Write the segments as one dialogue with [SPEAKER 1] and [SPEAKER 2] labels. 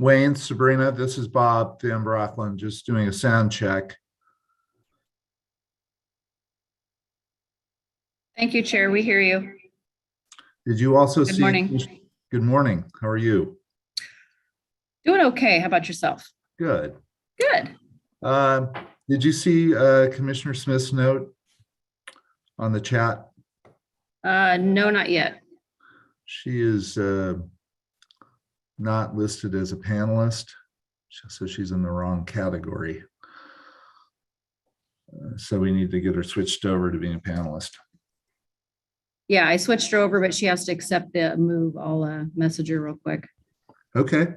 [SPEAKER 1] Wayne, Sabrina, this is Bob Van Brocklin, just doing a sound check.
[SPEAKER 2] Thank you, Chair. We hear you.
[SPEAKER 1] Did you also see?
[SPEAKER 2] Good morning.
[SPEAKER 1] Good morning. How are you?
[SPEAKER 2] Doing okay. How about yourself?
[SPEAKER 1] Good.
[SPEAKER 2] Good.
[SPEAKER 1] Did you see Commissioner Smith's note on the chat?
[SPEAKER 2] No, not yet.
[SPEAKER 1] She is not listed as a panelist, so she's in the wrong category. So we need to get her switched over to being a panelist.
[SPEAKER 2] Yeah, I switched her over, but she has to accept the move. I'll message her real quick.
[SPEAKER 1] Okay.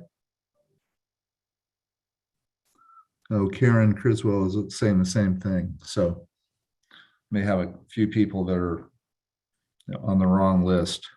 [SPEAKER 1] Oh, Karen Criswell is saying the same thing. So may have a few people that are on the wrong list.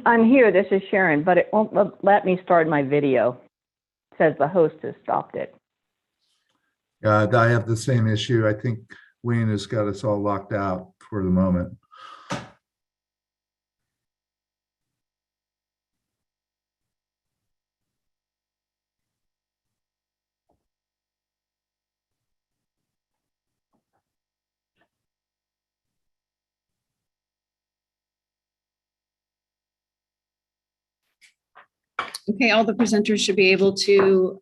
[SPEAKER 3] I'm here. This is Sharon, but it won't let me start my video. It says the host has stopped it.
[SPEAKER 1] I have the same issue. I think Wayne has got us all locked out for the moment.
[SPEAKER 2] Okay, all the presenters should be able to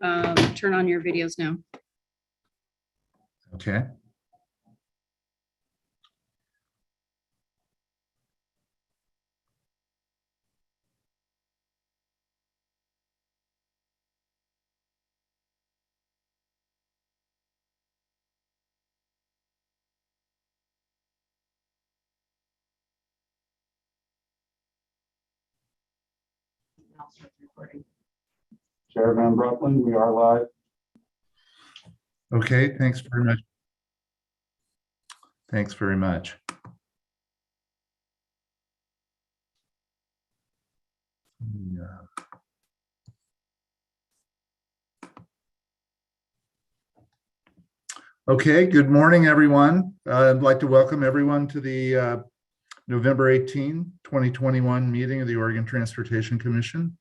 [SPEAKER 2] turn on your videos now.
[SPEAKER 1] Okay.
[SPEAKER 4] Chair Van Brocklin, we are live.
[SPEAKER 1] Okay, thanks very much. Thanks very much. Yeah. Okay, good morning, everyone. I'd like to welcome everyone to the November 18, 2021 meeting of the Oregon Transportation Commission.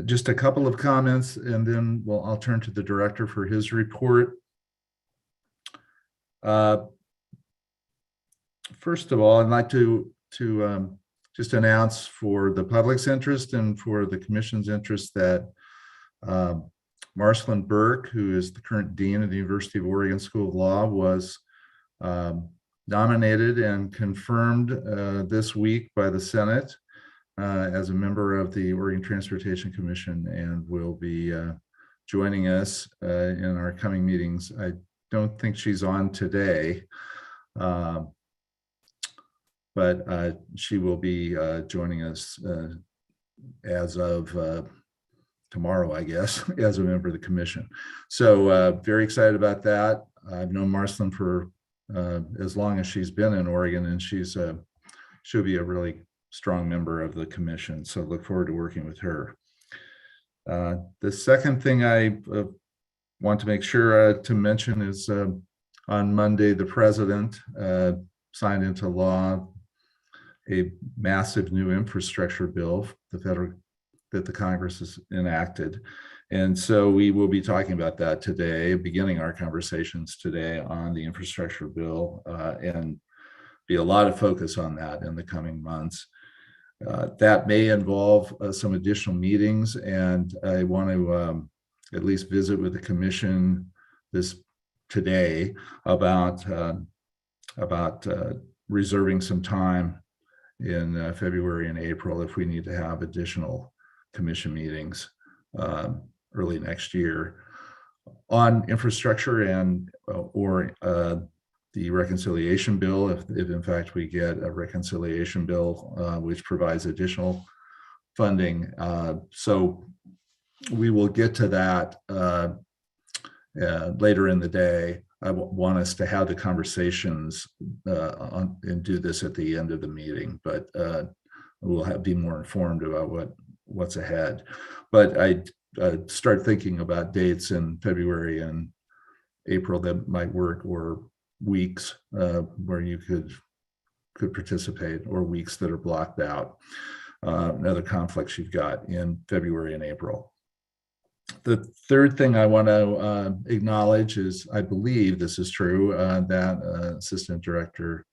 [SPEAKER 1] Just a couple of comments, and then I'll turn to the director for his report. First of all, I'd like to just announce for the public's interest and for the commission's interest that Marcelin Burke, who is the current dean of the University of Oregon School of Law, was nominated and confirmed this week by the Senate as a member of the Oregon Transportation Commission, and will be joining us in our coming meetings. I don't think she's on today, but she will be joining us as of tomorrow, I guess, as a member of the commission. So very excited about that. I've known Marcelin for as long as she's been in Oregon, and she'll be a really strong member of the commission. So look forward to working with her. The second thing I want to make sure to mention is on Monday, the president signed into law a massive new infrastructure bill, that the Congress has enacted. And so we will be talking about that today, beginning our conversations today on the infrastructure bill. And be a lot of focus on that in the coming months. That may involve some additional meetings, and I want to at least visit with the commission today about reserving some time in February and April if we need to have additional commission meetings early next year on infrastructure and or the reconciliation bill, if in fact we get a reconciliation bill which provides additional funding. So we will get to that later in the day. I want us to have the conversations and do this at the end of the meeting, but we'll be more informed about what's ahead. But I start thinking about dates in February and April that might work, or weeks where you could participate, or weeks that are blocked out. And other conflicts you've got in February and April. The third thing I want to acknowledge is, I believe this is true, that Assistant Director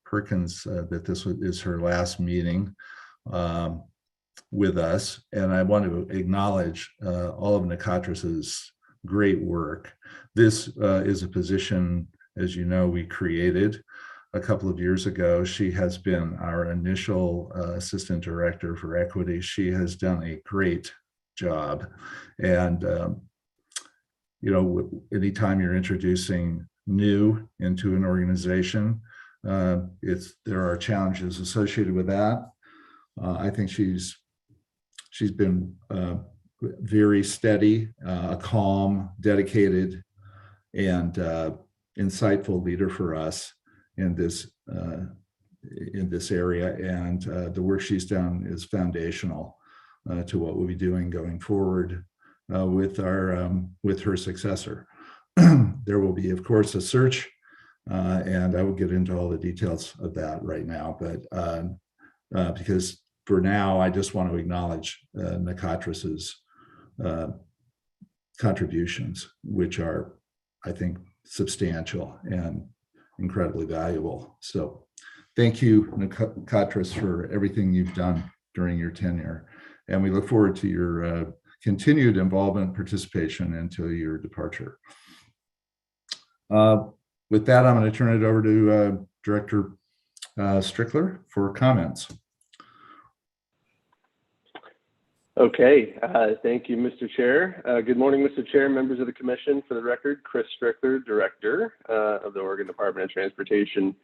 [SPEAKER 1] Perkins, that this is her last meeting with us. And I want to acknowledge all of Nikatras's great work. This is a position, as you know, we created a couple of years ago. She has been our initial Assistant Director for Equity. She has done a great job. And, you know, anytime you're introducing new into an organization, there are challenges associated with that. I think she's been very steady, a calm, dedicated, and insightful leader for us in this area. And the work she's done is foundational to what we'll be doing going forward with her successor. There will be, of course, a search, and I will get into all the details of that right now. But because for now, I just want to acknowledge Nikatras's contributions, which are, I think, substantial and incredibly valuable. So thank you, Nikatras, for everything you've done during your tenure. And we look forward to your continued involvement and participation until your departure. With that, I'm going to turn it over to Director Strickler for comments.
[SPEAKER 5] Okay, thank you, Mr. Chair. Good morning, Mr. Chair, members of the Commission. For the record, Chris Strickler, Director of the Oregon Department of Transportation.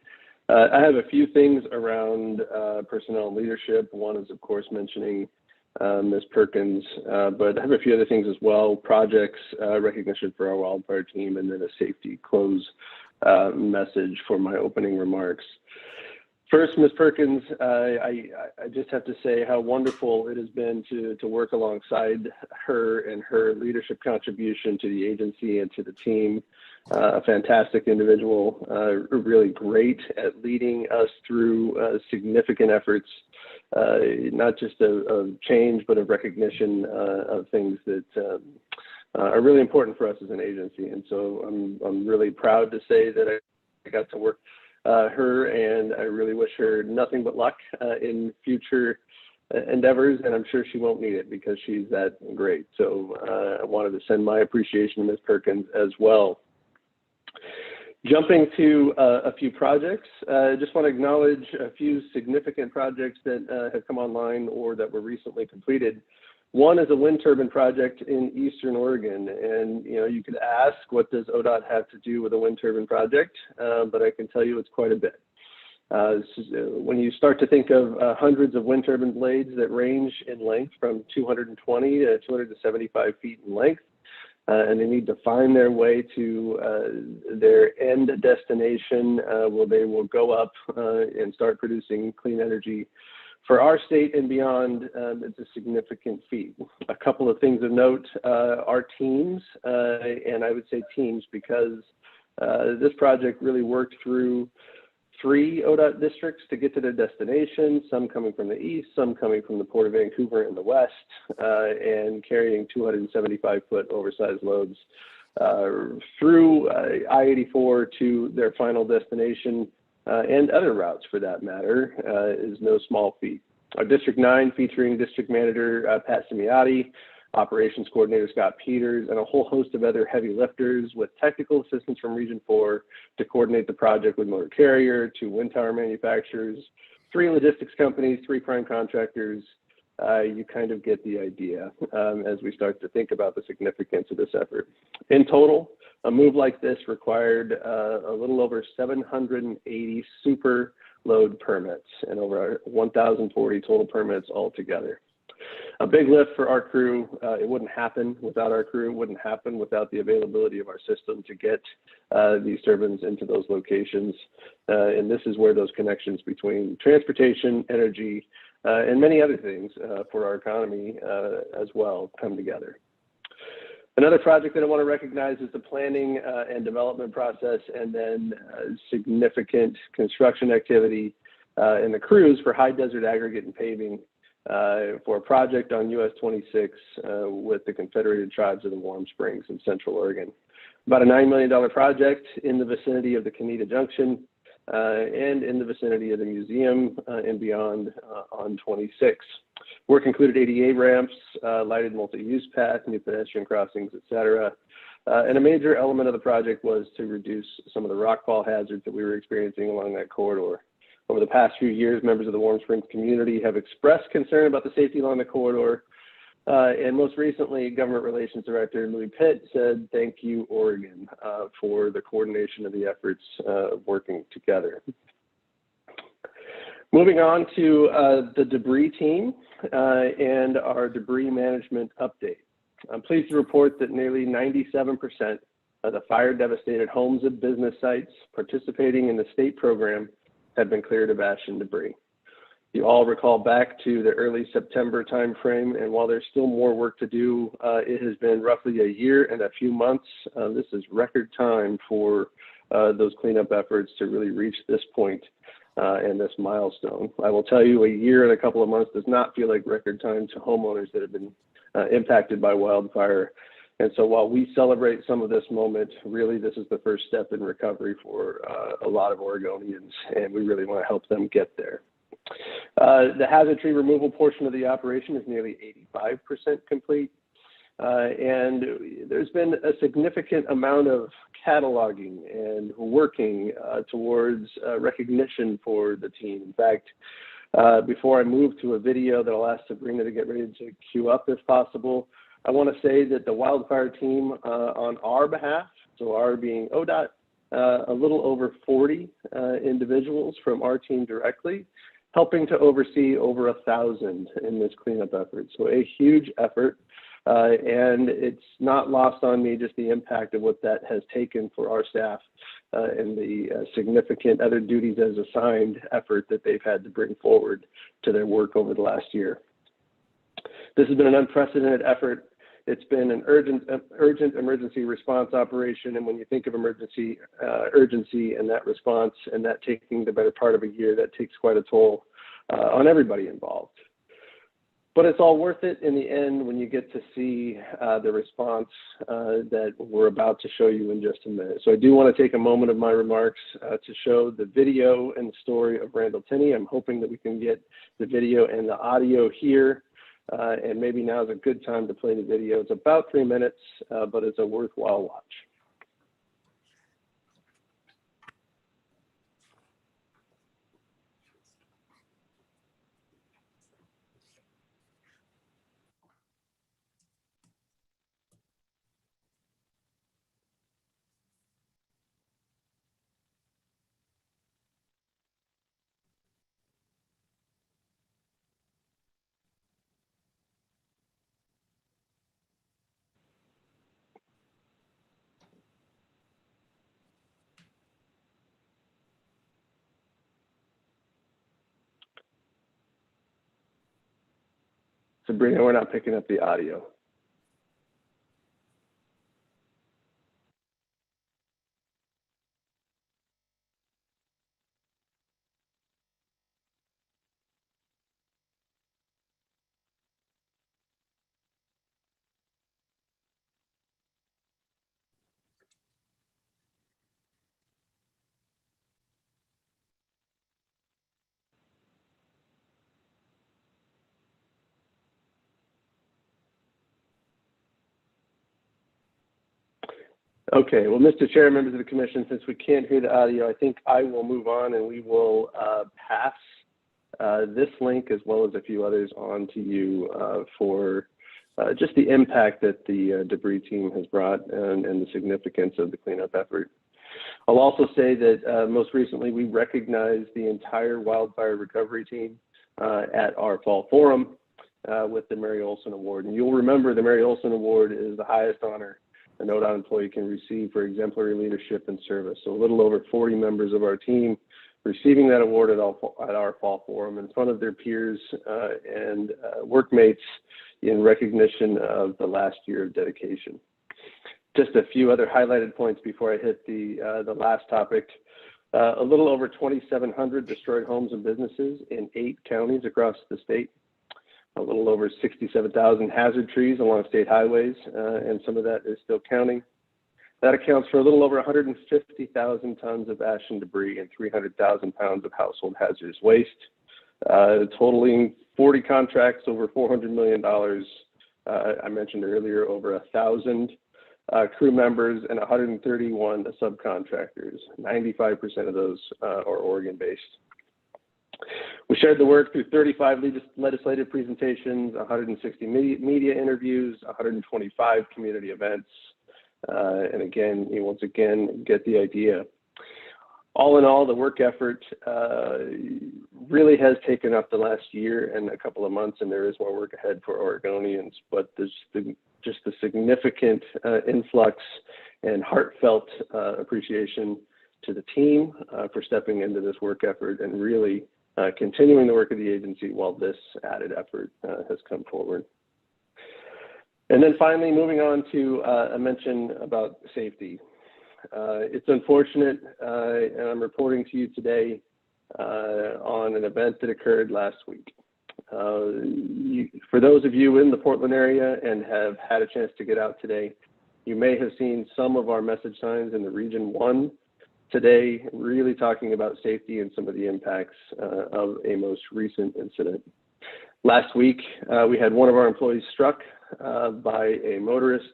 [SPEAKER 5] I have a few things around personnel and leadership. One is, of course, mentioning Ms. Perkins, but I have a few other things as well: projects, recognition for our wildfire team, and then a safety close message for my opening remarks. First, Ms. Perkins, I just have to say how wonderful it has been to work alongside her and her leadership contribution to the agency and to the team. A fantastic individual, really great at leading us through significant efforts, not just of change, but of recognition of things that are really important for us as an agency. And so I'm really proud to say that I got to work her, and I really wish her nothing but luck in future endeavors, and I'm sure she won't need it because she's that great. So I wanted to send my appreciation to Ms. Perkins as well. Jumping to a few projects, I just want to acknowledge a few significant projects that have come online or that were recently completed. One is a wind turbine project in Eastern Oregon, and you could ask, what does ODOT have to do with a wind turbine project? But I can tell you it's quite a bit. When you start to think of hundreds of wind turbine blades that range in length from 220 to 275 feet in length, and they need to find their way to their end destination where they will go up and start producing clean energy for our state and beyond, it's a significant feat. A couple of things of note, our teams, and I would say teams because this project really worked through 3 ODOT districts to get to their destination, some coming from the east, some coming from the Port of Vancouver in the west, and carrying 275-foot oversized loads through I-84 to their final destination and other routes for that matter, is no small feat. Our District 9, featuring District Manager Pat Simiotti, Operations Coordinator Scott Peters, and a whole host of other heavy lifters with technical assistance from Region 4 to coordinate the project with motor carrier, 2 wind tower manufacturers, 3 logistics companies, 3 prime contractors. You kind of get the idea as we start to think about the significance of this effort. In total, a move like this required a little over 780 super load permits and over 1,040 total permits altogether. A big lift for our crew. It wouldn't happen without our crew. It wouldn't happen without the availability of our system to get these turbines into those locations. And this is where those connections between transportation, energy, and many other things for our economy as well come together. Another project that I want to recognize is the planning and development process, and then significant construction activity in the crews for high desert aggregate and paving for a project on US 26 with the Confederated Tribes of the Warm Springs in Central Oregon. About a $9 million project in the vicinity of the Canita Junction and in the vicinity of the museum and beyond on 26. Work included ADA ramps, lighted multi-use path, new pedestrian crossings, etc. And a major element of the project was to reduce some of the rockfall hazards that we were experiencing along that corridor. Over the past few years, members of the Warm Springs community have expressed concern about the safety along the corridor. And most recently, Government Relations Director Louis Pitt said, "Thank you, Oregon," for the coordination of the efforts working together. Moving on to the debris team and our debris management update. I'm pleased to report that nearly 97% of the fire-devastated homes and business sites participating in the state program have been cleared of ash and debris. You all recall back to the early September timeframe, and while there's still more work to do, it has been roughly a year and a few months. This is record time for those cleanup efforts to really reach this point and this milestone. I will tell you, a year and a couple of months does not feel like record time to homeowners that have been impacted by wildfire. And so while we celebrate some of this moment, really this is the first step in recovery for a lot of Oregonians, and we really want to help them get there. The hazard tree removal portion of the operation is nearly 85% complete. And there's been a significant amount of cataloging and working towards recognition for the team. In fact, before I move to a video that I'll ask Sabrina to get ready to queue up if possible, I want to say that the wildfire team on our behalf, so our being ODOT, a little over 40 individuals from our team directly, helping to oversee over 1,000 in this cleanup effort. So a huge effort. And it's not lost on me just the impact of what that has taken for our staff and the significant other duties as assigned effort that they've had to bring forward to their work over the last year. This has been an unprecedented effort. It's been an urgent emergency response operation. And when you think of emergency urgency and that response and that taking the better part of a year, that takes quite a toll on everybody involved. But it's all worth it in the end when you get to see the response that we're about to show you in just a minute. So I do want to take a moment of my remarks to show the video and the story of Randall Tinney. I'm hoping that we can get the video and the audio here. And maybe now is a good time to play the video. It's about 3 minutes, but it's a worthwhile watch. Sabrina, we're not picking up the audio. Okay, well, Mr. Chair, members of the commission, since we can't hear the audio, I think I will move on and we will pass this link as well as a few others on to you for just the impact that the debris team has brought and the significance of the cleanup effort. I'll also say that most recently we recognized the entire wildfire recovery team at our fall forum with the Mary Olson Award. And you'll remember the Mary Olson Award is the highest honor an ODOT employee can receive for exemplary leadership and service. So a little over 40 members of our team receiving that award at our fall forum in front of their peers and workmates in recognition of the last year of dedication. Just a few other highlighted points before I hit the last topic. A little over 2,700 destroyed homes and businesses in 8 counties across the state. A little over 67,000 hazard trees along state highways, and some of that is still counting. That accounts for a little over 150,000 tons of ash and debris and 300,000 pounds of household hazardous waste, totaling 40 contracts over $400 million. I mentioned earlier over 1,000 crew members and 131 subcontractors. 95% of those are Oregon-based. We shared the work through 35 legislative presentations, 160 media interviews, 125 community events, and again, you once again get the idea. All in all, the work effort really has taken up the last year and a couple of months, and there is more work ahead for Oregonians, but there's just the significant influx and heartfelt appreciation to the team for stepping into this work effort and really continuing the work of the agency while this added effort has come forward. And then finally, moving on to a mention about safety. It's unfortunate, and I'm reporting to you today on an event that occurred last week. For those of you in the Portland area and have had a chance to get out today, you may have seen some of our message signs in the Region 1 today, really talking about safety and some of the impacts of a most recent incident. Last week, we had one of our employees struck by a motorist.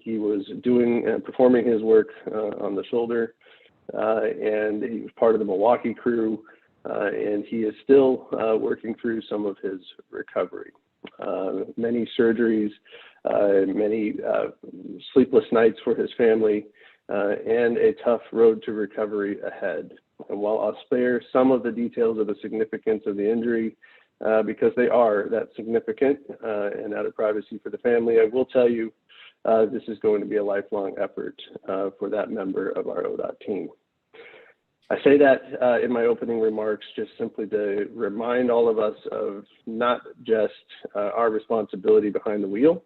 [SPEAKER 5] He was performing his work on the shoulder, and he was part of the Milwaukee crew, and he is still working through some of his recovery. Many surgeries, many sleepless nights for his family, and a tough road to recovery ahead. And while I'll spare some of the details of the significance of the injury, because they are that significant and out of privacy for the family, I will tell you this is going to be a lifelong effort for that member of our ODOT team. I say that in my opening remarks just simply to remind all of us of not just our responsibility behind the wheel,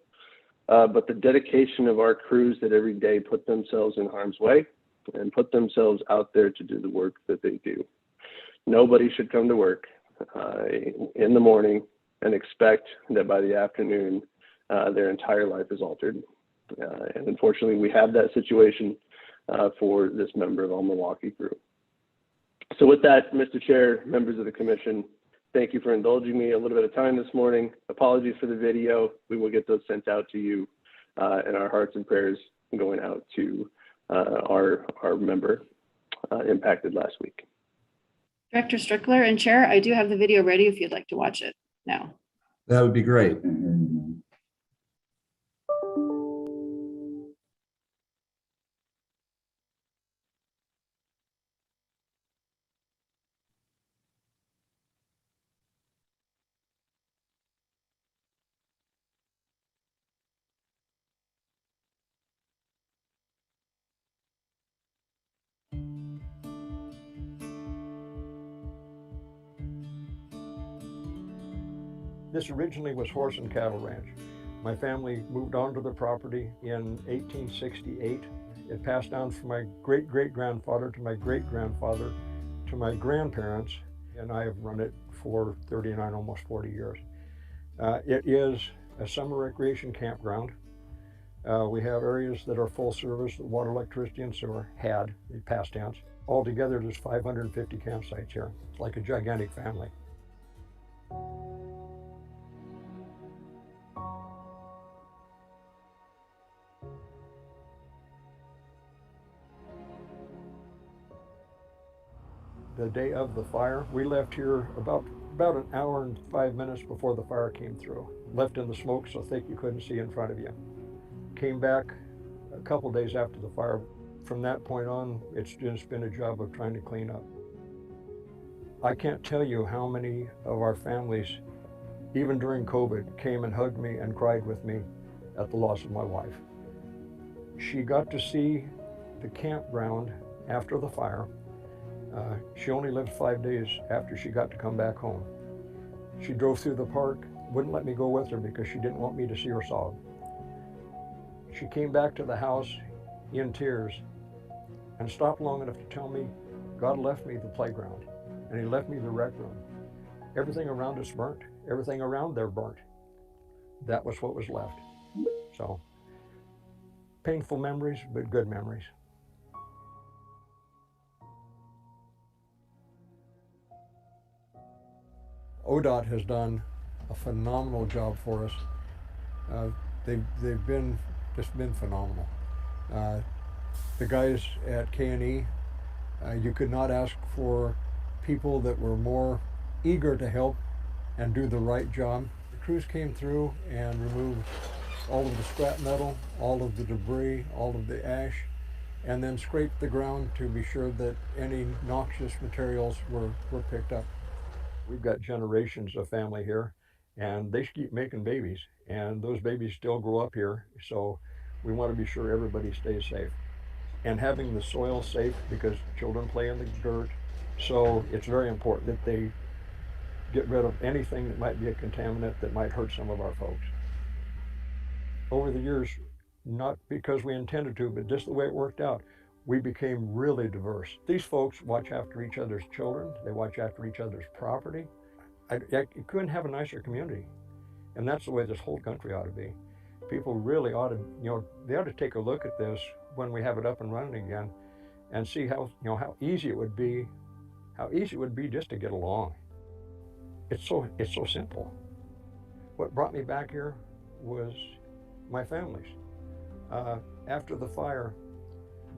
[SPEAKER 5] but the dedication of our crews that every day put themselves in harm's way and put themselves out there to do the work that they do. Nobody should come to work in the morning and expect that by the afternoon their entire life is altered. And unfortunately, we have that situation for this member of our Milwaukee crew. So with that, Mr. Chair, members of the commission, thank you for indulging me a little bit of time this morning. Apologies for the video. We will get those sent out to you, and our hearts and prayers going out to our member impacted last week.
[SPEAKER 2] Director Strickler and Chair, I do have the video ready if you'd like to watch it now.
[SPEAKER 1] That would be great.
[SPEAKER 6] This originally was horse and cattle ranch. My family moved onto the property in 1868. It passed down from my great-great-grandfather to my great-grandfather to my grandparents, and I have run it for 39, almost 40 years. It is a summer recreation campground. We have areas that are full service, water, electricity, and sewer, had, in past tense. Altogether, there's 550 campsites here. It's like a gigantic family. the day of the fire. We left here about an hour and 5 minutes before the fire came through. Left in the smoke so thick you couldn't see in front of you. Came back a couple days after the fire. From that point on, it's just been a job of trying to clean up. I can't tell you how many of our families, even during COVID, came and hugged me and cried with me at the loss of my wife. She got to see the campground after the fire. She only lived 5 days after she got to come back home. She drove through the park, wouldn't let me go with her because she didn't want me to see her sob. She came back to the house in tears and stopped long enough to tell me God left me the playground and he left me the rec room. Everything around us burnt, everything around there burnt. That was what was left. So, painful memories, but good memories. ODOT has done a phenomenal job for us. They've been phenomenal. The guys at K&E, you could not ask for people that were more eager to help and do the right job. The crews came through and removed all of the scrap metal, all of the debris, all of the ash, and then scraped the ground to be sure that any noxious materials were picked up. We've got generations of family here, and they keep making babies, and those babies still grow up here, so we want to be sure everybody stays safe. And having the soil safe, because children play in the dirt, so it's very important that they get rid of anything that might be a contaminant that might hurt some of our folks. Over the years, not because we intended to, but just the way it worked out, we became really diverse. These folks watch after each other's children, they watch after each other's property. You couldn't have a nicer community. And that's the way this whole country ought to be. People really ought to, they ought to take a look at this when we have it up and running again and see how easy it would be just to get along. It's so simple. What brought me back here was my families. After the fire,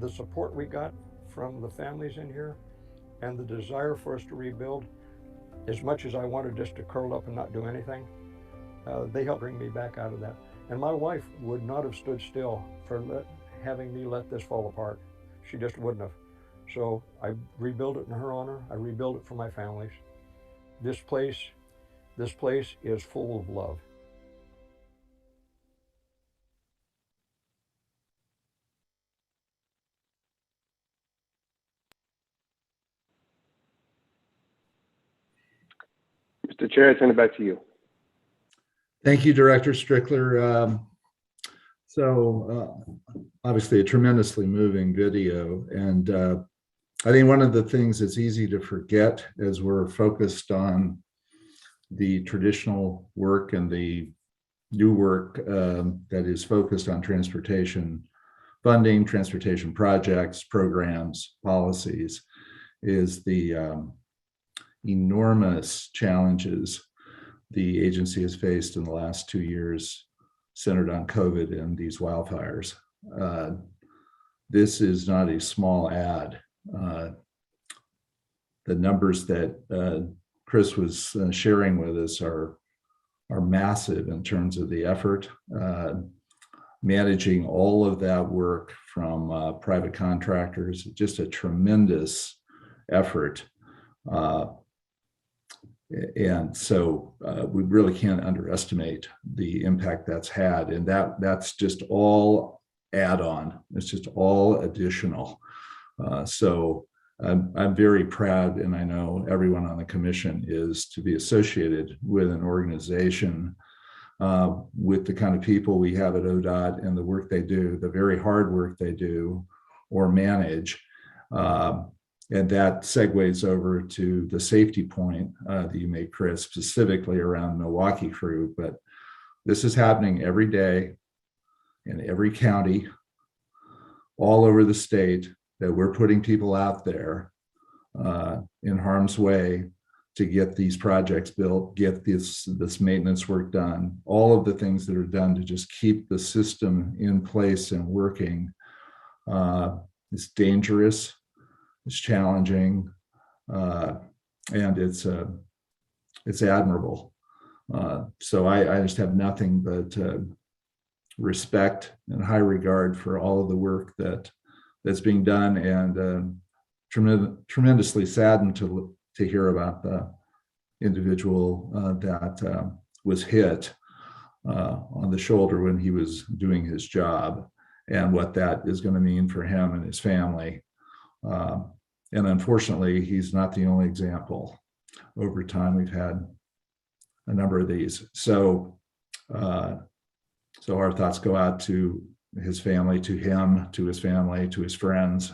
[SPEAKER 6] the support we got from the families in here and the desire for us to rebuild, as much as I wanted just to curl up and not do anything, they helped bring me back out of that. And my wife would not have stood still for having me let this fall apart. She just wouldn't have. So I rebuilt it in her honor. I rebuilt it for my families. This place is full of love.
[SPEAKER 5] Mr. Chair, I turn it back to you.
[SPEAKER 1] Thank you, Director Strickler. Obviously a tremendously moving video. And I think one of the things that's easy to forget as we're focused on the traditional work and the new work that is focused on transportation funding, transportation projects, programs, policies, is the enormous challenges the agency has faced in the last 2 years centered on COVID and these wildfires. This is not a small ad. The numbers that Chris was sharing with us are massive in terms of the effort. Managing all of that work from private contractors, just a tremendous effort. And so we really can't underestimate the impact that's had. And that's just all add-on. It's just all additional. So I'm very proud, and I know everyone on the commission is, to be associated with an organization with the kind of people we have at ODOT and the work they do, the very hard work they do or manage. And that segues over to the safety point that you made, Chris, specifically around Milwaukee crew. But this is happening every day in every county, all over the state, that we're putting people out there in harm's way to get these projects built, get this maintenance work done, all of the things that are done to just keep the system in place and working. It's dangerous. It's challenging. And it's admirable. So I just have nothing but respect and high regard for all of the work that's being done, and tremendously saddened to hear about the individual that was hit on the shoulder when he was doing his job, and what that is going to mean for him and his family. And unfortunately, he's not the only example. Over time, we've had a number of these. So our thoughts go out to his family, to him, to his family, to his friends,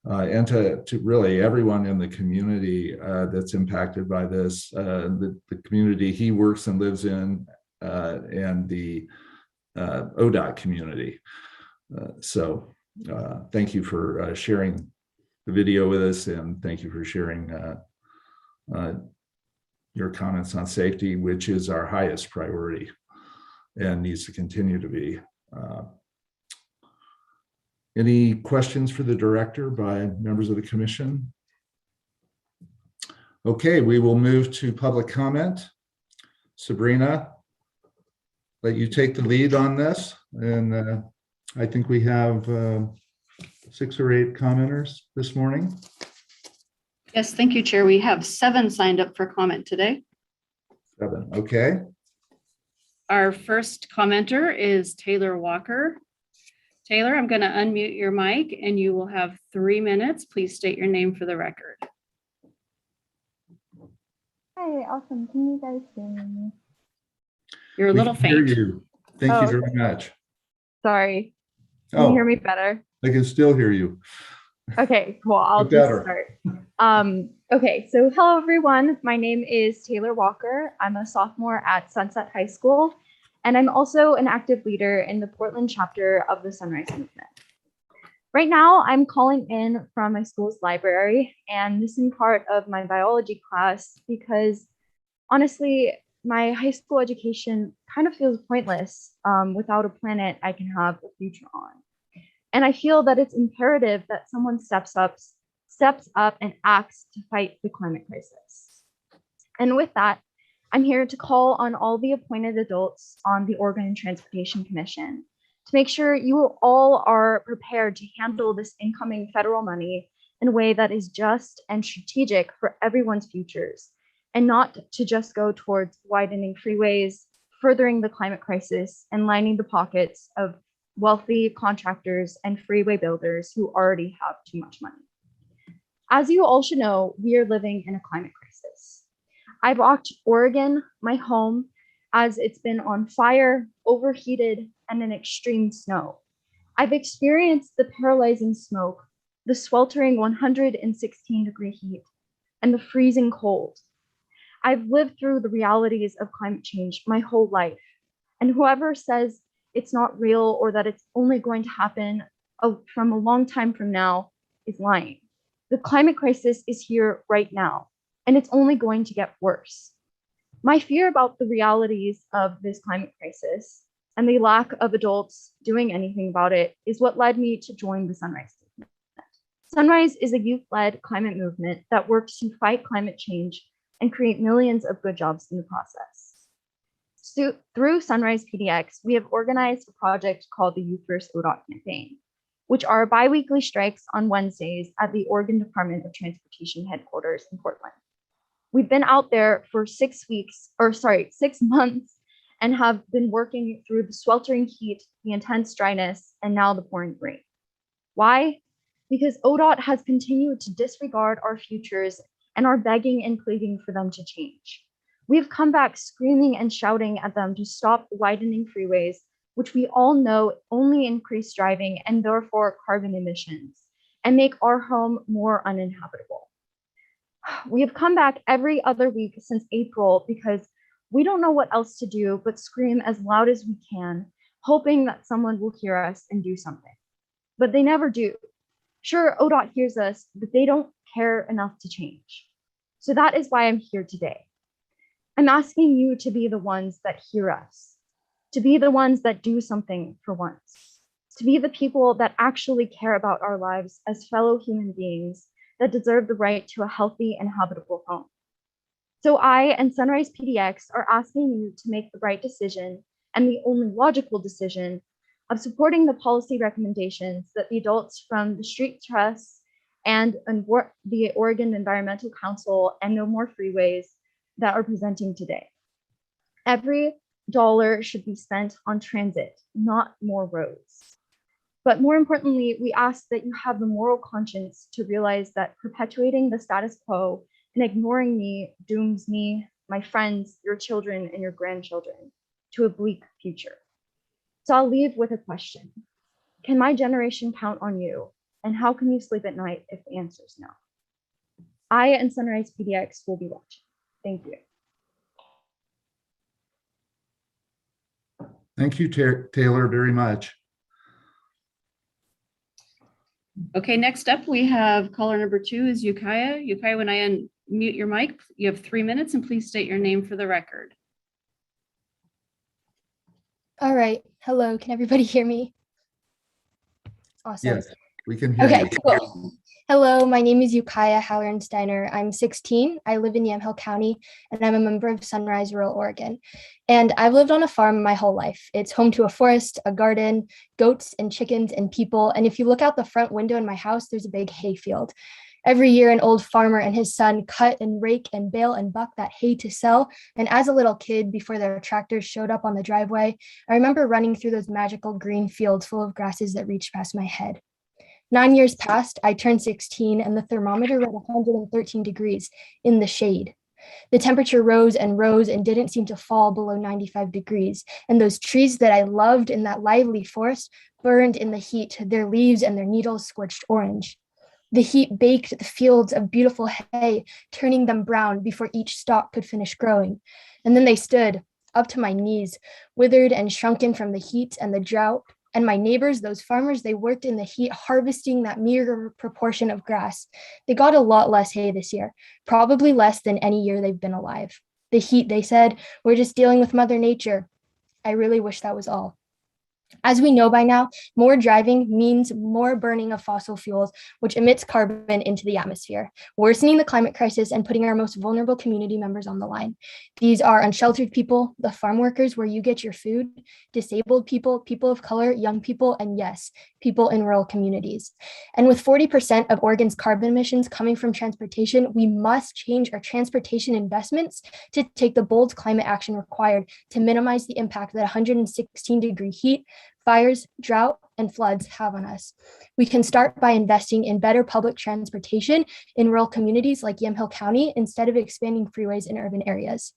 [SPEAKER 1] and to really everyone in the community that's impacted by this, the community he works and lives in, and the ODOT community. So thank you for sharing the video with us, and thank you for sharing your comments on safety, which is our highest priority and needs to continue to be. Any questions for the director by members of the commission? Okay, we will move to public comment. Sabrina, let you take the lead on this. And I think we have 6 or 8 commenters this morning.
[SPEAKER 2] Yes, thank you, Chair. We have 7 signed up for comment today.
[SPEAKER 1] 7, okay.
[SPEAKER 2] Our first commenter is Taylor Walker. Taylor, I'm going to unmute your mic and you will have 3 minutes. Please state your name for the record.
[SPEAKER 7] Hi, awesome. Can you guys hear me?
[SPEAKER 2] You're a
[SPEAKER 1] We
[SPEAKER 2] little
[SPEAKER 1] can hear
[SPEAKER 2] faint.
[SPEAKER 1] you. Thank you
[SPEAKER 7] Oh,
[SPEAKER 1] very much.
[SPEAKER 7] Sorry. Can you hear
[SPEAKER 1] Oh,
[SPEAKER 7] me better?
[SPEAKER 1] I can still hear you.
[SPEAKER 7] Okay, well, I'll just
[SPEAKER 1] Better.
[SPEAKER 7] start. Okay, so hello everyone. My name is Taylor Walker. I'm a sophomore at Sunset High School, and I'm also an active leader in the Portland chapter of the Sunrise Movement. Right now, I'm calling in from my school's library and missing part of my biology class because honestly, my high school education kind of feels pointless without a planet I can have a future on. And I feel that it's imperative that someone steps up and acts to fight the climate crisis. And with that, I'm here to call on all the appointed adults on the Oregon Transportation Commission to make sure you all are prepared to handle this incoming federal money in a way that is just and strategic for everyone's futures, and not to just go towards widening freeways, furthering the climate crisis, and lining the pockets of wealthy contractors and freeway builders who already have too much money. As you all should know, we are living in a climate crisis. I've walked Oregon, my home, as it's been on fire, overheated, and in extreme snow. I've experienced the paralyzing smoke, the sweltering 116-degree heat, and the freezing cold. I've lived through the realities of climate change my whole life, and whoever says it's not real or that it's only going to happen from a long time from now is lying. The climate crisis is here right now, and it's only going to get worse. My fear about the realities of this climate crisis and the lack of adults doing anything about it is what led me to join the Sunrise Movement. Sunrise is a youth-led climate movement that works to fight climate change and create millions of good jobs in the process. So through Sunrise PDX, we have organized a project called the Youth vs. ODOT campaign, which are biweekly strikes on Wednesdays at the Oregon Department of Transportation headquarters in Portland. We've been out there for 6 months, and have been working through the sweltering heat, the intense dryness, and now the pouring rain. Why? Because ODOT has continued to disregard our futures and are begging and pleading for them to change. We've come back screaming and shouting at them to stop widening freeways, which we all know only increase driving and therefore carbon emissions, and make our home more uninhabitable. We have come back every other week since April because we don't know what else to do but scream as loud as we can, hoping that someone will hear us and do something. But they never do. Sure, ODOT hears us, but they don't care enough to change. So that is why I'm here today. I'm asking you to be the ones that hear us, to be the ones that do something for once, to be the people that actually care about our lives as fellow human beings that deserve the right to a healthy and habitable home. So I and Sunrise PDX are asking you to make the right decision and the only logical decision of supporting the policy recommendations that the adults from the Street Trust and the Oregon Environmental Council and No More Freeways that are presenting today. Every dollar should be spent on transit, not more roads. But more importantly, we ask that you have the moral conscience to realize that perpetuating the status quo and ignoring me dooms me, my friends, your children, and your grandchildren to a bleak future. So I'll leave with a question. Can my generation count on you? And how can you sleep at night if the answer is no? I and Sunrise PDX will be watching. Thank you.
[SPEAKER 1] Thank you, Taylor, very much.
[SPEAKER 2] Okay, next up, we have caller number 2 is Ukiah. Ukiah, when I unmute your mic, you have 3 minutes, and please state your name for the record.
[SPEAKER 8] All right. Hello. Can everybody hear me? Awesome.
[SPEAKER 1] Yes, we can hear
[SPEAKER 8] Okay,
[SPEAKER 1] you.
[SPEAKER 8] cool. Hello, my name is Ukiah Hallerensteiner. I'm 16. I live in Yamhill County, and I'm a member of Sunrise Rural Oregon. And I've lived on a farm my whole life. It's home to a forest, a garden, goats and chickens and people. And if you look out the front window in my house, there's a big hay field. Every year, an old farmer and his son cut and rake and bale and buck that hay to sell. And as a little kid, before their tractors showed up on the driveway, I remember running through those magical green fields full of grasses that reached past my head. 9 years passed, I turned 16, and the thermometer read 113 degrees in the shade. The temperature rose and didn't seem to fall below 95 degrees. And those trees that I loved in that lively forest burned in the heat, their leaves and their needles scorched orange. The heat baked the fields of beautiful hay, turning them brown before each stalk could finish growing. And then they stood up to my knees, withered and shrunken from the heat and the drought. And my neighbors, those farmers, they worked in the heat, harvesting that meager proportion of grass. They got a lot less hay this year, probably less than any year they've been alive. The heat, they said, we're just dealing with Mother Nature. I really wish that was all. As we know by now, more driving means more burning of fossil fuels, which emits carbon into the atmosphere, worsening the climate crisis and putting our most vulnerable community members on the line. These are unsheltered people, the farm workers where you get your food, disabled people, people of color, young people, and yes, people in rural communities. And with 40% of Oregon's carbon emissions coming from transportation, we must change our transportation investments to take the bold climate action required to minimize the impact that 116-degree heat, fires, drought, and floods have on us. We can start by investing in better public transportation in rural communities like Yamhill County instead of expanding freeways in urban areas.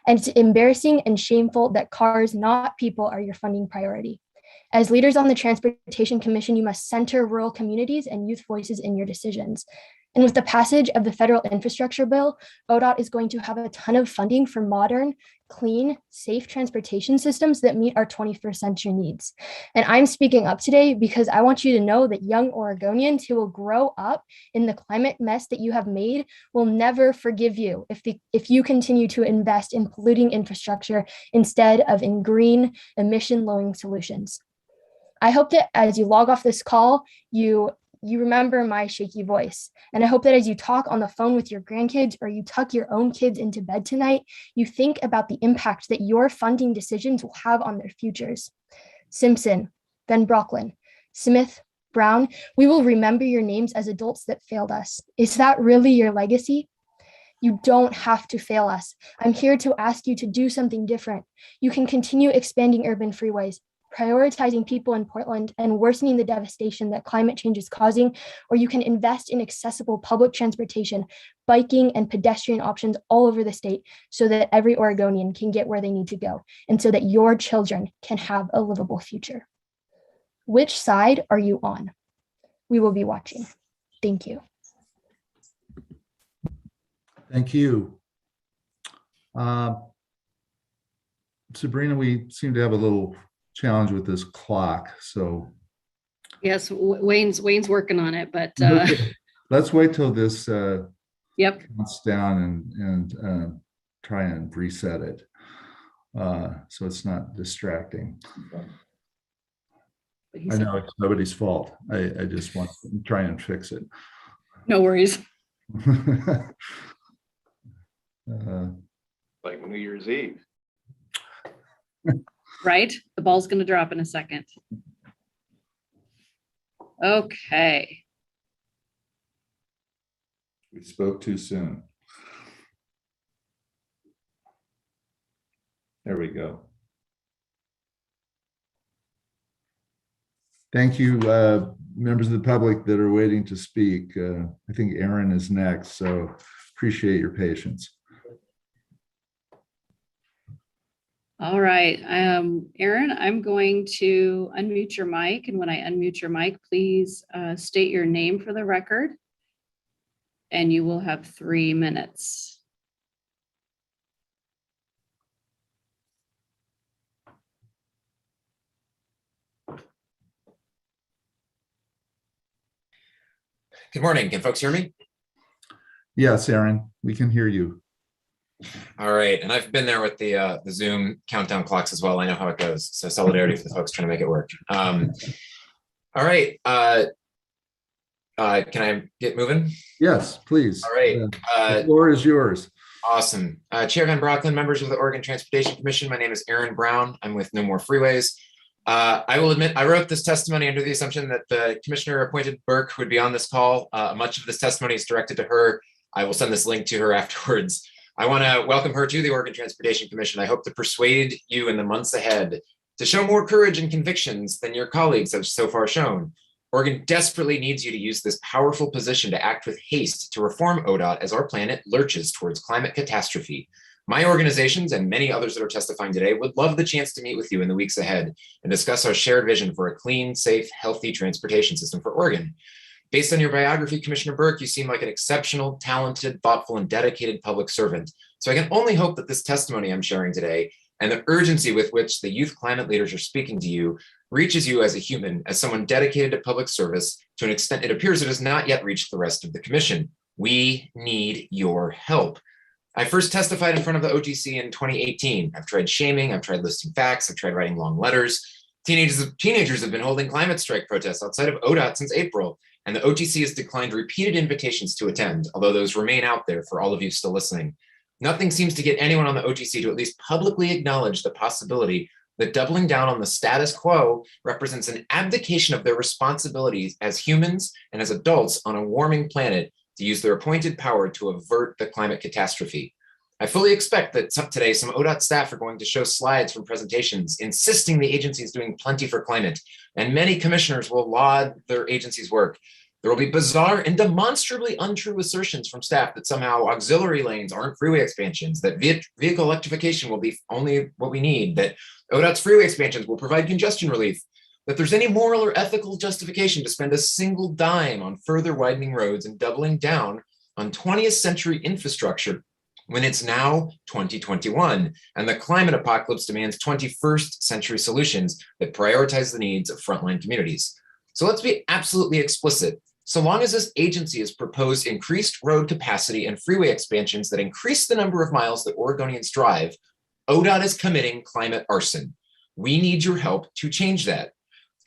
[SPEAKER 8] And it's embarrassing and shameful that cars, not people, are your funding priority. As leaders on the Transportation Commission, you must center rural communities and youth voices in your decisions. And with the passage of the federal infrastructure bill, ODOT is going to have a ton of funding for modern, clean, safe transportation systems that meet our 21st century needs. And I'm speaking up today because I want you to know that young Oregonians who will grow up in the climate mess that you have made will never forgive you if you continue to invest in polluting infrastructure instead of in green, emission-lowering solutions. I hope that as you log off this call, you remember my shaky voice. And I hope that as you talk on the phone with your grandkids or you tuck your own kids into bed tonight, you think about the impact that your funding decisions will have on their futures. Simpson, Ben Brocklin, Smith, Brown, we will remember your names as adults that failed us. Is that really your legacy? You don't have to fail us. I'm here to ask you to do something different. You can continue expanding urban freeways, prioritizing people in Portland and worsening the devastation that climate change is causing, or you can invest in accessible public transportation, biking and pedestrian options all over the state so that every Oregonian can get where they need to go and so that your children can have a livable future. Which side are you on? We will be watching. Thank you.
[SPEAKER 1] Thank you. Sabrina, we seem to have a little challenge with this clock, so
[SPEAKER 2] Yes, Wayne's working on it, but
[SPEAKER 1] let's wait till this
[SPEAKER 2] yep.
[SPEAKER 1] counts down and try and reset it so it's not distracting. I know it's nobody's fault. I just want to try and fix it.
[SPEAKER 2] No worries.
[SPEAKER 9] Like New Year's Eve.
[SPEAKER 2] Right? The ball's going to drop in a second. Okay.
[SPEAKER 1] We spoke too soon. There we go. Thank you, members of the public that are waiting to speak. I think Aaron is next, so appreciate your patience.
[SPEAKER 2] All right. Aaron, I'm going to unmute your mic. And when I unmute your mic, please state your name for the record. And you will have 3 minutes.
[SPEAKER 10] Good morning. Can folks hear me?
[SPEAKER 1] Yes, Aaron, we can hear you.
[SPEAKER 10] All right. And I've been there with the Zoom countdown clocks as well. I know how it goes. So solidarity for the folks trying to make it work. All right. Can I get moving?
[SPEAKER 1] Yes, please.
[SPEAKER 10] All right.
[SPEAKER 1] The floor is yours.
[SPEAKER 10] Awesome. Chair Van Brocklin, members of the Oregon Transportation Commission, my name is Aaron Brown. I'm with No More Freeways. I will admit I wrote this testimony under the assumption that the Commissioner appointed Burke would be on this call. Much of this testimony is directed to her. I will send this link to her afterwards. I want to welcome her to the Oregon Transportation Commission. I hope to persuade you in the months ahead to show more courage and convictions than your colleagues have so far shown. Oregon desperately needs you to use this powerful position to act with haste to reform ODOT as our planet lurches towards climate catastrophe. My organizations and many others that are testifying today would love the chance to meet with you in the weeks ahead and discuss our shared vision for a clean, safe, healthy transportation system for Oregon. Based on your biography, Commissioner Burke, you seem like an exceptional, talented, thoughtful, and dedicated public servant. So I can only hope that this testimony I'm sharing today and the urgency with which the youth climate leaders are speaking to you reaches you as a human, as someone dedicated to public service to an extent it appears it has not yet reached the rest of the commission. We need your help. I first testified in front of the OTC in 2018. I've tried shaming, I've tried listing facts, I've tried writing long letters. Teenagers have been holding climate strike protests outside of ODOT since April, and the OTC has declined repeated invitations to attend, although those remain out there for all of you still listening. Nothing seems to get anyone on the OTC to at least publicly acknowledge the possibility that doubling down on the status quo represents an abdication of their responsibilities as humans and as adults on a warming planet to use their appointed power to avert the climate catastrophe. I fully expect that today some ODOT staff are going to show slides from presentations insisting the agency is doing plenty for climate, and many commissioners will laud their agency's work. There will be bizarre and demonstrably untrue assertions from staff that somehow auxiliary lanes aren't freeway expansions, that vehicle electrification will be only what we need, that ODOT's freeway expansions will provide congestion relief, that there's any moral or ethical justification to spend a single dime on further widening roads and doubling down on 20th century infrastructure when it's now 2021 and the climate apocalypse demands 21st century solutions that prioritize the needs of frontline communities. So let's be absolutely explicit. So long as this agency has proposed increased road capacity and freeway expansions that increase the number of miles that Oregonians drive, ODOT is committing climate arson. We need your help to change that.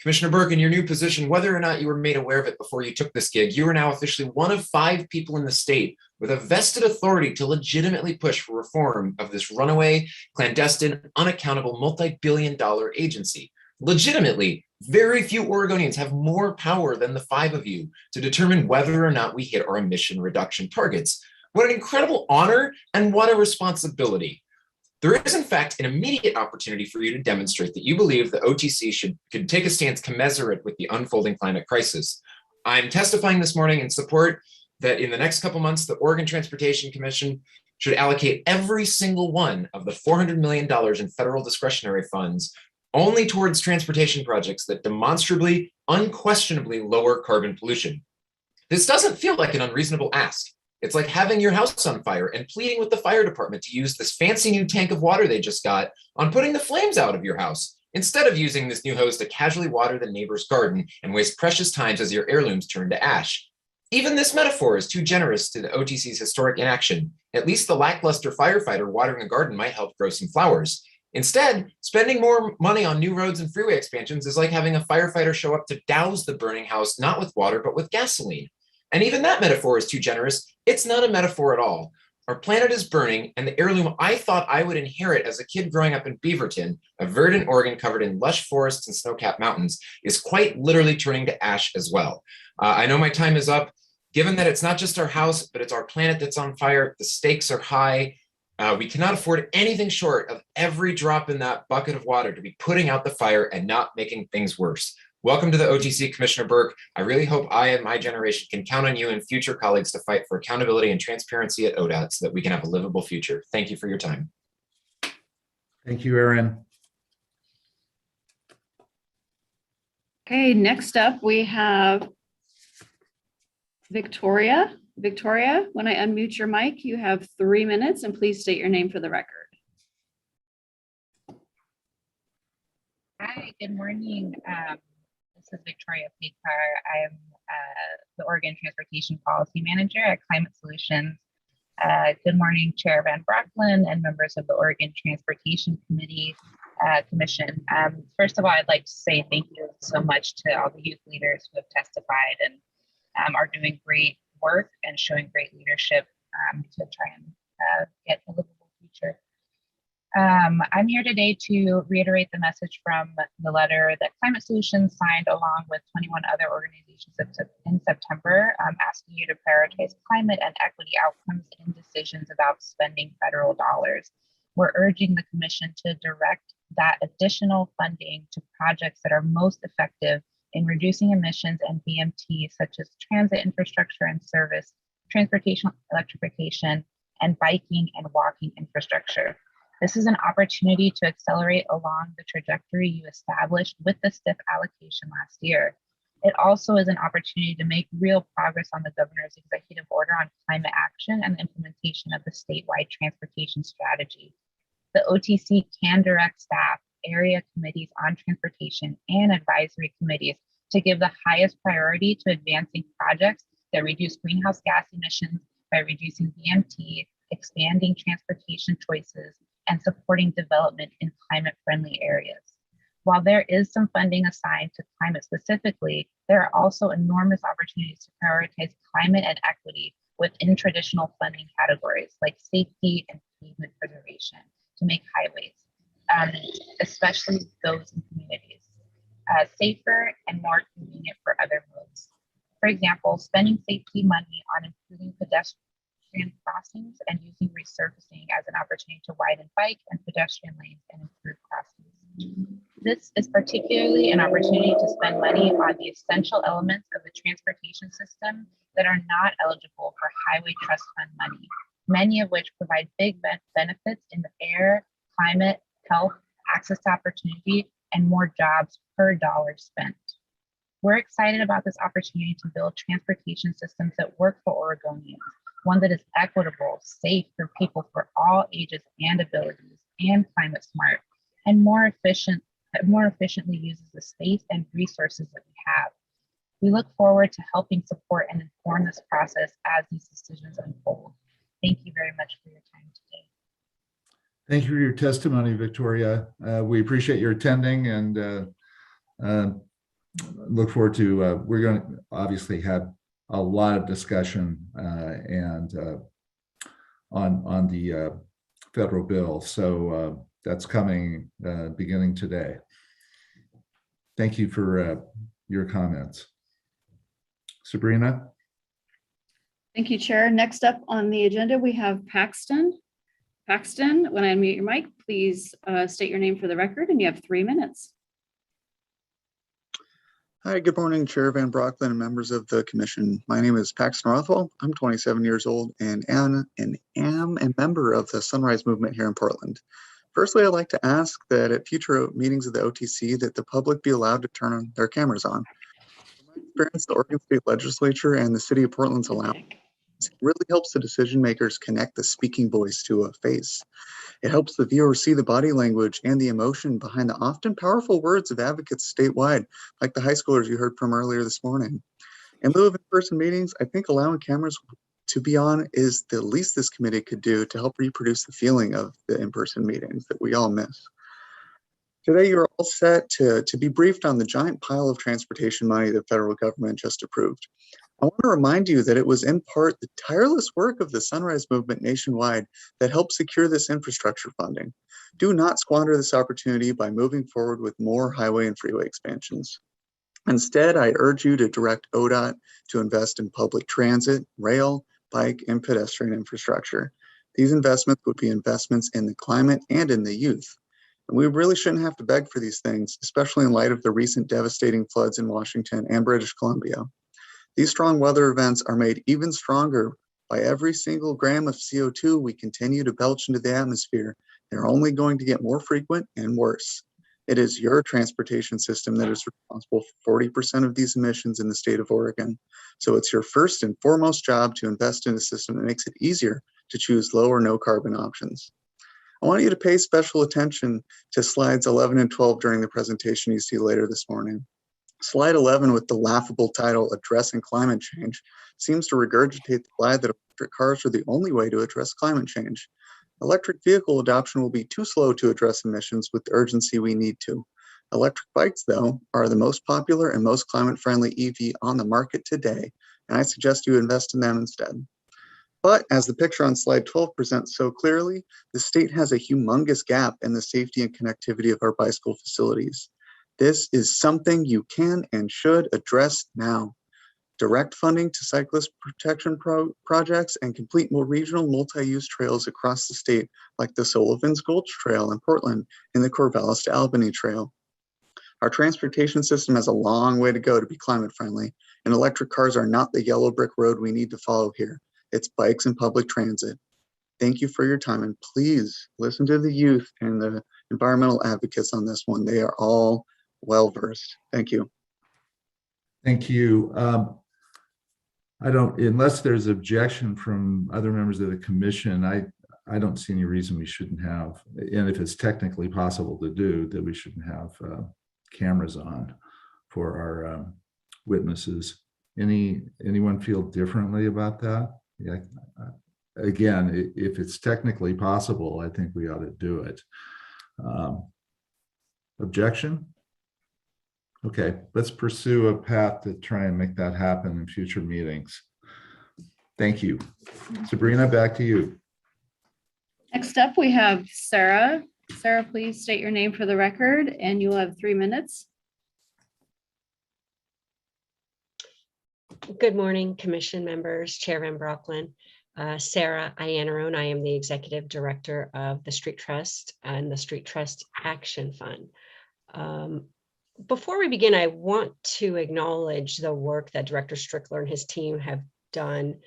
[SPEAKER 10] Commissioner Burke, in your new position, whether or not you were made aware of it before you took this gig, you are now officially one of 5 people in the state with a vested authority to legitimately push for reform of this runaway, clandestine, unaccountable, multi-billion-dollar agency. Legitimately, very few Oregonians have more power than the 5 of you to determine whether or not we hit our emission reduction targets. What an incredible honor and what a responsibility. There is, in fact, an immediate opportunity for you to demonstrate that you believe the OTC could take a stance commensurate with the unfolding climate crisis. I'm testifying this morning in support that in the next couple months, the Oregon Transportation Commission should allocate every single one of the $400 million in federal discretionary funds only towards transportation projects that demonstrably, unquestionably lower carbon pollution. This doesn't feel like an unreasonable ask. It's like having your house on fire and pleading with the fire department to use this fancy new tank of water they just got on putting the flames out of your house, instead of using this new hose to casually water the neighbor's garden and waste precious times as your heirlooms turn to ash. Even this metaphor is too generous to the OTC's historic inaction. At least the lackluster firefighter watering a garden might help grow some flowers. Instead, spending more money on new roads and freeway expansions is like having a firefighter show up to douse the burning house, not with water, but with gasoline. And even that metaphor is too generous It's not a metaphor at all. Our planet is burning, and the heirloom I thought I would inherit as a kid growing up in Beaverton, a verdant Oregon covered in lush forests and snow-capped mountains, is quite literally turning to ash as well. I know my time is up. Given that it's not just our house, but it's our planet that's on fire, the stakes are high. We cannot afford anything short of every drop in that bucket of water to be putting out the fire and not making things worse. Welcome to the OTC, Commissioner Burke. I really hope I and my generation can count on you and future colleagues to fight for accountability and transparency at ODOT so that we can have a livable future. Thank you for your time.
[SPEAKER 1] Thank you, Aaron.
[SPEAKER 2] Okay, next up we have Victoria. Victoria, when I unmute your mic, you have 3 minutes, and please state your name for the record.
[SPEAKER 11] Hi, good morning. This is Victoria Pekar. I am the Oregon Transportation Policy Manager at Climate Solutions. Good morning, Chair Van Brocklin and members of the Oregon Transportation Commission. First of all, I'd like to say thank you so much to all the youth leaders who have testified and are doing great work and showing great leadership to try and get a livable future. I'm here today to reiterate the message from the letter that Climate Solutions signed along with 21 other organizations in September, asking you to prioritize climate and equity outcomes in decisions about spending federal dollars. We're urging the Commission to direct that additional funding to projects that are most effective in reducing emissions and BMT, such as transit infrastructure and service, transportation electrification, and biking and walking infrastructure. This is an opportunity to accelerate along the trajectory you established with the STIF allocation last year. It also is an opportunity to make real progress on the governor's executive order on climate action and the implementation of the statewide transportation strategy. The OTC can direct staff, area committees on transportation, and advisory committees to give the highest priority to advancing projects that reduce greenhouse gas emissions by reducing BMT, expanding transportation choices, and supporting development in climate-friendly areas. While there is some funding assigned to climate specifically, there are also enormous opportunities to prioritize climate and equity within traditional funding categories like safety and pavement preservation to make highways, especially those in communities, safer and more convenient for other modes. For example, spending safety money on improving pedestrian crossings and using resurfacing as an opportunity to widen bike and pedestrian lanes and improve crossings. This is particularly an opportunity to spend money on the essential elements of the transportation system that are not eligible for Highway Trust Fund money, many of which provide big benefits in the air, climate, health, access to opportunity, and more jobs per dollar spent. We're excited about this opportunity to build transportation systems that work for Oregonians, one that is equitable, safe for people for all ages and abilities, and climate smart, and more efficiently uses the space and resources that we have. We look forward to helping support and inform this process as these decisions unfold. Thank you very much for your time today.
[SPEAKER 1] Thank you for your testimony, Victoria. We appreciate your attending and look forward to, we're going to obviously have a lot of discussion and on the federal bill. So that's coming beginning today. Thank you for your comments. Sabrina?
[SPEAKER 2] Thank you, Chair. Next up on the agenda, we have Paxton. Paxton, when I unmute your mic, please state your name for the record, and you have 3 minutes.
[SPEAKER 12] Hi, good morning, Chair Van Brocklin and members of the Commission. My name is Paxton Rothwell. I'm 27 years old and am a member of the Sunrise Movement here in Portland. Firstly, I'd like to ask that at future meetings of the OTC that the public be allowed to turn their cameras on. From my experience, the Oregon State Legislature and the City of Portland's allowance really helps the decision makers connect the speaking voice to a face. It helps the viewer see the body language and the emotion behind the often powerful words of advocates statewide, like the high schoolers you heard from earlier this morning. In lieu of in-person meetings, I think allowing cameras to be on is the least this committee could do to help reproduce the feeling of the in-person meetings that we all miss. Today, you're all set to be briefed on the giant pile of transportation money the federal government just approved. I want to remind you that it was in part the tireless work of the Sunrise Movement nationwide that helped secure this infrastructure funding. Do not squander this opportunity by moving forward with more highway and freeway expansions. Instead, I urge you to direct ODOT to invest in public transit, rail, bike, and pedestrian infrastructure. These investments would be investments in the climate and in the youth. And we really shouldn't have to beg for these things, especially in light of the recent devastating floods in Washington and British Columbia. These strong weather events are made even stronger by every single gram of CO2 we continue to belch into the atmosphere. They're only going to get more frequent and worse. It is your transportation system that is responsible for 40% of these emissions in the state of Oregon. So it's your first and foremost job to invest in a system that makes it easier to choose low or no carbon options. I want you to pay special attention to slides 11 and 12 during the presentation you see later this morning. Slide 11, with the laughable title, Addressing Climate Change, seems to regurgitate the lie that electric cars are the only way to address climate change. Electric vehicle adoption will be too slow to address emissions with the urgency we need to. Electric bikes, though, are the most popular and most climate-friendly EV on the market today, and I suggest you invest in them instead. But as the picture on slide 12 presents so clearly, the state has a humongous gap in the safety and connectivity of our bicycle facilities. This is something you can and should address now. Direct funding to cyclist protection projects and complete more regional multi-use trails across the state, like the Sullivan's Gulch Trail in Portland and the Corvallis to Albany Trail. Our transportation system has a long way to go to be climate friendly, and electric cars are not the yellow brick road we need to follow here. It's bikes and public transit. Thank you for your time, and please listen to the youth and the environmental advocates on this one. They are all well-versed. Thank you.
[SPEAKER 1] Thank you. I don't, unless there's objection from other members of the commission, I don't see any reason we shouldn't have, and if it's technically possible to do, that we shouldn't have cameras on for our witnesses. Anyone feel differently about that? Yeah. Again, if it's technically possible, I think we ought to do it. Objection? Okay, let's pursue a path to try and make that happen in future meetings. Thank you. Sabrina, back to you.
[SPEAKER 2] Next up, we have Sarah. Sarah, please state your name for the record, and you'll have 3 minutes.
[SPEAKER 13] Good morning, commission members, Chair Van Brocklin. Sarah Iannarone. I am the Executive Director of the Street Trust and the Street Trust Action Fund. Before we begin, I want to acknowledge the work that Director Strickler and his team have done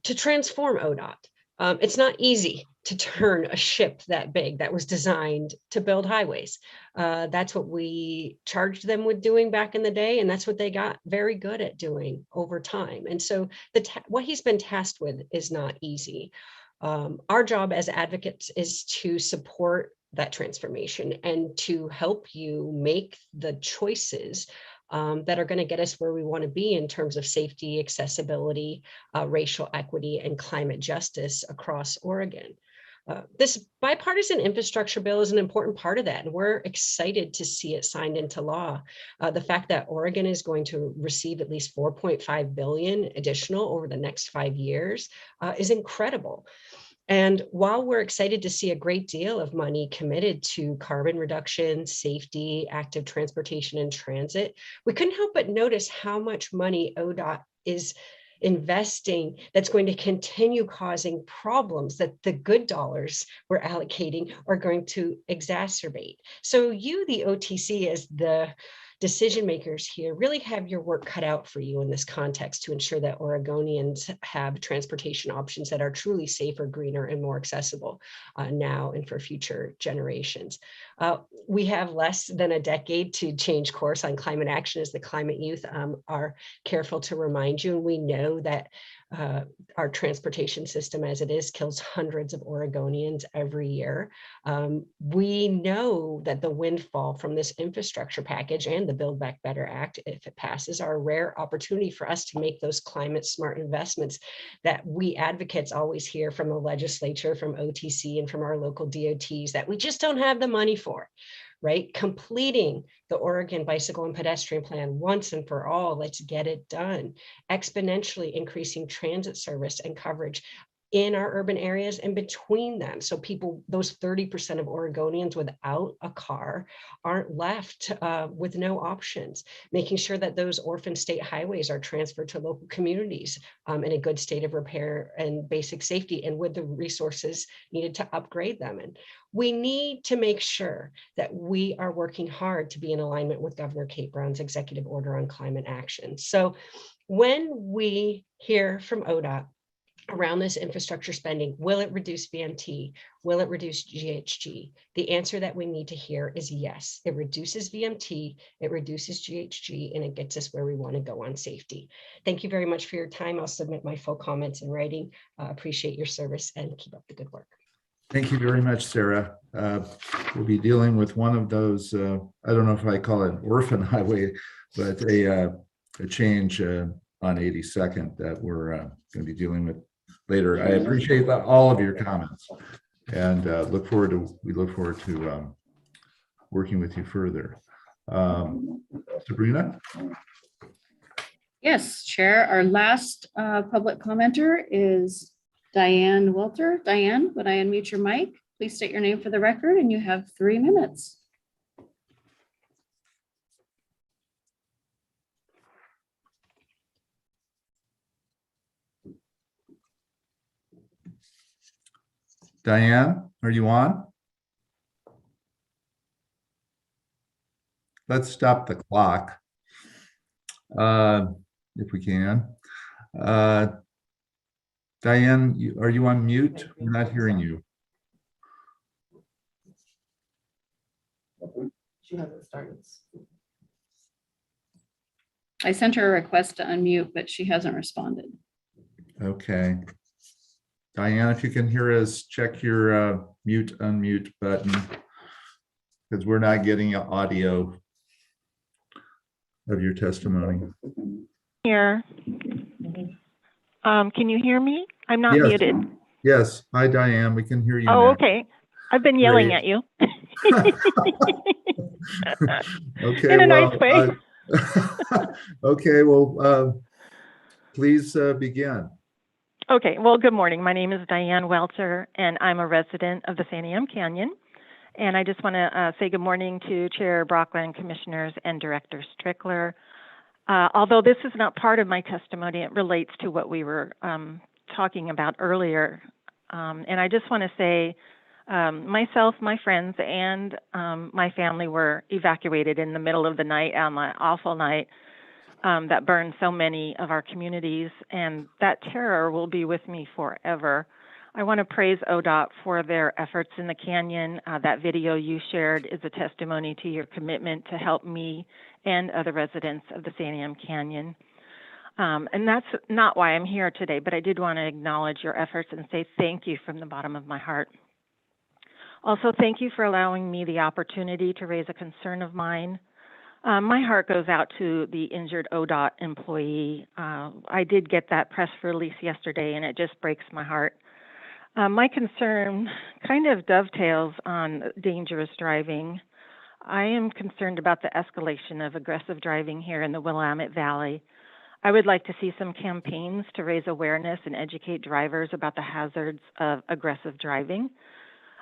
[SPEAKER 13] to transform ODOT. It's not easy to turn a ship that big that was designed to build highways. That's what we charged them with doing back in the day, and that's what they got very good at doing over time. And so what he's been tasked with is not easy. Our job as advocates is to support that transformation and to help you make the choices that are going to get us where we want to be in terms of safety, accessibility, racial equity, and climate justice across Oregon. This bipartisan infrastructure bill is an important part of that, and we're excited to see it signed into law. The fact that Oregon is going to receive at least $4.5 billion additional over the next 5 years is incredible. And while we're excited to see a great deal of money committed to carbon reduction, safety, active transportation, and transit, we couldn't help but notice how much money ODOT is investing that's going to continue causing problems that the good dollars we're allocating are going to exacerbate. So you, the OTC, as the decision makers here, really have your work cut out for you in this context to ensure that Oregonians have transportation options that are truly safer, greener, and more accessible now and for future generations. We have less than a decade to change course on climate action, as the climate youth are careful to remind you. And we know that our transportation system as it is kills hundreds of Oregonians every year. We know that the windfall from this infrastructure package and the Build Back Better Act, if it passes, are a rare opportunity for us to make those climate smart investments that we advocates always hear from the legislature, from OTC, and from our local DOTs that we just don't have the money for. right? Completing the Oregon Bicycle and Pedestrian Plan once and for all. Let's get it done. Exponentially increasing transit service and coverage in our urban areas and between them. So people, those 30% of Oregonians without a car aren't left with no options. Making sure that those orphan state highways are transferred to local communities in a good state of repair and basic safety and with the resources needed to upgrade them. And we need to make sure that we are working hard to be in alignment with Governor Kate Brown's executive order on climate action. So when we hear from ODOT around this infrastructure spending, will it reduce VMT? Will it reduce GHG? The answer that we need to hear is yes. It reduces VMT, it reduces GHG, and it gets us where we want to go on safety. Thank you very much for your time. I'll submit my full comments in writing. Appreciate your service and keep up the good work.
[SPEAKER 1] Thank you very much, Sarah. We'll be dealing with one of those, I don't know if I call it an orphan highway, but a change on 82nd that we're going to be dealing with later. I appreciate all of your comments and we look forward to working with you further. Sabrina?
[SPEAKER 2] Yes, Chair. Our last public commenter is Diane Welter. Diane, would I unmute your mic? Please state your name for the record, and you have 3 minutes.
[SPEAKER 1] Diane, are you on? Let's stop the clock if we can. Diane, are you on mute? We're not hearing you.
[SPEAKER 2] She hasn't started. I sent her a request to unmute, but she hasn't responded.
[SPEAKER 1] Okay. Diane, if you can hear us, check your mute, unmute button, because we're not getting audio of your testimony.
[SPEAKER 14] Here. Can you hear me? I'm not muted.
[SPEAKER 1] Yes. Hi, Diane. We can hear you.
[SPEAKER 14] Oh,
[SPEAKER 1] now.
[SPEAKER 14] Okay. I've been yelling at you.
[SPEAKER 1] Okay.
[SPEAKER 14] In a nice way.
[SPEAKER 1] Okay. Well, please begin.
[SPEAKER 14] Okay. Well, good morning. My name is Diane Welter, and I'm a resident of the Santiam Canyon. And I just want to say good morning to Chair Brockland, Commissioners, and Director Strickler. Although this is not part of my testimony, it relates to what we were talking about earlier. And I just want to say myself, my friends, and my family were evacuated in the middle of the night on an awful night that burned so many of our communities. And that terror will be with me forever. I want to praise ODOT for their efforts in the canyon. That video you shared is a testimony to your commitment to help me and other residents of the Santiam Canyon. And that's not why I'm here today, but I did want to acknowledge your efforts and say thank you from the bottom of my heart. Also, thank you for allowing me the opportunity to raise a concern of mine. My heart goes out to the injured ODOT employee. I did get that press release yesterday, and it just breaks my heart. My concern kind of dovetails on dangerous driving. I am concerned about the escalation of aggressive driving here in the Willamette Valley. I would like to see some campaigns to raise awareness and educate drivers about the hazards of aggressive driving.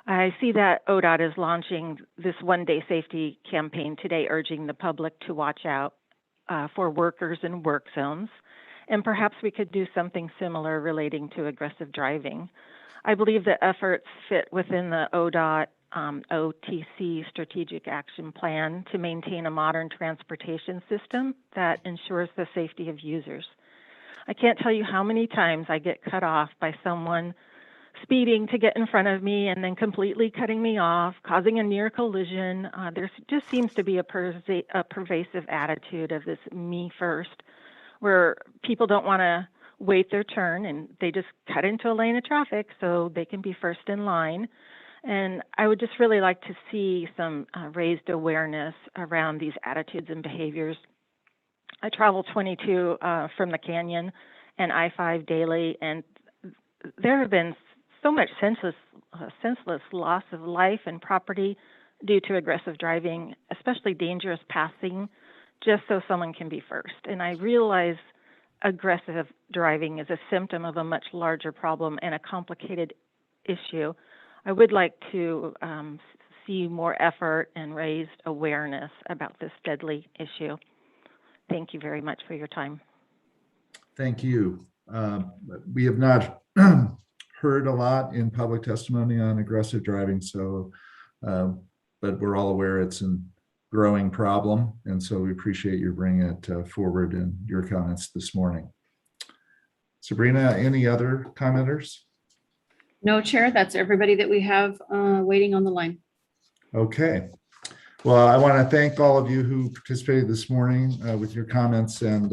[SPEAKER 14] I see that ODOT is launching this one-day safety campaign today, urging the public to watch out for workers in work zones. And perhaps we could do something similar relating to aggressive driving. I believe the efforts fit within the ODOT OTC Strategic Action Plan to maintain a modern transportation system that ensures the safety of users. I can't tell you how many times I get cut off by someone speeding to get in front of me and then completely cutting me off, causing a near collision. There just seems to be a pervasive attitude of this me first, where people don't want to wait their turn and they just cut into a lane of traffic so they can be first in line. And I would just really like to see some raised awareness around these attitudes and behaviors. I travel 22 from the canyon and I-5 daily, and there have been so much senseless loss of life and property due to aggressive driving, especially dangerous passing, just so someone can be first. And I realize aggressive driving is a symptom of a much larger problem and a complicated issue. I would like to see more effort and raised awareness about this deadly issue. Thank you very much for your time.
[SPEAKER 1] Thank you. We have not heard a lot in public testimony on aggressive driving, so but we're all aware it's a growing problem, and so we appreciate you bringing it forward in your comments this morning. Sabrina, any other commenters?
[SPEAKER 2] No, Chair, that's everybody that we have waiting on the line.
[SPEAKER 1] Okay. Well, I want to thank all of you who participated this morning with your comments, and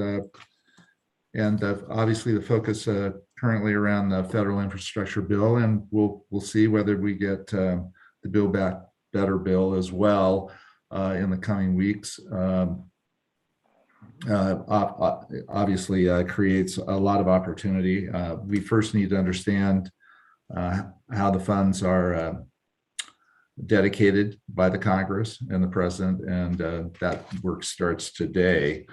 [SPEAKER 1] obviously the focus currently around the federal infrastructure bill, and we'll see whether we get the Build Back Better bill as well in the coming weeks. Obviously creates a lot of opportunity. We first need to understand how the funds are dedicated by the Congress and the President, and that work starts today.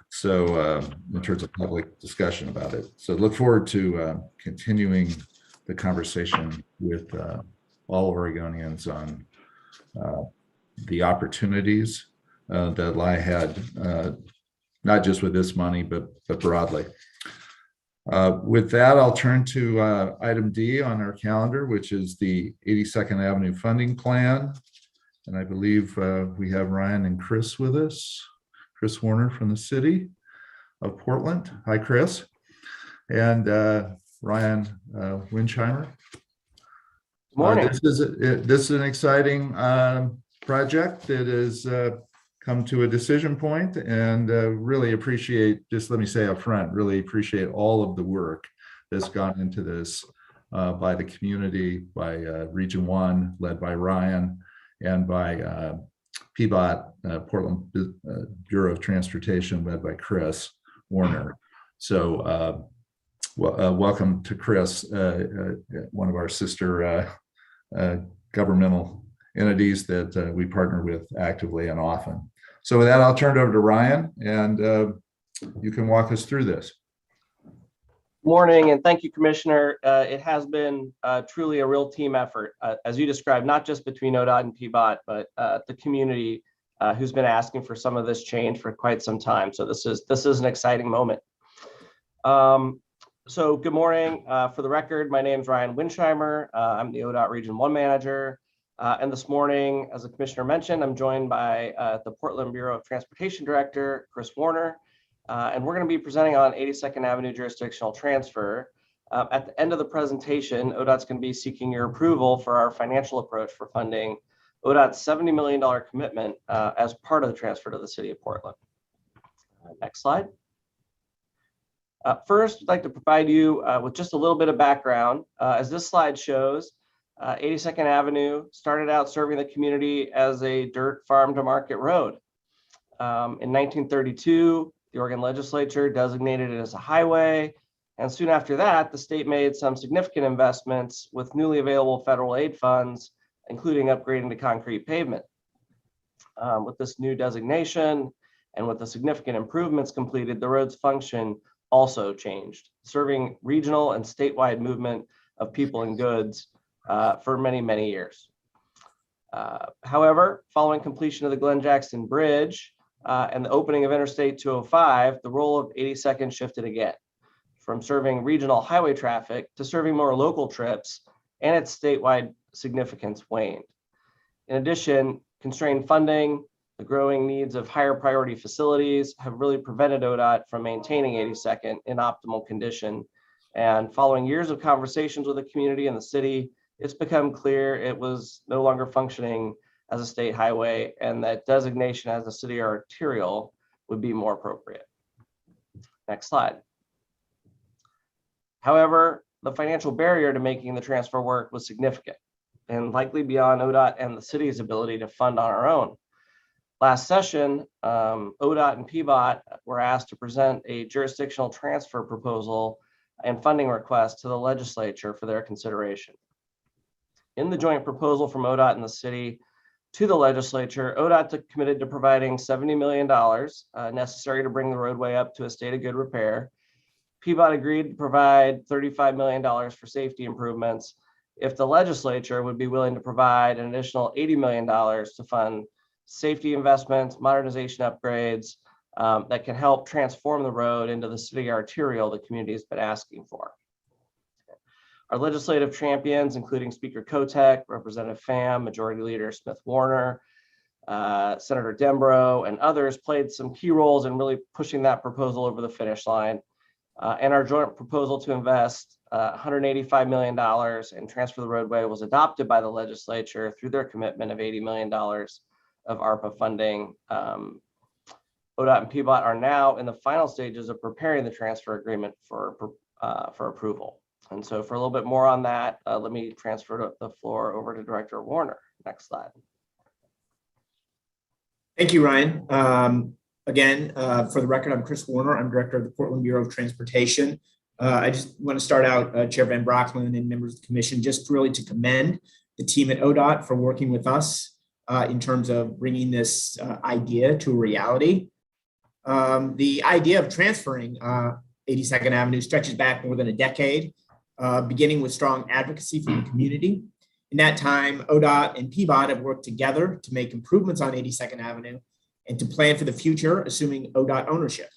[SPEAKER 1] So in terms of public discussion about it. So look forward to continuing the conversation with all Oregonians on the opportunities that lie ahead, not just with this money, but broadly. With that, I'll turn to item D on our calendar, which is the 82nd Avenue funding plan. And I believe we have Ryan and Chris with us. Chris Warner from the city of Portland. Hi, Chris. And Ryan Winsheimer.
[SPEAKER 15] Good morning.
[SPEAKER 1] This is an exciting project that has come to a decision point, and really appreciate, just let me say up front, really appreciate all of the work that's gone into this by the community, by Region 1, led by Ryan, and by PBOT, Portland Bureau of Transportation, led by Chris Warner. So welcome to Chris, one of our sister governmental entities that we partner with actively and often. So with that, I'll turn it over to Ryan, and you can walk us through this.
[SPEAKER 15] Morning, and thank you, Commissioner. It has been truly a real team effort, as you described, not just between ODOT and PBOT, but the community who's been asking for some of this change for quite some time. So this is an exciting moment. So good morning. For the record, my name is Ryan Winsheimer. I'm the ODOT Region 1 manager. And this morning, as the Commissioner mentioned, I'm joined by the Portland Bureau of Transportation Director, Chris Warner. And we're going to be presenting on 82nd Avenue jurisdictional transfer. At the end of the presentation, ODOT's going to be seeking your approval for our financial approach for funding ODOT's $70 million commitment as part of the transfer to the City of Portland. Next slide. First, I'd like to provide you with just a little bit of background. As this slide shows, 82nd Avenue started out serving the community as a dirt farm to market road. In 1932, the Oregon legislature designated it as a highway. And soon after that, the state made some significant investments with newly available federal aid funds, including upgrading to concrete pavement. With this new designation and with the significant improvements completed, the road's function also changed, serving regional and statewide movement of people and goods for many, many years. However, following completion of the Glen Jackson Bridge and the opening of Interstate 205, the role of 82nd shifted again, from serving regional highway traffic to serving more local trips, and its statewide significance waned. In addition, constrained funding, the growing needs of higher priority facilities have really prevented ODOT from maintaining 82nd in optimal condition. And following years of conversations with the community and the city, it's become clear it was no longer functioning as a state highway, and that designation as a city arterial would be more appropriate. Next slide. However, the financial barrier to making the transfer work was significant and likely beyond ODOT and the city's ability to fund on our own. Last session, ODOT and PBOT were asked to present a jurisdictional transfer proposal and funding request to the legislature for their consideration. In the joint proposal from ODOT and the city, to the legislature, ODOT committed to providing $70 million necessary to bring the roadway up to a state of good repair. PBOT agreed to provide $35 million for safety improvements if the legislature would be willing to provide an additional $80 million to fund safety investments, modernization upgrades that can help transform the road into the city arterial the community has been asking for. Our legislative champions, including Speaker Kotek, Representative Pham, Majority Leader Smith Warner, Senator Dembro, and others played some key roles in really pushing that proposal over the finish line. And our joint proposal to invest $185 million and transfer the roadway was adopted by the legislature through their commitment of $80 million of ARPA funding. ODOT and PBOT are now in the final stages of preparing the transfer agreement for approval. And so for a little bit more on that, let me transfer the floor over to Director Warner. Next slide.
[SPEAKER 16] Thank you, Ryan. Again, for the record, I'm Chris Warner. I'm Director of the Portland Bureau of Transportation. I just want to start out, Chair Van Brockman and members of the commission, just really to commend the team at ODOT for working with us in terms of bringing this idea to a reality. The idea of transferring 82nd Avenue stretches back more than a decade, beginning with strong advocacy from the community. In that time, ODOT and PBOT have worked together to make improvements on 82nd Avenue and to plan for the future, assuming ODOT ownership.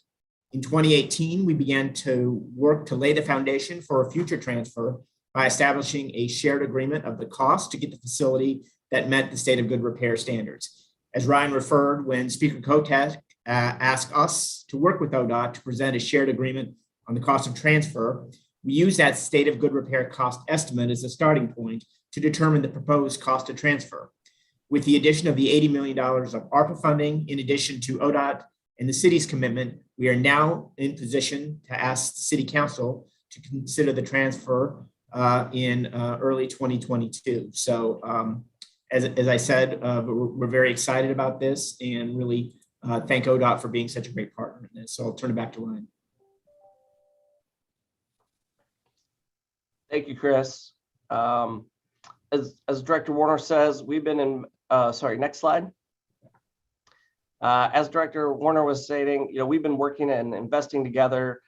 [SPEAKER 16] In 2018, we began to work to lay the foundation for a future transfer by establishing a shared agreement of the cost to get the facility that met the state of good repair standards. As Ryan referred, when Speaker Kotek asked us to work with ODOT to present a shared agreement on the cost of transfer, we used that state of good repair cost estimate as a starting point to determine the proposed cost of transfer. With the addition of the $80 million of ARPA funding, in addition to ODOT and the city's commitment, we are now in position to ask the City Council to consider the transfer in early 2022. So as I said, we're very excited about this and really thank ODOT for being such a great partner in this. So I'll turn it back to Ryan.
[SPEAKER 15] Thank you, Chris. As Director Warner says, we've been in, next slide. As Director Warner was stating, we've been working and investing together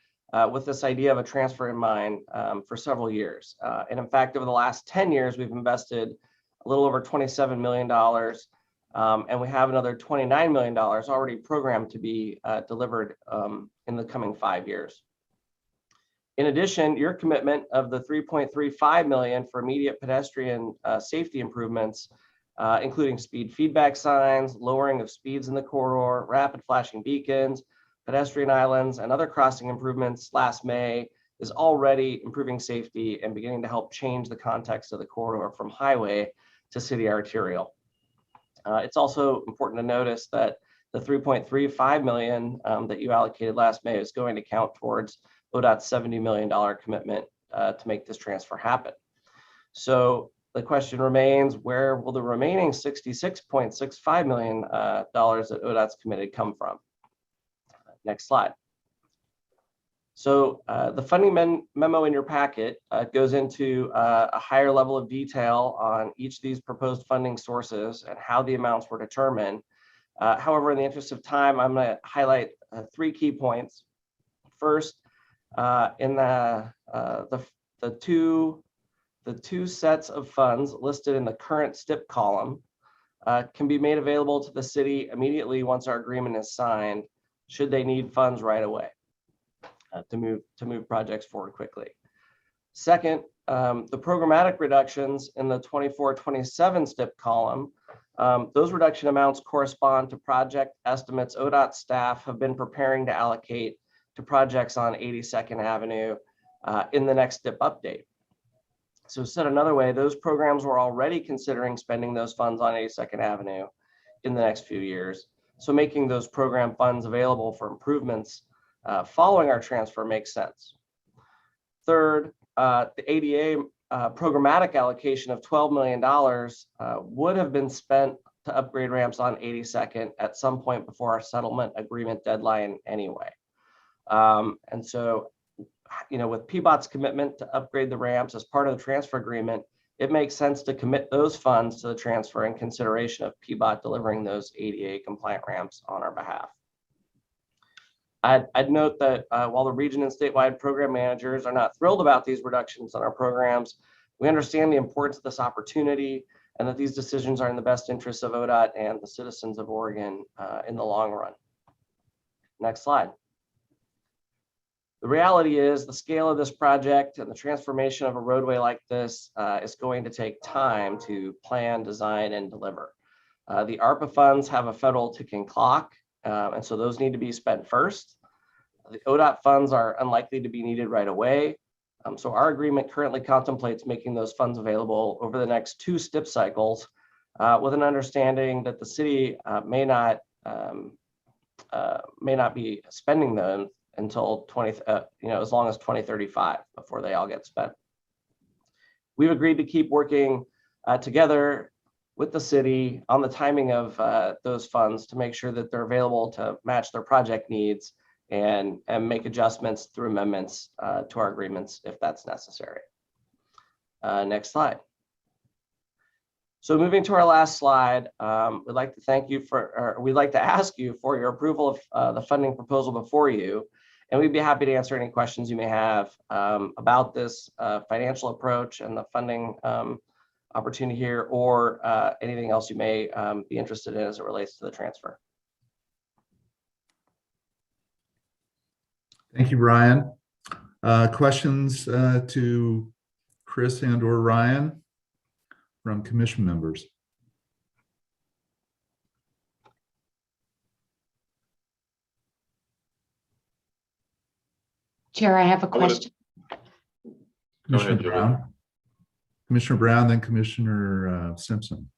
[SPEAKER 15] with this idea of a transfer in mind for several years. And in fact, over the last 10 years, we've invested a little over $27 million, and we have another $29 million already programmed to be delivered in the coming 5 years. In addition, your commitment of the $3.35 million for immediate pedestrian safety improvements, including speed feedback signs, lowering of speeds in the corridor, rapid flashing beacons, pedestrian islands, and other crossing improvements last May is already improving safety and beginning to help change the context of the corridor from highway to city arterial. It's also important to notice that the $3.35 million that you allocated last May is going to count towards ODOT's $70 million commitment to make this transfer happen. So the question remains, where will the remaining $66.65 million that ODOT's committed come from? Next slide. So the funding memo in your packet goes into a higher level of detail on each of these proposed funding sources and how the amounts were determined. However, in the interest of time, I'm going to highlight 3 key points. First, in the two sets of funds listed in the current STIP column can be made available to the city immediately once our agreement is signed, should they need funds right away to move projects forward quickly. Second, the programmatic reductions in the 24-27 STIP column, those reduction amounts correspond to project estimates ODOT staff have been preparing to allocate to projects on 82nd Avenue in the next STIP update. So said another way, those programs were already considering spending those funds on 82nd Avenue in the next few years. So making those program funds available for improvements following our transfer makes sense. Third, the ADA programmatic allocation of $12 million would have been spent to upgrade ramps on 82nd at some point before our settlement agreement deadline anyway. And so, with PBOT's commitment to upgrade the ramps as part of the transfer agreement, it makes sense to commit those funds to the transfer in consideration of PBOT delivering those ADA compliant ramps on our behalf. I'd note that while the region and statewide program managers are not thrilled about these reductions in our programs, we understand the importance of this opportunity and that these decisions are in the best interest of ODOT and the citizens of Oregon in the long run. Next slide. The reality is the scale of this project and the transformation of a roadway like this is going to take time to plan, design, and deliver. The ARPA funds have a federal ticking clock, and so those need to be spent first. The ODOT funds are unlikely to be needed right away. So our agreement currently contemplates making those funds available over the next 2 STIP cycles with an understanding that the city may not be spending them until as long as 2035 before they all get spent. We've agreed to keep working together with the city on the timing of those funds to make sure that they're available to match their project needs and make adjustments through amendments to our agreements if that's necessary. Next slide. So moving to our last slide, we'd like to ask you for your approval of the funding proposal before you, and we'd be happy to answer any questions you may have about this financial approach and the funding opportunity here, or anything else you may be interested in as it relates to the transfer.
[SPEAKER 1] Thank you, Ryan. Questions to Chris and or Ryan from commission members?
[SPEAKER 17] Chair, I have a question.
[SPEAKER 1] Commissioner Brown. Commissioner Brown, then Commissioner Simpson.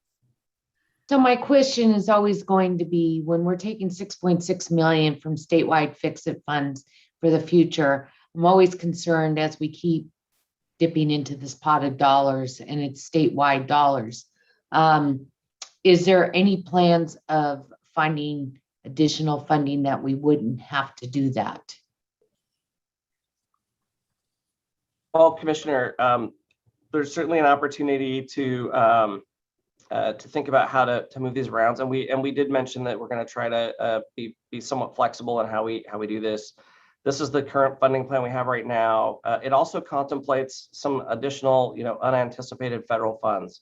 [SPEAKER 17] So my question is always going to be, when we're taking 6.6 million from statewide fix-it funds for the future, I'm always concerned as we keep dipping into this pot of dollars and it's statewide dollars. Is there any plans of finding additional funding that we wouldn't have to do that?
[SPEAKER 15] Well, Commissioner, there's certainly an opportunity to think about how to move these around, and we did mention that we're going to try to be somewhat flexible in how we do this. This is the current funding plan we have right now. It also contemplates some additional, unanticipated federal funds,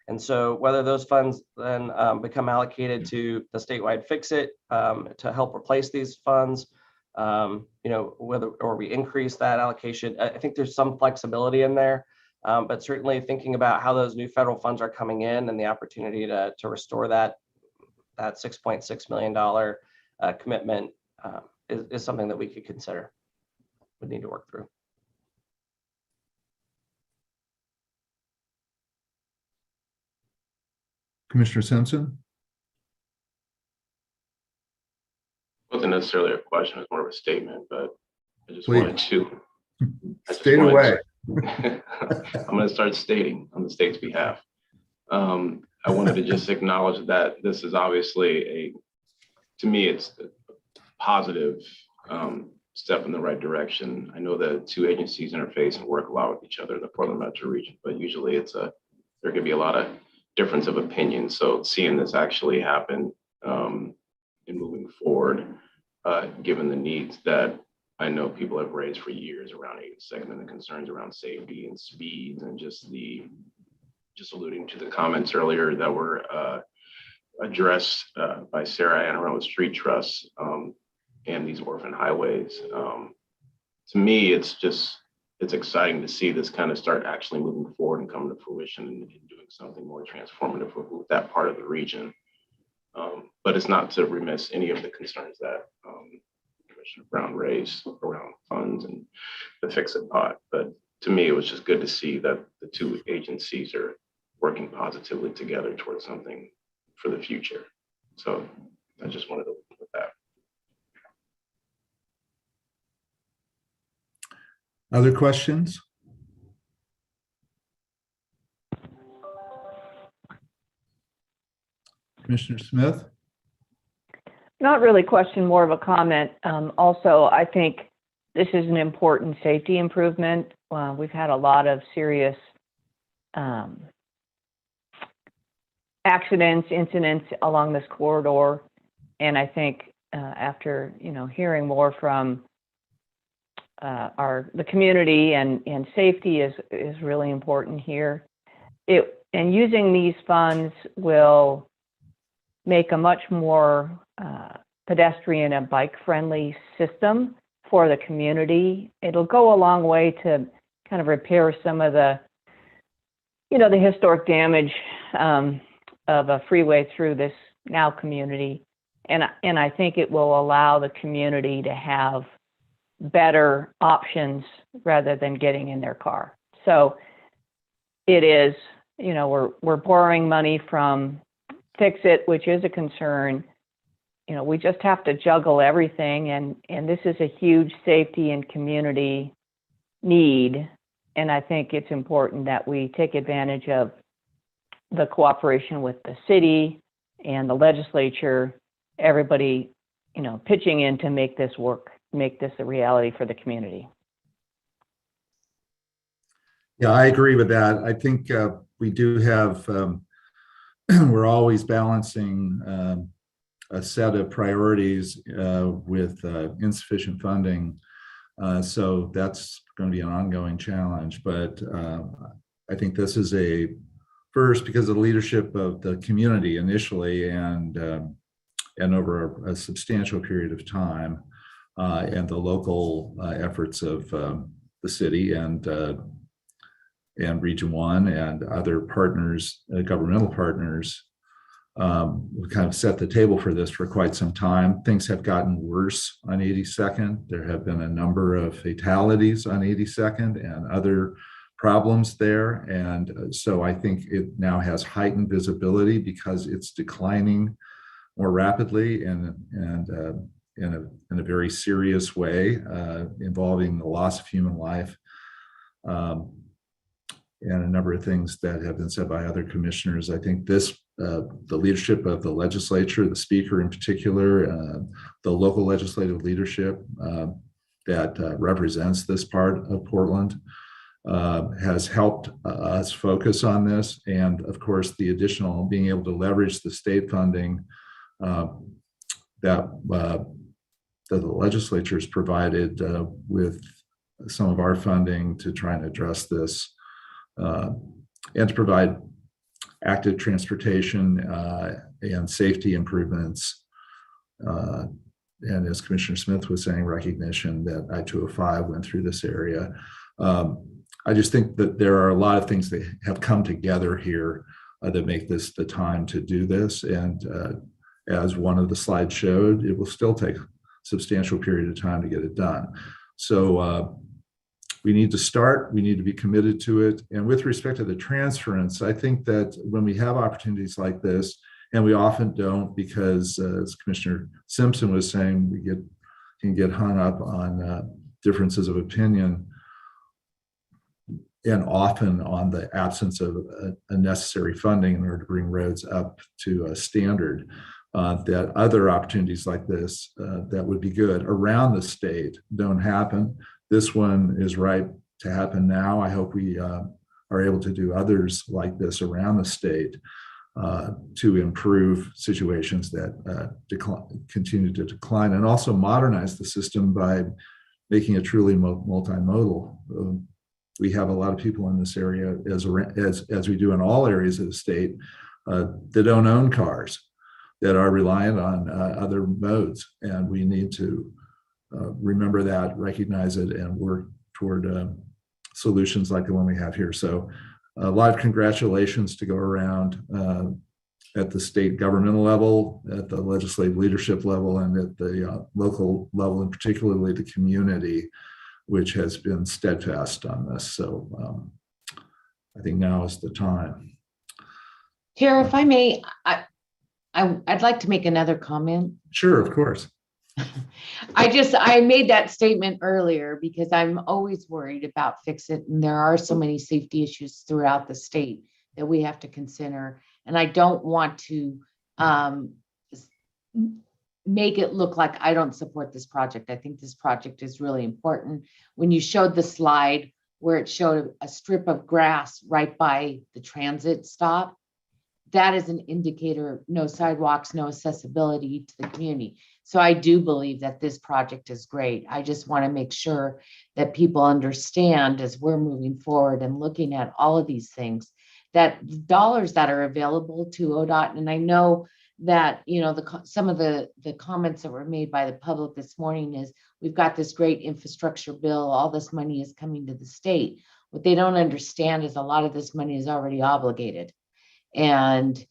[SPEAKER 15] and so whether those funds then become allocated to the statewide fix-it to help replace these funds, whether or we increase that allocation, I think there's some flexibility in there. But certainly thinking about how those new federal funds are coming in and the opportunity to restore that $6.6 million commitment is something that we could consider. Would need to work through.
[SPEAKER 1] Commissioner Simpson.
[SPEAKER 9] Wasn't necessarily a question, it's more of a statement, but I just
[SPEAKER 1] Please.
[SPEAKER 9] wanted to.
[SPEAKER 1] State away.
[SPEAKER 9] I'm going to start stating on the state's behalf. I wanted to just acknowledge that this is obviously to me, it's a positive step in the right direction. I know that 2 agencies interface and work a lot with each other in the Portland Metro region, but usually there can be a lot of difference of opinion. So seeing this actually happen and moving forward, given the needs that I know people have raised for years around 82nd and the concerns around safety and speeds, and just alluding to the comments earlier that were addressed by Sarah Ann around street trusts and these orphan highways. To me, it's exciting to see this kind of start actually moving forward and coming to fruition and doing something more transformative with that part of the region. But it's not to remiss any of the concerns that Commissioner Brown raised around funds and the fix-it pot. But to me, it was just good to see that the 2 agencies are working positively together towards something for the future. So I just wanted to leave with that.
[SPEAKER 1] Other questions? Commissioner Smith?
[SPEAKER 3] Not really a question, more of a comment. Also, I think this is an important safety improvement. We've had a lot of serious accidents, incidents along this corridor. And I think after, hearing more from the community and safety is really important here. And using these funds will make a much more pedestrian and bike-friendly system for the community. It'll go a long way to kind of repair some of the, the historic damage of a freeway through this now community. And I think it will allow the community to have better options rather than getting in their car. So it is, we're borrowing money from Fix-It, which is a concern. We just have to juggle everything, and this is a huge safety and community need. And I think it's important that we take advantage of the cooperation with the city and the legislature, everybody, pitching in to make this work, make this a reality for the community.
[SPEAKER 1] Yeah, I agree with that. I think we do have, we're always balancing a set of priorities with insufficient funding. So that's going to be an ongoing challenge. But I think this is a first because of the leadership of the community initially and over a substantial period of time, and the local efforts of the city and Region 1 and other partners, governmental partners, we kind of set the table for this for quite some time. Things have gotten worse on 82nd. There have been a number of fatalities on 82nd and other problems there. And so I think it now has heightened visibility because it's declining more rapidly and in a very serious way, involving the loss of human life. And a number of things that have been said by other commissioners. I think this, the leadership of the legislature, the speaker in particular, the local legislative leadership that represents this part of Portland has helped us focus on this. And of course, the additional being able to leverage the state funding that the legislature has provided with some of our funding to try and address this. And to provide active transportation and safety improvements. And as Commissioner Smith was saying, recognition that I-205 went through this area. I just think that there are a lot of things that have come together here that make this the time to do this. And as one of the slides showed, it will still take a substantial period of time to get it done. So we need to start, we need to be committed to it. And with respect to the transference, I think that when we have opportunities like this, and we often don't because as Commissioner Simpson was saying, we can get hung up on differences of opinion and often on the absence of a necessary funding in order to bring roads up to a standard. That other opportunities like this that would be good around the state don't happen. This one is ripe to happen now. I hope we are able to do others like this around the state to improve situations that continue to decline, and also modernize the system by making it truly multimodal. We have a lot of people in this area, as we do in all areas of the state, that don't own cars, that are reliant on other modes, and we need to remember that, recognize it, and work toward solutions like the one we have here. So a lot of congratulations to go around at the state governmental level, at the legislative leadership level, and at the local level, and particularly the community, which has been steadfast on this. So I think now is the time.
[SPEAKER 17] Chair, if I may, I'd like to make another comment.
[SPEAKER 1] Sure, of course.
[SPEAKER 17] I made that statement earlier because I'm always worried about Fix-It, and there are so many safety issues throughout the state that we have to consider. And I don't want to make it look like I don't support this project. I think this project is really important. When you showed the slide where it showed a strip of grass right by the transit stop. That is an indicator, no sidewalks, no accessibility to the community. So I do believe that this project is great. I just want to make sure that people understand as we're moving forward and looking at all of these things, that dollars that are available to ODOT, and I know that, you know, some of the comments that were made by the public this morning is we've got this great infrastructure bill, all this money is coming to the state. What they don't understand is a lot of this money is already obligated. And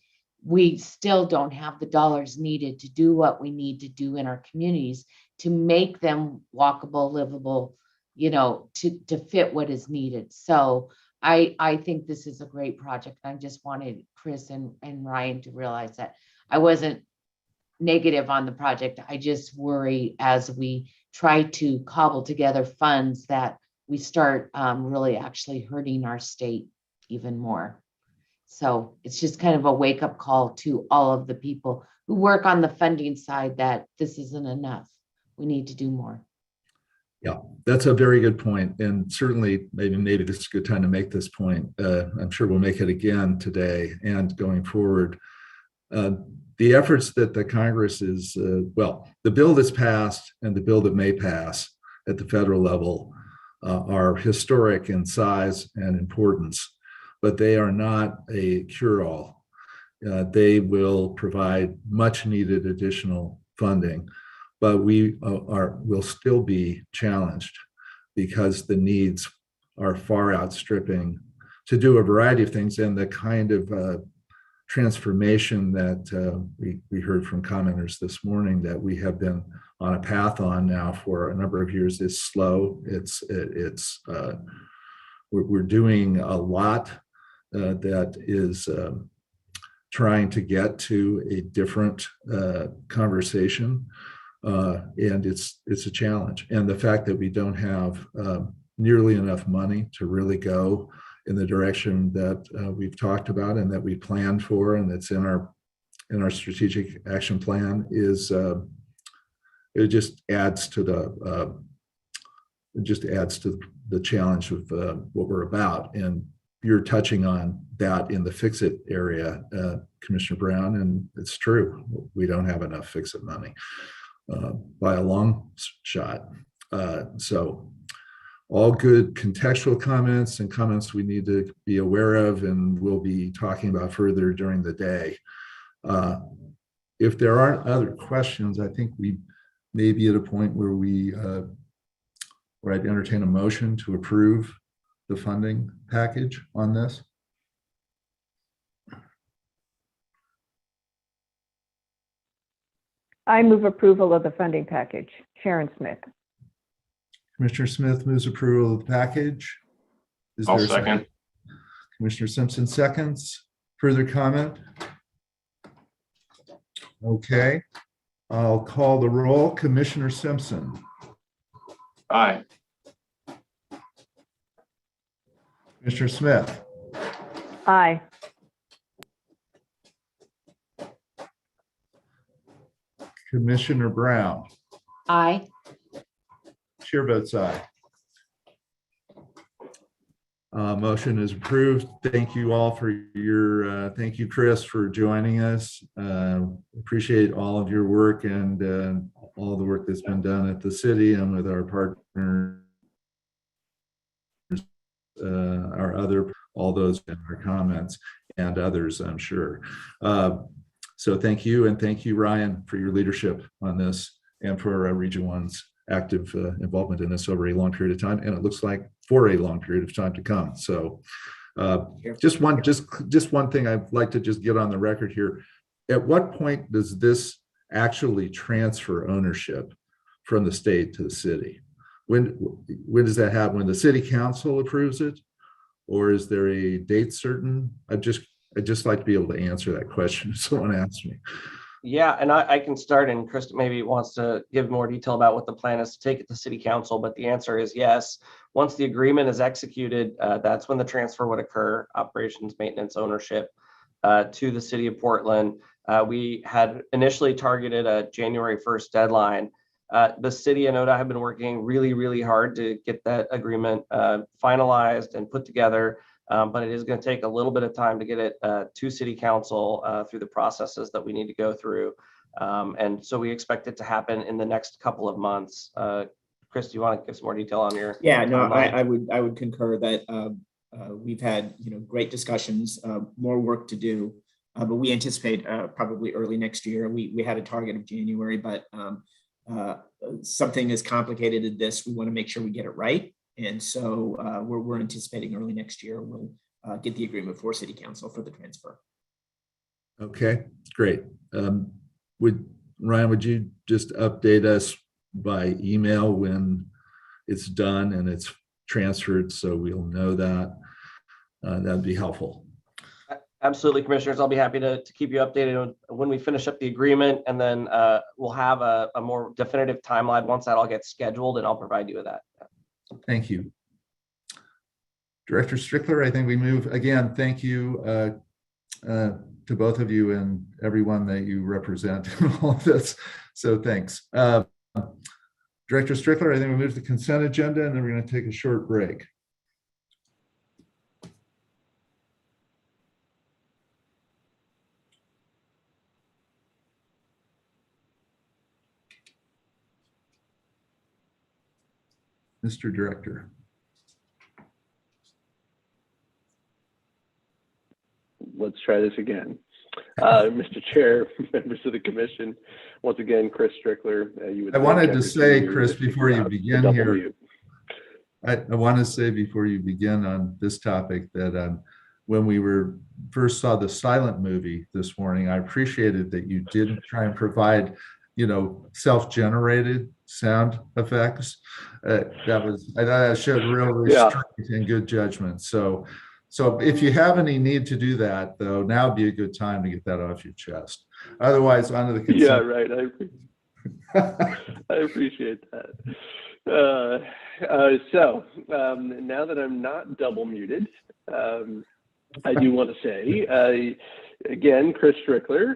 [SPEAKER 17] we still don't have the dollars needed to do what we need to do in our communities to make them walkable, livable, you know, to fit what is needed. So I think this is a great project. I just wanted Chris and Ryan to realize that I wasn't negative on the project. I just worry as we try to cobble together funds that we start really actually hurting our state even more. So it's just kind of a wake up call to all of the people who work on the funding side that this isn't enough. We need to do more.
[SPEAKER 1] Yeah, that's a very good point. And certainly maybe this is a good time to make this point. I'm sure we'll make it again today and going forward. The efforts that the Congress is, well, the bill that's passed and the bill that may pass at the federal level are historic in size and importance, but they are not a cure-all. They will provide much needed additional funding, but we will still be challenged because the needs are far outstripping to do a variety of things, and the kind of transformation that we heard from commenters this morning that we have been on a path on now for a number of years is slow. We're doing a lot that is trying to get to a different conversation, and it's a challenge. And the fact that we don't have nearly enough money to really go in the direction that we've talked about and that we planned for, and that's in our strategic action plan, is it just adds to the challenge of what we're about. And you're touching on that in the fix-it area, Commissioner Brown, and it's true. We don't have enough fix-it money by a long shot. So all good contextual comments and comments we need to be aware of, and we'll be talking about further during the day. If there aren't other questions, I think we may be at a point where I'd entertain a motion to approve the funding package on this.
[SPEAKER 3] I move approval of the funding package. Sharon Smith.
[SPEAKER 1] Commissioner Smith moves approval of the package.
[SPEAKER 9] I'll second.
[SPEAKER 1] Commissioner Simpson seconds. Further comment? Okay. I'll call the roll. Commissioner Simpson.
[SPEAKER 9] Aye.
[SPEAKER 1] Commissioner Smith.
[SPEAKER 3] Aye.
[SPEAKER 1] Commissioner Brown.
[SPEAKER 17] Aye.
[SPEAKER 1] Chair votes aye. Motion is approved. Thank you all for your, thank you, Chris, for joining us. Appreciate all of your work and all the work that's been done at the city and with our partners, all those in our comments and others, I'm sure. So thank you, and thank you, Ryan, for your leadership on this and for Region 1's active involvement in this over a long period of time, and it looks like for a long period of time to come. So just one thing I'd like to just get on the record here. At what point does this actually transfer ownership from the state to the city? When does that happen? When the city council approves it, or is there a date certain? I'd just like to be able to answer that question if someone asks me.
[SPEAKER 15] Yeah, and I can start, and Krista maybe wants to give more detail about what the plan is to take it to city council, but the answer is yes. Once the agreement is executed, that's when the transfer would occur, operations, maintenance, ownership to the city of Portland. We had initially targeted a January 1st deadline. The city and ODOT have been working really, really hard to get that agreement finalized and put together. But it is going to take a little bit of time to get it to City Council through the processes that we need to go through. And so we expect it to happen in the next couple of months. Chris, do you want to give some more detail on your?
[SPEAKER 16] Yeah, no, I would concur that we've had great discussions, more work to do, but we anticipate probably early next year. We had a target of January, but something as complicated as this, we want to make sure we get it right. And so we're anticipating early next year we'll get the agreement for City Council for the transfer.
[SPEAKER 1] Okay, great. Ryan, would you just update us by email when it's done and it's transferred so we'll know that? That'd be helpful.
[SPEAKER 15] Absolutely, Commissioners. I'll be happy to keep you updated when we finish up the agreement, and then we'll have a more definitive timeline once that all gets scheduled, and I'll provide you with that.
[SPEAKER 1] Thank you. Director Strickler, I think we move again. Thank you to both of you and everyone that you represent in all of this. So thanks. Director Strickler, I think we move to the consent agenda, and then we're going to take a short break. Mr. Director.
[SPEAKER 5] Let's try this again. Mr. Chair, members of the commission, once again, Chris Strickler.
[SPEAKER 1] I wanted to say, Chris, before you begin here, I want to say before you begin on this topic that when we first saw the silent movie this morning, I appreciated that you didn't try and provide, self-generated sound effects. I thought that showed real restraint and good judgment. So if you have any need to do that, though, now would be a good time to get that off your chest. Otherwise, onto the consent.
[SPEAKER 5] Yeah, right. I appreciate that. So now that I'm not double muted, I do want to say, again, Chris Strickler,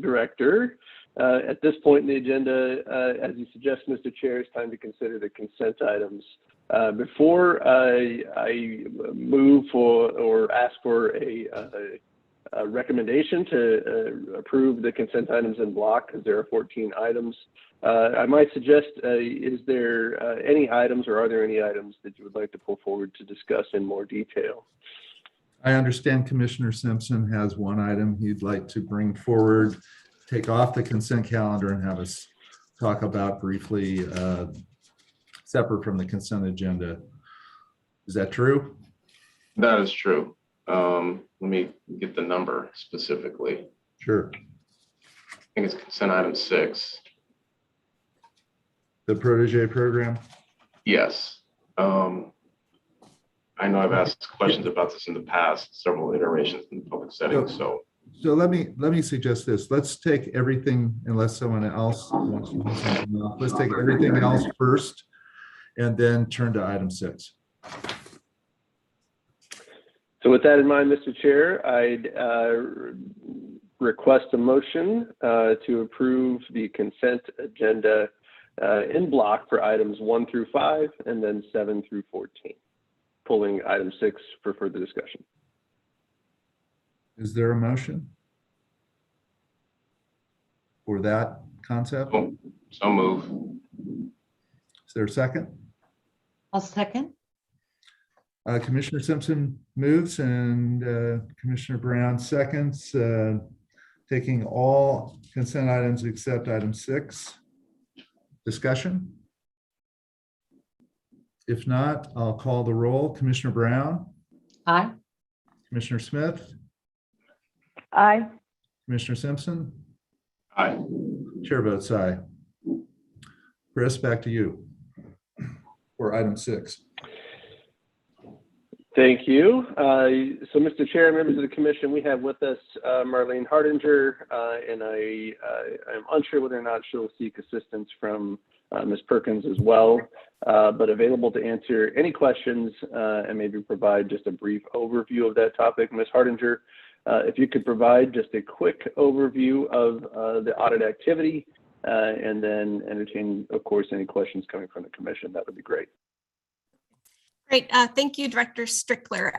[SPEAKER 5] Director. At this point in the agenda, as you suggest, Mr. Chair, it's time to consider the consent items. Before I move for or ask for a recommendation to approve the consent items in block, because there are 14 items, I might suggest, is there any items or are there any items that you would like to pull forward to discuss in more detail?
[SPEAKER 1] I understand Commissioner Simpson has one item he'd like to bring forward, take off the consent calendar and have us talk about briefly, separate from the consent agenda. Is that true?
[SPEAKER 9] That is true. Let me get the number specifically.
[SPEAKER 1] Sure.
[SPEAKER 9] I think it's consent item 6.
[SPEAKER 1] The protege program?
[SPEAKER 9] Yes. I know I've asked questions about this in the past, several iterations in the public setting. So
[SPEAKER 1] let me suggest this. Let's take everything, unless someone else wants to do something else. Let's take everything else first and then turn to item 6.
[SPEAKER 5] So with that in mind, Mr. Chair, I'd request a motion to approve the consent agenda in block for items 1 through 5 and then 7 through 14, pulling item 6 for further discussion.
[SPEAKER 1] Is there a motion for that concept?
[SPEAKER 9] So move.
[SPEAKER 1] Is there a second?
[SPEAKER 17] I'll second.
[SPEAKER 1] Commissioner Simpson moves and Commissioner Brown seconds, taking all consent items except item 6. Discussion? If not, I'll call the roll. Commissioner Brown?
[SPEAKER 17] Aye.
[SPEAKER 1] Commissioner Smith?
[SPEAKER 3] Aye.
[SPEAKER 1] Commissioner Simpson?
[SPEAKER 9] Aye.
[SPEAKER 1] Chair votes aye. Chris, back to you for item 6.
[SPEAKER 5] Thank you. So, Mr. Chair, members of the commission, we have with us Marlene Hardinger, and I'm unsure whether or not she'll seek assistance from Ms. Perkins as well, but available to answer any questions and maybe provide just a brief overview of that topic. Ms. Hardinger, if you could provide just a quick overview of the audit activity and then entertain, of course, any questions coming from the commission. That would be great.
[SPEAKER 18] Great. Thank you, Director Strickler.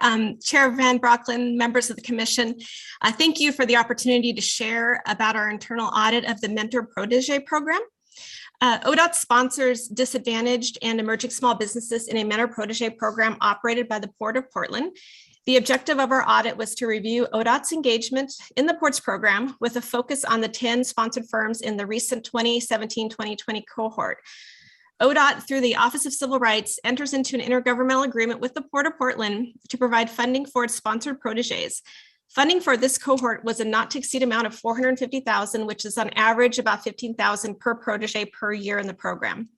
[SPEAKER 18] Chair Van Brocklin, members of the commission, thank you for the opportunity to share about our internal audit of the Mentor Protege program. ODOT sponsors disadvantaged and emerging small businesses in a Mentor Protege program operated by the Port of Portland. The objective of our audit was to review ODOT's engagement in the Ports program with a focus on the 10 sponsored firms in the recent 2017-2020 cohort. ODOT, through the Office of Civil Rights, enters into an intergovernmental agreement with the Port of Portland to provide funding for its sponsored proteges. Funding for this cohort was a not to exceed amount of $450,000, which is on average about $15,000 per protege per year in the program.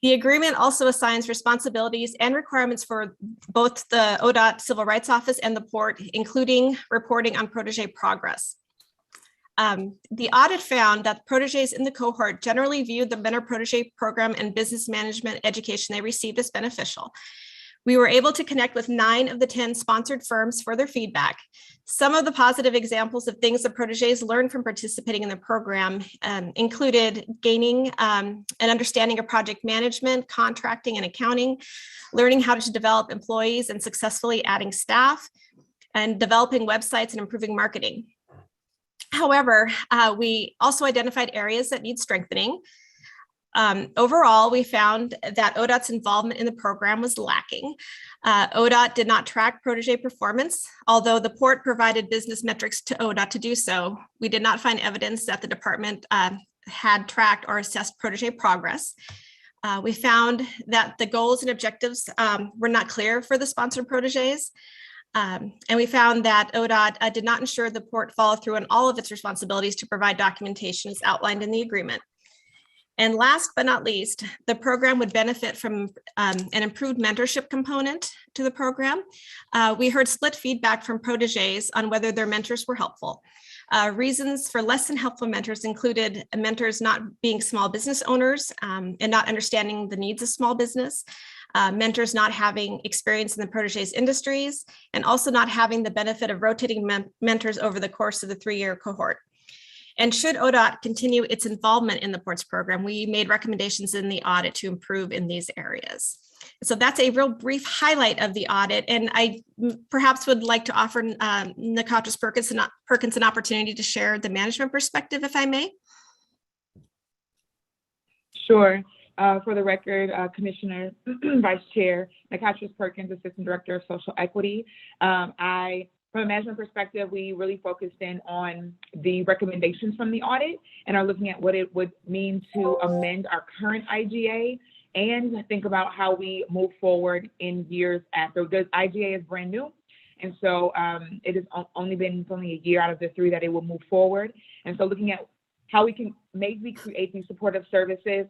[SPEAKER 18] The agreement also assigns responsibilities and requirements for both the ODOT Civil Rights Office and the Port, including reporting on protege progress. The audit found that proteges in the cohort generally viewed the Mentor Protege program and business management education they received as beneficial. We were able to connect with 9 of the 10 sponsored firms for their feedback. Some of the positive examples of things the proteges learned from participating in the program included gaining an understanding of project management, contracting, and accounting, learning how to develop employees and successfully adding staff, and developing websites and improving marketing. However, we also identified areas that need strengthening. Overall, we found that ODOT's involvement in the program was lacking. ODOT did not track protege performance, although the Port provided business metrics to ODOT to do so. We did not find evidence that the department had tracked or assessed protege progress. We found that the goals and objectives were not clear for the sponsored proteges. And we found that ODOT did not ensure the Port followed through on all of its responsibilities to provide documentation as outlined in the agreement. And last but not least, the program would benefit from an improved mentorship component to the program. We heard split feedback from proteges on whether their mentors were helpful. Reasons for less than helpful mentors included mentors not being small business owners and not understanding the needs of small business, mentors not having experience in the proteges industries, and also not having the benefit of rotating mentors over the course of the 3-year cohort. And should ODOT continue its involvement in the Ports program, we made recommendations in the audit to improve in these areas. So that's a real brief highlight of the audit. And I perhaps would like to offer Nakatris Perkins an opportunity to share the management perspective, if I may.
[SPEAKER 19] Sure. For the record, Commissioner, Vice Chair, Nakatris Perkins, Assistant Director of Social Equity. From a management perspective, we really focused in on the recommendations from the audit and are looking at what it would mean to amend our current IGA and think about how we move forward in years after. The IGA is brand new, and so it has only been a year out of the 3 that it will move forward. And so looking at how we can maybe create these supportive services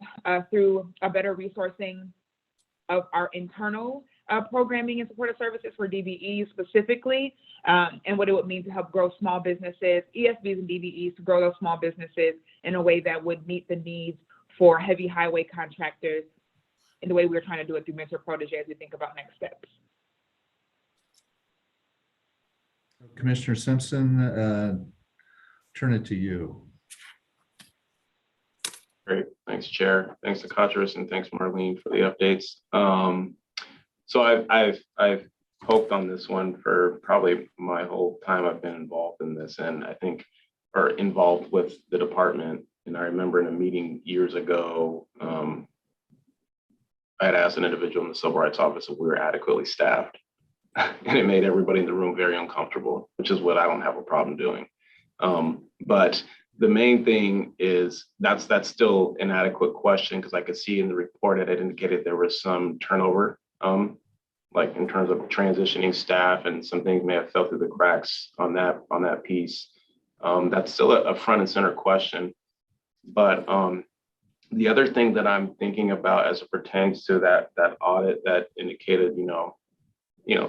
[SPEAKER 19] through a better resourcing of our internal programming and supportive services for DBEs specifically, and what it would mean to help grow small businesses, ESBs and DBEs, to grow those small businesses in a way that would meet the needs for heavy highway contractors in the way we're trying to do it through Mentor Protege as we think about next steps.
[SPEAKER 1] Commissioner Simpson, turn it to you.
[SPEAKER 9] Great, thanks, Chair. Thanks to Nakatris, and thanks, Marlene, for the updates. So I've poked on this one for probably my whole time I've been involved in this, and I think, or involved with the department. And I remember in a meeting years ago, I had asked an individual in the Civil Rights Office if we were adequately staffed, and it made everybody in the room very uncomfortable, which is what I don't have a problem doing. But the main thing is that's still an adequate question, because I could see in the report it had indicated there was some turnover, like in terms of transitioning staff, and some things may have fell through the cracks on that piece. That's still a front and center question. But the other thing that I'm thinking about as it pertains to that audit that indicated,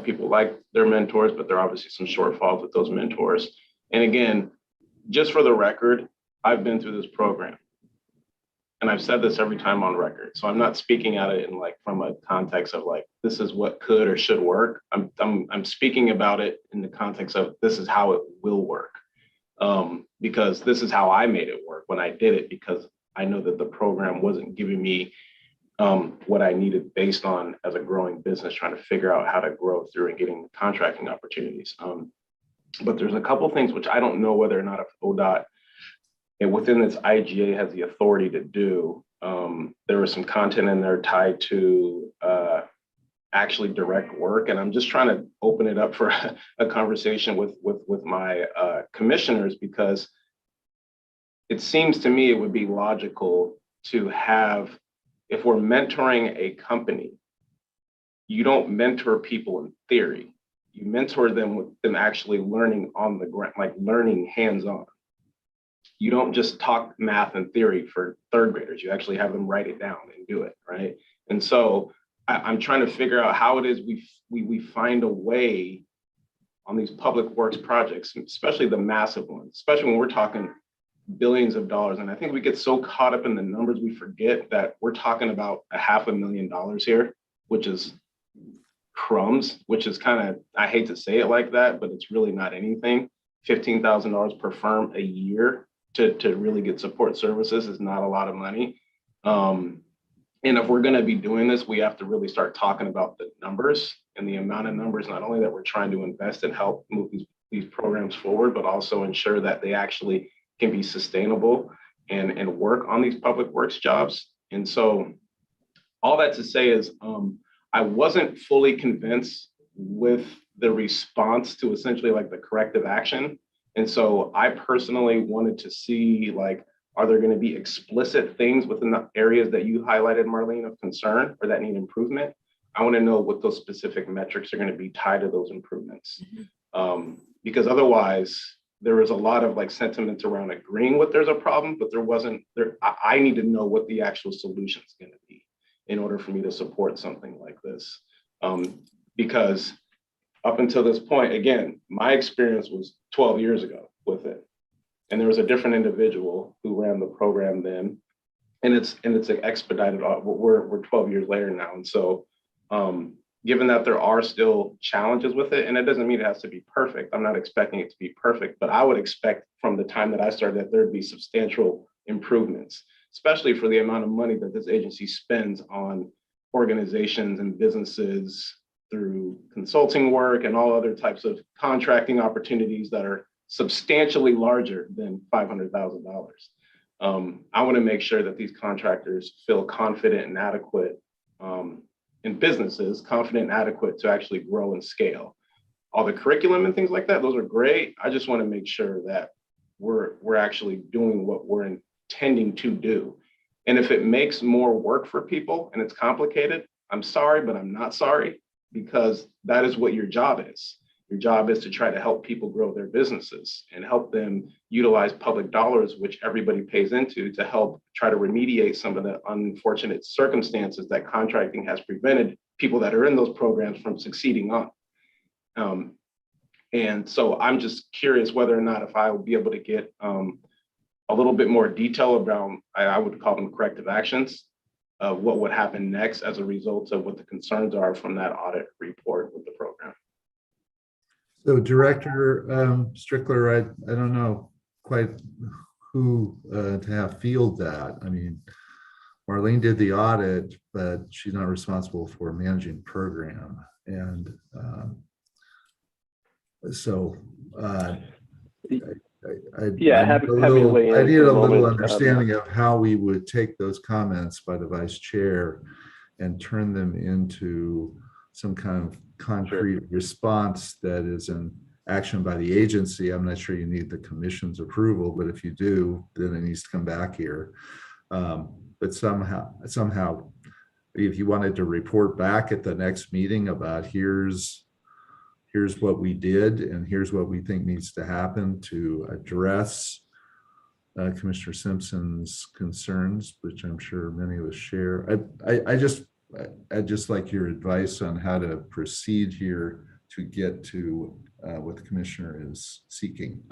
[SPEAKER 9] people like their mentors, but there are obviously some shortfalls with those mentors. And again, just for the record, I've been through this program, and I've said this every time on record. So I'm not speaking at it in from a context of this is what could or should work. I'm speaking about it in the context of this is how it will work, because this is how I made it work when I did it, because I know that the program wasn't giving me what I needed based on as a growing business, trying to figure out how to grow through and getting contracting opportunities. But there's a couple things which I don't know whether or not if ODOT and within this IGA has the authority to do. There was some content in there tied to actually direct work, and I'm just trying to open it up for a conversation with my commissioners, because it seems to me it would be logical to have, if we're mentoring a company, you don't mentor people in theory. You mentor them with them actually learning on the ground, like learning hands-on. You don't just talk math and theory for third graders. You actually have them write it down and do it, right? And so I'm trying to figure out how it is we find a way on these public works projects, especially the massive ones, especially when we're talking billions of dollars. And I think we get so caught up in the numbers, we forget that we're talking about $500,000 here, which is crumbs, which is kind of, I hate to say it like that, but it's really not anything. $15,000 per firm a year to really get support services is not a lot of money. And if we're going to be doing this, we have to really start talking about the numbers and the amount of numbers, not only that we're trying to invest and help move these programs forward, but also ensure that they actually can be sustainable and work on these public works jobs. And so all that to say is I wasn't fully convinced with the response to essentially like the corrective action. And so I personally wanted to see, like, are there going to be explicit things within the areas that you highlighted, Marlene, of concern or that need improvement? I want to know what those specific metrics are going to be tied to those improvements. Because otherwise, there was a lot of like sentiments around agreeing with there's a problem, but there wasn't there. I need to know what the actual solution is going to be in order for me to support something like this. Because up until this point, again, my experience was 12 years ago with it. And there was a different individual who ran the program then. And it's an expedited, we're 12 years later now. And so given that there are still challenges with it, and it doesn't mean it has to be perfect. I'm not expecting it to be perfect, but I would expect from the time that I started that there'd be substantial improvements, especially for the amount of money that this agency spends on organizations and businesses through consulting work and all other types of contracting opportunities that are substantially larger than $500,000. I want to make sure that these contractors feel confident and adequate, in businesses, confident and adequate to actually grow and scale. All the curriculum and things like that, those are great. I just want to make sure that we're actually doing what we're intending to do. And if it makes more work for people and it's complicated, I'm sorry, but I'm not sorry, because that is what your job is. Your job is to try to help people grow their businesses and help them utilize public dollars, which everybody pays into, to help try to remediate some of the unfortunate circumstances that contracting has prevented people that are in those programs from succeeding on. And so I'm just curious whether or not if I will be able to get a little bit more detail around, I would call them corrective actions, what would happen next as a result of what the concerns are from that audit report with the program.
[SPEAKER 1] So Director Strickler, I don't know quite who to have field that. I mean, Marlene did the audit, but she's not responsible for managing program. And so I need a little understanding of how we would take those comments by the vice chair and turn them into some kind of concrete response that is an action by the agency. I'm not sure you need the commission's approval, but if you do, then it needs to come back here. But somehow, if you wanted to report back at the next meeting about here's what we did and here's what we think needs to happen to address Commissioner Simpson's concerns, which I'm sure many of us share. I'd just like your advice on how to proceed here to get to what the commissioner is seeking.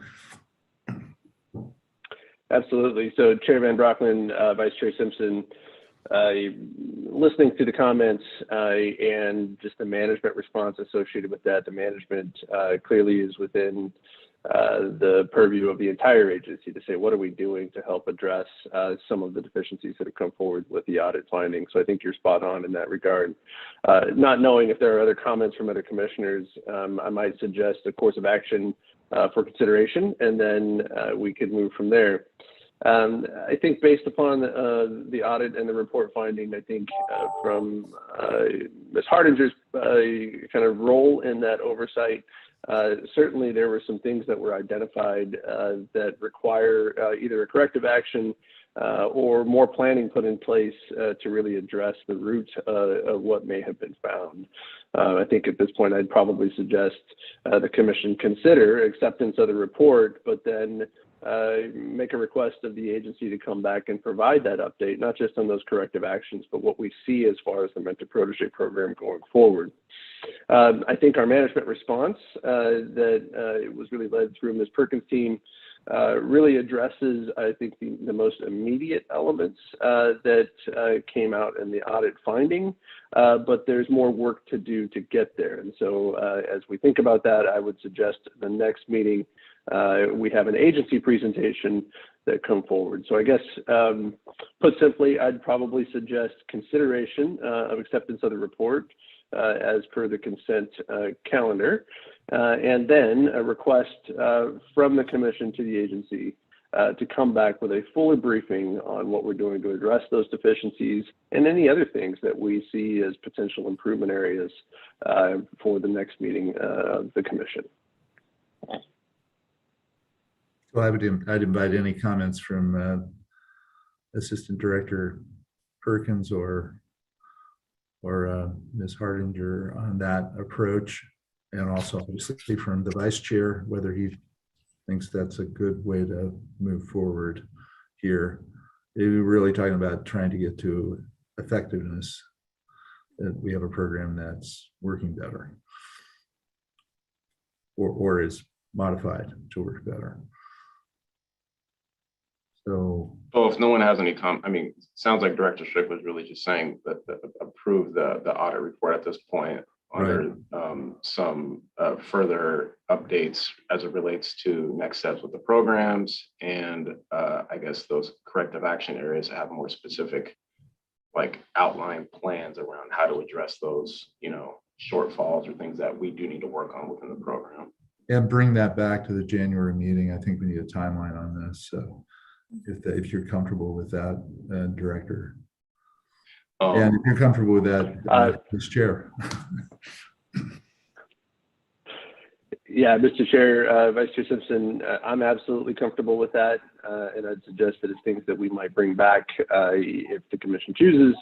[SPEAKER 5] Absolutely. So Chair Van Brockman, Vice Chair Simpson, listening to the comments and just the management response associated with that, the management clearly is within the purview of the entire agency to say, what are we doing to help address some of the deficiencies that have come forward with the audit findings? So I think you're spot on in that regard. Not knowing if there are other comments from other commissioners, I might suggest a course of action for consideration, and then we could move from there. I think based upon the audit and the report finding, I think from Ms. Hardinger's kind of role in that oversight, certainly there were some things that were identified that require either a corrective action or more planning put in place to really address the root of what may have been found. I think at this point, I'd probably suggest the commission consider acceptance of the report, but then make a request of the agency to come back and provide that update, not just on those corrective actions, but what we see as far as the mentor protege program going forward. I think our management response that was really led through Ms. Perkins' team really addresses, I think, the most immediate elements that came out in the audit finding, but there's more work to do to get there. And so as we think about that, I would suggest the next meeting we have an agency presentation that come forward. So I guess, put simply, I'd probably suggest consideration of acceptance of the report as per the consent calendar, and then a request from the commission to the agency to come back with a fuller briefing on what we're doing to address those deficiencies and any other things that we see as potential improvement areas for the next meeting of the commission.
[SPEAKER 1] Well, I'd invite any comments from Assistant Director Perkins or Ms. Hardinger on that approach, and also obviously from the Vice Chair, whether he thinks that's a good way to move forward here. We're really talking about trying to get to effectiveness, that we have a program that's working better or is modified to work better. So
[SPEAKER 9] if no one has any comment, I mean, sounds like Director Strick was really just saying that approve the audit report at this point under some further updates as it relates to next steps with the programs, and I guess those corrective action areas have more specific, like, outline plans around how to address those, shortfalls or things that we do need to work on within the program.
[SPEAKER 1] and bring that back to the January meeting. I think we need a timeline on this. So if you're comfortable with that, Director. And if you're comfortable with that, Ms. Chair.
[SPEAKER 5] Yeah, Mr. Chair, Vice Chair Simpson, I'm absolutely comfortable with that. And I'd suggest that it's things that we might bring back if the commission chooses,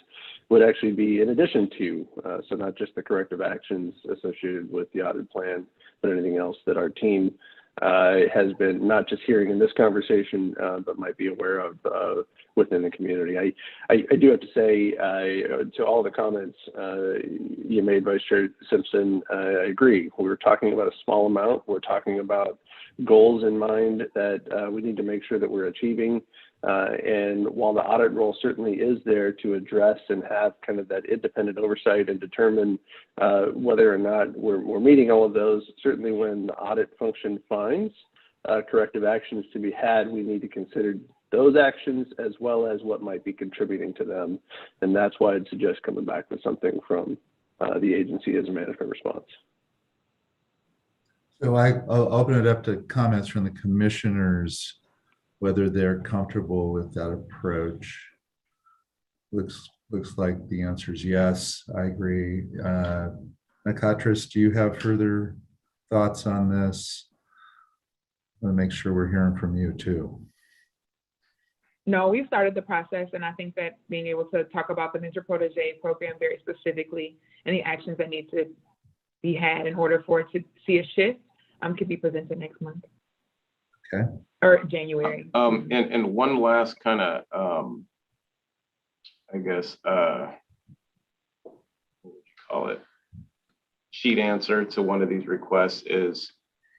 [SPEAKER 5] would actually be in addition to, so not just the corrective actions associated with the audit plan, but anything else that our team has been not just hearing in this conversation, but might be aware of within the community. I do have to say to all the comments you made, Vice Chair Simpson, I agree. We're talking about a small amount. We're talking about goals in mind that we need to make sure that we're achieving. And while the audit role certainly is there to address and have kind of that independent oversight and determine whether or not we're meeting all of those, certainly when the audit function finds corrective actions to be had, we need to consider those actions as well as what might be contributing to them. And that's why I'd suggest coming back with something from the agency as a management response.
[SPEAKER 1] So I'll open it up to comments from the commissioners, whether they're comfortable with that approach. Looks like the answer is yes. I agree. Nakatris, do you have further thoughts on this? I want to make sure we're hearing from you too.
[SPEAKER 19] No, we've started the process, and I think that being able to talk about the Mentor Protege program very specifically and the actions that need to be had in order for it to see a shift could be presented next month.
[SPEAKER 1] Okay.
[SPEAKER 19] Or January.
[SPEAKER 9] And one last kind of, I guess, what would you call it? Sheet answer to one of these requests is,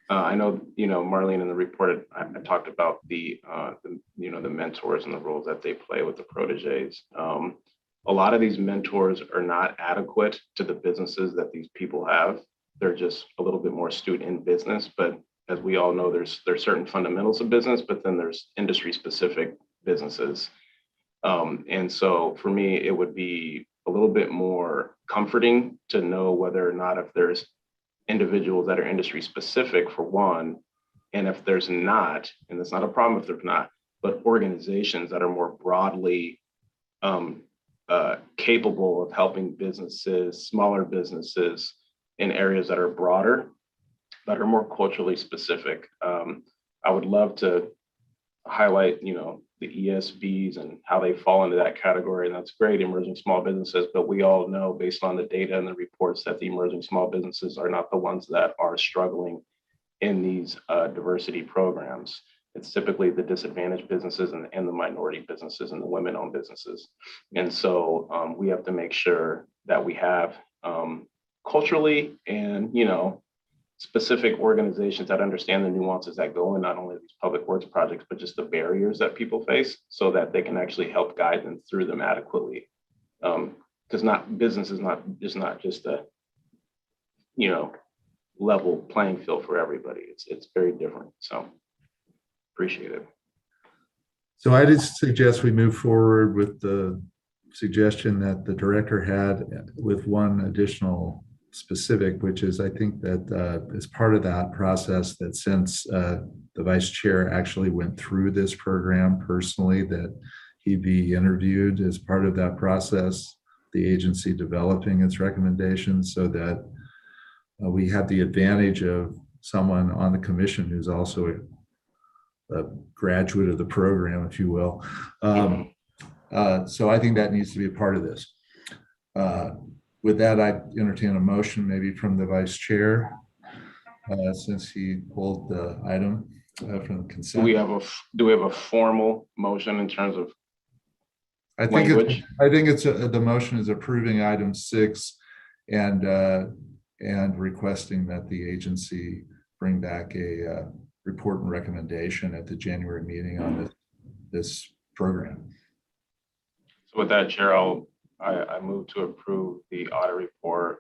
[SPEAKER 9] I know, Marlene in the report, I talked about the mentors and the roles that they play with the proteges. A lot of these mentors are not adequate to the businesses that these people have. They're just a little bit more astute in business, but as we all know, there's certain fundamentals of business, but then there's industry specific businesses. And so for me, it would be a little bit more comforting to know whether or not if there's individuals that are industry specific for one, and if there's not, and it's not a problem if there's not, but organizations that are more broadly capable of helping businesses, smaller businesses in areas that are broader, that are more culturally specific. I would love to highlight, the ESBs and how they fall into that category. And that's great, emerging small businesses, but we all know based on the data and the reports that the emerging small businesses are not the ones that are struggling in these diversity programs. It's typically the disadvantaged businesses and the minority businesses and the women-owned businesses. And so we have to make sure that we have culturally and, specific organizations that understand the nuances that go in not only these public works projects, but just the barriers that people face so that they can actually help guide them through them adequately. Because business is not just a, level playing field for everybody. It's very different. So appreciate it.
[SPEAKER 1] So I did suggest we move forward with the suggestion that the director had with one additional specific, which is I think that as part of that process, that since the vice chair actually went through this program personally, that he be interviewed as part of that process, the agency developing its recommendations, so that we have the advantage of someone on the commission who's also a graduate of the program, if you will. So I think that needs to be a part of this. With that, I entertain a motion maybe from the vice chair, since he pulled the item from the consent.
[SPEAKER 9] Do we have a formal motion in terms of
[SPEAKER 1] I think
[SPEAKER 9] language?
[SPEAKER 1] The motion is approving item 6 and requesting that the agency bring back a report and recommendation at the January meeting on this program.
[SPEAKER 9] So with that, Chair, I move to approve the audit report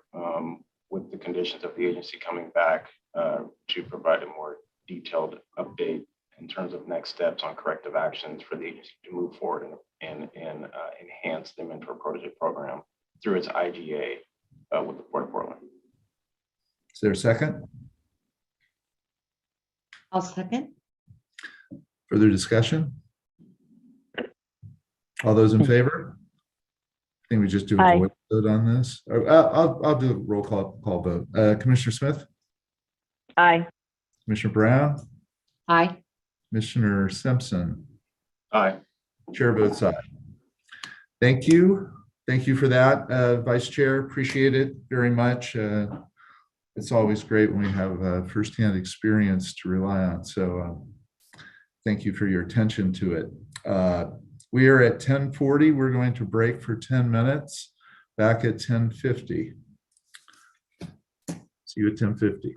[SPEAKER 9] with the conditions of the agency coming back to provide a more detailed update in terms of next steps on corrective actions for the agency to move forward and enhance the mentor project program through its IGA with the Port of Portland.
[SPEAKER 1] Is there a second?
[SPEAKER 17] I'll second.
[SPEAKER 1] Further discussion? All those in favor? I think we just do a voice vote on this. I'll do a roll call vote. Commissioner Smith?
[SPEAKER 3] Aye.
[SPEAKER 1] Commissioner Brown?
[SPEAKER 17] Aye.
[SPEAKER 1] Commissioner Simpson?
[SPEAKER 9] Aye.
[SPEAKER 1] Chair votes aye. Thank you. Thank you for that, Vice Chair. Appreciate it very much. It's always great when we have firsthand experience to rely on. So thank you for your attention to it. We are at 10:40. We're going to break for 10 minutes. Back at 10:50. See you at 10:50.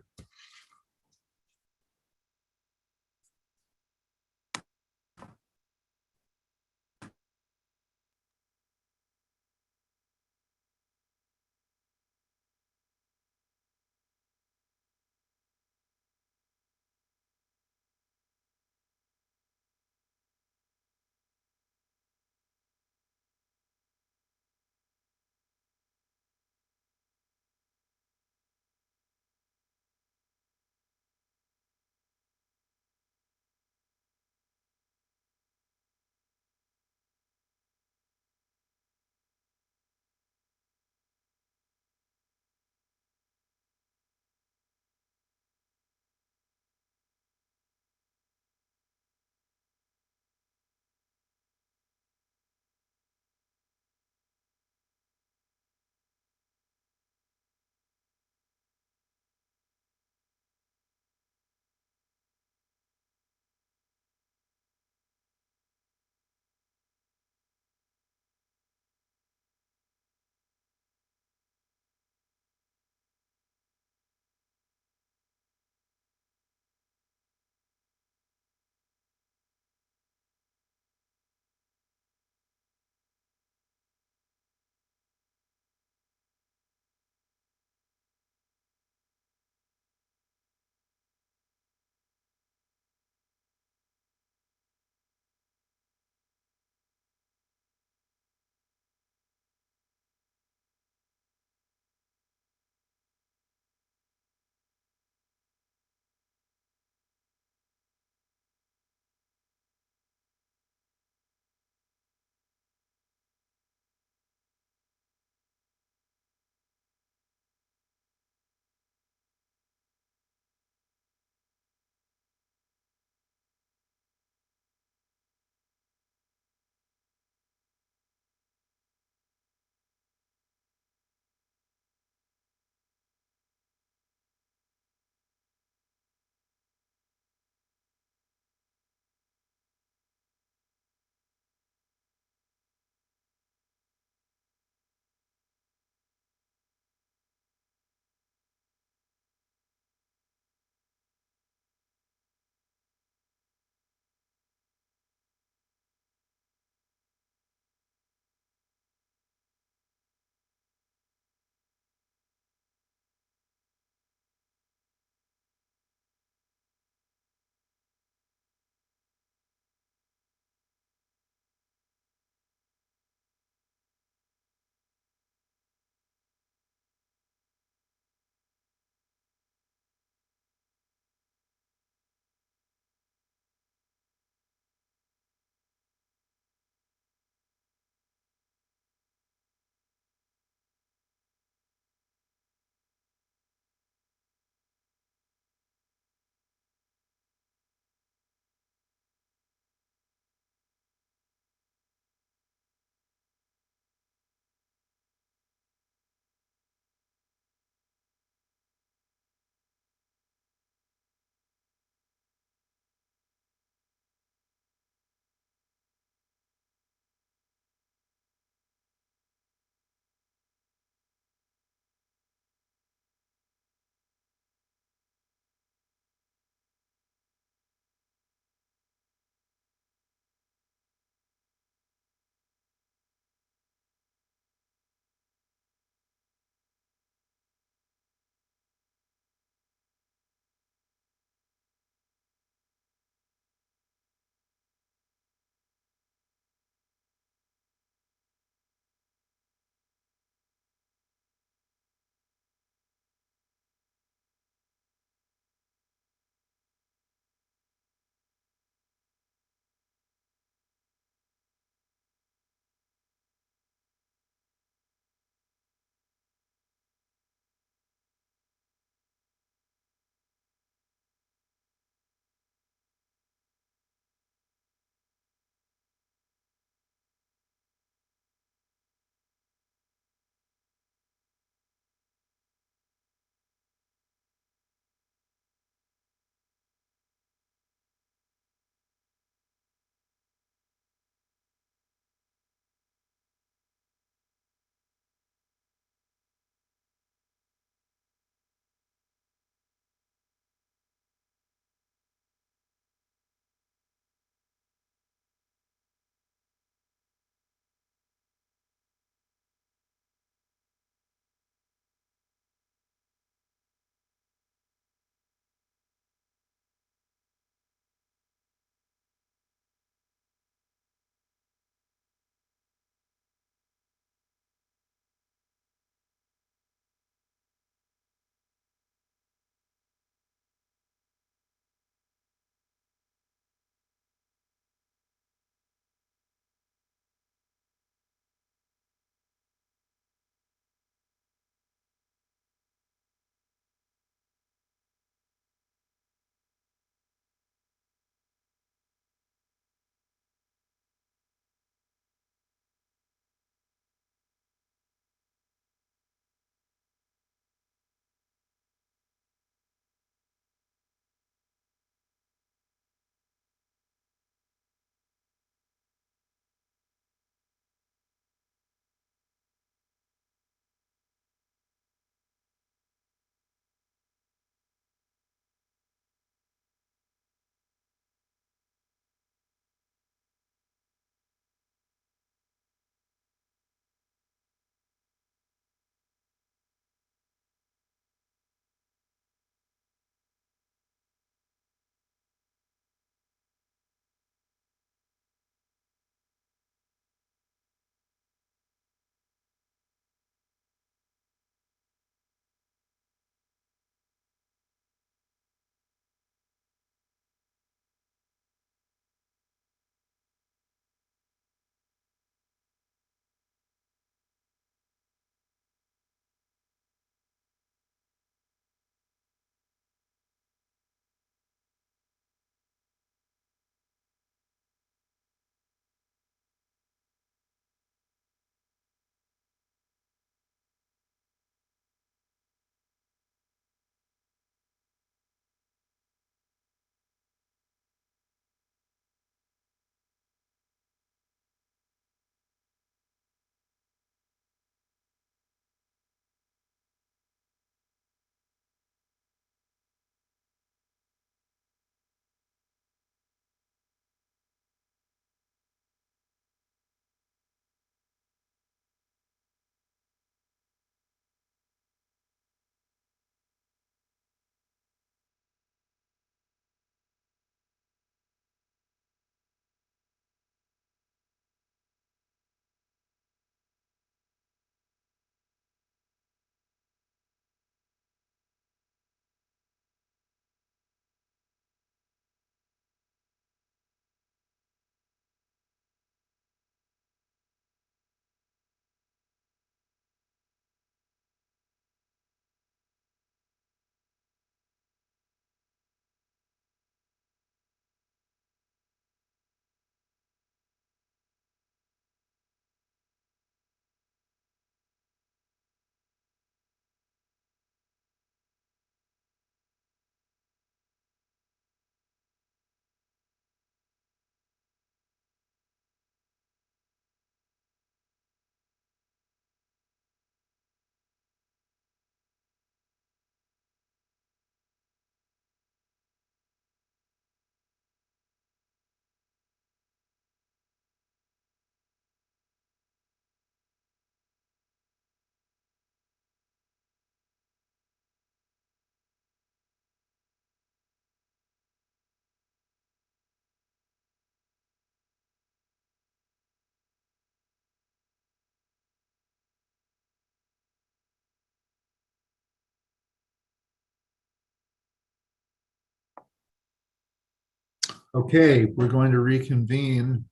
[SPEAKER 1] Okay, we're going to reconvene.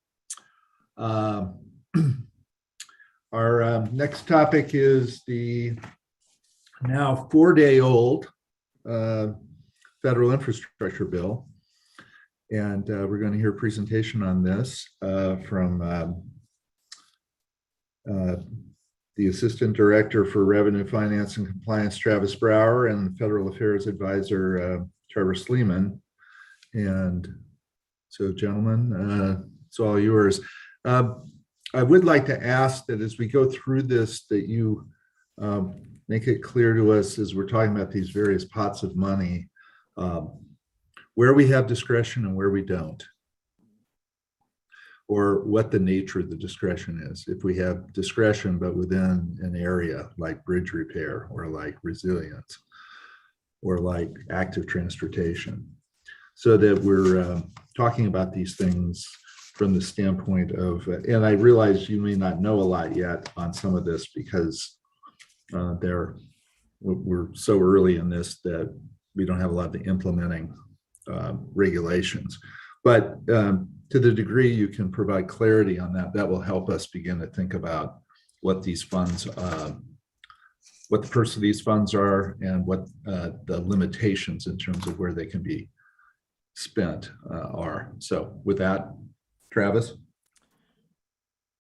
[SPEAKER 1] Uh, Our next topic is the now 4-day-old federal infrastructure bill. And we're going to hear a presentation on this from the Assistant Director for Revenue Finance and Compliance, Travis Brower, and Federal Affairs Advisor, Trevor Sleeman. And so, gentlemen, it's all yours. I would like to ask that as we go through this, that you make it clear to us as we're talking about these various pots of money, where we have discretion and where we don't, or what the nature of the discretion is. If we have discretion, but within an area like bridge repair or like resilience or like active transportation, so that we're talking about these things from the standpoint of, and I realize you may not know a lot yet on some of this because we're so early in this that we don't have a lot of the implementing regulations. But to the degree you can provide clarity on that, that will help us begin to think about what these funds, what the purpose of these funds are, and what the limitations in terms of where they can be spent are. So with that, Travis.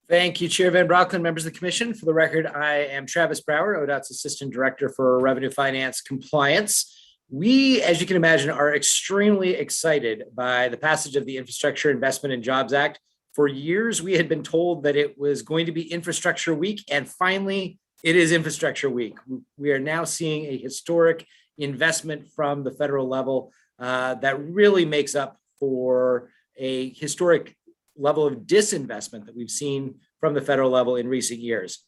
[SPEAKER 20] Thank you, Chair Van Brocklin, members of the commission. For the record, I am Travis Brower, ODOT's Assistant Director for Revenue Finance Compliance. We, as you can imagine, are extremely excited by the passage of the Infrastructure Investment and Jobs Act. For years, we had been told that it was going to be Infrastructure Week, and finally, it is Infrastructure Week. We are now seeing a historic investment from the federal level that really makes up for a historic level of disinvestment that we've seen from the federal level in recent years.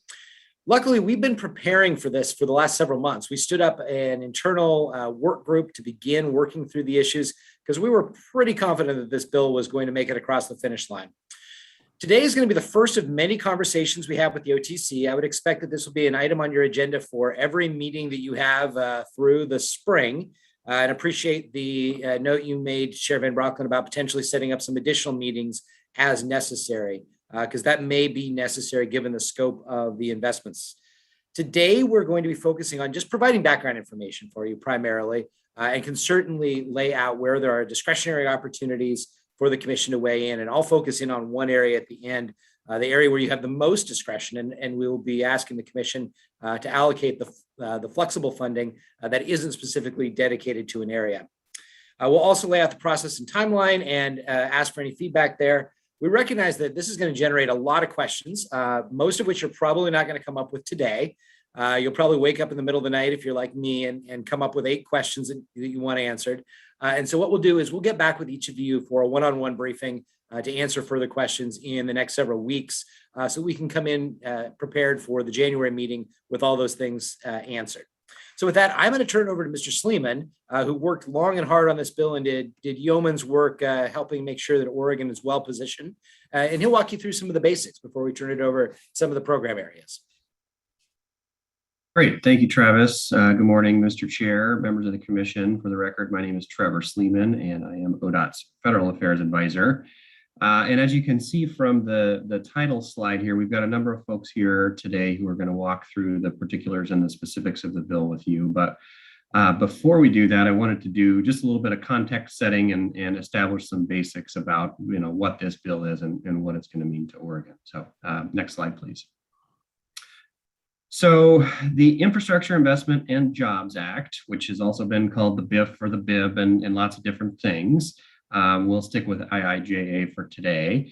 [SPEAKER 20] Luckily, we've been preparing for this for the last several months. We stood up an internal work group to begin working through the issues because we were pretty confident that this bill was going to make it across the finish line. Today is going to be the first of many conversations we have with the OTC. I would expect that this will be an item on your agenda for every meeting that you have through the spring. And appreciate the note you made, Chair Van Brocklin, about potentially setting up some additional meetings as necessary, because that may be necessary given the scope of the investments. Today, we're going to be focusing on just providing background information for you primarily, and can certainly lay out where there are discretionary opportunities for the commission to weigh in. And I'll focus in on one area at the end, the area where you have the most discretion, and we will be asking the commission to allocate the flexible funding that isn't specifically dedicated to an area. We'll also lay out the process and timeline and ask for any feedback there. We recognize that this is going to generate a lot of questions, most of which you're probably not going to come up with today. You'll probably wake up in the middle of the night if you're like me and come up with 8 questions that you want answered. And so what we'll do is we'll get back with each of you for a one-on-one briefing to answer further questions in the next several weeks, so we can come in prepared for the January meeting with all those things answered. So with that, I'm going to turn it over to Mr. Sleeman, who worked long and hard on this bill and did yeoman's work helping make sure that Oregon is well positioned. And he'll walk you through some of the basics before we turn it over to some of the program areas.
[SPEAKER 21] Great. Thank you, Travis. Good morning, Mr. Chair, members of the commission. For the record, my name is Trevor Sleeman, and I am ODOT's Federal Affairs Advisor. And as you can see from the title slide here, we've got a number of folks here today who are going to walk through the particulars and the specifics of the bill with you. But before we do that, I wanted to do just a little bit of context setting and establish some basics about what this bill is and what it's going to mean to Oregon. So next slide, please. So the Infrastructure Investment and Jobs Act, which has also been called the BIF or the BIB and lots of different things, we'll stick with IIJA for today,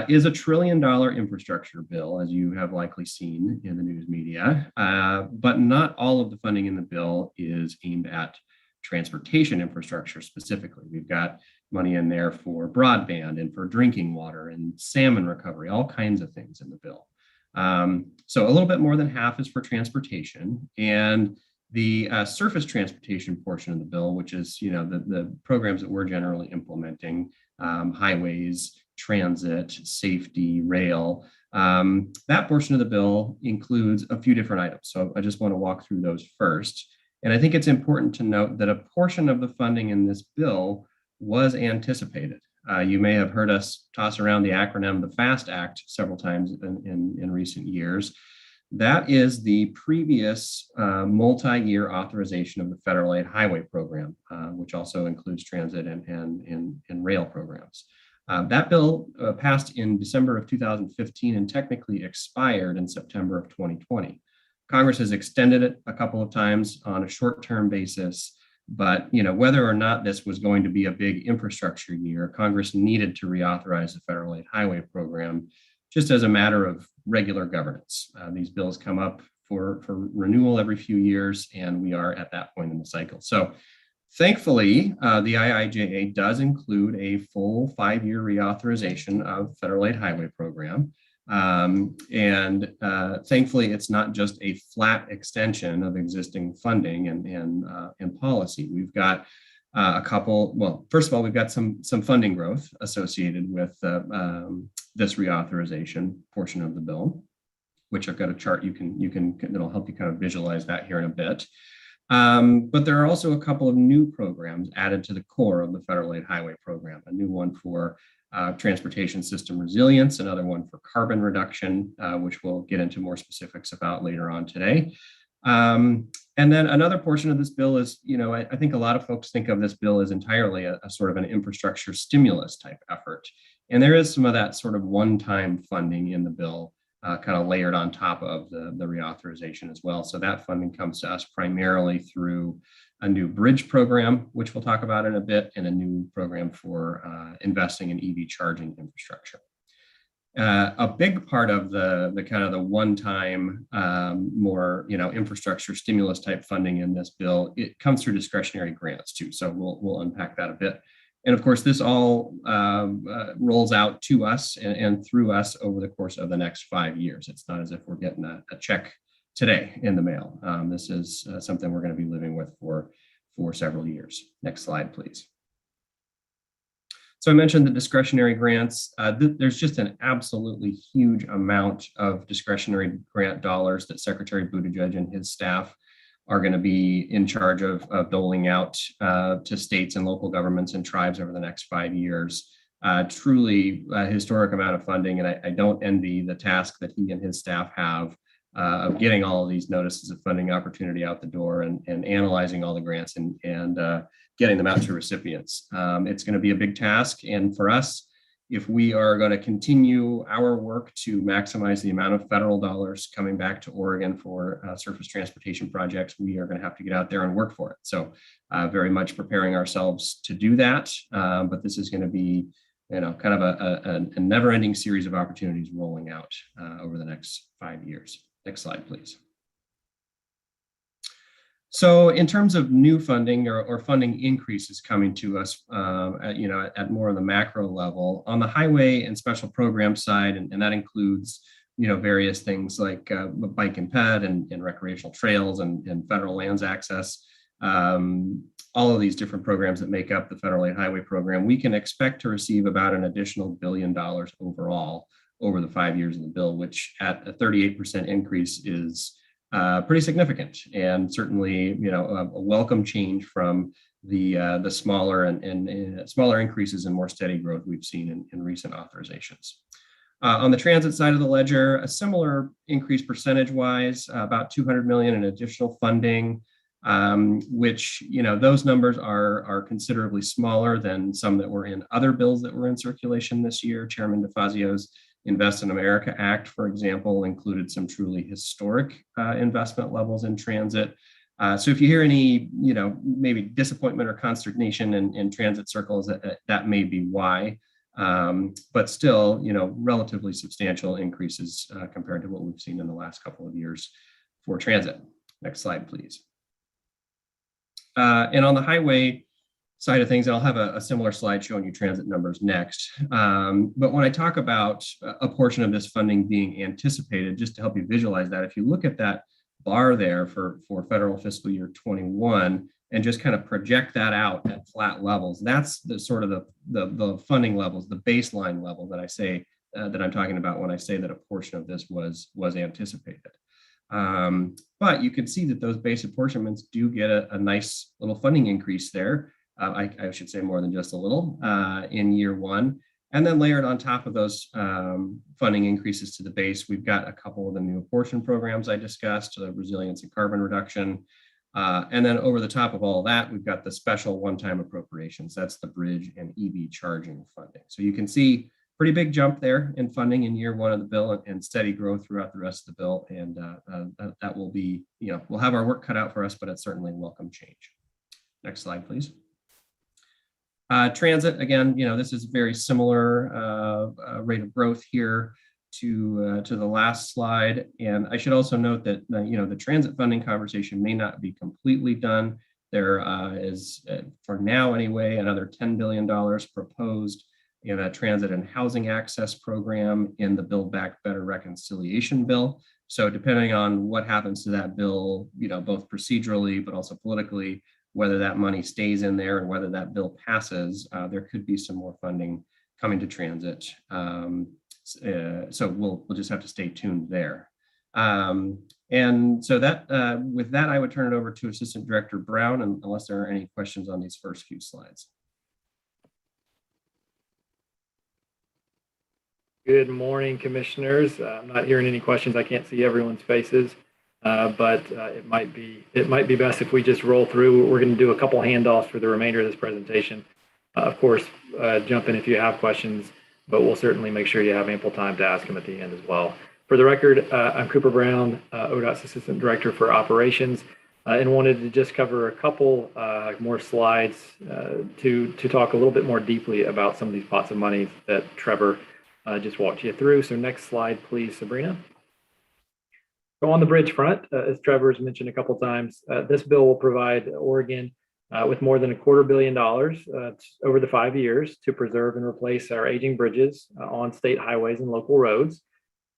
[SPEAKER 21] is $1 trillion infrastructure bill, as you have likely seen in the news media. But not all of the funding in the bill is aimed at transportation infrastructure specifically. We've got money in there for broadband and for drinking water and salmon recovery, all kinds of things in the bill. So a little bit more than half is for transportation, and the surface transportation portion of the bill, which is the programs that we're generally implementing, highways, transit, safety, rail. That portion of the bill includes a few different items. So I just want to walk through those first. And I think it's important to note that a portion of the funding in this bill was anticipated. You may have heard us toss around the acronym, the FAST Act, several times in recent years. That is the previous multi-year authorization of the Federal Aid Highway Program, which also includes transit and rail programs. That bill passed in December of 2015 and technically expired in September of 2020. Congress has extended it a couple of times on a short-term basis, but whether or not this was going to be a big infrastructure year, Congress needed to reauthorize the Federal Aid Highway Program just as a matter of regular governance. These bills come up for renewal every few years, and we are at that point in the cycle. So thankfully, the IIJA does include a full 5-year reauthorization of Federal Aid Highway Program. Thankfully, it's not just a flat extension of existing funding and policy. We've got a couple, well, first of all, we've got some funding growth associated with this reauthorization portion of the bill, which I've got a chart that'll help you kind of visualize that here in a bit. But there are also a couple of new programs added to the core of the Federal Aid Highway Program, a new one for transportation system resilience, another one for carbon reduction, which we'll get into more specifics about later on today. And then another portion of this bill is, I think a lot of folks think of this bill as entirely a sort of an infrastructure stimulus type effort. And there is some of that sort of one-time funding in the bill kind of layered on top of the reauthorization as well. So that funding comes to us primarily through a new bridge program, which we'll talk about in a bit, and a new program for investing in EV charging infrastructure. A big part of the kind of the one-time more infrastructure stimulus type funding in this bill, it comes through discretionary grants too. So we'll unpack that a bit. And of course, this all rolls out to us and through us over the course of the next 5 years. It's not as if we're getting a check today in the mail. This is something we're going to be living with for several years. Next slide, please. So I mentioned the discretionary grants. There's just an absolutely huge amount of discretionary grant dollars that Secretary Buttigieg and his staff are going to be in charge of doling out to states and local governments and tribes over the next 5 years. Truly a historic amount of funding, and I don't envy the task that he and his staff have of getting all of these notices of funding opportunity out the door and analyzing all the grants and getting them out to recipients. It's going to be a big task, and for us, if we are going to continue our work to maximize the amount of federal dollars coming back to Oregon for surface transportation projects, we are going to have to get out there and work for it. So very much preparing ourselves to do that. But this is going to be, kind of a never-ending series of opportunities rolling out over the next 5 years. Next slide, please. So in terms of new funding or funding increases coming to us, at more of the macro level, on the highway and special program side, and that includes, various things like bike and ped and recreational trails and federal lands access, all of these different programs that make up the Federal Aid Highway Program, we can expect to receive about an additional $1 billion overall over the 5 years of the bill, which at a 38% increase is pretty significant, and certainly, a welcome change from the smaller and smaller increases and more steady growth we've seen in recent authorizations. On the transit side of the ledger, a similar increase percentage-wise, about $200 million in additional funding, which those numbers are considerably smaller than some that were in other bills that were in circulation this year. Chairman DeFazio's Invest in America Act, for example, included some truly historic investment levels in transit. So if you hear any, maybe disappointment or consternation in transit circles, that may be why. But still, relatively substantial increases compared to what we've seen in the last couple of years for transit. Next slide, please. And on the highway side of things, I'll have a similar slide showing you transit numbers next. But when I talk about a portion of this funding being anticipated, just to help you visualize that, if you look at that bar there for federal fiscal year 21 and just kind of project that out at flat levels, that's the sort of the funding levels, the baseline level that I say that I'm talking about when I say that a portion of this was anticipated. But you can see that those base apportionments do get a nice little funding increase there. I should say more than just a little in year one. And then layered on top of those funding increases to the base, we've got a couple of the new apportion programs I discussed, resilience and carbon reduction. And then over the top of all of that, we've got the special one-time appropriations. That's the bridge and EV charging funding. So you can see pretty big jump there in funding in year one of the bill and steady growth throughout the rest of the bill. And that will be, we'll have our work cut out for us, but it's certainly a welcome change. Next slide, please. Transit, again, this is very similar rate of growth here to the last slide. And I should also note that, the transit funding conversation may not be completely done. There is, for now anyway, another $10 billion proposed in a transit and housing access program in the Build Back Better reconciliation bill. So depending on what happens to that bill, both procedurally, but also politically, whether that money stays in there and whether that bill passes, there could be some more funding coming to transit. So we'll just have to stay tuned there. And so that with that, I would turn it over to Assistant Director Brown, unless there are any questions on these first few slides.
[SPEAKER 4] Good morning, commissioners. I'm not hearing any questions. I can't see everyone's faces, but it might be best if we just roll through. We're going to do a couple handoffs for the remainder of this presentation. Of course, jump in if you have questions, but we'll certainly make sure you have ample time to ask them at the end as well. For the record, I'm Cooper Brown, ODOT's Assistant Director for Operations, and wanted to just cover a couple more slides to talk a little bit more deeply about some of these pots of money that Trevor just walked you through. So next slide, please, Sabrina. So on the bridge front, as Trevor has mentioned a couple times, this bill will provide Oregon with more than $250 million over the 5 years to preserve and replace our aging bridges on state highways and local roads.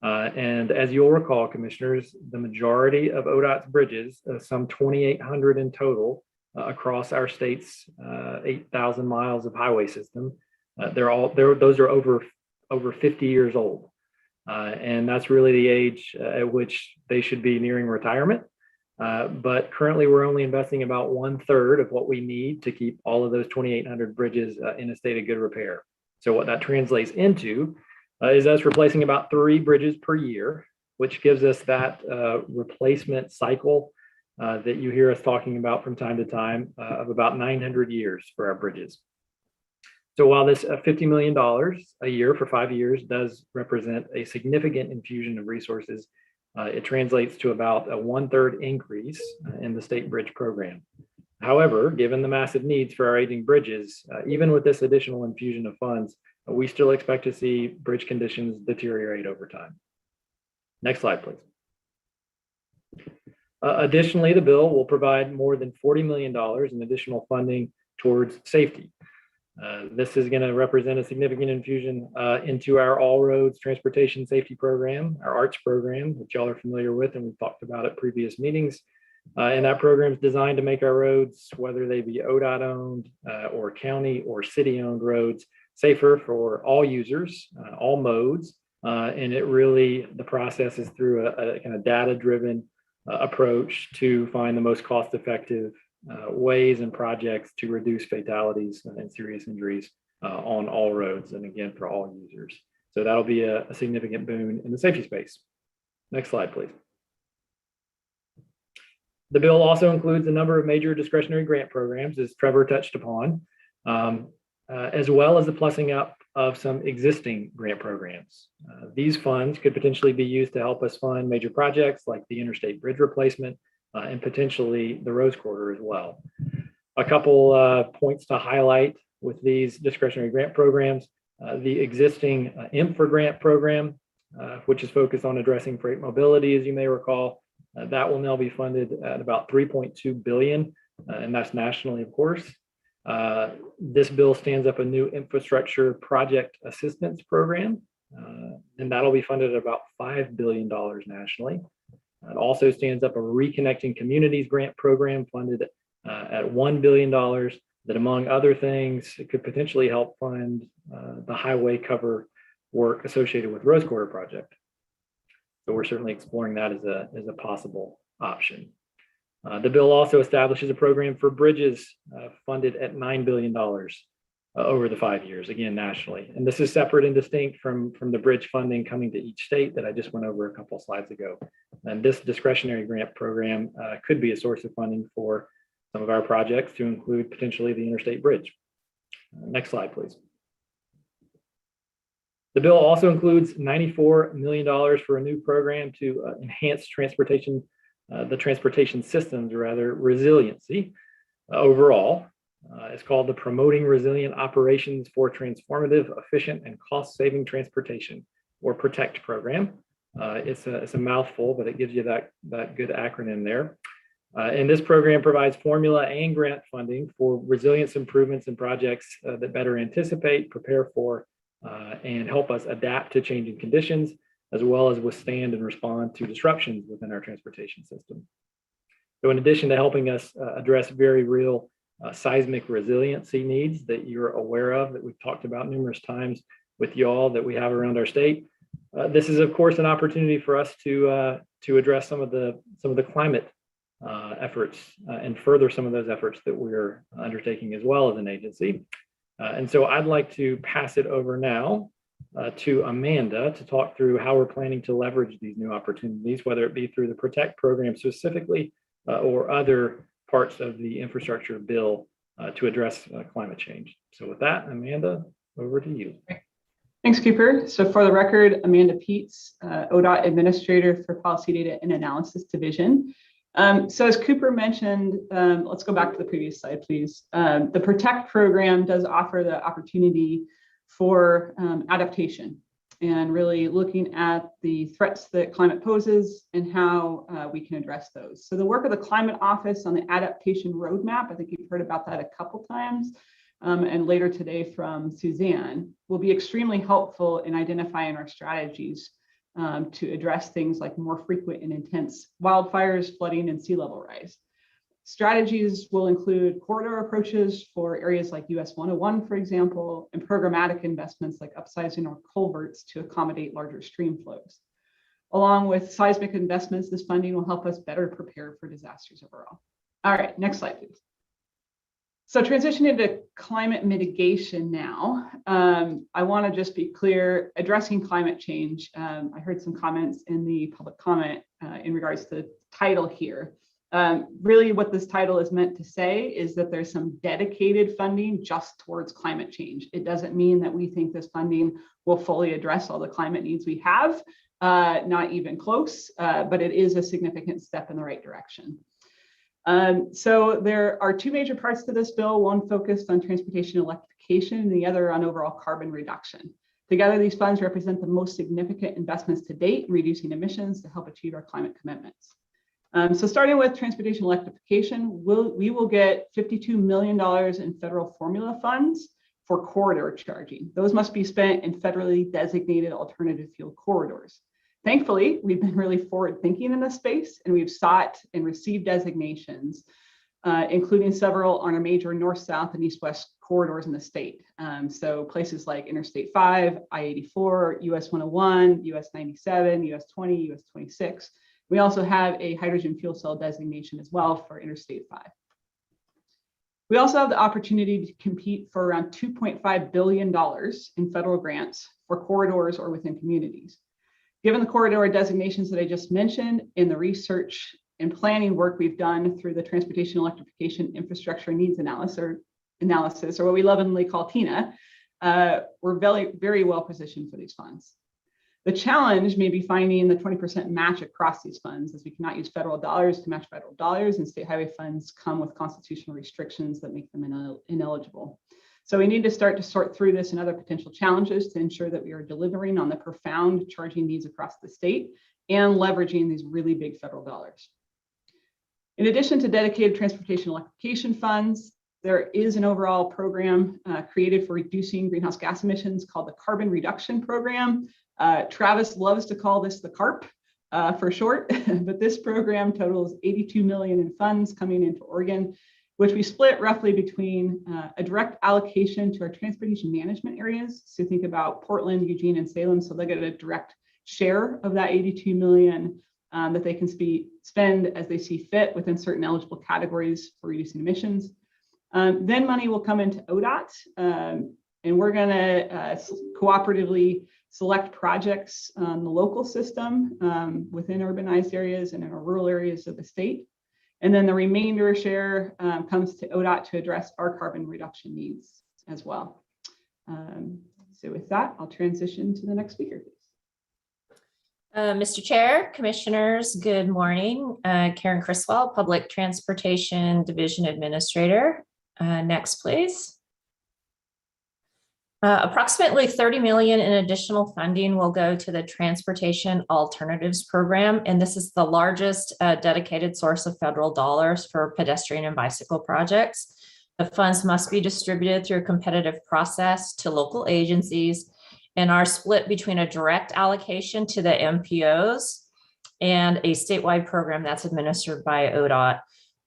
[SPEAKER 4] And as you'll recall, commissioners, the majority of ODOT's bridges, some 2,800 in total across our state's 8,000 miles of highway system, those are over 50 years old. And that's really the age at which they should be nearing retirement. But currently we're only investing about 1/3 of what we need to keep all of those 2,800 bridges in a state of good repair. So what that translates into is us replacing about 3 bridges per year, which gives us that replacement cycle that you hear us talking about from time to time of about 900 years for our bridges. So while this $50 million a year for 5 years does represent a significant infusion of resources, it translates to about a 1/3 increase in the state bridge program. However, given the massive needs for our aging bridges, even with this additional infusion of funds, we still expect to see bridge conditions deteriorate over time. Next slide, please. Additionally, the bill will provide more than $40 million in additional funding towards safety. This is going to represent a significant infusion into our All Roads Transportation Safety Program, our ARTS program, which y'all are familiar with, and we've talked about at previous meetings. And that program is designed to make our roads, whether they be ODOT owned or county or city owned roads, safer for all users, all modes. And the process is through a kind of data-driven approach to find the most cost-effective ways and projects to reduce fatalities and serious injuries on all roads, and again, for all users. So that'll be a significant boon in the safety space. Next slide, please. The bill also includes a number of major discretionary grant programs, as Trevor touched upon, as well as the plussing up of some existing grant programs. These funds could potentially be used to help us fund major projects like the Interstate bridge replacement and potentially the Rose Corridor as well. A couple points to highlight with these discretionary grant programs. The existing INFRA grant program, which is focused on addressing freight mobility, as you may recall, that will now be funded at about $3.2 billion, and that's nationally, of course. This bill stands up a new infrastructure project assistance program, and that'll be funded at about $5 billion nationally. It also stands up a Reconnecting Communities grant program funded at $1 billion that, among other things, it could potentially help fund the highway cover work associated with Rose Corridor project. So we're certainly exploring that as a possible option. The bill also establishes a program for bridges funded at $9 billion over the 5 years, again, nationally. And this is separate and distinct from the bridge funding coming to each state that I just went over a couple slides ago. And this discretionary grant program could be a source of funding for some of our projects, to include potentially the Interstate Bridge. Next slide, please. The bill also includes $94 million for a new program to enhance the transportation systems, rather, resiliency overall. It's called the Promoting Resilient Operations for Transformative, Efficient, and Cost-Saving Transportation, or PROTECT program. It's a mouthful, but it gives you that good acronym there. And this program provides formula and grant funding for resilience improvements and projects that better anticipate, prepare for, and help us adapt to changing conditions, as well as withstand and respond to disruptions within our transportation system. So in addition to helping us address very real seismic resiliency needs that you're aware of, that we've talked about numerous times with y'all that we have around our state, this is of course an opportunity for us to address some of the climate efforts and further some of those efforts that we're undertaking as well as an agency. And so I'd like to pass it over now to Amanda to talk through how we're planning to leverage these new opportunities, whether it be through the PROTECT program specifically or other parts of the infrastructure bill to address climate change. So with that, Amanda, over to you.
[SPEAKER 6] Thanks, Cooper. So for the record, Amanda Peets, ODOT Administrator for Policy Data and Analysis Division. So as Cooper mentioned, let's go back to the previous slide, please. The PROTECT program does offer the opportunity for adaptation and really looking at the threats that climate poses and how we can address those. So the work of the Climate Office on the adaptation roadmap, I think you've heard about that a couple times, and later today from Suzanne, will be extremely helpful in identifying our strategies to address things like more frequent and intense wildfires, flooding, and sea level rise. Strategies will include corridor approaches for areas like US 101, for example, and programmatic investments like upsizing our culverts to accommodate larger stream flows. Along with seismic investments, this funding will help us better prepare for disasters overall. All right, next slide, please. So transitioning to climate mitigation now, I want to just be clear, addressing climate change. I heard some comments in the public comment in regards to the title here. Really what this title is meant to say is that there's some dedicated funding just towards climate change. It doesn't mean that we think this funding will fully address all the climate needs we have, not even close, but it is a significant step in the right direction. So there are two major parts to this bill, one focused on transportation electrification and the other on overall carbon reduction. Together, these funds represent the most significant investments to date in reducing emissions to help achieve our climate commitments. So starting with transportation electrification, we will get $52 million in federal formula funds for corridor charging. Those must be spent in federally designated alternative fuel corridors. Thankfully, we've been really forward thinking in this space, and we've sought and received designations, including several on our major north, south, and east-west corridors in the state. So places like Interstate 5, I-84, US 101, US 97, US 20, US 26. We also have a hydrogen fuel cell designation as well for Interstate 5. We also have the opportunity to compete for around $2.5 billion in federal grants for corridors or within communities. Given the corridor designations that I just mentioned in the research and planning work we've done through the Transportation Electrification Infrastructure Needs Analysis, or what we lovingly call TINA, we're very, very well positioned for these funds. The challenge may be finding the 20% match across these funds, as we cannot use federal dollars to match federal dollars, and state highway funds come with constitutional restrictions that make them ineligible. So we need to start to sort through this and other potential challenges to ensure that we are delivering on the profound charging needs across the state and leveraging these really big federal dollars. In addition to dedicated transportation electrification funds, there is an overall program created for reducing greenhouse gas emissions called the Carbon Reduction Program. Travis loves to call this the CARP for short, but this program totals $82 million in funds coming into Oregon, which we split roughly between a direct allocation to our transportation management areas. So think about Portland, Eugene, and Salem. So they get a direct share of that $82 million that they can spend as they see fit within certain eligible categories for reducing emissions. Then money will come into ODOT, and we're going to cooperatively select projects on the local system within urbanized areas and in our rural areas of the state. And then the remainder share comes to ODOT to address our carbon reduction needs as well. So with that, I'll transition to the next speaker.
[SPEAKER 7] Mr. Chair, Commissioners, good morning. Karen Criswell, Public Transportation Division Administrator. Next, please. Approximately $30 million in additional funding will go to the Transportation Alternatives Program, and this is the largest dedicated source of federal dollars for pedestrian and bicycle projects. The funds must be distributed through a competitive process to local agencies and are split between a direct allocation to the MPOs and a statewide program that's administered by ODOT.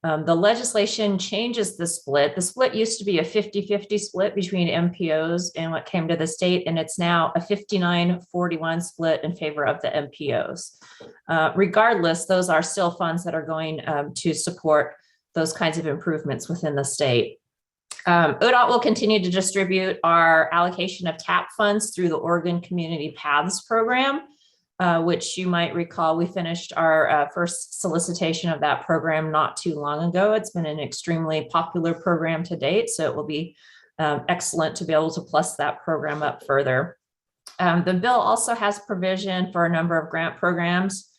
[SPEAKER 7] The legislation changes the split. The split used to be a 50-50 split between MPOs and what came to the state, and it's now a 59-41 split in favor of the MPOs. Regardless, those are still funds that are going to support those kinds of improvements within the state. ODOT will continue to distribute our allocation of TAP funds through the Oregon Community Paths Program, which you might recall we finished our first solicitation of that program not too long ago. It's been an extremely popular program to date, so it will be excellent to be able to plus that program up further. The bill also has provision for a number of grant programs,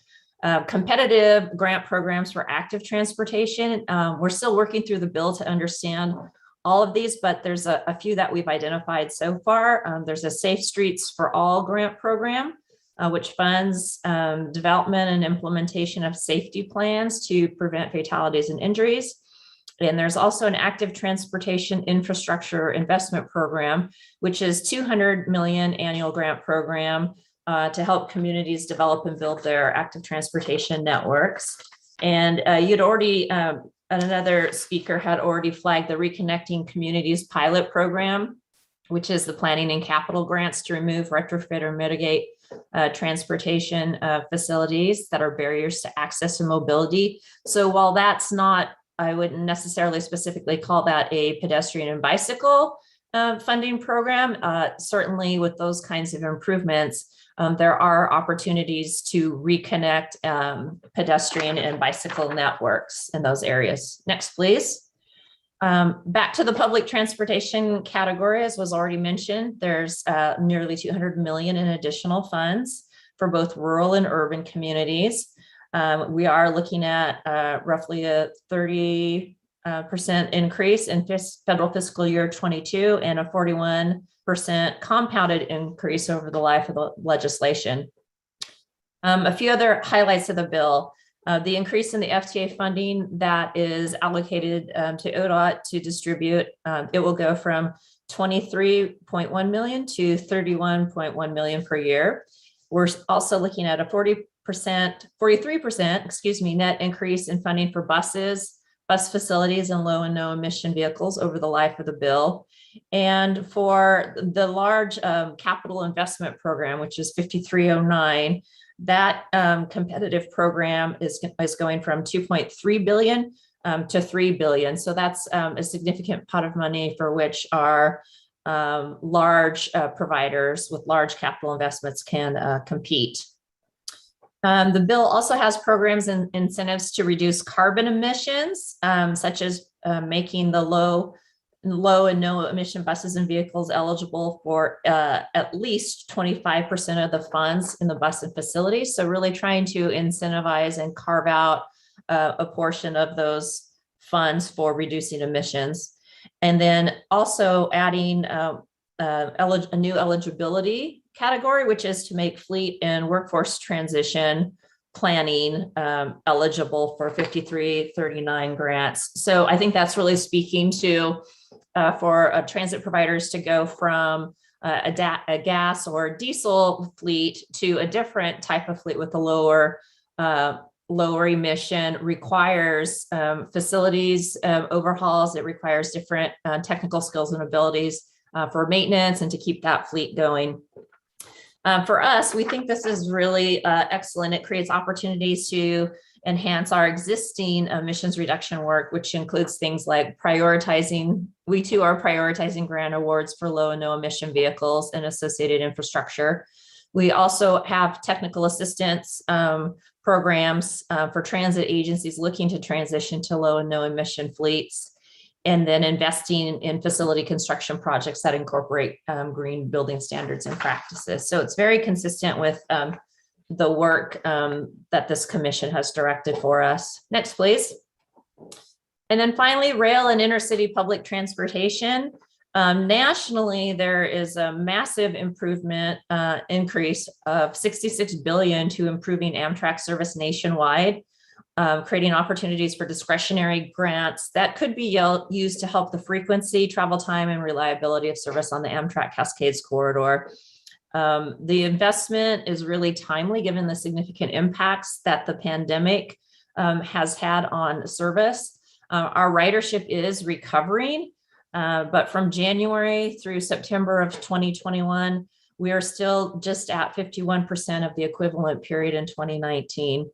[SPEAKER 7] competitive grant programs for active transportation. We're still working through the bill to understand all of these, but there's a few that we've identified so far. There's a Safe Streets for All grant program, which funds development and implementation of safety plans to prevent fatalities and injuries. And there's also an active transportation infrastructure investment program, which is $200 million annual grant program to help communities develop and build their active transportation networks. And you'd already, another speaker had already flagged the Reconnecting Communities pilot program, which is the planning and capital grants to remove, retrofit, or mitigate transportation facilities that are barriers to access and mobility. So while that's not, I wouldn't necessarily specifically call that a pedestrian and bicycle funding program, certainly with those kinds of improvements, there are opportunities to reconnect pedestrian and bicycle networks in those areas. Next, please. Back to the public transportation category, as was already mentioned, there's nearly $200 million in additional funds for both rural and urban communities. We are looking at roughly a 30% increase in federal fiscal year 22 and a 41% compounded increase over the life of the legislation. A few other highlights of the bill. The increase in the FTA funding that is allocated to ODOT to distribute, it will go from $23.1 million to $31.1 million per year. We're also looking at a 43% net increase in funding for buses, bus facilities, and low and no emission vehicles over the life of the bill. And for the large capital investment program, which is 5309, that competitive program is going from $2.3 billion to $3 billion. So that's a significant pot of money for which our large providers with large capital investments can compete. The bill also has programs and incentives to reduce carbon emissions, such as making the low and no emission buses and vehicles eligible for at least 25% of the funds in the bus and facilities. So really trying to incentivize and carve out a portion of those funds for reducing emissions. And then also adding a new eligibility category, which is to make fleet and workforce transition planning eligible for 5339 grants. So I think that's really speaking to for transit providers to go from a gas or diesel fleet to a different type of fleet with a lower emission, requires facilities overhauls. It requires different technical skills and abilities for maintenance and to keep that fleet going. For us, we think this is really excellent. It creates opportunities to enhance our existing emissions reduction work, which includes things like prioritizing. We too are prioritizing grant awards for low and no emission vehicles and associated infrastructure. We also have technical assistance programs for transit agencies looking to transition to low and no emission fleets, and then investing in facility construction projects that incorporate green building standards and practices. So it's very consistent with the work that this commission has directed for us. Next, please. And then finally, rail and intercity public transportation. Nationally, there is a massive improvement increase of $66 billion to improving Amtrak service nationwide, creating opportunities for discretionary grants that could be used to help the frequency, travel time, and reliability of service on the Amtrak Cascades corridor. The investment is really timely given the significant impacts that the pandemic has had on service. Our ridership is recovering, but from January through September of 2021, we are still just at 51% of the equivalent period in 2019.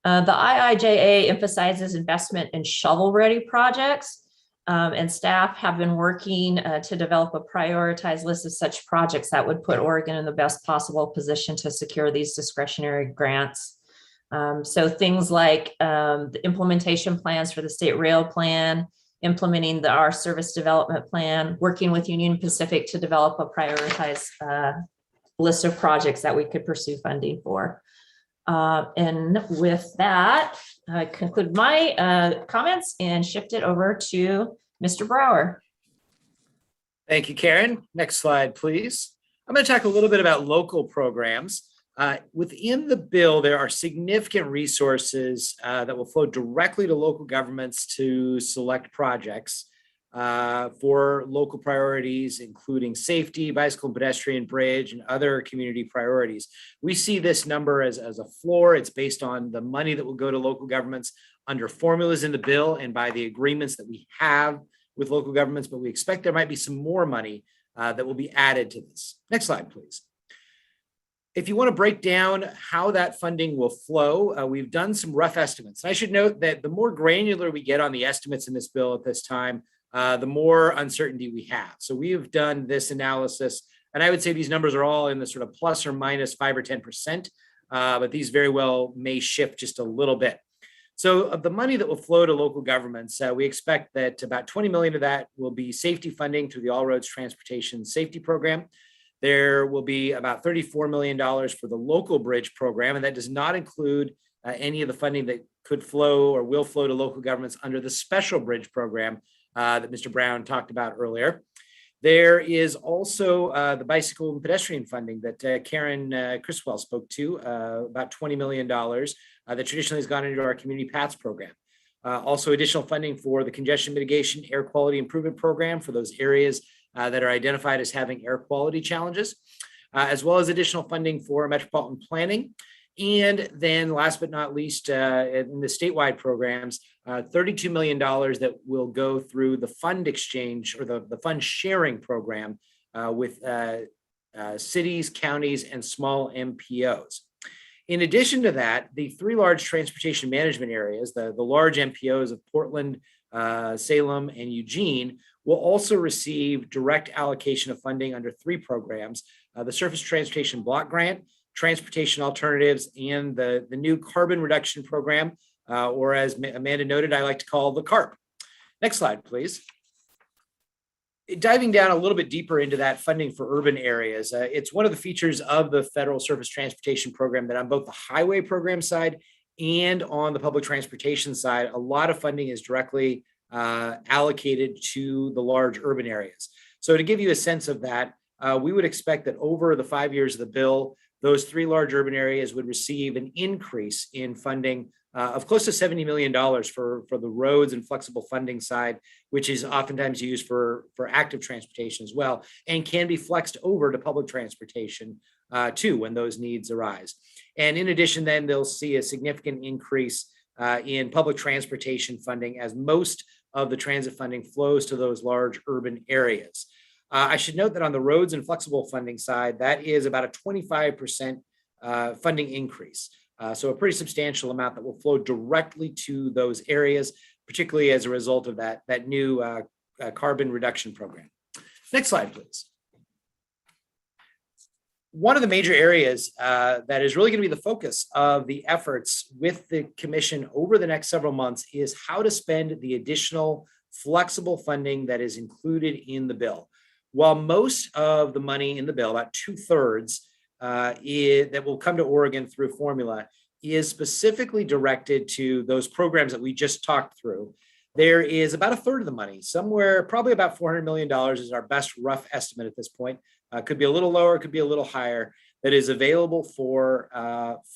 [SPEAKER 7] The IIJA emphasizes investment in shovel-ready projects, and staff have been working to develop a prioritized list of such projects that would put Oregon in the best possible position to secure these discretionary grants. So things like the implementation plans for the state rail plan, implementing our service development plan, working with Union Pacific to develop a prioritized list of projects that we could pursue funding for. And with that, I conclude my comments and shift it over to Mr. Brower.
[SPEAKER 20] Thank you, Karen. Next slide, please. I'm going to talk a little bit about local programs. Within the bill, there are significant resources that will flow directly to local governments to select projects for local priorities, including safety, bicycle and pedestrian bridge, and other community priorities. We see this number as a floor. It's based on the money that will go to local governments under formulas in the bill and by the agreements that we have with local governments, but we expect there might be some more money that will be added to this. Next slide, please. If you want to break down how that funding will flow, we've done some rough estimates. And I should note that the more granular we get on the estimates in this bill at this time, the more uncertainty we have. So we have done this analysis, and I would say these numbers are all in the sort of plus or minus 5 or 10%, but these very well may shift just a little bit. So of the money that will flow to local governments, we expect that about 20 million of that will be safety funding through the All Roads Transportation Safety Program. There will be about $34 million for the local bridge program, and that does not include any of the funding that could flow or will flow to local governments under the special bridge program that Mr. Brown talked about earlier. There is also the bicycle and pedestrian funding that Karen Criswell spoke to, about $20 million that traditionally has gone into our community paths program. Also additional funding for the congestion mitigation air quality improvement program for those areas that are identified as having air quality challenges, as well as additional funding for metropolitan planning. And then last but not least, in the statewide programs, $32 million that will go through the fund exchange or the fund sharing program with cities, counties, and small MPOs. In addition to that, the 3 large transportation management areas, the large MPOs of Portland, Salem, and Eugene, will also receive direct allocation of funding under 3 programs, the Surface Transportation Block Grant, Transportation Alternatives, and the new Carbon Reduction Program, or as Amanda noted, I like to call the CARP. Next slide, please. Diving down a little bit deeper into that funding for urban areas, it's one of the features of the Federal Surface Transportation Program that on both the highway program side and on the public transportation side, a lot of funding is directly allocated to the large urban areas. So to give you a sense of that, we would expect that over the 5 years of the bill, those 3 large urban areas would receive an increase in funding of close to $70 million for the roads and flexible funding side, which is oftentimes used for active transportation as well, and can be flexed over to public transportation too when those needs arise. And in addition, then they'll see a significant increase in public transportation funding as most of the transit funding flows to those large urban areas. I should note that on the roads and flexible funding side, that is about a 25% funding increase. So a pretty substantial amount that will flow directly to those areas, particularly as a result of that new carbon reduction program. Next slide, please. One of the major areas that is really going to be the focus of the efforts with the commission over the next several months is how to spend the additional flexible funding that is included in the bill. While most of the money in the bill, about 2/3 that will come to Oregon through formula, is specifically directed to those programs that we just talked through, there is about 1/3 of the money, somewhere probably about $400 million is our best rough estimate at this point. Could be a little lower, could be a little higher, that is available for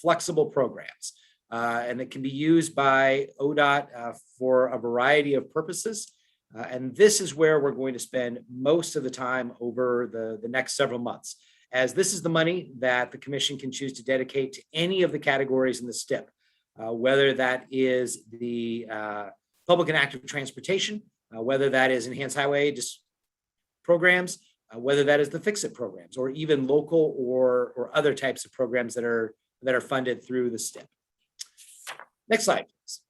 [SPEAKER 20] flexible programs. And it can be used by ODOT for a variety of purposes. And this is where we're going to spend most of the time over the next several months, as this is the money that the commission can choose to dedicate to any of the categories in the STIP, whether that is the public and active transportation, whether that is enhanced highway programs, whether that is the fix-it programs, or even local or other types of programs that are funded through the STIP. Next slide, please.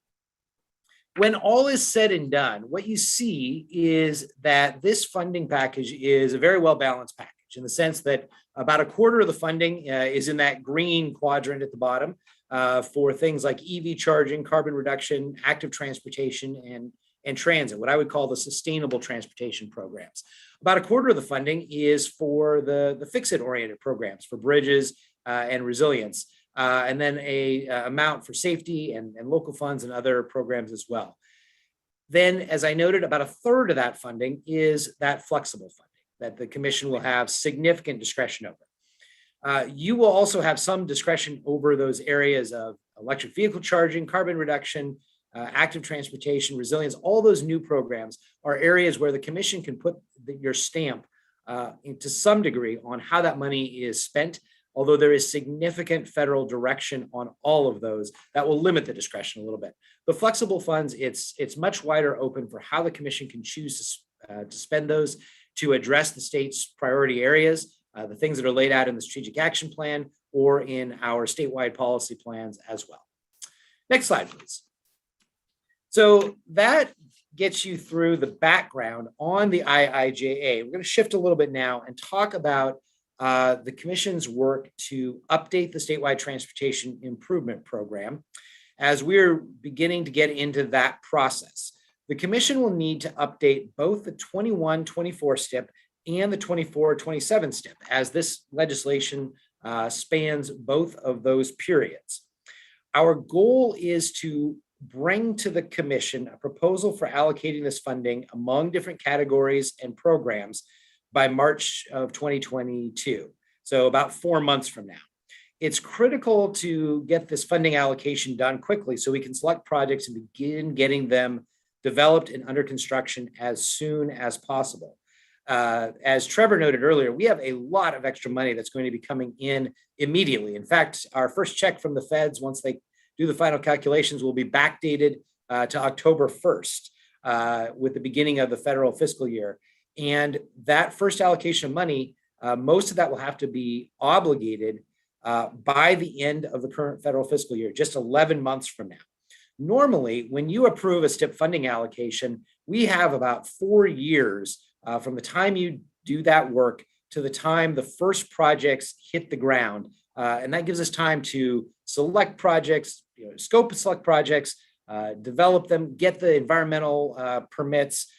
[SPEAKER 20] When all is said and done, what you see is that this funding package is a very well-balanced package in the sense that about 1/4 of the funding is in that green quadrant at the bottom for things like EV charging, carbon reduction, active transportation, and transit, what I would call the sustainable transportation programs. About 1/4 of the funding is for the fix-it oriented programs for bridges and resilience. And then a amount for safety and local funds and other programs as well. Then, as I noted, about 1/3 of that funding is that flexible funding that the commission will have significant discretion over. You will also have some discretion over those areas of electric vehicle charging, carbon reduction, active transportation, resilience. All those new programs are areas where the commission can put your stamp to some degree on how that money is spent. Although there is significant federal direction on all of those, that will limit the discretion a little bit. The flexible funds, it's much wider open for how the commission can choose to spend those to address the state's priority areas, the things that are laid out in the strategic action plan or in our statewide policy plans as well. Next slide, please. So that gets you through the background on the IIJA. We're going to shift a little bit now and talk about the commission's work to update the statewide transportation improvement program. As we're beginning to get into that process, the commission will need to update both the 21-24 STIP and the 24-27 STIP, as this legislation spans both of those periods. Our goal is to bring to the commission a proposal for allocating this funding among different categories and programs by March of 2022, so about 4 months from now. It's critical to get this funding allocation done quickly so we can select projects and begin getting them developed and under construction as soon as possible. As Trevor noted earlier, we have a lot of extra money that's going to be coming in immediately. In fact, our first check from the feds, once they do the final calculations, will be backdated to October 1st with the beginning of the federal fiscal year. And that first allocation of money, most of that will have to be obligated by the end of the current federal fiscal year, just 11 months from now. Normally, when you approve a STIP funding allocation, we have about 4 years from the time you do that work to the time the first projects hit the ground. And that gives us time to select projects, scope and select projects, develop them, get the environmental permits,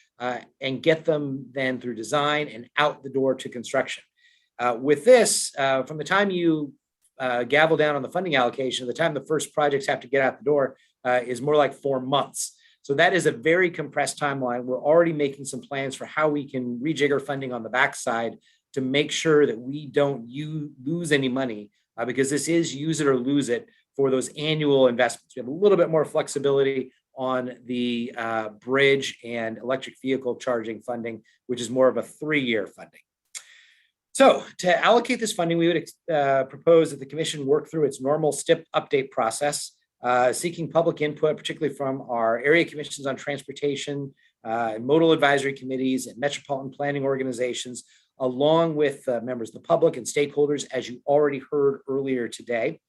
[SPEAKER 20] and get them then through design and out the door to construction. With this, from the time you gavel down on the funding allocation, the time the first projects have to get out the door is more like 4 months. So that is a very compressed timeline. We're already making some plans for how we can rejigger funding on the backside to make sure that we don't lose any money because this is use it or lose it for those annual investments. We have a little bit more flexibility on the bridge and electric vehicle charging funding, which is more of a 3-year funding. So to allocate this funding, we would propose that the commission work through its normal STIP update process, seeking public input, particularly from our area commissions on transportation, modal advisory committees and metropolitan planning organizations, along with members of the public and stakeholders, as you already heard earlier today.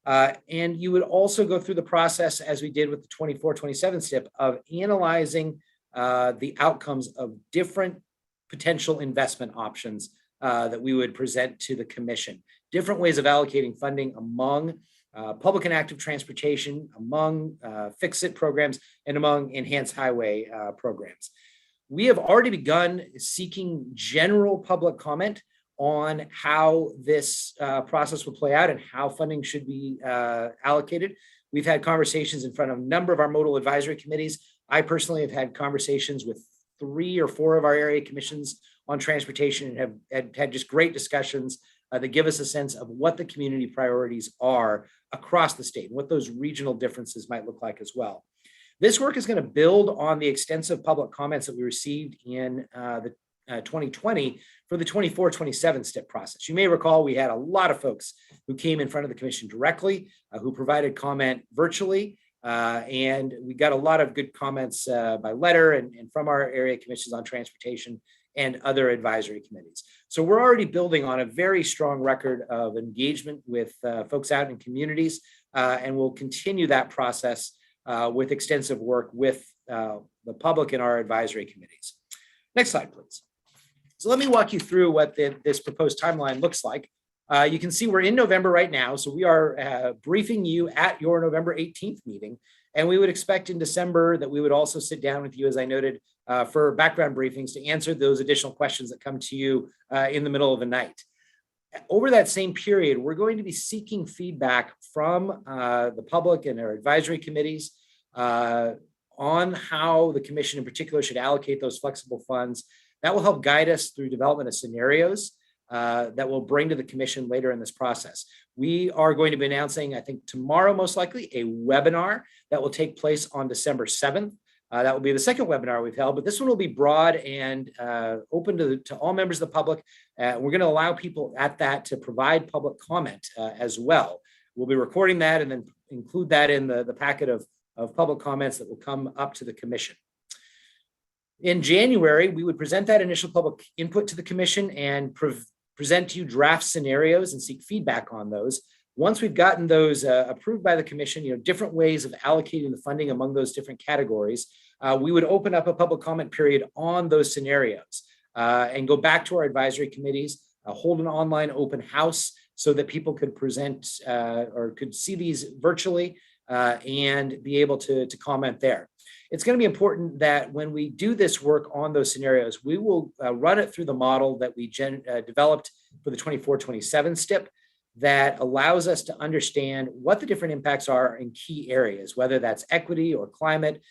[SPEAKER 20] And you would also go through the process, as we did with the 24-27 STIP, of analyzing the outcomes of different potential investment options that we would present to the commission. Different ways of allocating funding among public and active transportation, among fix-it programs, and among enhanced highway programs. We have already begun seeking general public comment on how this process will play out and how funding should be allocated. We've had conversations in front of a number of our modal advisory committees. I personally have had conversations with 3 or 4 of our area commissions on transportation and have had just great discussions that give us a sense of what the community priorities are across the state and what those regional differences might look like as well. This work is going to build on the extensive public comments that we received in the 2020 for the 24-27 STIP process. You may recall we had a lot of folks who came in front of the commission directly, who provided comment virtually, and we got a lot of good comments by letter and from our area commissions on transportation and other advisory committees. So we're already building on a very strong record of engagement with folks out in communities, and we'll continue that process with extensive work with the public and our advisory committees. Next slide, please. So let me walk you through what this proposed timeline looks like. You can see we're in November right now, so we are briefing you at your November 18th meeting, and we would expect in December that we would also sit down with you, as I noted, for background briefings to answer those additional questions that come to you in the middle of the night. Over that same period, we're going to be seeking feedback from the public and our advisory committees on how the commission in particular should allocate those flexible funds. That will help guide us through development of scenarios that we'll bring to the commission later in this process. We are going to be announcing, I think tomorrow most likely, a webinar that will take place on December 7th. That will be the second webinar we've held, but this one will be broad and open to all members of the public. We're going to allow people at that to provide public comment as well. We'll be recording that and then include that in the packet of public comments that will come up to the commission. In January, we would present that initial public input to the commission and present to you draft scenarios and seek feedback on those. Once we've gotten those approved by the commission, different ways of allocating the funding among those different categories, we would open up a public comment period on those scenarios and go back to our advisory committees, hold an online open house so that people could present or could see these virtually and be able to comment there. It's going to be important that when we do this work on those scenarios, we will run it through the model that we developed for the 24-27 STIP that allows us to understand what the different impacts are in key areas, whether that's equity or climate,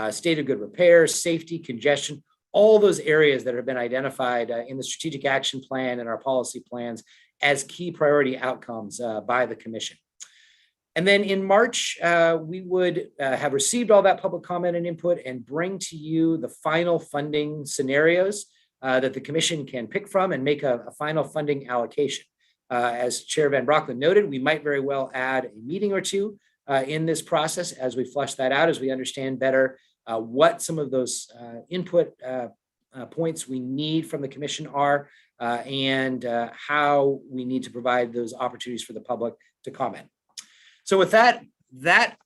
[SPEAKER 20] state of good repairs, safety, congestion, all those areas that have been identified in the strategic action plan and our policy plans as key priority outcomes by the commission. And then in March, we would have received all that public comment and input and bring to you the final funding scenarios that the commission can pick from and make a final funding allocation. As Chair Van Brockland noted, we might very well add a meeting or two in this process as we flesh that out, as we understand better what some of those input points we need from the commission are and how we need to provide those opportunities for the public to comment. So with that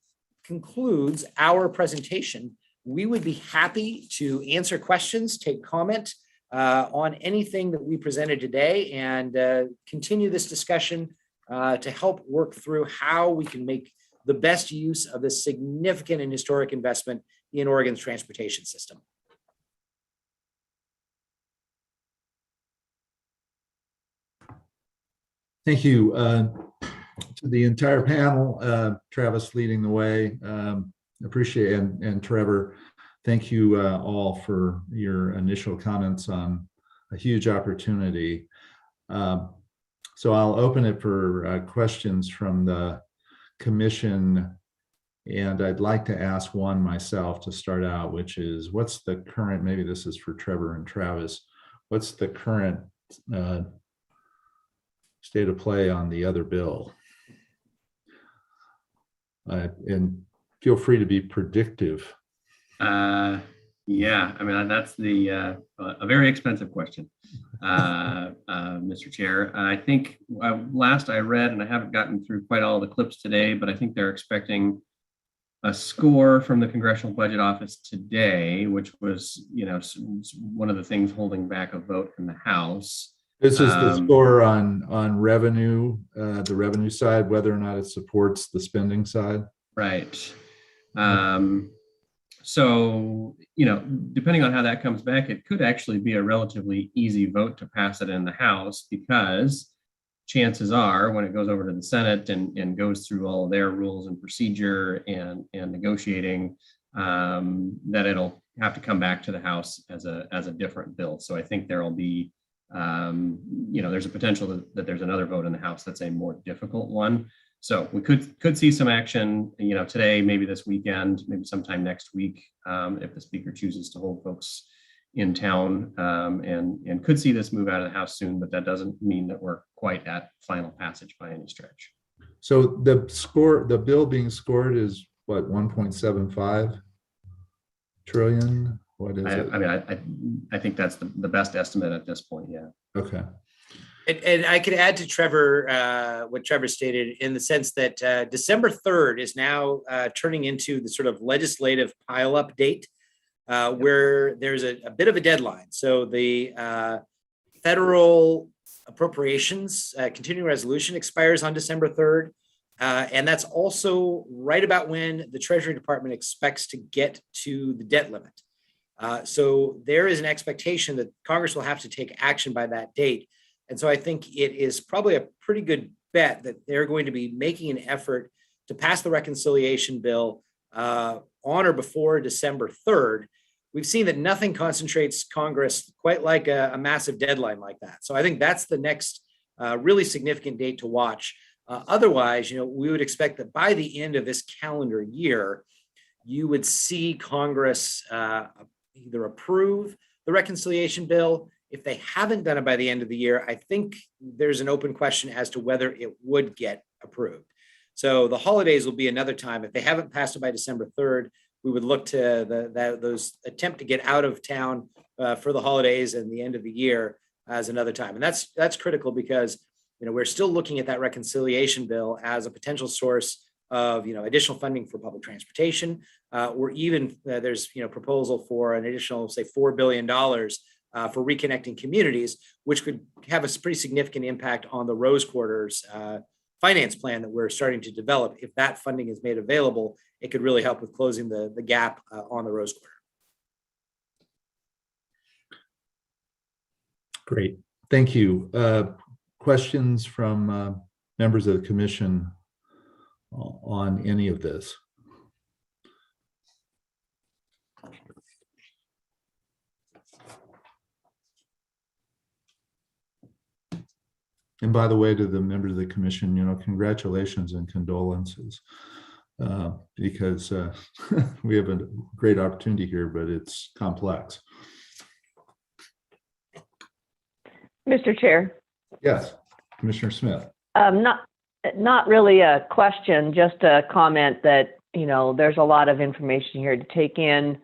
[SPEAKER 20] concludes our presentation. We would be happy to answer questions, take comment on anything that we presented today and continue this discussion to help work through how we can make the best use of this significant and historic investment in Oregon's transportation system.
[SPEAKER 1] Thank you to the entire panel, Travis leading the way. Appreciate it. And Trevor, thank you all for your initial comments on a huge opportunity. So I'll open it for questions from the commission. And I'd like to ask one myself to start out, which is what's the current, maybe this is for Trevor and Travis, what's the current state of play on the other bill? And feel free to be predictive.
[SPEAKER 21] Yeah, I mean, that's a very expensive question, Mr. Chair. I think last I read, and I haven't gotten through quite all the clips today, but I think they're expecting a score from the Congressional Budget Office today, which was, one of the things holding back a vote in the House.
[SPEAKER 1] This is the score on revenue, the revenue side, whether or not it supports the spending side.
[SPEAKER 21] Right. So, depending on how that comes back, it could actually be a relatively easy vote to pass it in the House, because chances are when it goes over to the Senate and goes through all of their rules and procedure and negotiating, that it'll have to come back to the House as a different bill. So I think there'll be, there's a potential that there's another vote in the House that's a more difficult one. So we could see some action, today, maybe this weekend, maybe sometime next week, if the Speaker chooses to hold folks in town, and could see this move out of the House soon, but that doesn't mean that we're quite at final passage by any stretch.
[SPEAKER 1] So the bill being scored is what, 1.75 trillion? What is it?
[SPEAKER 21] I mean, I think that's the best estimate at this point. Yeah.
[SPEAKER 1] Okay.
[SPEAKER 20] And I could add to Trevor, what Trevor stated, in the sense that December 3rd is now turning into the sort of legislative pileup date, where there's a bit of a deadline. So the federal appropriations continuing resolution expires on December 3rd. And that's also right about when the Treasury Department expects to get to the debt limit. So there is an expectation that Congress will have to take action by that date. And so I think it is probably a pretty good bet that they're going to be making an effort to pass the reconciliation bill on or before December 3rd. We've seen that nothing concentrates Congress quite like a massive deadline like that. So I think that's the next really significant date to watch. Otherwise, we would expect that by the end of this calendar year, you would see Congress either approve the reconciliation bill. If they haven't done it by the end of the year, I think there's an open question as to whether it would get approved. So the holidays will be another time. If they haven't passed it by December 3rd, we would look to those attempt to get out of town for the holidays and the end of the year as another time. And that's critical because we're still looking at that reconciliation bill as a potential source of additional funding for public transportation, or even there's proposal for an additional, say, $4 billion for reconnecting communities, which could have a pretty significant impact on the Rose Quarters finance plan that we're starting to develop. If that funding is made available, it could really help with closing the gap on the Rose Quarter.
[SPEAKER 1] Great, thank you. Questions from members of the commission on any of this? And by the way, to the members of the commission, congratulations and condolences, because we have a great opportunity here, but it's complex.
[SPEAKER 3] Mr. Chair.
[SPEAKER 1] Yes, Commissioner Smith.
[SPEAKER 3] Not really a question, just a comment that, there's a lot of information here to take in.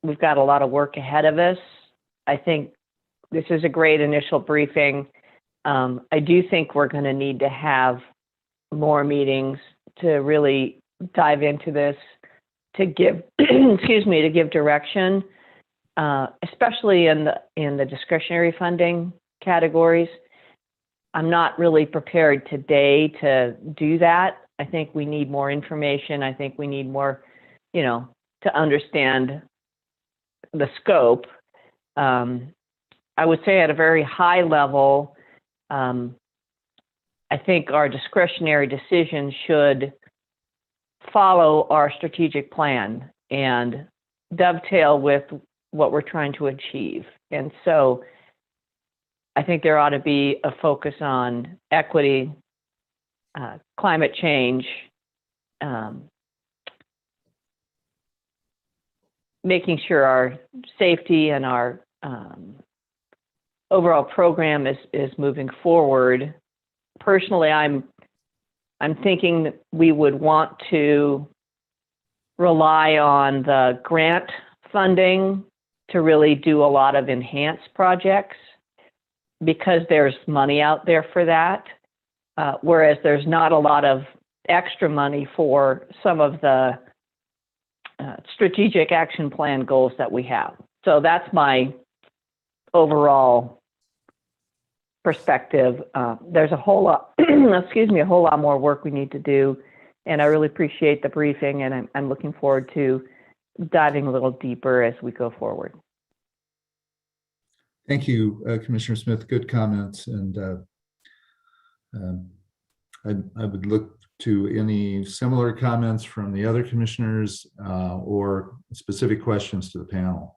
[SPEAKER 3] We've got a lot of work ahead of us. I think this is a great initial briefing. I do think we're going to need to have more meetings to really dive into this, to give, to give direction, especially in the discretionary funding categories. I'm not really prepared today to do that. I think we need more information. I think we need more, to understand the scope. I would say at a very high level, I think our discretionary decisions should follow our strategic plan and dovetail with what we're trying to achieve. And so I think there ought to be a focus on equity, climate change, making sure our safety and our overall program is moving forward. Personally, I'm thinking that we would want to rely on the grant funding to really do a lot of enhanced projects because there's money out there for that, whereas there's not a lot of extra money for some of the strategic action plan goals that we have. So that's my overall perspective. There's a whole lot, excuse me, a whole lot more work we need to do. And I really appreciate the briefing, and I'm looking forward to diving a little deeper as we go forward.
[SPEAKER 1] Thank you, Commissioner Smith. Good comments. And I would look to any similar comments from the other commissioners or specific questions to the panel,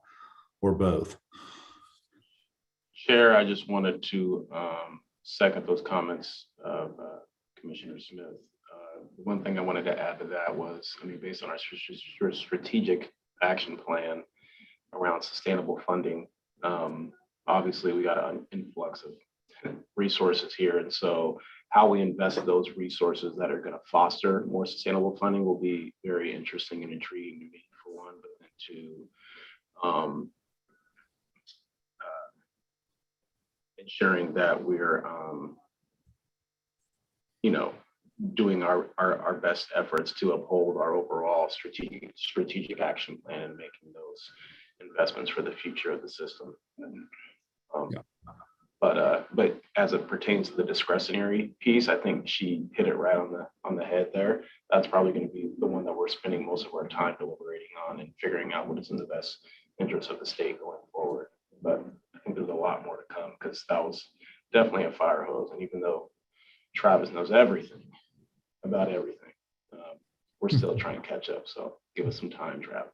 [SPEAKER 1] or both.
[SPEAKER 9] Chair, I just wanted to second those comments of Commissioner Smith. One thing I wanted to add to that was, I mean, based on our strategic action plan around sustainable funding, obviously we got an influx of resources here. And so how we invest those resources that are going to foster more sustainable funding will be very interesting and intriguing to me, for one, but then two, ensuring that we're, doing our best efforts to uphold our overall strategic action plan and making those investments for the future of the system. But as it pertains to the discretionary piece, I think she hit it right on the head there. That's probably going to be the one that we're spending most of our time deliberating on and figuring out what is in the best interest of the state going forward. But I think there's a lot more to come, because that was definitely a fire hose. And even though Travis knows everything about everything, we're still trying to catch up. So give us some time, Travis.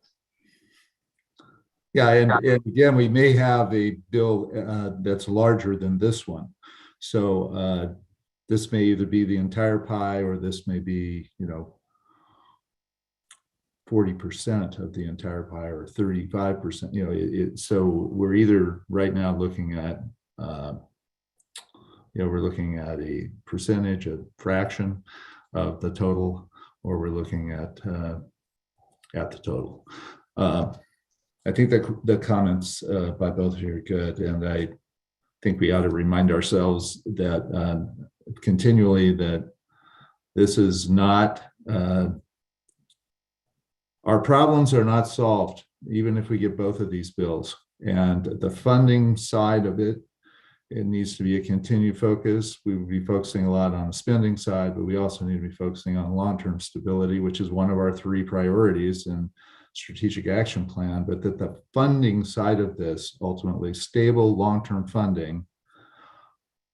[SPEAKER 1] Yeah, and again, we may have a bill that's larger than this one. So this may either be the entire pie, or this may be, 40% of the entire pie, or 35%. So we're either right now looking at, we're looking at a percentage, a fraction of the total, or we're looking at the total. I think that the comments by both of you are good, and I think we ought to remind ourselves that continually that this is not, our problems are not solved, even if we get both of these bills. And the funding side of it, it needs to be a continued focus. We will be focusing a lot on the spending side, but we also need to be focusing on long-term stability, which is one of our 3 priorities in strategic action plan. But that the funding side of this, ultimately stable long-term funding,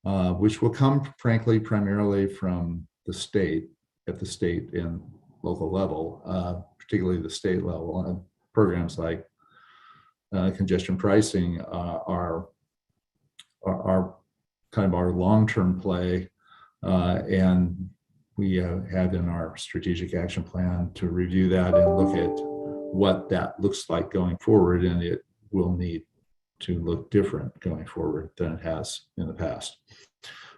[SPEAKER 1] which will come, frankly, primarily from the state, at the state and local level, particularly the state level. Programs like congestion pricing are kind of our long-term play, and we have in our strategic action plan to review that and look at what that looks like going forward, and it will need to look different going forward than it has in the past.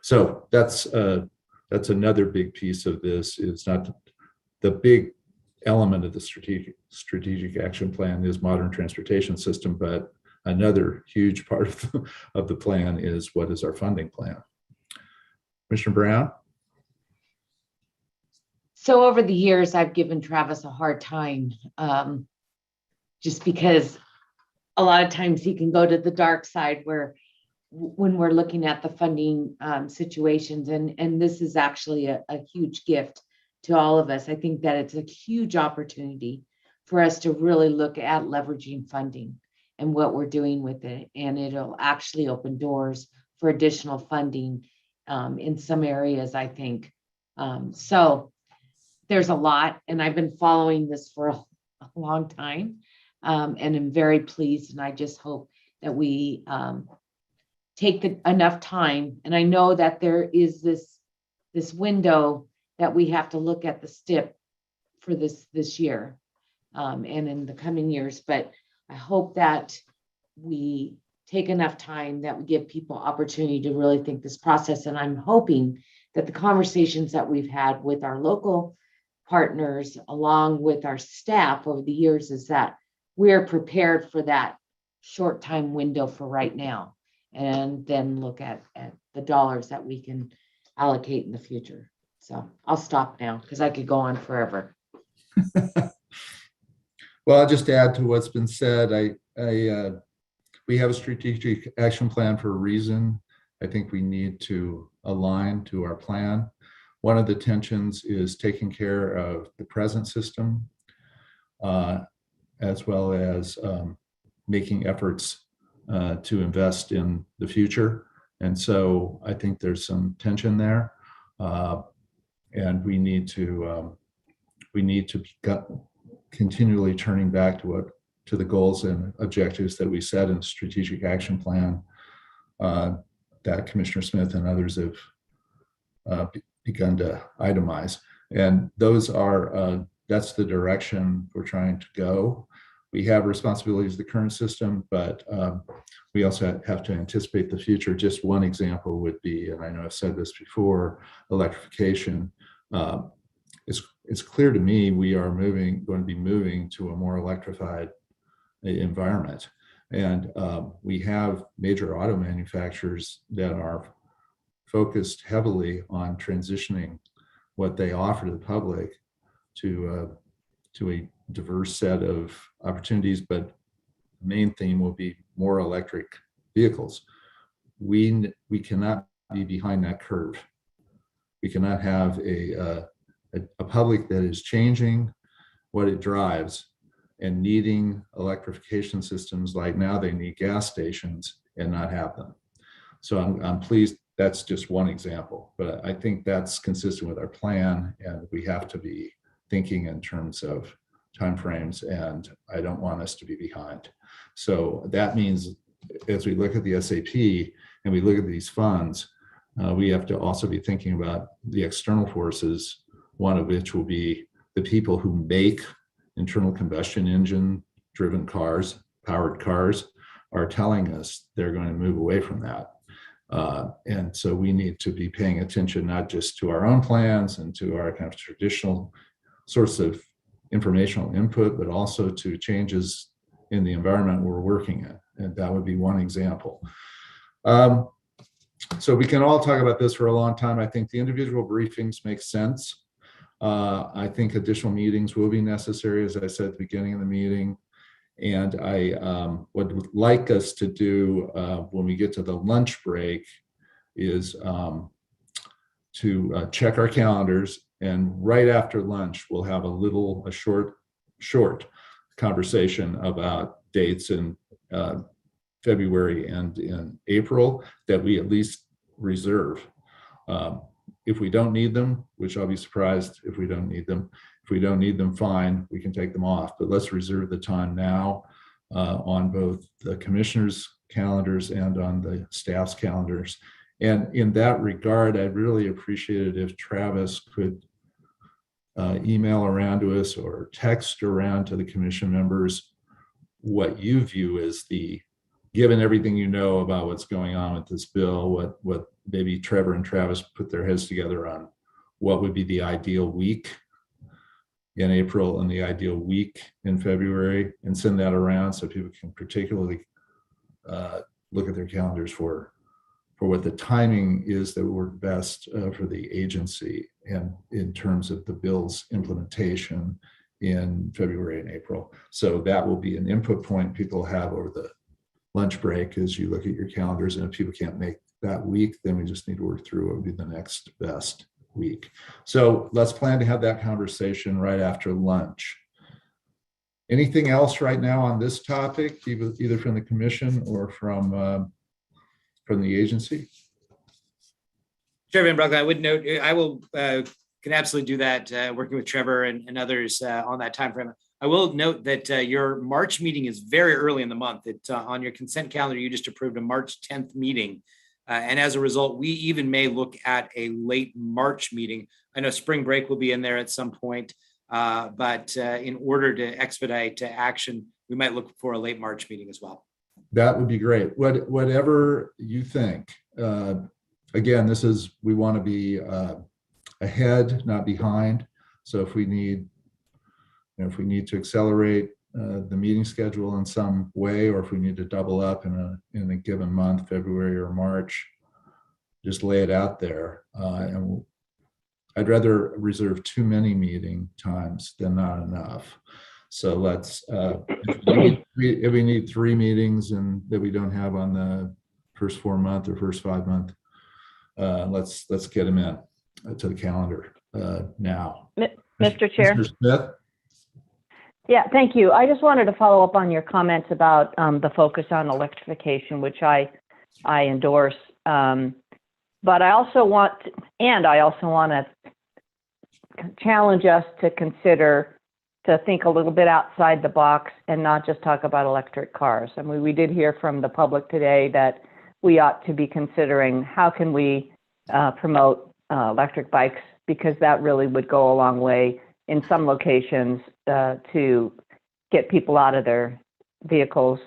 [SPEAKER 1] So that's another big piece of this. Is not the big element of the strategic action plan is modern transportation system, but another huge part of the plan is what is our funding plan. Commissioner Brown?
[SPEAKER 17] So over the years, I've given Travis a hard time, just because a lot of times he can go to the dark side when we're looking at the funding situations. And this is actually a huge gift to all of us. I think that it's a huge opportunity for us to really look at leveraging funding and what we're doing with it. And it'll actually open doors for additional funding in some areas, I think. So there's a lot, and I've been following this for a long time, and I'm very pleased. And I just hope that we take enough time. And I know that there is this window that we have to look at the STIP for this year and in the coming years. But I hope that we take enough time, that we give people opportunity to really think this process. And I'm hoping that the conversations that we've had with our local partners, along with our staff over the years, is that we're prepared for that short time window for right now, and then look at the dollars that we can allocate in the future. So I'll stop now because I could go on forever.
[SPEAKER 1] Well, I'll just add to what's been said. We have a strategic action plan for a reason. I think we need to align to our plan. One of the tensions is taking care of the present system, as well as making efforts to invest in the future. And so I think there's some tension there, and we need to be continually turning back to the goals and objectives that we set in the strategic action plan that Commissioner Smith and others have begun to itemize. And those are that's the direction we're trying to go. We have responsibilities of the current system, but we also have to anticipate the future. Just one example would be, and I know I've said this before, electrification. It's clear to me we are going to be moving to a more electrified environment. And we have major auto manufacturers that are focused heavily on transitioning what they offer to the public to a diverse set of opportunities, but the main theme will be more electric vehicles. We cannot be behind that curve. We cannot have a public that is changing what it drives and needing electrification systems like now they need gas stations and not have them. So I'm pleased. That's just one example, but I think that's consistent with our plan, and we have to be thinking in terms of timeframes, and I don't want us to be behind. So that means as we look at the SAP and we look at these funds, we have to also be thinking about the external forces, one of which will be the people who make internal combustion engine driven cars, powered cars, are telling us they're going to move away from that. And so we need to be paying attention not just to our own plans and to our kind of traditional source of informational input, but also to changes in the environment we're working in. And that would be one example. So we can all talk about this for a long time. I think the individual briefings make sense. I think additional meetings will be necessary, as I said at the beginning of the meeting. And I would like us to do when we get to the lunch break is to check our calendars, and right after lunch we'll have a short conversation about dates in February and in April that we at least reserve. If we don't need them, which I'll be surprised if we don't need them. If we don't need them, fine, we can take them off, but let's reserve the time now on both the commissioners' calendars and on the staff's calendars. And in that regard, I'd really appreciate it if Travis could email around to us or text around to the commission members what you view as given everything you know about what's going on with this bill, what maybe Trevor and Travis put their heads together on what would be the ideal week in April and the ideal week in February, and send that around so people can particularly look at their calendars for what the timing is that work best for the agency and in terms of the bill's implementation in February and April. So that will be an input point people have over the lunch break as you look at your calendars. And if people can't make that week, then we just need to work through what would be the next best week. So let's plan to have that conversation right after lunch. Anything else right now on this topic, either from the commission or from the agency?
[SPEAKER 20] Chair Van Brocklin, I would note, I will can absolutely do that, working with Trevor and others on that time frame. I will note that your March meeting is very early in the month. On your consent calendar, you just approved a March 10th meeting. And as a result, we even may look at a late March meeting. I know spring break will be in there at some point, but in order to expedite action, we might look for a late March meeting as well.
[SPEAKER 1] That would be great. Whatever you think. Again, we want to be ahead, not behind. So if we need to accelerate the meeting schedule in some way, or if we need to double up in a given month, February or March, just lay it out there. And I'd rather reserve too many meeting times than not enough. So let's, if we need 3 meetings and that we don't have on the first 4 month or first 5 month, let's get them in to the calendar now.
[SPEAKER 3] Mr. Chair.
[SPEAKER 1] Mr. Smith?
[SPEAKER 3] Yeah, thank you. I just wanted to follow up on your comments about the focus on electrification, which I endorse. But I also want to challenge us to consider, to think a little bit outside the box and not just talk about electric cars. I mean, we did hear from the public today that we ought to be considering how can we promote electric bikes, because that really would go a long way in some locations to get people out of their vehicles,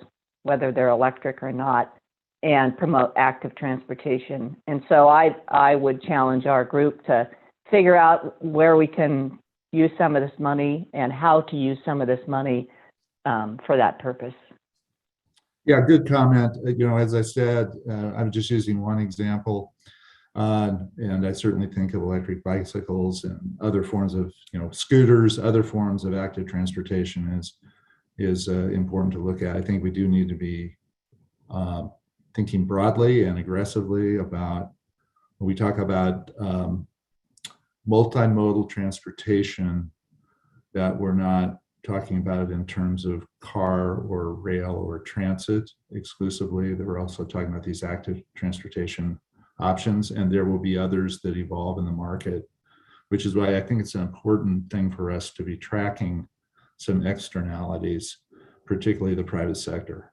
[SPEAKER 3] whether they're electric or not, and promote active transportation. And so I would challenge our group to figure out where we can use some of this money and how to use some of this money for that purpose.
[SPEAKER 1] Yeah, good comment. As I said, I'm just using one example. And I certainly think of electric bicycles and other forms of, scooters, other forms of active transportation is important to look at. I think we do need to be thinking broadly and aggressively about, when we talk about multimodal transportation, that we're not talking about it in terms of car or rail or transit exclusively, that we're also talking about these active transportation options, and there will be others that evolve in the market, which is why I think it's an important thing for us to be tracking some externalities, particularly the private sector,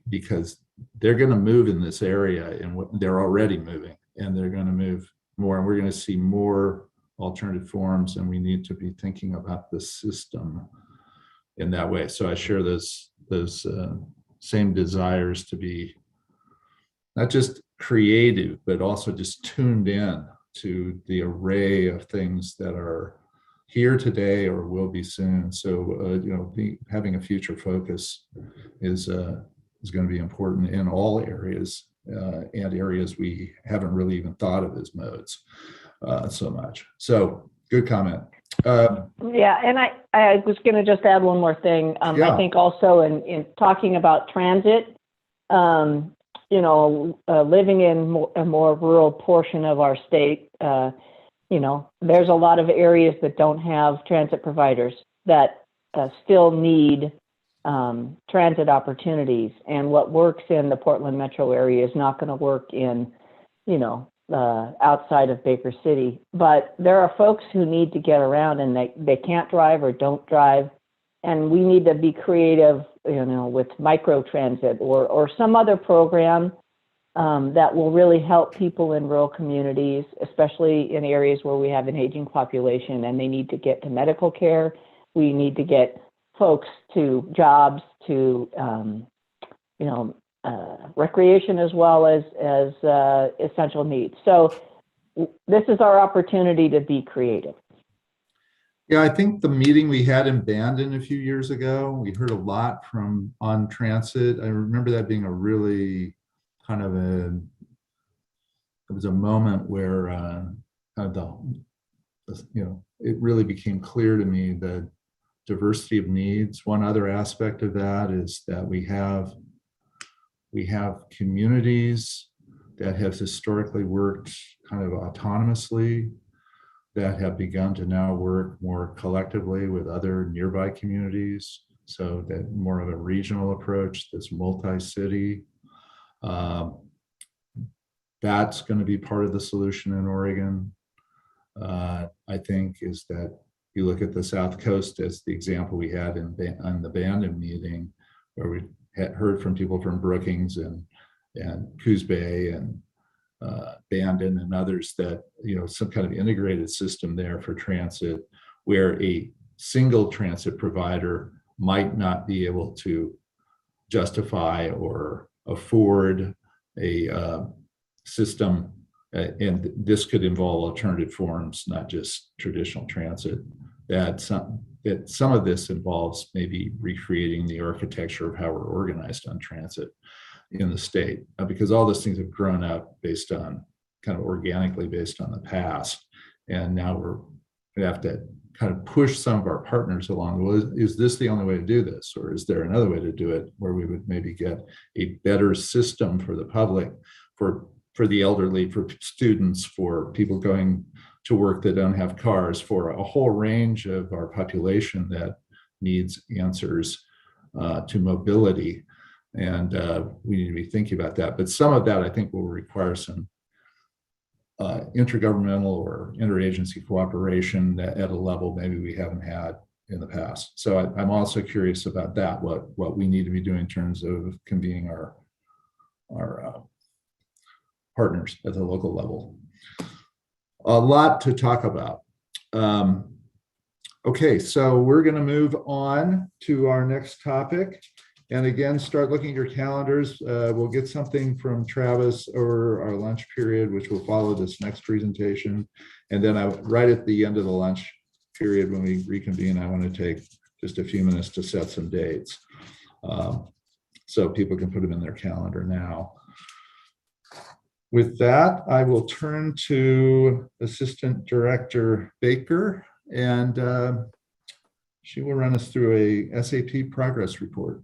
[SPEAKER 1] because they're going to move in this area, and they're already moving, and they're going to move more, and we're going to see more alternative forms, and we need to be thinking about the system in that way. So I share those same desires to be not just creative, but also just tuned in to the array of things that are here today or will be soon. So, having a future focus is going to be important in all areas and areas we haven't really even thought of as modes so much. So, good comment.
[SPEAKER 3] Yeah, and I was going to just add one more thing.
[SPEAKER 1] Yeah.
[SPEAKER 3] I think also in talking about transit, living in a more rural portion of our state, there's a lot of areas that don't have transit providers that still need transit opportunities. And what works in the Portland metro area is not going to work in, outside of Baker City. But there are folks who need to get around and they can't drive or don't drive. And we need to be creative, with micro transit or some other program that will really help people in rural communities, especially in areas where we have an aging population and they need to get to medical care. We need to get folks to jobs, to recreation, as well as essential needs. So this is our opportunity to be creative.
[SPEAKER 1] Yeah, I think the meeting we had in Bandon a few years ago, we heard a lot on transit. I remember that being a really it was a moment where it really became clear to me that diversity of needs. One other aspect of that is that we have communities that have historically worked kind of autonomously, that have begun to now work more collectively with other nearby communities. So that more of a regional approach that's multi-city. That's going to be part of the solution in Oregon. I think is that you look at the South Coast as the example we had on the Bandon meeting, where we had heard from people from Brookings and Coos Bay and Bandon and others that, some kind of integrated system there for transit, where a single transit provider might not be able to justify or afford a system. And this could involve alternative forms, not just traditional transit. That that some of this involves maybe recreating the architecture of how we're organized on transit in the state, because all those things have grown up based on kind of organically based on the past. And now we have to kind of push some of our partners along. Well, is this the only way to do this? Or is there another way to do it where we would maybe get a better system for the public, for the elderly, for students, for people going to work that don't have cars, for a whole range of our population that needs answers to mobility. And we need to be thinking about that. But some of that I think will require some intergovernmental or interagency cooperation at a level maybe we haven't had in the past. So I'm also curious about that, what we need to be doing in terms of convening our partners at the local level. A lot to talk about. Okay, so we're going to move on to our next topic. And again, start looking at your calendars. We'll get something from Travis over our lunch period, which will follow this next presentation. And then right at the end of the lunch period, when we reconvene, I want to take just a few minutes to set some dates so people can put them in their calendar now. With that, I will turn to Assistant Director Baker, and she will run us through a SAP progress report.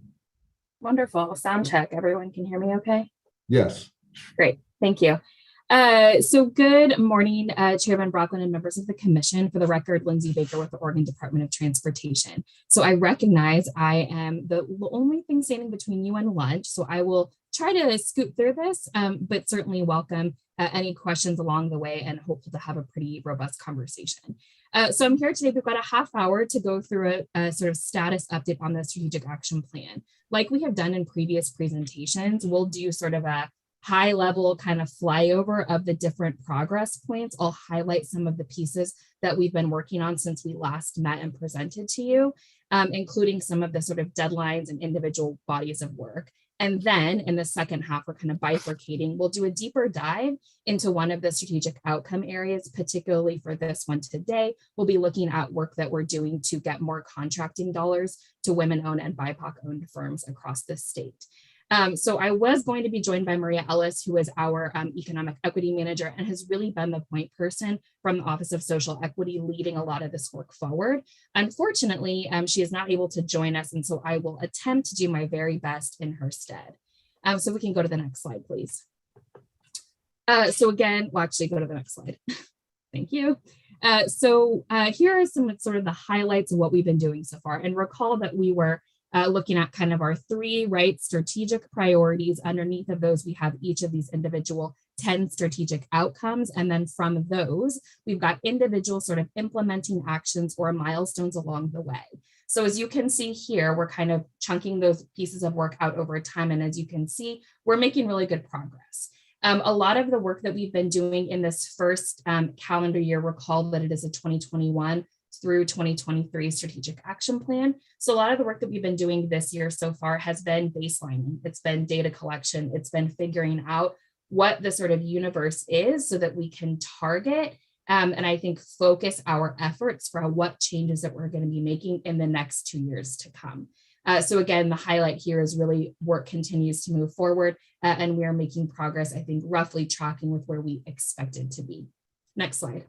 [SPEAKER 8] Wonderful. Sound check. Everyone can hear me okay?
[SPEAKER 1] Yes.
[SPEAKER 8] Great. Thank you. So good morning, Chairman Brocklin and members of the commission. For the record, Lindsay Baker with the Oregon Department of Transportation. So I recognize I am the only thing standing between you and lunch, so I will try to scoot through this, but certainly welcome any questions along the way and hopeful to have a pretty robust conversation. So I'm here today. We've got a half hour to go through a sort of status update on the strategic action plan. Like we have done in previous presentations, we'll do sort of a high level kind of flyover of the different progress points. I'll highlight some of the pieces that we've been working on since we last met and presented to you, including some of the sort of deadlines and individual bodies of work. And then in the second half, we're kind of bifurcating. We'll do a deeper dive into one of the strategic outcome areas, particularly for this one today. We'll be looking at work that we're doing to get more contracting dollars to women-owned and BIPOC-owned firms across the state. So I was going to be joined by Maria Ellis, who is our economic equity manager and has really been the point person from the Office of Social Equity leading a lot of this work forward. Unfortunately, she is not able to join us, and so I will attempt to do my very best in her stead. So we can go to the next slide, please. So again, we'll actually go to the next slide. Thank you. So here are some sort of the highlights of what we've been doing so far. And recall that we were looking at kind of our three strategic priorities. Underneath of those, we have each of these individual 10 strategic outcomes. And then from those, we've got individual sort of implementing actions or milestones along the way. So as you can see here, we're kind of chunking those pieces of work out over time. And as you can see, we're making really good progress. A lot of the work that we've been doing in this first calendar year, recall that it is a 2021 through 2023 strategic action plan. So a lot of the work that we've been doing this year so far has been baselining. It's been data collection. It's been figuring out what the sort of universe is so that we can target and I think focus our efforts for what changes that we're going to be making in the next 2 years to come. So again, the highlight here is really work continues to move forward and we are making progress, I think, roughly tracking with where we expected to be. Next slide.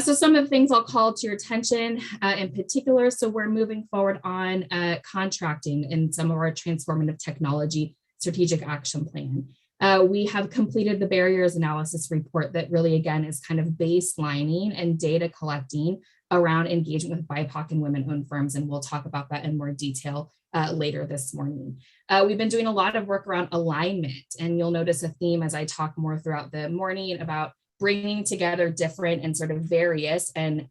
[SPEAKER 8] So some of the things I'll call to your attention in particular. So we're moving forward on contracting in some of our transformative technology strategic action plan. We have completed the barriers analysis report that really, again, is kind of baselining and data collecting around engagement with BIPOC and women-owned firms. And we'll talk about that in more detail later this morning. We've been doing a lot of work around alignment, and you'll notice a theme as I talk more throughout the morning about bringing together different and sort of various and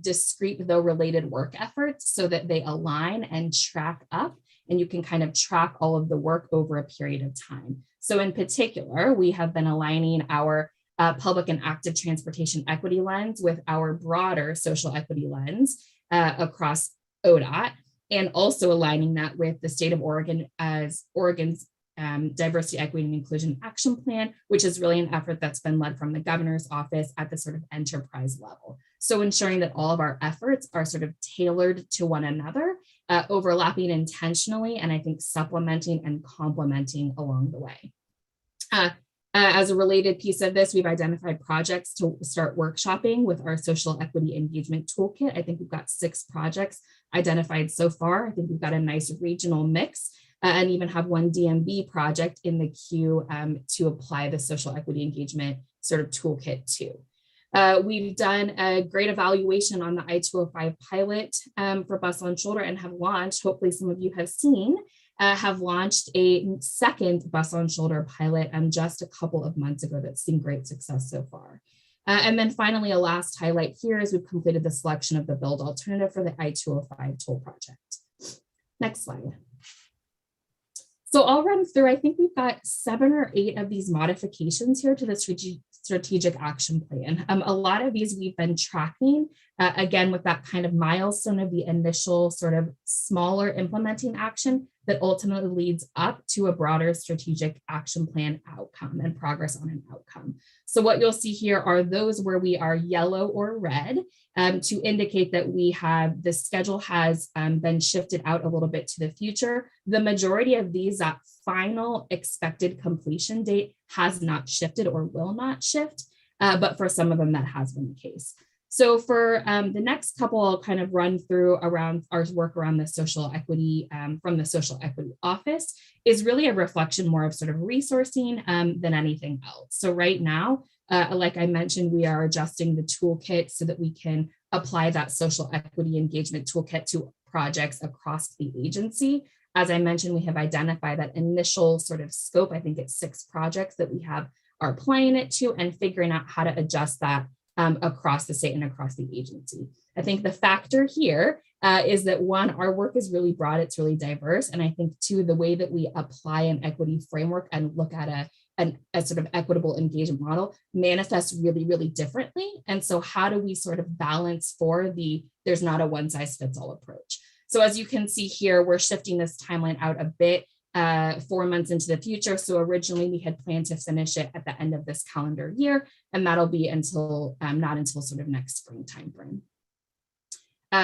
[SPEAKER 8] discrete though related work efforts so that they align and track up, and you can kind of track all of the work over a period of time. So in particular, we have been aligning our public and active transportation equity lens with our broader social equity lens across ODOT, and also aligning that with the state of Oregon as Oregon's Diversity, Equity, and Inclusion Action Plan, which is really an effort that's been led from the governor's office at the sort of enterprise level. So ensuring that all of our efforts are sort of tailored to one another, overlapping intentionally, and I think supplementing and complementing along the way. As a related piece of this, we've identified projects to start workshopping with our social equity engagement toolkit. I think we've got 6 projects identified so far. I think we've got a nice regional mix and even have one DMV project in the queue to apply the social equity engagement sort of toolkit to. We've done a great evaluation on the I-205 pilot for bus on shoulder and have launched, hopefully some of you have seen, have launched a second bus on shoulder pilot just a couple of months ago that's seen great success so far. And then finally, a last highlight here is we've completed the selection of the build alternative for the I-205 toll project. Next slide. So I'll run through, I think we've got 7 or 8 of these modifications here to the strategic action plan. A lot of these we've been tracking, again, with that kind of milestone of the initial sort of smaller implementing action that ultimately leads up to a broader strategic action plan outcome and progress on an outcome. So what you'll see here are those where we are yellow or red to indicate that we have, the schedule has been shifted out a little bit to the future. The majority of these, that final expected completion date has not shifted or will not shift, but for some of them that has been the case. So for the next couple, I'll kind of run through around our work around the social equity from the social equity office is really a reflection more of sort of resourcing than anything else. So right now, like I mentioned, we are adjusting the toolkit so that we can apply that social equity engagement toolkit to projects across the agency. As I mentioned, we have identified that initial sort of scope. I think it's 6 projects that we are applying it to and figuring out how to adjust that across the state and across the agency. I think the factor here is that 1, our work is really broad, it's really diverse. And I think 2, the way that we apply an equity framework and look at a sort of equitable engagement model manifests really, really differently. And so how do we sort of balance for there's not a one size fits all approach. So as you can see here, we're shifting this timeline out a bit 4 months into the future. So originally we had planned to finish it at the end of this calendar year, and that'll be until not until sort of next spring timeframe.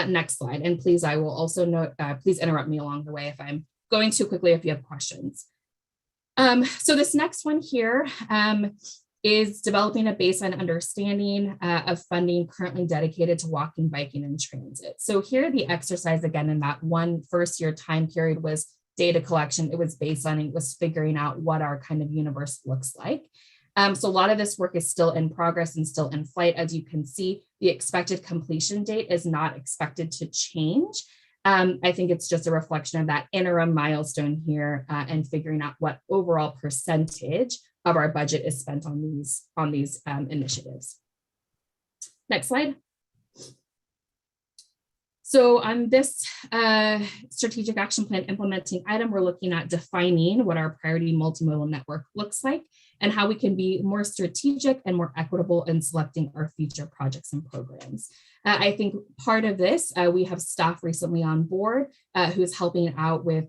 [SPEAKER 8] Next slide. And please, I will also note, please interrupt me along the way if I'm going too quickly if you have questions. So this next one here is developing a baseline understanding of funding currently dedicated to walking, biking, and transit. So here the exercise again in that one first year time period was data collection. It was baseline, it was figuring out what our kind of universe looks like. So a lot of this work is still in progress and still in flight. As you can see, the expected completion date is not expected to change. I think it's just a reflection of that interim milestone here and figuring out what overall percentage of our budget is spent on these initiatives. Next slide. So on this strategic action plan implementing item, we're looking at defining what our priority multimodal network looks like and how we can be more strategic and more equitable in selecting our future projects and programs. I think part of this, we have staff recently on board who's helping out with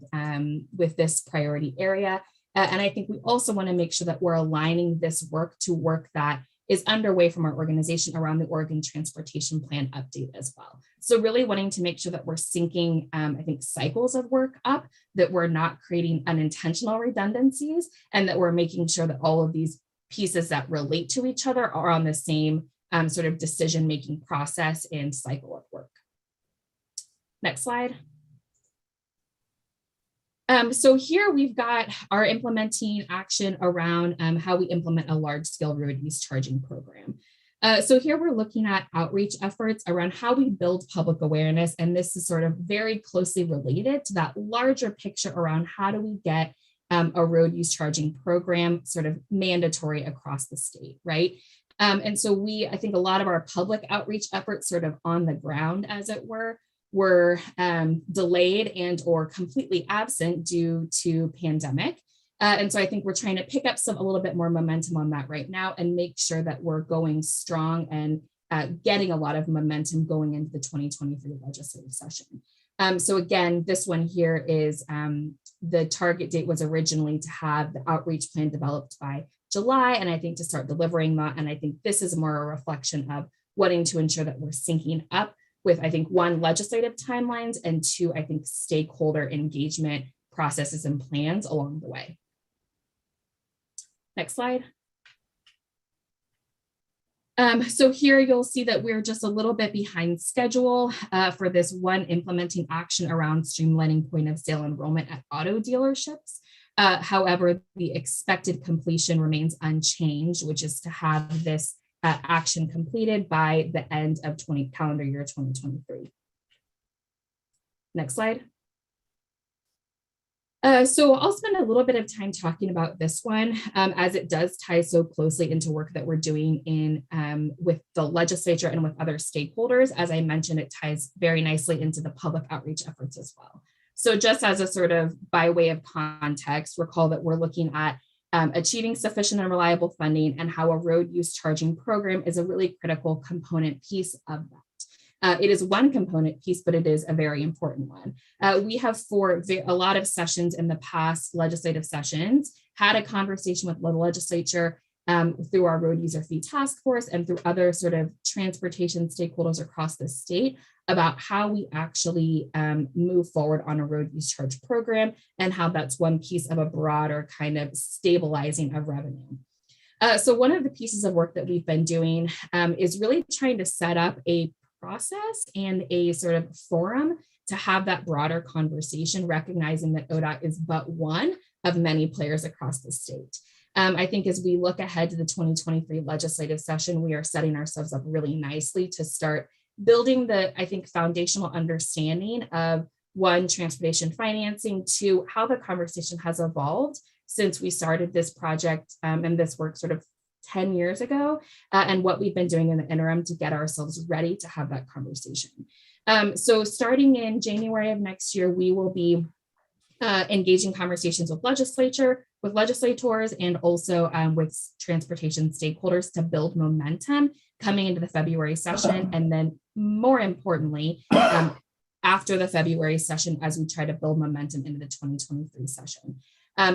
[SPEAKER 8] this priority area. And I think we also want to make sure that we're aligning this work to work that is underway from our organization around the Oregon Transportation Plan update as well. So really wanting to make sure that we're syncing, I think, cycles of work up, that we're not creating unintentional redundancies, and that we're making sure that all of these pieces that relate to each other are on the same sort of decision-making process and cycle of work. Next slide. So here we've got our implementing action around how we implement a large-scale road use charging program. So here we're looking at outreach efforts around how we build public awareness, and this is sort of very closely related to that larger picture around how do we get a road use charging program sort of mandatory across the state, right? And so I think a lot of our public outreach efforts sort of on the ground, as it were delayed and or completely absent due to pandemic. And so I think we're trying to pick up a little bit more momentum on that right now and make sure that we're going strong and getting a lot of momentum going into the 2023 legislative session. So again, this one here is the target date was originally to have the outreach plan developed by July, and I think to start delivering that. And I think this is more a reflection of wanting to ensure that we're syncing up with, I think, one, legislative timelines, and two, I think, stakeholder engagement processes and plans along the way. Next slide. So here you'll see that we're just a little bit behind schedule for this one implementing action around streamlining point of sale enrollment at auto dealerships. However, the expected completion remains unchanged, which is to have this action completed by the end of calendar year 2023. Next slide. So I'll spend a little bit of time talking about this one as it does tie so closely into work that we're doing in with the legislature and with other stakeholders. As I mentioned, it ties very nicely into the public outreach efforts as well. So just as a sort of by way of context, recall that we're looking at achieving sufficient and reliable funding and how a road use charging program is a really critical component piece of that. It is one component piece, but it is a very important one. We have for a lot of sessions in the past legislative sessions had a conversation with the legislature through our road user fee task force and through other sort of transportation stakeholders across the state about how we actually move forward on a road use charge program and how that's one piece of a broader kind of stabilizing of revenue. So one of the pieces of work that we've been doing is really trying to set up a process and a sort of forum to have that broader conversation, recognizing that ODOT is but one of many players across the state. I think as we look ahead to the 2023 legislative session, we are setting ourselves up really nicely to start building the, I think, foundational understanding of one, transportation financing, two, how the conversation has evolved since we started this project and this work sort of 10 years ago, and what we've been doing in the interim to get ourselves ready to have that conversation. So starting in January of next year, we will be engaging conversations with legislators, and also with transportation stakeholders to build momentum coming into the February session. And then more importantly, after the February session, as we try to build momentum into the 2023 session.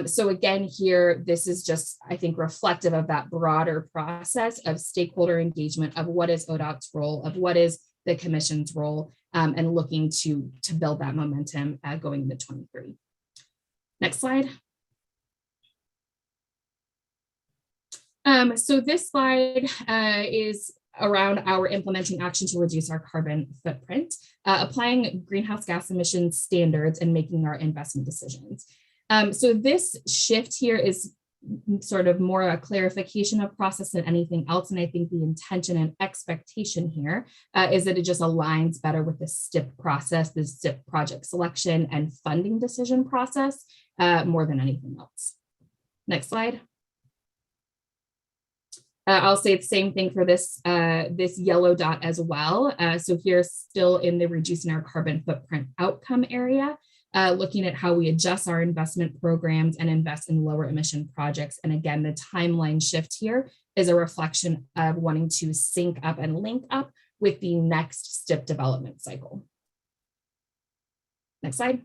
[SPEAKER 8] So again, here, this is just, I think, reflective of that broader process of stakeholder engagement of what is ODOT's role, of what is the commission's role, and looking to build that momentum going into 23. Next slide. So this slide is around our implementing action to reduce our carbon footprint, applying greenhouse gas emissions standards and making our investment decisions. So this shift here is sort of more a clarification of process than anything else. And I think the intention and expectation here is that it just aligns better with the STIP process, the STIP project selection and funding decision process more than anything else. Next slide. I'll say the same thing for this, this yellow dot as well. So here still in the reducing our carbon footprint outcome area, looking at how we adjust our investment programs and invest in lower emission projects. And again, the timeline shift here is a reflection of wanting to sync up and link up with the next STIP development cycle. Next slide.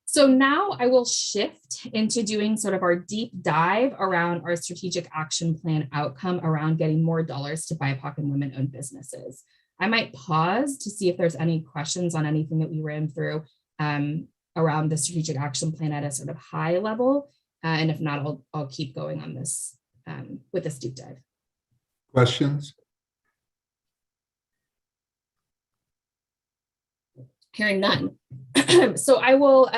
[SPEAKER 8] So now I will shift into doing sort of our deep dive around our strategic action plan outcome around getting more dollars to BIPOC and women-owned businesses. I might pause to see if there's any questions on anything that we ran through around the strategic action plan at a sort of high level. And if not, I'll keep going on this with this deep dive.
[SPEAKER 1] Questions?
[SPEAKER 8] Hearing none. So I will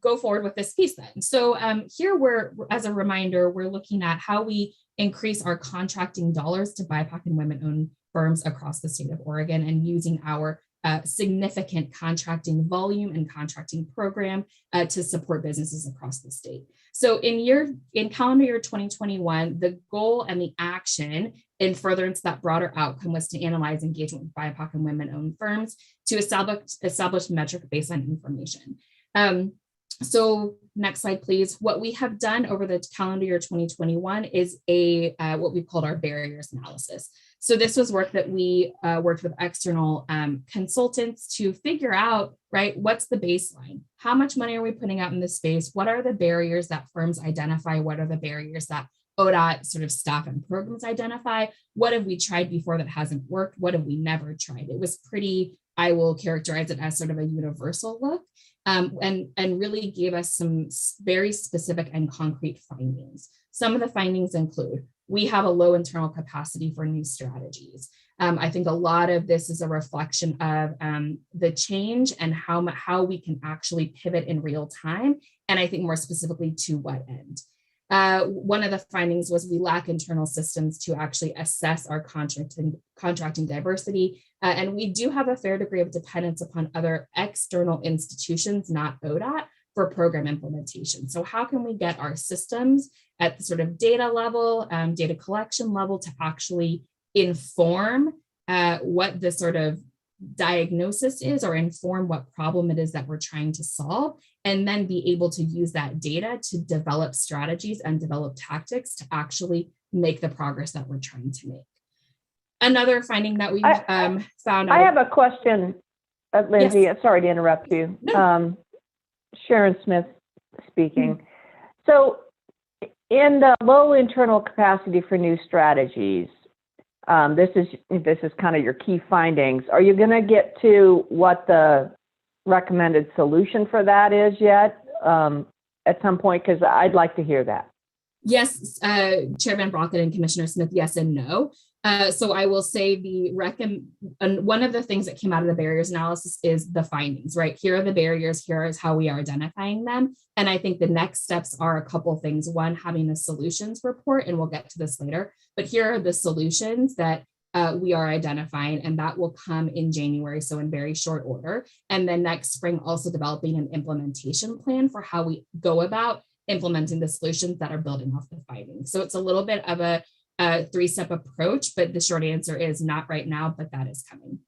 [SPEAKER 8] go forward with this piece then. So here we're, as a reminder, we're looking at how we increase our contracting dollars to BIPOC and women-owned firms across the state of Oregon and using our significant contracting volume and contracting program to support businesses across the state. So in calendar year 2021, the goal and the action in furtherance that broader outcome was to analyze engagement with BIPOC and women-owned firms to establish metric baseline information. So next slide, please. What we have done over the calendar year 2021 is what we've called our barriers analysis. So this was work that we worked with external consultants to figure out, right, what's the baseline? How much money are we putting out in this space? What are the barriers that firms identify? What are the barriers that ODOT sort of staff and programs identify what have we tried before that hasn't worked, what have we never tried. It was pretty, I will characterize it as sort of a universal look, and really gave us some very specific and concrete findings. Some of the findings include, we have a low internal capacity for new strategies. I think a lot of this is a reflection of the change and how we can actually pivot in real time. And I think more specifically to what end. One of the findings was we lack internal systems to actually assess our contracting diversity. And we do have a fair degree of dependence upon other external institutions, not ODOT, for program implementation. So how can we get our systems at the sort of data level, data collection level, to actually inform what the sort of diagnosis is, or inform what problem it is that we're trying to solve, and then be able to use that data to develop strategies and develop tactics to actually make the progress that we're trying to make. Another finding that we found out.
[SPEAKER 3] I have a question, Lindsay.
[SPEAKER 8] Yes.
[SPEAKER 3] Sorry to interrupt you.
[SPEAKER 8] No.
[SPEAKER 3] Sharon Smith speaking. So in the low internal capacity for new strategies, this is kind of your key findings. Are you going to get to what the recommended solution for that is yet at some point? Because I'd like to hear that.
[SPEAKER 8] Yes, Chair Van Brocken and Commissioner Smith, yes and no. So I will say one of the things that came out of the barriers analysis is the findings, right? Here are the barriers, here is how we are identifying them. And I think the next steps are a couple of things. One, having a solutions report, and we'll get to this later, but here are the solutions that we are identifying, and that will come in January, so in very short order. And then next spring, also developing an implementation plan for how we go about implementing the solutions that are building off the findings. So it's a little bit of a three-step approach, but the short answer is not right now, but that is coming.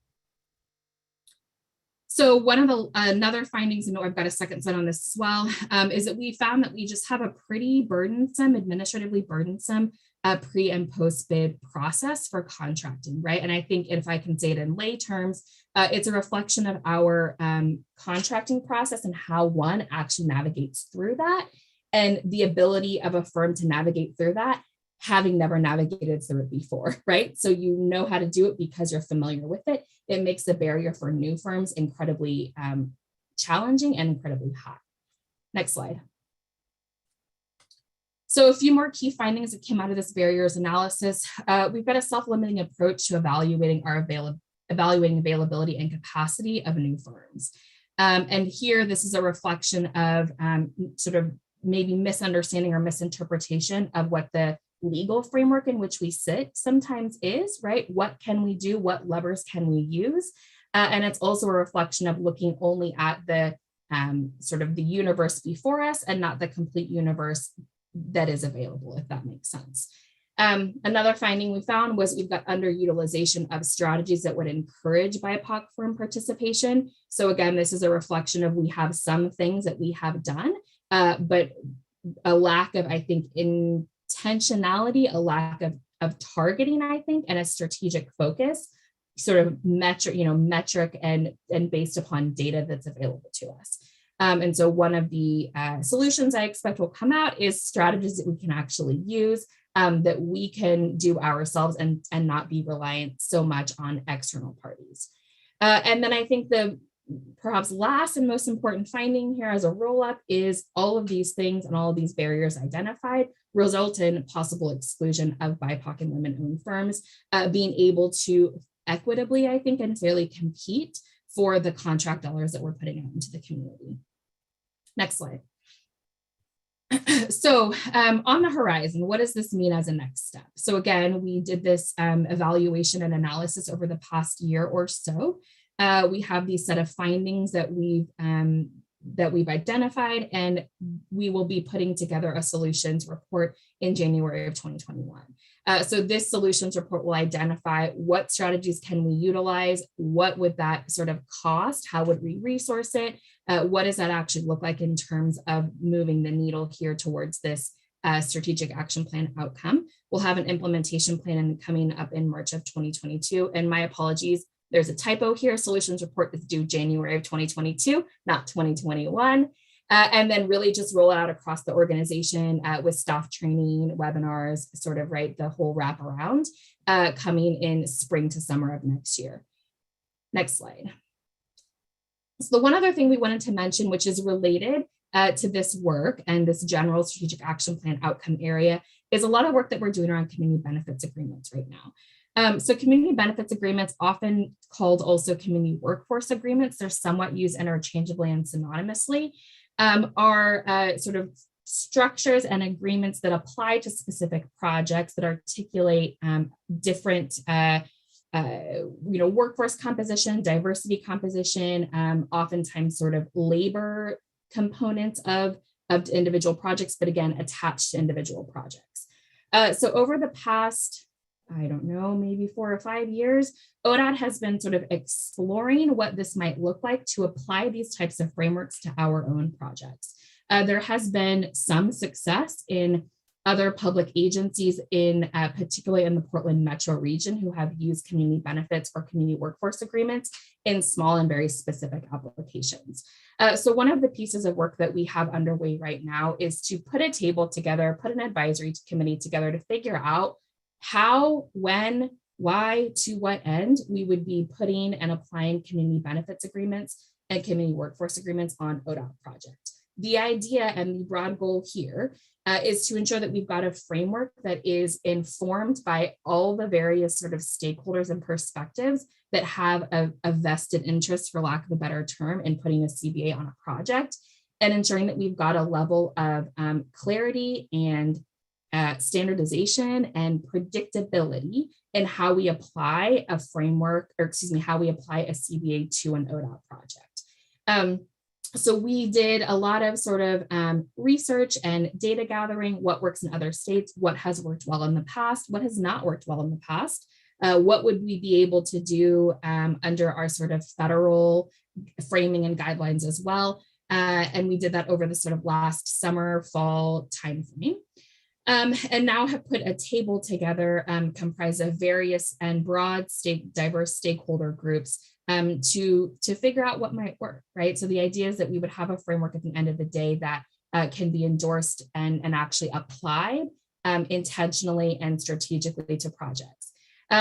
[SPEAKER 8] So one of the another findings, and I've got a second set on this as well, is that we found that we just have a pretty burdensome, administratively burdensome pre and post bid process for contracting, right? And I think if I can say it in lay terms, it's a reflection of our contracting process and how one actually navigates through that, and the ability of a firm to navigate through that, having never navigated through it before, right? So you know how to do it because you're familiar with it. It makes the barrier for new firms incredibly challenging and incredibly high. Next slide. So a few more key findings that came out of this barriers analysis. We've got a self-limiting approach to evaluating availability and capacity of new firms. And here, this is a reflection of sort of maybe misunderstanding or misinterpretation of what the legal framework in which we sit sometimes is, right? What can we do? What levers can we use? And it's also a reflection of looking only at the sort of the universe before us and not the complete universe that is available, if that makes sense. Another finding we found was we've got underutilization of strategies that would encourage BIPOC firm participation. So again, this is a reflection of we have some things that we have done, but a lack of, I think, intentionality, a lack of targeting, I think, and a strategic focus, sort of metric and based upon data that's available to us. And so one of the solutions I expect will come out is strategies that we can actually use, that we can do ourselves and not be reliant so much on external parties. And then I think the perhaps last and most important finding here as a roll-up is all of these things and all of these barriers identified result in possible exclusion of BIPOC and women-owned firms being able to equitably, I think, and fairly compete for the contract dollars that we're putting out into the community. Next slide. So on the horizon, what does this mean as a next step? So again, we did this evaluation and analysis over the past year or so. We have these set of findings that we've identified, and we will be putting together a solutions report in January of 2021. So this solutions report will identify what strategies can we utilize, what would that sort of cost, how would we resource it, what does that actually look like in terms of moving the needle here towards this strategic action plan outcome. We'll have an implementation plan coming up in March of 2022, and my apologies, there's a typo here. Solutions report is due January of 2022, not 2021. and then really just roll it out across the organization with staff training, webinars, sort of right, the whole wraparound coming in spring to summer of next year. Next slide. So the one other thing we wanted to mention, which is related to this work and this general strategic action plan outcome area, is a lot of work that we're doing around community benefits agreements right now. So community benefits agreements, often called also community workforce agreements, they're somewhat used interchangeably and synonymously, are sort of structures and agreements that apply to specific projects that articulate different workforce composition, diversity composition, oftentimes sort of labor components of individual projects, but again, attached to individual projects. So over the past, I don't know, maybe 4 or 5 years, ODOT has been sort of exploring what this might look like to apply these types of frameworks to our own projects. There has been some success in other public agencies, particularly in the Portland metro region, who have used community benefits or community workforce agreements in small and very specific applications. So one of the pieces of work that we have underway right now is to put a table together, put an advisory committee together to figure out how, when, why, to what end we would be putting and applying community benefits agreements and community workforce agreements on ODOT project. The idea and the broad goal here is to ensure that we've got a framework that is informed by all the various sort of stakeholders and perspectives that have a vested interest, for lack of a better term, in putting a CBA on a project, and ensuring that we've got a level of clarity and standardization and predictability in how we apply a framework, or excuse me, how we apply a CBA to an ODOT project. So we did a lot of sort of research and data gathering, what works in other states, what has worked well in the past, what has not worked well in the past, what would we be able to do under our sort of federal framing and guidelines as well. And we did that over the sort of last summer, fall timeframe. And now have put a table together comprised of various and broad diverse stakeholder groups to figure out what might work, right? So the idea is that we would have a framework at the end of the day that can be endorsed and actually applied intentionally and strategically to projects.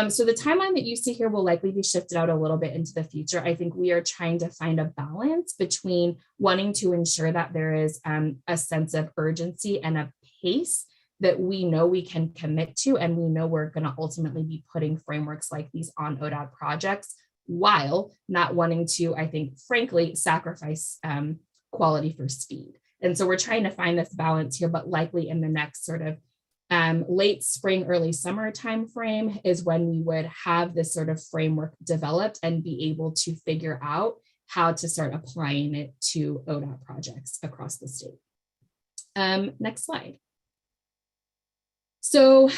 [SPEAKER 8] So the timeline that you see here will likely be shifted out a little bit into the future. I think we are trying to find a balance between wanting to ensure that there is a sense of urgency and a pace that we know we can commit to, and we know we're going to ultimately be putting frameworks like these on ODOT projects, while not wanting to, I think, frankly, sacrifice quality for speed. And so we're trying to find this balance here, but likely in the next sort of late spring, early summer timeframe is when we would have this sort of framework developed and be able to figure out how to start applying it to ODOT projects across the state. Next slide. So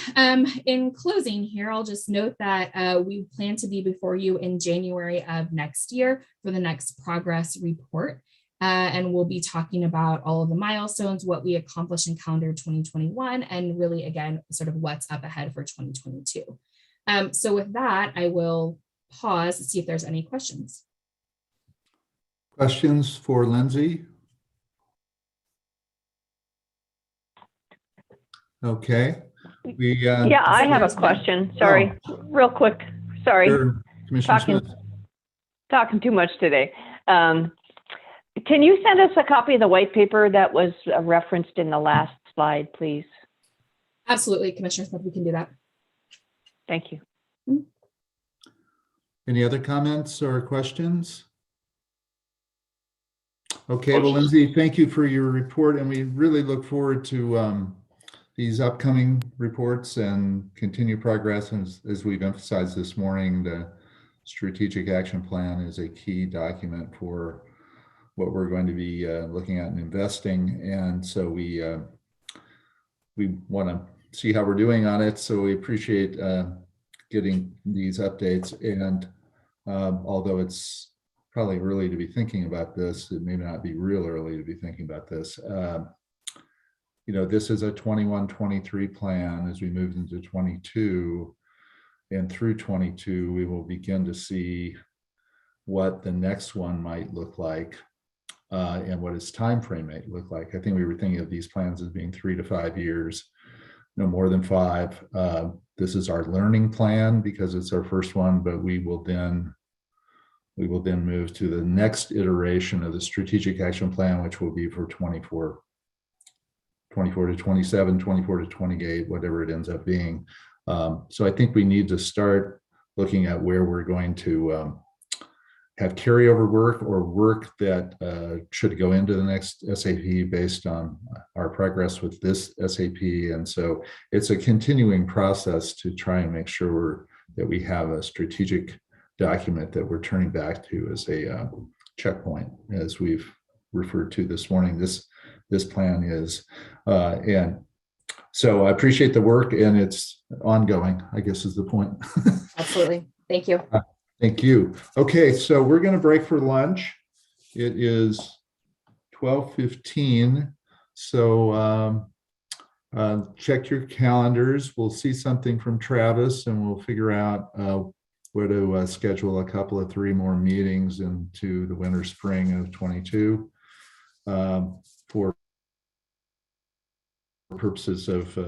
[SPEAKER 8] in closing here, I'll just note that we plan to be before you in January of next year for the next progress report. And we'll be talking about all of the milestones, what we accomplished in calendar 2021, and really, again, sort of what's up ahead for 2022. So with that, I will pause to see if there's any questions.
[SPEAKER 1] Questions for Lindsay? Okay.
[SPEAKER 3] Yeah, I have a question. Sorry, real quick. Sorry,
[SPEAKER 1] sure. Commissioner Smith.
[SPEAKER 3] Talking too much today. Can you send us a copy of the white paper that was referenced in the last slide, please?
[SPEAKER 8] Absolutely, Commissioner Smith, we can do that.
[SPEAKER 3] Thank you.
[SPEAKER 1] Any other comments or questions? Okay, well, Lindsay, thank you for your report, and we really look forward to these upcoming reports and continued progress. And as we've emphasized this morning, the strategic action plan is a key document for what we're going to be looking at and investing. And so we want to see how we're doing on it. So we appreciate getting these updates. And although it's probably early to be thinking about this, it may not be real early to be thinking about this. You know, this is a 21-23 plan. As we move into 22 and through 22, we will begin to see what the next one might look like. and what its time frame may look like. I think we were thinking of these plans as being 3 to 5 years, no more than 5. This is our learning plan because it's our first one, but we will then move to the next iteration of the strategic action plan, which will be for 24 to 27, 24 to 28, whatever it ends up being. So I think we need to start looking at where we're going to have carryover work or work that should go into the next SAP based on our progress with this SAP. And so it's a continuing process to try and make sure that we have a strategic document that we're turning back to as a checkpoint, as we've referred to this morning. This plan is, and so I appreciate the work, and it's ongoing, I guess is the point.
[SPEAKER 7] Absolutely. Thank you.
[SPEAKER 1] Thank you. Okay, so we're going to break for lunch. It is 12:15. So check your calendars. We'll see something from Travis, and we'll figure out where to schedule a couple of 3 more meetings into the winter spring of 22 for purposes of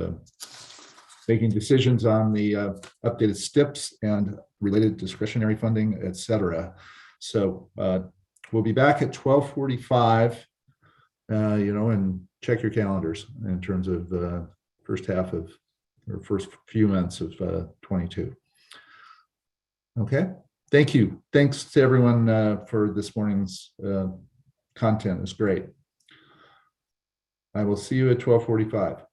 [SPEAKER 1] making decisions on the updated STIPs and related discretionary funding, et cetera. So we'll be back at 12:45, and check your calendars in terms of the first half of, or first few months of 22. Okay, thank you. Thanks to everyone for this morning's content. It's great. I will see you at 12:45.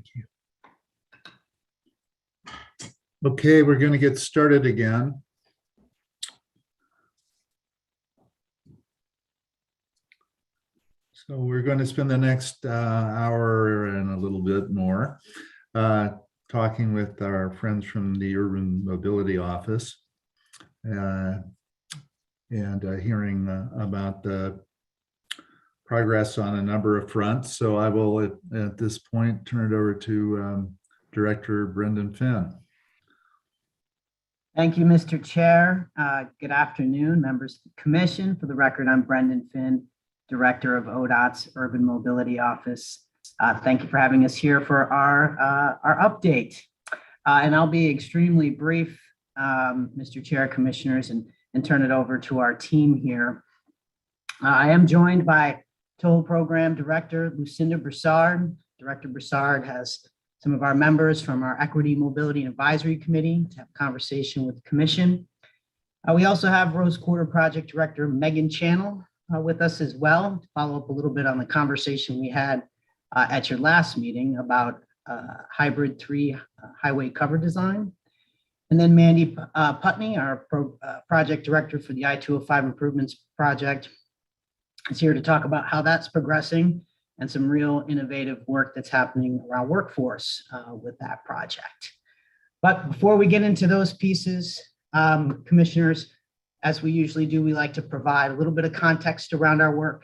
[SPEAKER 1] Thank you. Okay, we're going to get started again. So we're going to spend the next hour and a little bit more talking with our friends from the Urban Mobility Office and hearing about the progress on a number of fronts. So I will at this point turn it over to Director Brendan Finn.
[SPEAKER 10] Thank you, Mr. Chair. Good afternoon, members of the commission. For the record, I'm Brendan Finn, Director of ODOT's Urban Mobility Office. Thank you for having us here for our update. And I'll be extremely brief, Mr. Chair, commissioners, and turn it over to our team here. I am joined by Toll Program Director Lucinda Broussard. Director Broussard has some of our members from our Equity, Mobility, and Advisory Committee to have a conversation with the commission. We also have Rose Quarter Project Director Megan Channel with us as well to follow up a little bit on the conversation we had at your last meeting about hybrid 3 highway cover design. And then Mandy Putney, our project director for the I-205 improvements project, is here to talk about how that's progressing and some real innovative work that's happening around workforce with that project. But before we get into those pieces, commissioners, as we usually do, we like to provide a little bit of context around our work,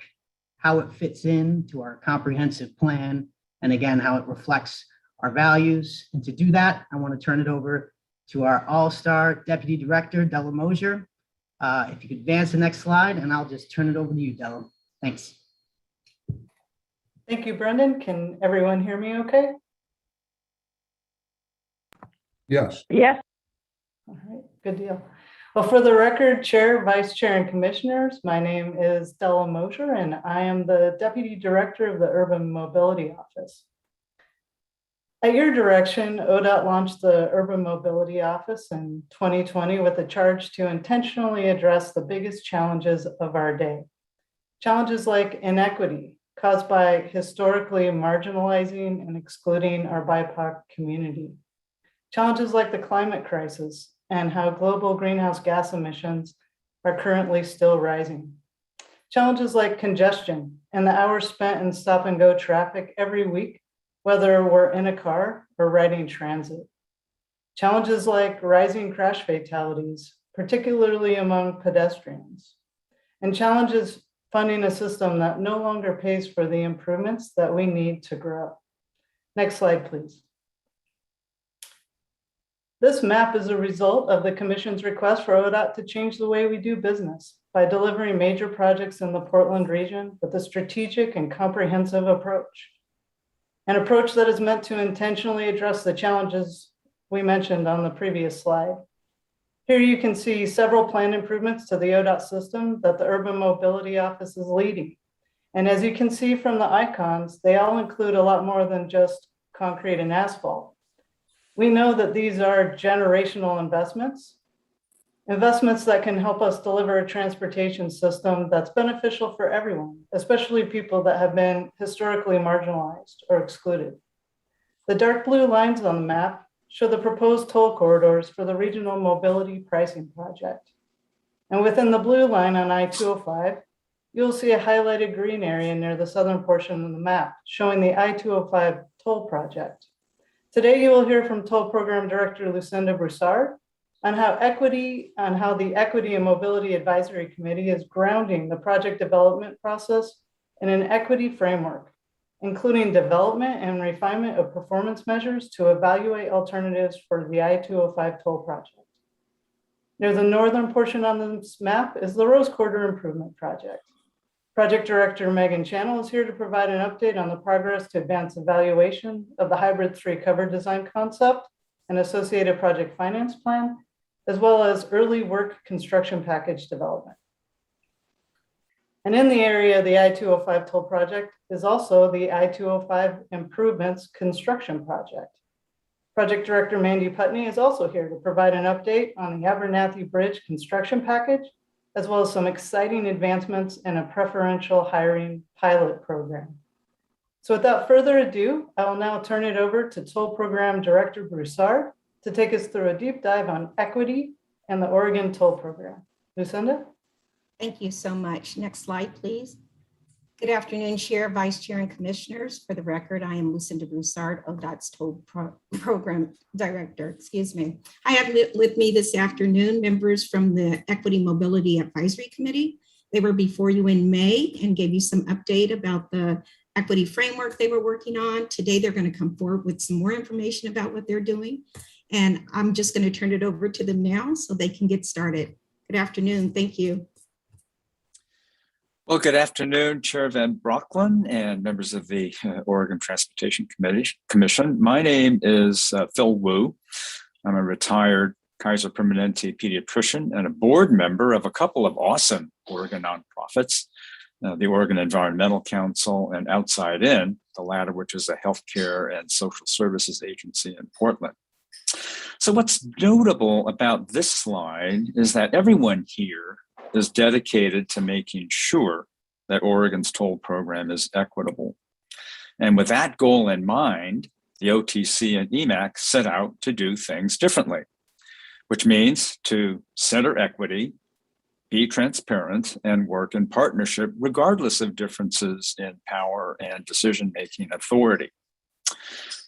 [SPEAKER 10] how it fits into our comprehensive plan, and again, how it reflects our values. And to do that, I want to turn it over to our all-star Deputy Director, Della Mosier. If you could advance the next slide, and I'll just turn it over to you, Della. Thanks.
[SPEAKER 22] Thank you, Brendan. Can everyone hear me okay?
[SPEAKER 1] Yes.
[SPEAKER 22] Yes. All right, good deal. Well, for the record, Chair, Vice Chair, and Commissioners, my name is Della Mosier, and I am the Deputy Director of the Urban Mobility Office. At your direction, ODOT launched the Urban Mobility Office in 2020 with a charge to intentionally address the biggest challenges of our day. Challenges like inequity caused by historically marginalizing and excluding our BIPOC community. Challenges like the climate crisis and how global greenhouse gas emissions are currently still rising. Challenges like congestion and the hours spent in stop and go traffic every week, whether we're in a car or riding transit. Challenges like rising crash fatalities, particularly among pedestrians. And challenges funding a system that no longer pays for the improvements that we need to grow. Next slide, please. This map is a result of the Commission's request for ODOT to change the way we do business by delivering major projects in the Portland region with a strategic and comprehensive approach. An approach that is meant to intentionally address the challenges we mentioned on the previous slide. Here you can see several planned improvements to the ODOT system that the Urban Mobility Office is leading. And as you can see from the icons, they all include a lot more than just concrete and asphalt. We know that these are generational investments that can help us deliver a transportation system that's beneficial for everyone, especially people that have been historically marginalized or excluded. The dark blue lines on the map show the proposed toll corridors for the Regional Mobility Pricing Project. And within the blue line on I-205, you'll see a highlighted green area near the southern portion of the map, showing the I-205 toll project. Today, you will hear from Toll Program Director Lucinda Broussard on how the Equity and Mobility Advisory Committee is grounding the project development process in an equity framework, including development and refinement of performance measures to evaluate alternatives for the I-205 toll project. Near the northern portion on this map is the Rose Quarter Improvement Project. Project Director Megan Channel is here to provide an update on the progress to advance evaluation of the hybrid 3 cover design concept and associated project finance plan, as well as early work construction package development. And in the area of the I-205 toll project is also the I-205 improvements construction project. Project Director Mandy Putney is also here to provide an update on the Abernathy Bridge construction package, as well as some exciting advancements in a preferential hiring pilot program. So without further ado, I will now turn it over to Toll Program Director Broussard to take us through a deep dive on equity and the Oregon Toll Program. Lucinda?
[SPEAKER 11] Thank you so much. Next slide, please. Good afternoon, Chair, Vice Chair, and Commissioners. For the record, I am Lucinda Broussard, ODOT's Toll Program Director. Excuse me. I have with me this afternoon members from the Equity Mobility Advisory Committee. They were before you in May and gave you some update about the equity framework they were working on. Today, they're going to come forward with some more information about what they're doing. And I'm just going to turn it over to them now so they can get started. Good afternoon. Thank you.
[SPEAKER 12] Well, good afternoon, Chair Van Brocklin and members of the Oregon Transportation Commission. My name is Phil Wu. I'm a retired Kaiser Permanente pediatrician and a board member of a couple of awesome Oregon nonprofits, the Oregon Environmental Council and Outside In, the latter which is a healthcare and social services agency in Portland. So what's notable about this slide is that everyone here is dedicated to making sure that Oregon's toll program is equitable. And with that goal in mind, the OTC and EMAC set out to do things differently, which means to center equity, be transparent, and work in partnership regardless of differences in power and decision-making authority.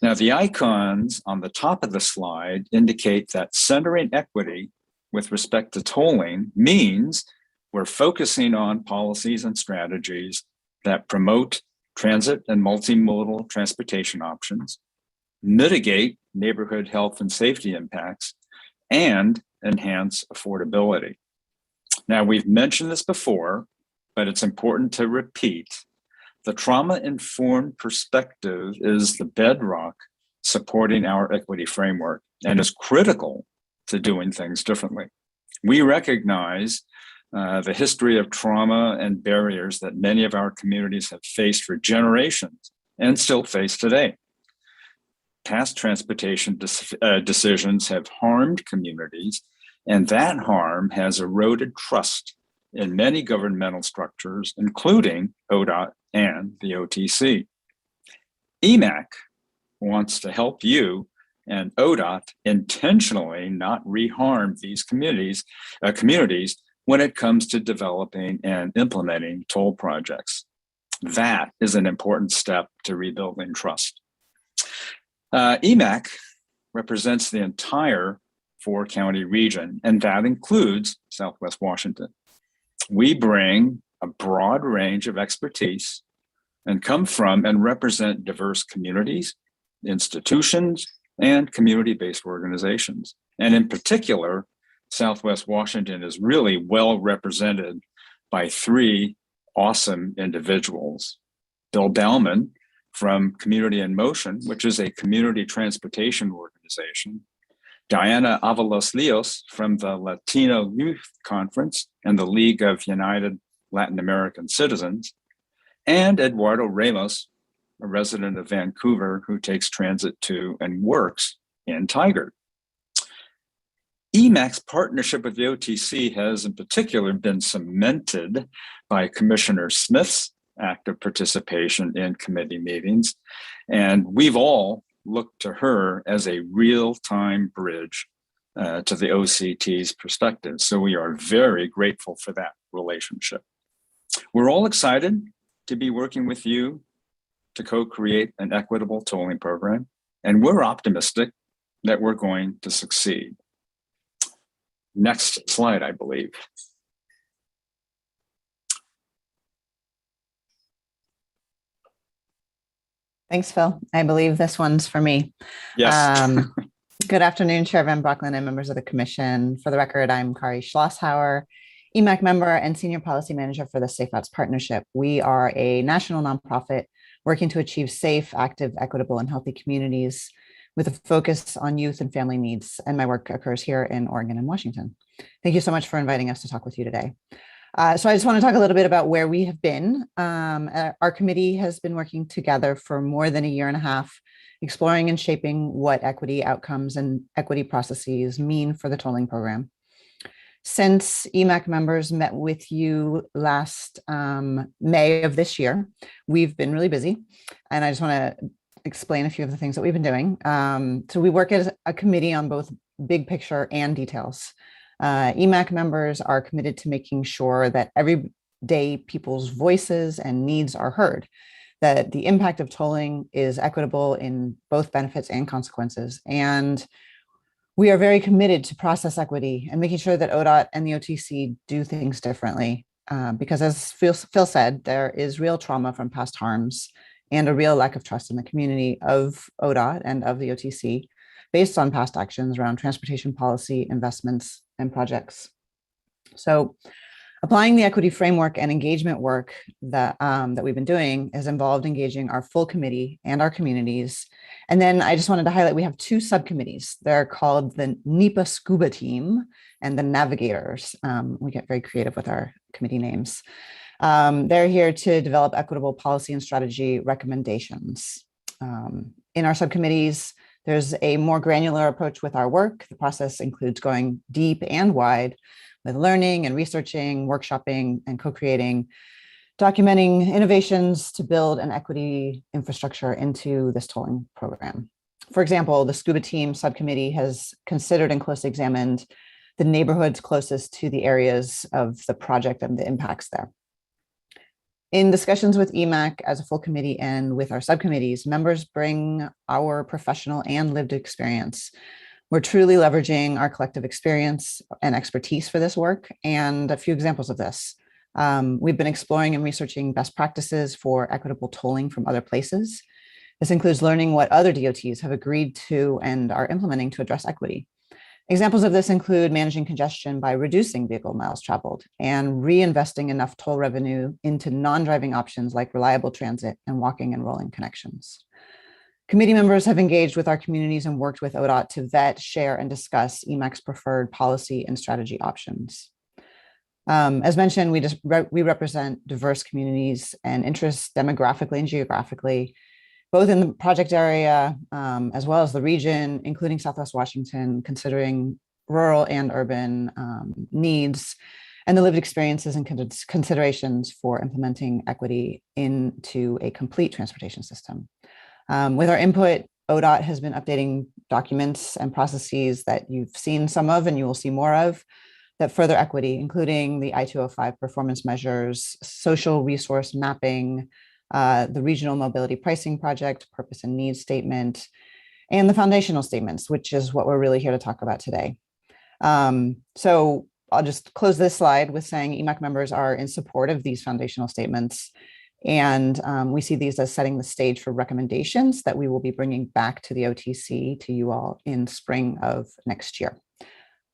[SPEAKER 12] Now, the icons on the top of the slide indicate that centering equity with respect to tolling means we're focusing on policies and strategies that promote transit and multimodal transportation options, mitigate neighborhood health and safety impacts, and enhance affordability. Now, we've mentioned this before, but it's important to repeat. The trauma-informed perspective is the bedrock supporting our equity framework and is critical to doing things differently. We recognize the history of trauma and barriers that many of our communities have faced for generations and still face today. Past transportation decisions have harmed communities, and that harm has eroded trust in many governmental structures, including ODOT and the OTC. EMAC wants to help you and ODOT intentionally not reharm these communities when it comes to developing and implementing toll projects. That is an important step to rebuilding trust. EMAC represents the entire four-county region, and that includes Southwest Washington. We bring a broad range of expertise and come from and represent diverse communities, institutions, and community-based organizations. And in particular, Southwest Washington is really well represented by three awesome individuals. Bill Bauman from Community in Motion, which is a community transportation organization. Diana Avalos-Leos from the Latino Youth Conference and the League of United Latin American Citizens. And Eduardo Ramos, a resident of Vancouver who takes transit to and works in Tigard. EMAC's partnership with the OTC has in particular been cemented by Commissioner Smith's active participation in committee meetings. And we've all looked to her as a real-time bridge to the OCT's perspective. So we are very grateful for that relationship. We're all excited to be working with you to co-create an equitable tolling program, and we're optimistic that we're going to succeed. Next slide, I believe.
[SPEAKER 23] Thanks, Phil. I believe this one's for me.
[SPEAKER 12] Yes.
[SPEAKER 23] Good afternoon, Chair Van Brocklin and members of the commission. For the record, I'm Kari Schlosshauer, EMAC member and Senior Policy Manager for the Safe Routes Partnership. We are a national nonprofit working to achieve safe, active, equitable, and healthy communities with a focus on youth and family needs. And my work occurs here in Oregon and Washington. Thank you so much for inviting us to talk with you today. So I just want to talk a little bit about where we have been. Our committee has been working together for more than a year and a half, exploring and shaping what equity outcomes and equity processes mean for the tolling program. Since EMAC members met with you last May of this year, we've been really busy, and I just want to explain a few of the things that we've been doing. So we work as a committee on both big picture and details. EMAC members are committed to making sure that everyday people's voices and needs are heard, that the impact of tolling is equitable in both benefits and consequences. And we are very committed to process equity and making sure that ODOT and the OTC do things differently. Because as Phil said, there is real trauma from past harms and a real lack of trust in the community of ODOT and of the OTC based on past actions around transportation policy, investments, and projects. So applying the equity framework and engagement work that we've been doing has involved engaging our full committee and our communities. And then I just wanted to highlight, we have two subcommittees. They're called the NEPA Scuba Team and the Navigators. We get very creative with our committee names. They're here to develop equitable policy and strategy recommendations. In our subcommittees, there's a more granular approach with our work. The process includes going deep and wide with learning and researching, workshopping, and co-creating, documenting innovations to build an equity infrastructure into this tolling program. For example, the Scuba Team subcommittee has considered and closely examined the neighborhoods closest to the areas of the project and the impacts there. In discussions with EMAC as a full committee and with our subcommittees, members bring our professional and lived experience. We're truly leveraging our collective experience and expertise for this work, and a few examples of this. We've been exploring and researching best practices for equitable tolling from other places. This includes learning what other DOTs have agreed to and are implementing to address equity. Examples of this include managing congestion by reducing vehicle miles traveled and reinvesting enough toll revenue into non-driving options like reliable transit and walking and rolling connections. Committee members have engaged with our communities and worked with ODOT to vet, share, and discuss EMAC's preferred policy and strategy options. As mentioned, we represent diverse communities and interests demographically and geographically, both in the project area as well as the region, including Southwest Washington, considering rural and urban needs and the lived experiences and considerations for implementing equity into a complete transportation system. With our input, ODOT has been updating documents and processes that you've seen some of and you will see more of that further equity, including the I-205 performance measures, social resource mapping, the regional mobility pricing project, purpose and needs statement, and the foundational statements, which is what we're really here to talk about today. So I'll just close this slide with saying EMAC members are in support of these foundational statements. And we see these as setting the stage for recommendations that we will be bringing back to the OTC to you all in spring of next year.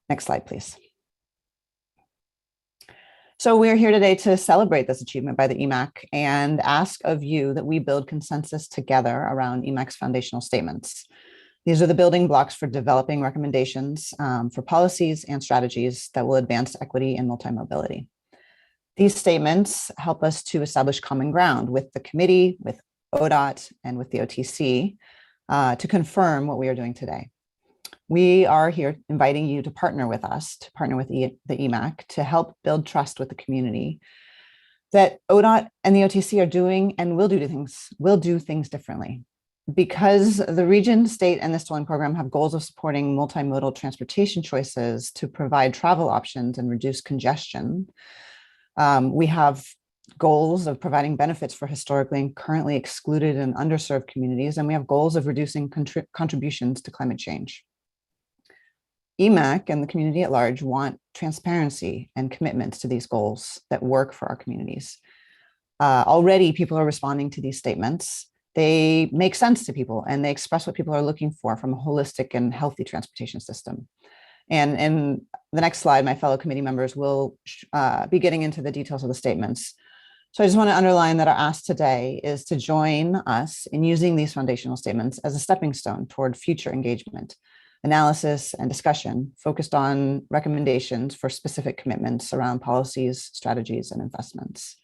[SPEAKER 23] Next slide, please. So we're here today to celebrate this achievement by the EMAC and ask of you that we build consensus together around EMAC's foundational statements. These are the building blocks for developing recommendations for policies and strategies that will advance equity and multimodality. These statements help us to establish common ground with the committee, with ODOT, and with the OTC to confirm what we are doing today. We are here inviting you to partner with us, to partner with the EMAC to help build trust with the community that ODOT and the OTC are doing and will do things differently. Because the region, state, and this tolling program have goals of supporting multimodal transportation choices to provide travel options and reduce congestion, we have goals of providing benefits for historically and currently excluded and underserved communities, and we have goals of reducing contributions to climate change. EMAC and the community at large want transparency and commitments to these goals that work for our communities. Already, people are responding to these statements. They make sense to people and they express what people are looking for from a holistic and healthy transportation system. And in the next slide, my fellow committee members will be getting into the details of the statements. So I just want to underline that our ask today is to join us in using these foundational statements as a stepping stone toward future engagement, analysis, and discussion focused on recommendations for specific commitments around policies, strategies, and investments.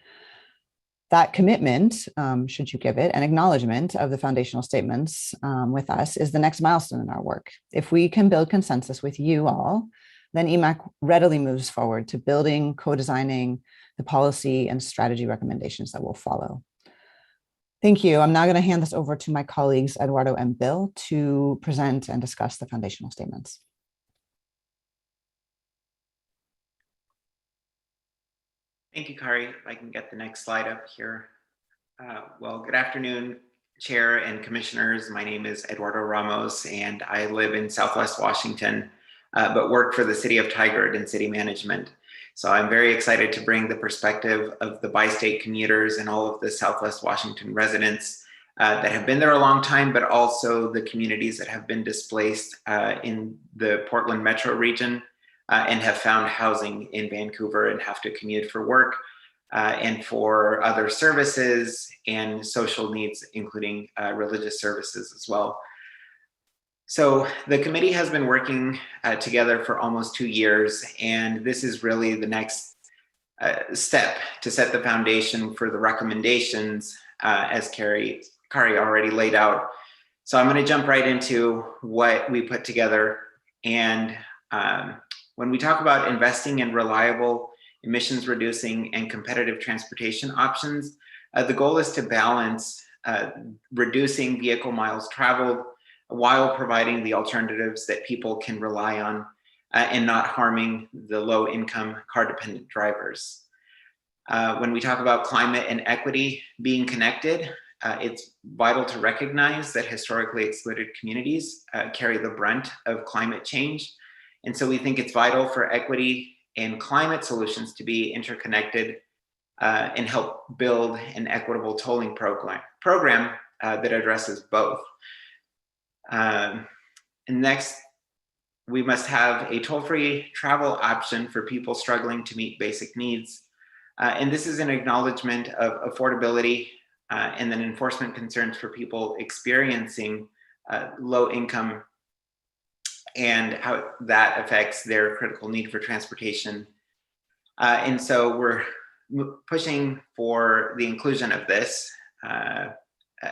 [SPEAKER 23] That commitment, should you give it, an acknowledgement of the foundational statements with us is the next milestone in our work. If we can build consensus with you all then EMAC readily moves forward to building, co-designing the policy and strategy recommendations that will follow. Thank you. I'm now going to hand this over to my colleagues, Eduardo and Bill, to present and discuss the foundational statements.
[SPEAKER 2] Thank you, Kari. If I can get the next slide up here. Well, good afternoon, Chair and Commissioners. My name is Eduardo Ramos, and I live in Southwest Washington, but work for the City of Tigard in city management. So I'm very excited to bring the perspective of the bi-state commuters and all of the Southwest Washington residents that have been there a long time, but also the communities that have been displaced in the Portland metro region and have found housing in Vancouver and have to commute for work and for other services and social needs, including religious services as well. So the committee has been working together for almost 2 years, and this is really the next step to set the foundation for the recommendations as Kari already laid out. So I'm going to jump right into what we put together. And when we talk about investing in reliable, emissions reducing, and competitive transportation options, the goal is to balance reducing vehicle miles traveled while providing the alternatives that people can rely on and not harming the low-income car-dependent drivers. When we talk about climate and equity being connected, it's vital to recognize that historically excluded communities carry the brunt of climate change. And so we think it's vital for equity and climate solutions to be interconnected and help build an equitable tolling program that addresses both. And next, we must have a toll-free travel option for people struggling to meet basic needs. And this is an acknowledgement of affordability and then enforcement concerns for people experiencing low income and how that affects their critical need for transportation. And so we're pushing for the inclusion of this,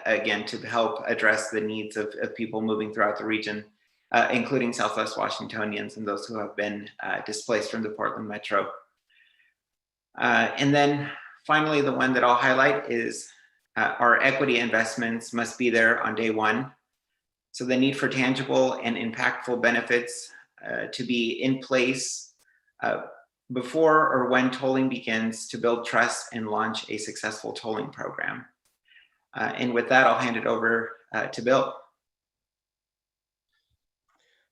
[SPEAKER 2] again, to help address the needs of people moving throughout the region, including Southwest Washingtonians and those who have been displaced from the Portland metro. And then finally, the one that I'll highlight is our equity investments must be there on day one. So the need for tangible and impactful benefits to be in place before or when tolling begins to build trust and launch a successful tolling program. And with that, I'll hand it over to Bill.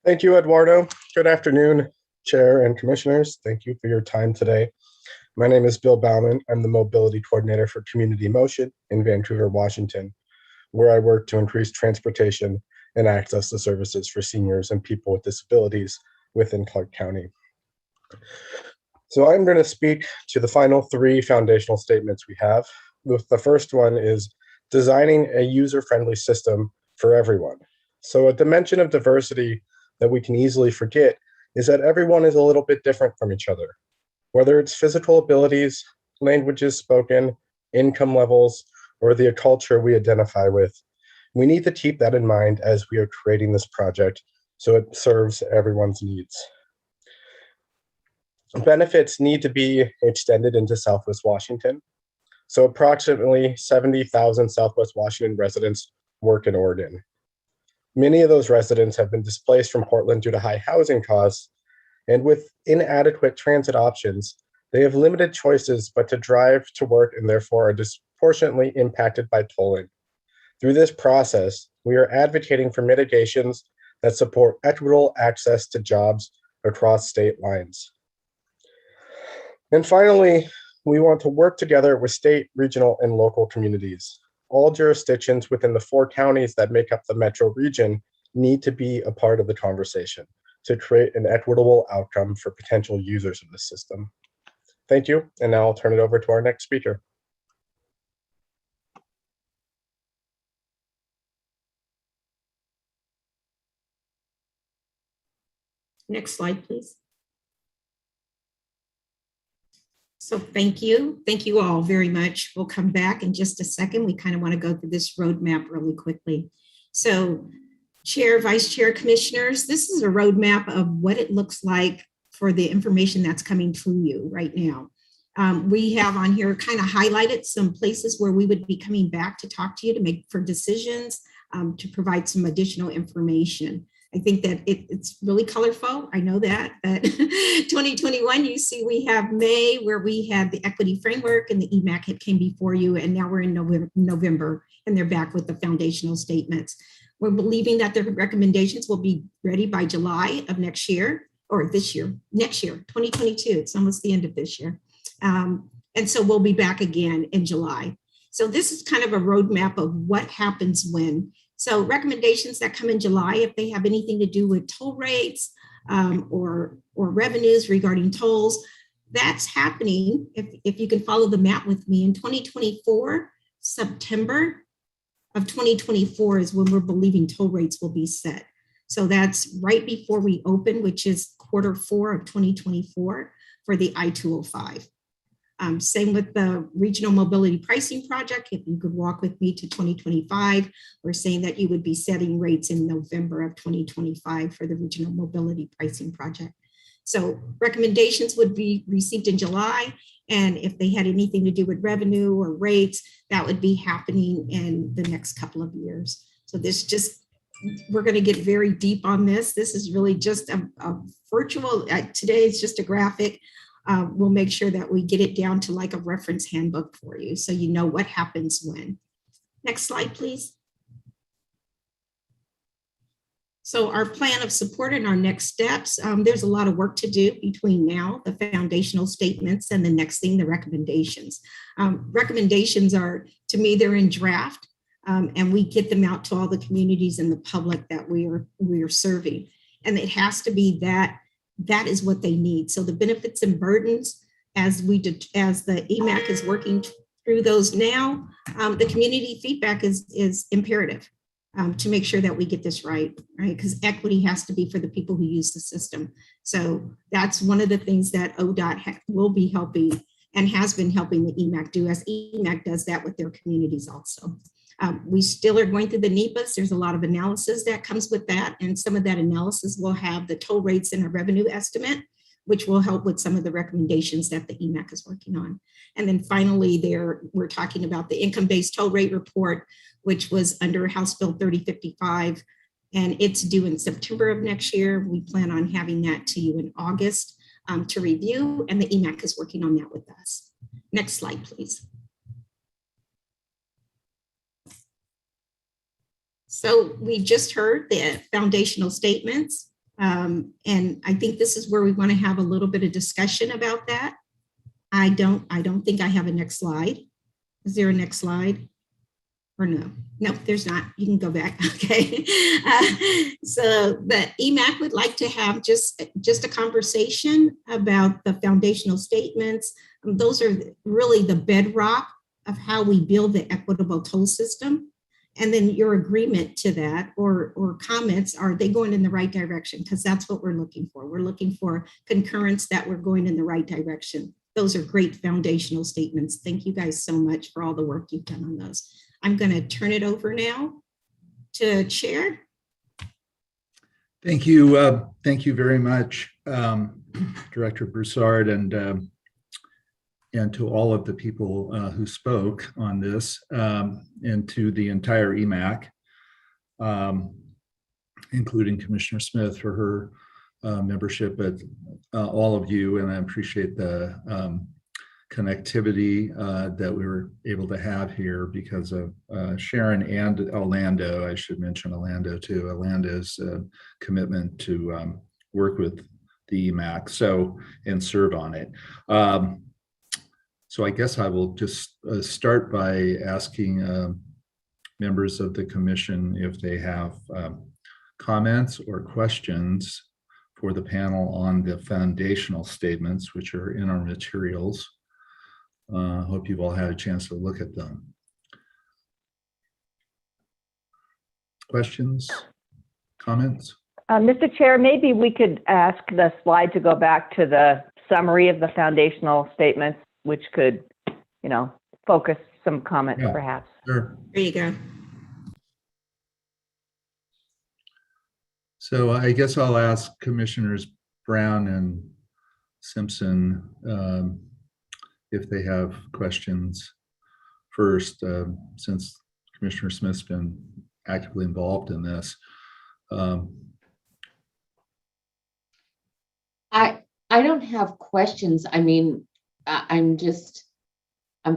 [SPEAKER 13] Thank you, Eduardo. Good afternoon, Chair and Commissioners. Thank you for your time today. My name is Bill Bauman. I'm the Mobility Coordinator for Community Motion in Vancouver, Washington, where I work to increase transportation and access to services for seniors and people with disabilities within Clark County. So I'm going to speak to the final 3 foundational statements we have. The first one is designing a user-friendly system for everyone. So a dimension of diversity that we can easily forget is that everyone is a little bit different from each other. Whether it's physical abilities, languages spoken, income levels, or the culture we identify with, we need to keep that in mind as we are creating this project so it serves everyone's needs. Benefits need to be extended into Southwest Washington. So approximately 70,000 Southwest Washington residents work in Oregon. Many of those residents have been displaced from Portland due to high housing costs, and with inadequate transit options, they have limited choices but to drive to work and therefore are disproportionately impacted by tolling. Through this process, we are advocating for mitigations that support equitable access to jobs across state lines. And finally, we want to work together with state, regional, and local communities. All jurisdictions within the 4 counties that make up the metro region need to be a part of the conversation to create an equitable outcome for potential users of the system. Thank you, and now I'll turn it over to our next speaker.
[SPEAKER 11] Next slide, please. So thank you. Thank you all very much. We'll come back in just a second. We kind of want to go through this roadmap really quickly. So Chair, Vice Chair, Commissioners, this is a roadmap of what it looks like for the information that's coming to you right now. We have on here kind of highlighted some places where we would be coming back to talk to you to make for decisions, to provide some additional information. I think that it's really colorful. I know that, but 2021, you see we have May where we had the equity framework and the EMAC had came before you, and now we're in November and they're back with the foundational statements. We're believing that the recommendations will be ready by July of next year, or this year, next year, 2022. It's almost the end of this year. And so we'll be back again in July. So this is kind of a roadmap of what happens when. So recommendations that come in July, if they have anything to do with toll rates or revenues regarding tolls, that's happening. If you can follow the map with me in 2024, September of 2024 is when we're believing toll rates will be set. So that's right before we open, which is Q4 of 2024 for the I-205. Same with the regional mobility pricing project. If you could walk with me to 2025, we're saying that you would be setting rates in November of 2025 for the regional mobility pricing project. So recommendations would be received in July. And if they had anything to do with revenue or rates, that would be happening in the next couple of years. So this just, we're going to get very deep on this. This is really just a virtual, today it's just a graphic. We'll make sure that we get it down to like a reference handbook for you so you know what happens when. Next slide, please. So our plan of support and our next steps, there's a lot of work to do between now, the foundational statements, and the next thing, the recommendations. Recommendations are, to me, they're in draft, and we get them out to all the communities and the public that we are serving. And it has to be that is what they need. So the benefits and burdens, as the EMAC is working through those now, the community feedback is imperative to make sure that we get this right? Because equity has to be for the people who use the system. So that's one of the things that ODOT will be helping and has been helping the EMAC do, as EMAC does that with their communities also. We still are going through the NEPAs. There's a lot of analysis that comes with that. And some of that analysis will have the toll rates and a revenue estimate, which will help with some of the recommendations that the EMAC is working on. And then finally, we're talking about the income-based toll rate report, which was under House Bill 3055, and it's due in September of next year. We plan on having that to you in August to review, and the EMAC is working on that with us. Next slide, please. So we just heard the foundational statements, and I think this is where we want to have a little bit of discussion about that. I don't think I have a next slide. Is there a next slide? Or no? No, there's not. You can go back. Okay. So the EMAC would like to have just a conversation about the foundational statements. Those are really the bedrock of how we build the equitable toll system. And then your agreement to that or comments, are they going in the right direction? Because that's what we're looking for. We're looking for concurrence that we're going in the right direction. Those are great foundational statements. Thank you guys so much for all the work you've done on those. I'm going to turn it over now to Chair.
[SPEAKER 1] Thank you. Thank you very much, Director Broussard, and to all of the people who spoke on this, and to the entire EMAC, including Commissioner Smith for her membership, but all of you, and I appreciate the connectivity that we were able to have here because of Sharon and Orlando. I should mention Orlando too. Orlando's commitment to work with the EMAC and serve on it. So I guess I will just start by asking members of the commission if they have comments or questions for the panel on the foundational statements, which are in our materials. Hope you've all had a chance to look at them. Questions, comments?
[SPEAKER 3] Mr. Chair, maybe we could ask the slide to go back to the summary of the foundational statements, which could, focus some comments perhaps.
[SPEAKER 1] Sure.
[SPEAKER 11] There you go.
[SPEAKER 1] So I guess I'll ask Commissioners Brown and Simpson if they have questions first, since Commissioner Smith's been actively involved in this.
[SPEAKER 17] I don't have questions. I mean, I'm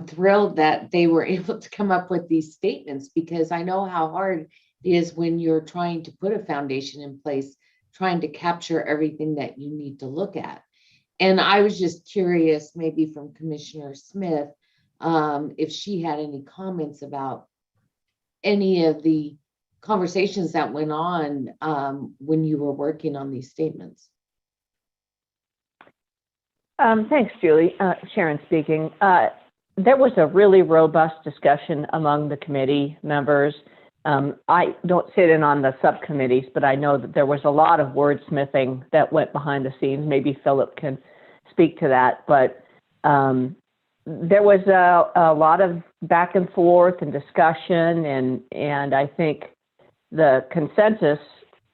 [SPEAKER 17] thrilled that they were able to come up with these statements, because I know how hard it is when you're trying to put a foundation in place, trying to capture everything that you need to look at. And I was just curious, maybe from Commissioner Smith, if she had any comments about any of the conversations that went on when you were working on these statements.
[SPEAKER 3] Thanks, Julie. Sharon speaking. There was a really robust discussion among the committee members. I don't sit in on the subcommittees, but I know that there was a lot of wordsmithing that went behind the scenes. Maybe Philip can speak to that, but there was a lot of back and forth and discussion, and I think the consensus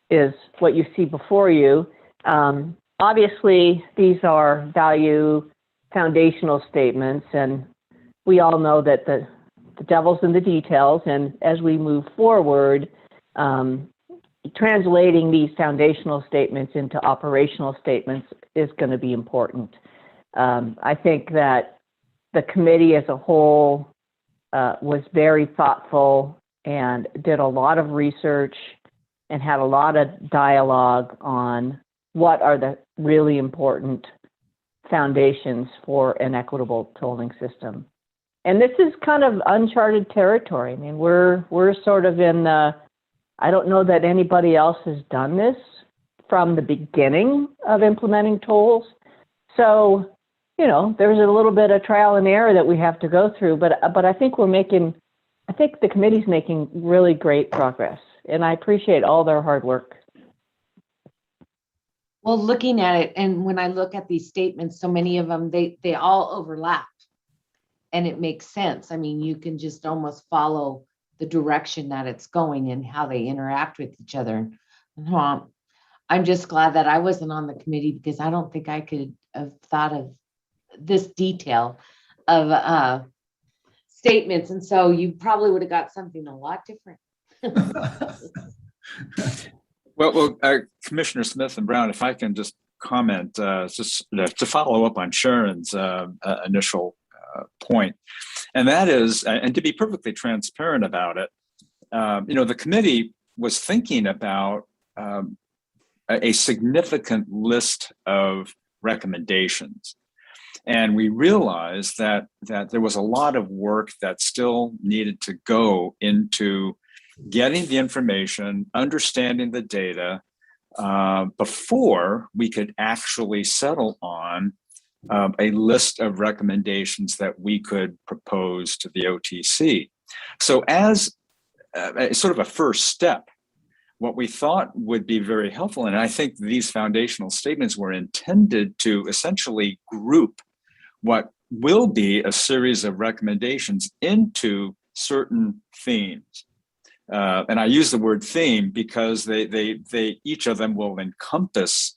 [SPEAKER 3] is what you see before you. Obviously, these are value foundational statements, and we all know that the devil's in the details. And as we move forward, translating these foundational statements into operational statements is going to be important. I think that the committee as a whole was very thoughtful and did a lot of research and had a lot of dialogue on what are the really important foundations for an equitable tolling system. And this is kind of uncharted territory. I mean, we're sort of in the, I don't know that anybody else has done this from the beginning of implementing tolls. So, you know, there's a little bit of trial and error that we have to go through, but I think I think the committee's making really great progress, and I appreciate all their hard work.
[SPEAKER 17] Well, looking at it, and when I look at these statements, so many of them, they all overlap, and it makes sense. I mean, you can just almost follow the direction that it's going and how they interact with each other. I'm just glad that I wasn't on the committee, because I don't think I could have thought of this detail of statements. And so you probably would have got something a lot different.
[SPEAKER 12] Well, Commissioner Smith and Brown, if I can just comment, just to follow up on Sharon's initial point, and that is, and to be perfectly transparent about it, you know, the committee was thinking about a significant list of recommendations. And we realized that there was a lot of work that still needed to go into getting the information, understanding the data, before we could actually settle on a list of recommendations that we could propose to the OTC. So as sort of a first step, what we thought would be very helpful, and I think these foundational statements were intended to essentially group what will be a series of recommendations into certain themes. And I use the word theme because they each of them will encompass,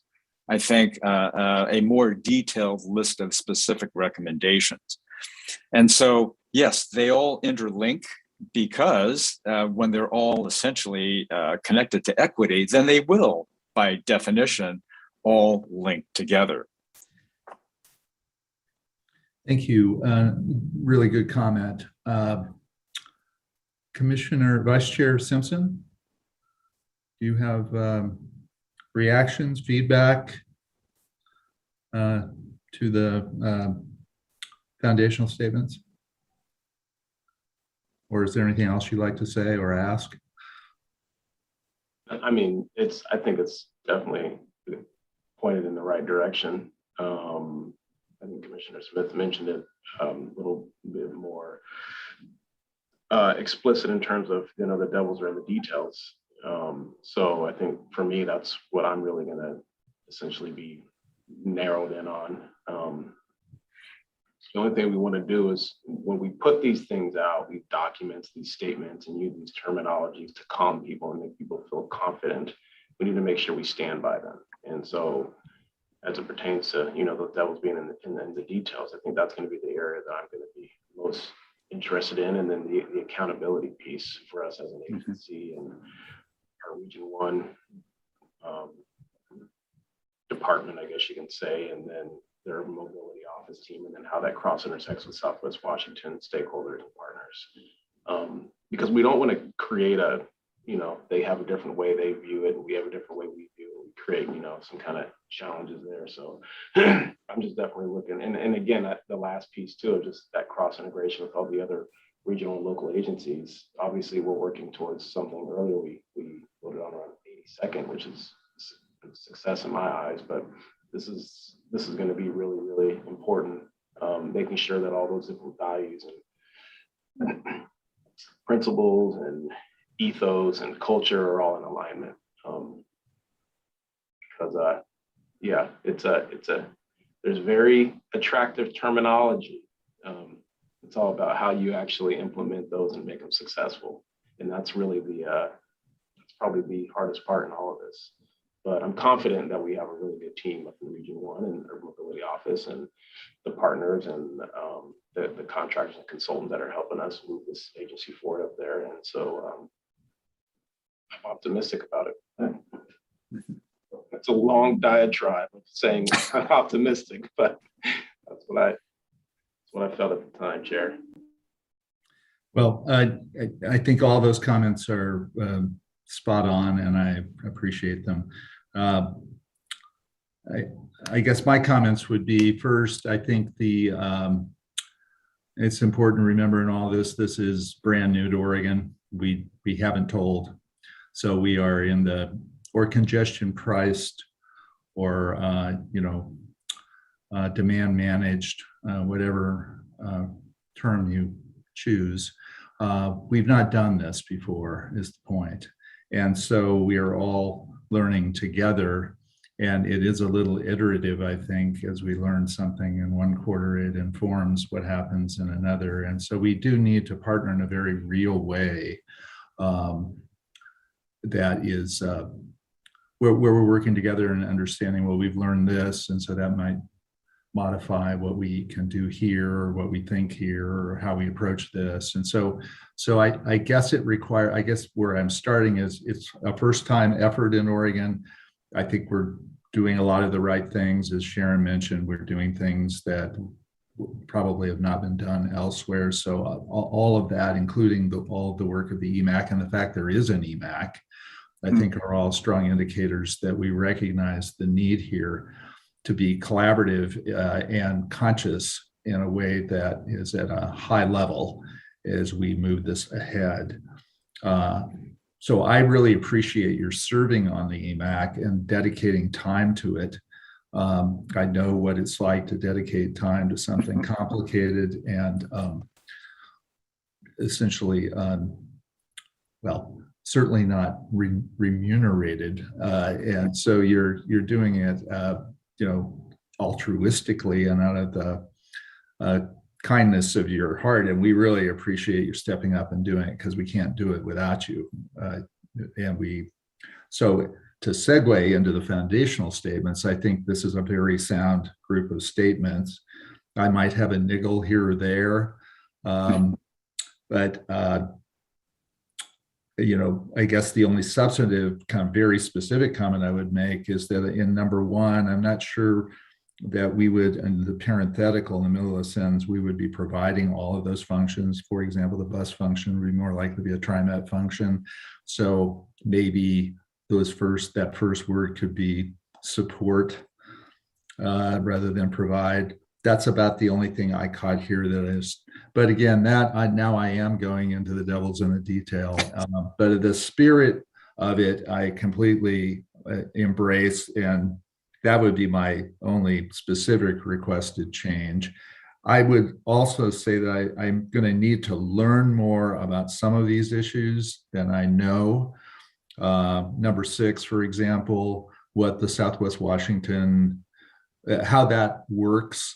[SPEAKER 12] I think, a more detailed list of specific recommendations. And so, yes, they all interlink, because when they're all essentially connected to equity, then they will, by definition, all link together.
[SPEAKER 1] Thank you. Really good comment. Commissioner Vice Chair Simpson, do you have reactions, feedback to the foundational statements? Or is there anything else you'd like to say or ask?
[SPEAKER 9] I mean, I think it's definitely pointed in the right direction. I think Commissioner Smith mentioned it a little bit more explicit in terms of, you know, the devils are in the details. So I think for me, that's what I'm really going to essentially be narrowed in on. The only thing we want to do is, when we put these things out, these documents, these statements, and use these terminologies to calm people and make people feel confident, we need to make sure we stand by them. And so as it pertains to, the devil's being in the details. I think that's going to be the area that I'm going to be most interested in. And then the accountability piece for us as an agency and our Region 1 department, I guess you can say, and then their mobility office team, and then how that cross intersects with Southwest Washington stakeholders and partners. Because we don't want to create they have a different way they view it, and we have a different way we view it. We create, some kind of challenges there. So I'm just definitely looking, and again, the last piece too, of just that cross integration with all the other regional and local agencies. Obviously, we're working towards something. Earlier, we voted on around 82nd, which is a success in my eyes, but this is going to be really, really important, making sure that all those different values and principles and ethos and culture are all in alignment. Because there's very attractive terminology. It's all about how you actually implement those and make them successful, and that's really that's probably the hardest part in all of this. But I'm confident that we have a really good team up in Region 1 and our mobility office and the partners and the contractors and consultants that are helping us move this agency forward up there. And so I'm optimistic about it. It's a long diatribe of saying I'm optimistic, but that's what I felt at the time, Chair.
[SPEAKER 1] Well, I think all those comments are spot on, and I appreciate them. I guess my comments would be, first, I think it's important to remember in all this is brand new to Oregon. We haven't told. So we are in or congestion priced or, demand managed, whatever term you choose. We've not done this before is the point. And so we are all learning together, and it is a little iterative, I think. As we learn something in one quarter, it informs what happens in another. And so we do need to partner in a very real way that is where we're working together and understanding, well, we've learned this, and so that might modify what we can do here or what we think here or how we approach this. And so I guess where I'm starting is it's a first time effort in Oregon. I think we're doing a lot of the right things. As Sharon mentioned, we're doing things that probably have not been done elsewhere. So all of that, including all of the work of the EMAC and the fact there is an EMAC, I think are all strong indicators that we recognize the need here to be collaborative and conscious in a way that is at a high level as we move this ahead. So I really appreciate your serving on the EMAC and dedicating time to it. I know what it's like to dedicate time to something complicated and essentially, certainly not remunerated. And so you're doing it altruistically and out of the kindness of your heart. And we really appreciate you stepping up and doing it, because we can't do it without you. So to segue into the foundational statements, I think this is a very sound group of statements. I might have a niggle here or there, but I guess the only substantive kind of very specific comment I would make is that in number 1, I'm not sure that we would, in the parenthetical in the middle of the sentence, we would be providing all of those functions. For example, the bus function would be more likely to be a TriMet function. So maybe that first word could be support rather than provide. That's about the only thing I caught here that is, but again, now I am going into the devil's in the detail. But the spirit of it, I completely embrace, and that would be my only specific requested change. I would also say that I'm going to need to learn more about some of these issues than I know. Number 6, for example, what the Southwest Washington, how that works.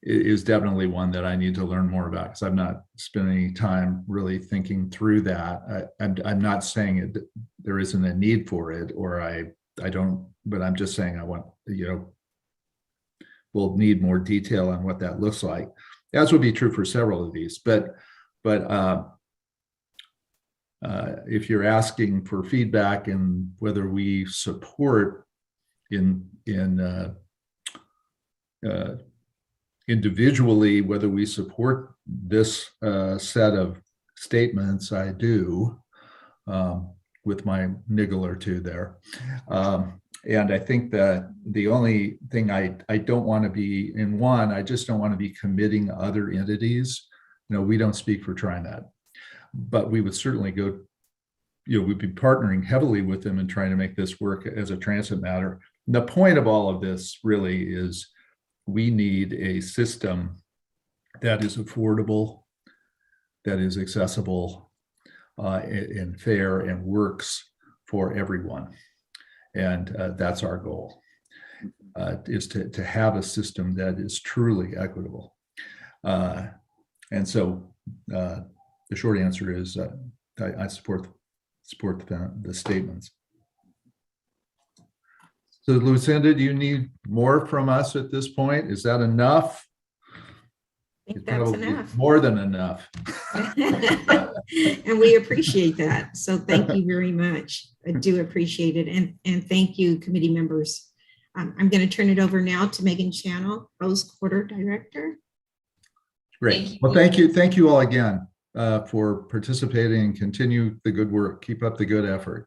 [SPEAKER 1] Is definitely one that I need to learn more about, because I've not spent any time really thinking through that. I'm not saying there isn't a need for it, or I I don't, but I'm just saying I want, we'll need more detail on what that looks like. As would be true for several of these, but if you're asking for feedback and whether we support individually, whether we support this set of statements, I do, with my niggle or two there. And I think that the only thing I don't want to be in one, I just don't want to be committing other entities. We don't speak for TriMet, but we would certainly go, we'd be partnering heavily with them and trying to make this work as a transit matter. And the point of all of this really is we need a system that is affordable, that is accessible, and fair, and works for everyone. And that's our goal, is to have a system that is truly equitable. And so the short answer is I support the statements. So Lucinda, do you need more from us at this point? Is that enough?
[SPEAKER 11] I think that's enough.
[SPEAKER 1] More than enough.
[SPEAKER 11] And we appreciate that. So thank you very much. I do appreciate it. And thank you, committee members. I'm going to turn it over now to Megan Channel, Rose Quarter Director.
[SPEAKER 1] Great. Well, thank you. Thank you all again for participating, and continue the good work. Keep up the good effort.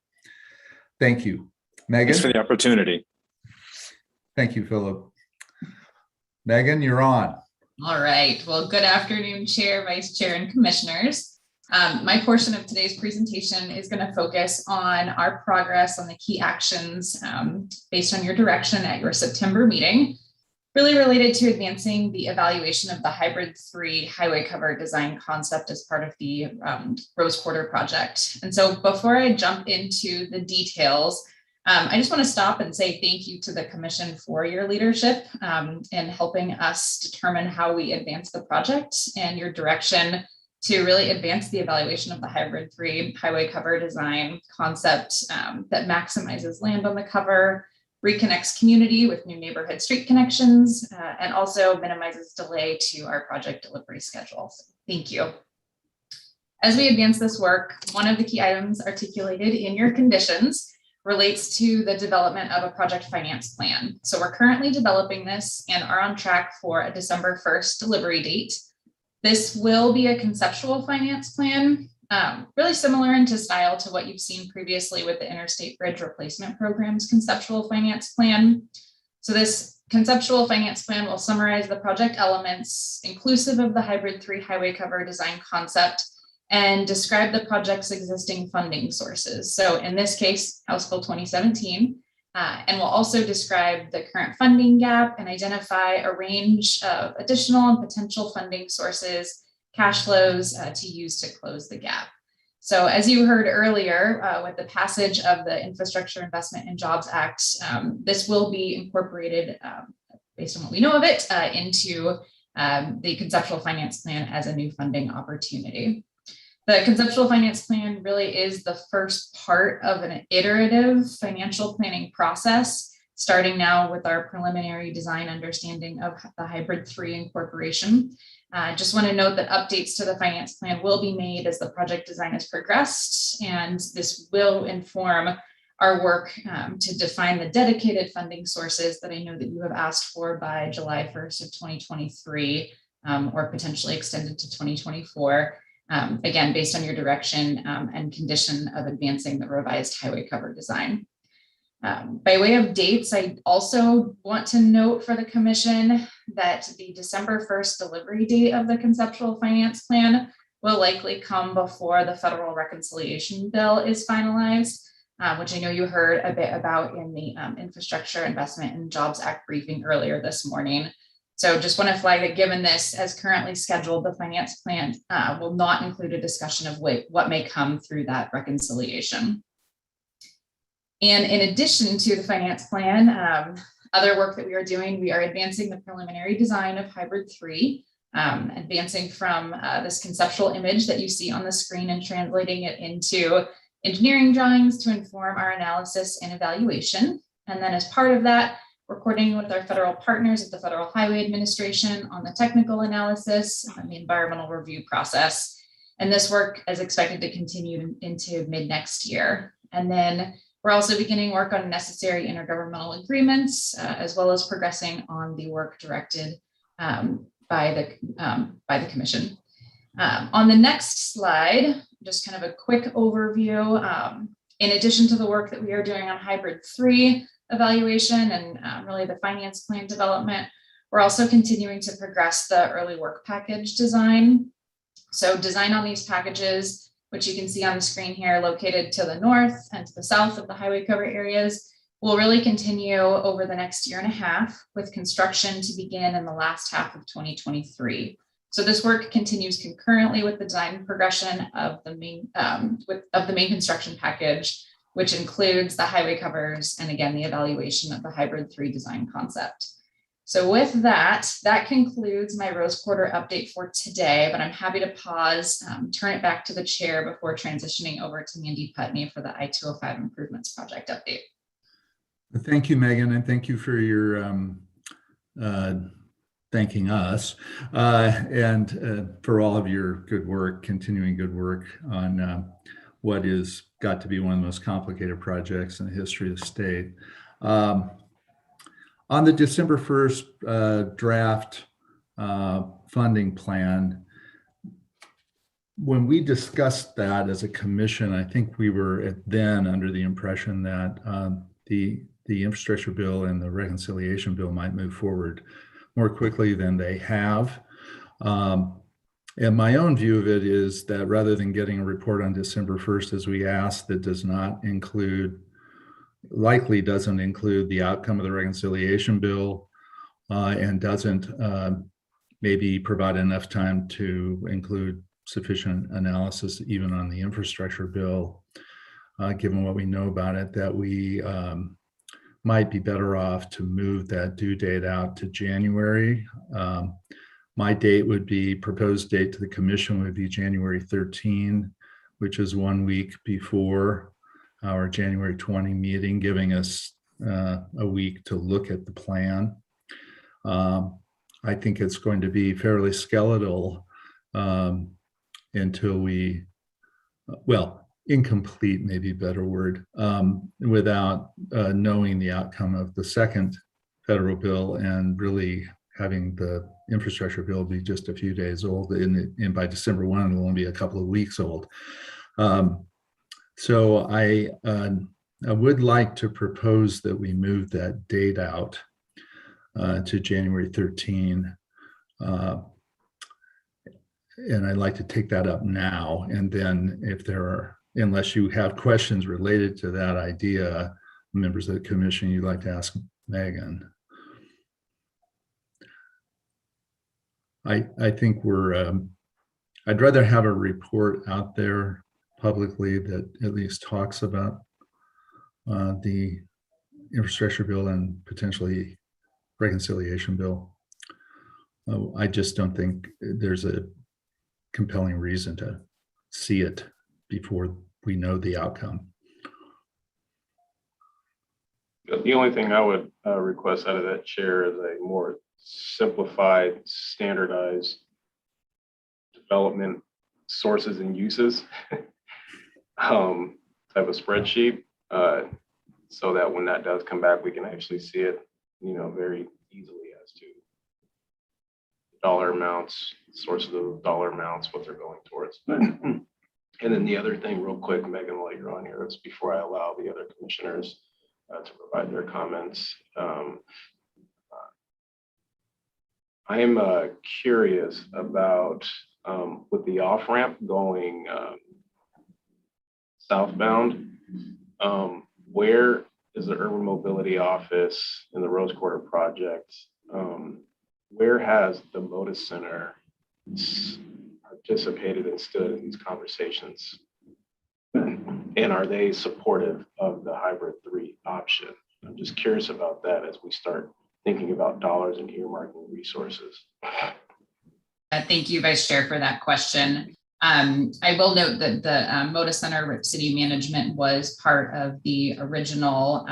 [SPEAKER 1] Thank you. Megan?
[SPEAKER 12] Thanks for the opportunity.
[SPEAKER 1] Thank you, Philip. Megan, you're on.
[SPEAKER 14] All right. Well, good afternoon, Chair, Vice Chair, and Commissioners. My portion of today's presentation is going to focus on our progress on the key actions based on your direction at your September meeting, really related to advancing the evaluation of the Hybrid 3 highway cover design concept as part of the Rose Quarter project. And so before I jump into the details, I just want to stop and say thank you to the Commission for your leadership in helping us determine how we advance the project, and your direction to really advance the evaluation of the Hybrid 3 highway cover design concept that maximizes land on the cover, reconnects community with new neighborhood street connections, and also minimizes delay to our project delivery schedule. So thank you. As we advance this work, one of the key items articulated in your conditions relates to the development of a project finance plan. So we're currently developing this and are on track for a December 1st delivery date. This will be a conceptual finance plan, really similar in style to what you've seen previously with the Interstate Bridge Replacement Program's conceptual finance plan. So this conceptual finance plan will summarize the project elements inclusive of the Hybrid 3 highway cover design concept and describe the project's existing funding sources. So in this case, House Bill 2017, and we'll also describe the current funding gap and identify a range of additional and potential funding sources, cash flows to use to close the gap. So as you heard earlier, with the passage of the Infrastructure Investment and Jobs Act, this will be incorporated, based on what we know of it, into the conceptual finance plan as a new funding opportunity. The conceptual finance plan really is the first part of an iterative financial planning process, starting now with our preliminary design understanding of the Hybrid 3 incorporation. I just want to note that updates to the finance plan will be made as the project design has progressed, and this will inform our work to define the dedicated funding sources that I know that you have asked for by July 1st of 2023, or potentially extended to 2024. Again, based on your direction and condition of advancing the revised highway cover design. By way of dates, I also want to note for the Commission that the December 1st delivery date of the conceptual finance plan will likely come before the federal reconciliation bill is finalized, which I know you heard a bit about in the Infrastructure Investment and Jobs Act briefing earlier this morning. So just want to flag that given this as currently scheduled, the finance plan will not include a discussion of what may come through that reconciliation. And in addition to the finance plan, other work that we are doing, we are advancing the preliminary design of Hybrid 3, advancing from this conceptual image that you see on the screen and translating it into engineering drawings to inform our analysis and evaluation. And then as part of that, we're coordinating with our federal partners at the Federal Highway Administration on the technical analysis and the environmental review process. And this work is expected to continue into mid next year. And then we're also beginning work on necessary intergovernmental agreements, as well as progressing on the work directed by the Commission. On the next slide, just kind of a quick overview. In addition to the work that we are doing on Hybrid 3 evaluation and really the finance plan development, we're also continuing to progress the early work package design. So design on these packages, which you can see on the screen here, located to the north and to the south of the highway cover areas, will really continue over the next year and a half, with construction to begin in the last half of 2023. So this work continues concurrently with the design progression of the main construction package, which includes the highway covers and again the evaluation of the Hybrid 3 design concept. So with that, that concludes my Rose Quarter update for today, but I'm happy to pause, turn it back to the chair before transitioning over to Mandy Putney for the I-205 improvements project update.
[SPEAKER 1] Thank you, Megan, and thank you for your thanking us and for all of your good work, continuing good work on what is got to be one of the most complicated projects in the history of the state. On the December 1st draft funding plan, when we discussed that as a commission, I think we were then under the impression that the infrastructure bill and the reconciliation bill might move forward more quickly than they have. And my own view of it is that rather than getting a report on December 1st, as we asked, that does not include, likely doesn't include the outcome of the reconciliation bill and doesn't maybe provide enough time to include sufficient analysis even on the infrastructure bill, given what we know about it, that we might be better off to move that due date out to January. My date would be, proposed date to the commission would be January 13, which is 1 week before our January 20 meeting, giving us a week to look at the plan. I think it's going to be fairly skeletal until we, well, incomplete, maybe a better word, without knowing the outcome of the second federal bill and really having the infrastructure bill be just a few days old. And by December 1, it'll only be a couple of weeks old. So I would like to propose that we move that date out to January 13. And I'd like to take that up now. And then if there are, unless you have questions related to that idea, members of the commission, you'd like to ask Megan. I think I'd rather have a report out there publicly that at least talks about the infrastructure bill and potentially reconciliation bill. I just don't think there's a compelling reason to see it before we know the outcome.
[SPEAKER 9] The only thing I would request out of that, Chair, is a more simplified, standardized development sources and uses type of spreadsheet, so that when that does come back, we can actually see it, very easily as to dollar amounts, sources of dollar amounts, what they're going towards. And then the other thing, real quick, Megan, while you're on here, is before I allow the other commissioners to provide their comments. I am curious about with the off-ramp going southbound, where is the Urban Mobility Office in the Rose Quarter project? Where has the Motus Center participated and stood in these conversations? And are they supportive of the Hybrid 3 option? I'm just curious about that as we start thinking about dollars and earmarking resources.
[SPEAKER 14] Thank you, Vice Chair, for that question. I will note that the Moda Center Rip City management was part of the original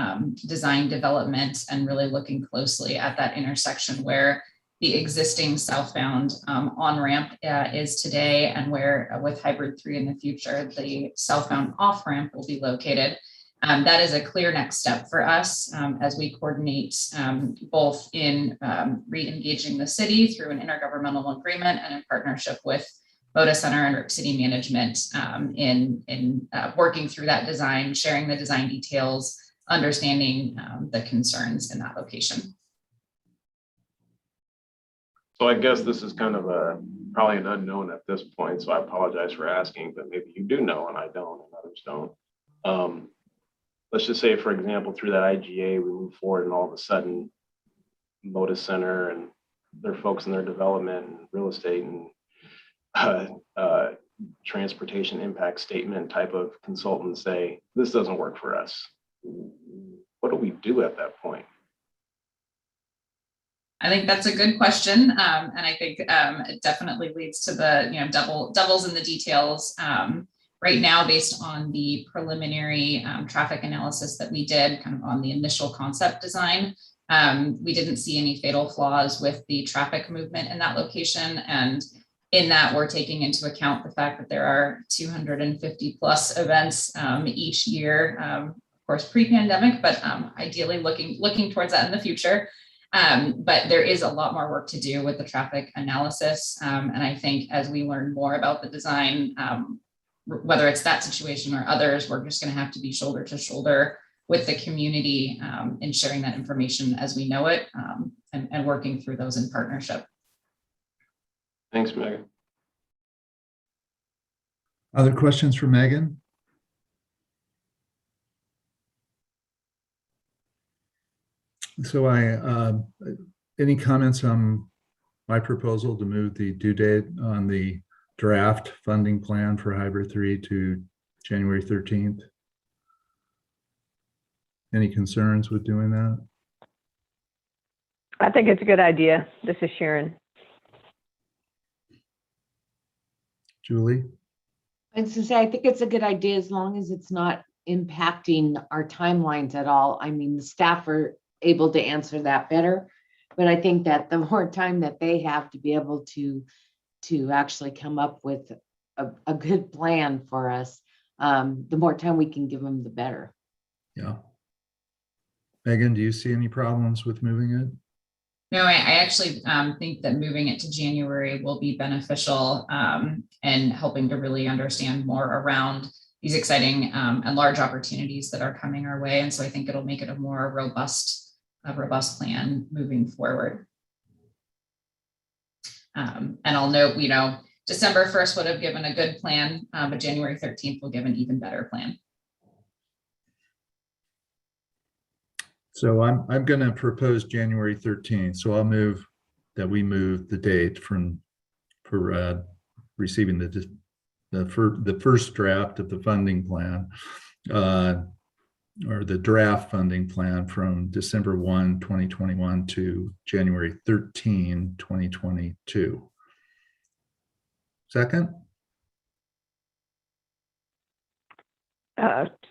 [SPEAKER 14] design development and really looking closely at that intersection where the existing southbound on-ramp is today, and where with Hybrid 3 in the future, the southbound off-ramp will be located. That is a clear next step for us as we coordinate both in re-engaging the city through an intergovernmental agreement and in partnership with Moda Center and Rip City management in working through that design, sharing the design details, understanding the concerns in that location.
[SPEAKER 9] So I guess this is kind of probably an unknown at this point, so I apologize for asking, but maybe you do know and I don't and others don't. Let's just say, for example, through that IGA, we move forward and all of a sudden Moda Center and their folks in their development and real estate and transportation impact statement type of consultants say, this doesn't work for us. What do we do at that point?
[SPEAKER 14] I think that's a good question. And I think it definitely leads to the, devils in the details. Right now, based on the preliminary traffic analysis that we did kind of on the initial concept design, we didn't see any fatal flaws with the traffic movement in that location. And in that, we're taking into account the fact that there are 250 plus events each year, of course, pre-pandemic, but ideally looking towards that in the future. But there is a lot more work to do with the traffic analysis. And I think as we learn more about the design, whether it's that situation or others, we're just going to have to be shoulder to shoulder with the community in sharing that information as we know it and working through those in partnership.
[SPEAKER 9] Thanks, Megan.
[SPEAKER 1] Other questions for Megan? So any comments on my proposal to move the due date on the draft funding plan for Hybrid 3 to January 13th? Any concerns with doing that?
[SPEAKER 3] I think it's a good idea. This is Sharon.
[SPEAKER 1] Julie?
[SPEAKER 17] I was gonna say, I think it's a good idea as long as it's not impacting our timelines at all. I mean, the staff are able to answer that better, but I think that the more time that they have to be able to actually come up with a good plan for us, the more time we can give them, the better.
[SPEAKER 1] Yeah. Megan, do you see any problems with moving it?
[SPEAKER 14] No, I actually think that moving it to January will be beneficial and helping to really understand more around these exciting and large opportunities that are coming our way. And so I think it'll make it a more robust plan moving forward. And I'll note, December 1st would have given a good plan, but January 13th will give an even better plan.
[SPEAKER 1] So I'm going to propose January 13th. So I'll move that we move the date for receiving the first draft of the funding plan or the draft funding plan from December 1, 2021 to January 13, 2022. Second?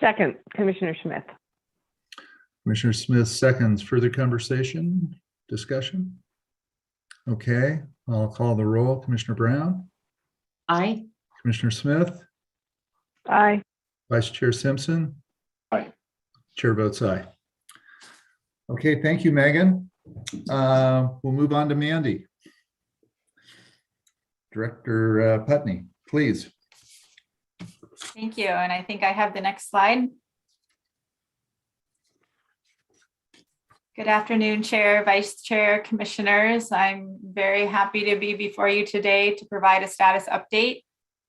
[SPEAKER 3] Second, Commissioner Smith.
[SPEAKER 1] Commissioner Smith seconds. Further conversation, discussion? Okay, I'll call the roll. Commissioner Brown?
[SPEAKER 17] Aye.
[SPEAKER 1] Commissioner Smith?
[SPEAKER 3] Aye.
[SPEAKER 1] Vice Chair Simpson?
[SPEAKER 9] Aye.
[SPEAKER 1] Chair votes aye. Okay, thank you, Megan. We'll move on to Mandy. Director Putney, please.
[SPEAKER 15] Thank you. And I think I have the next slide. Good afternoon, Chair, Vice Chair, Commissioners. I'm very happy to be before you today to provide a status update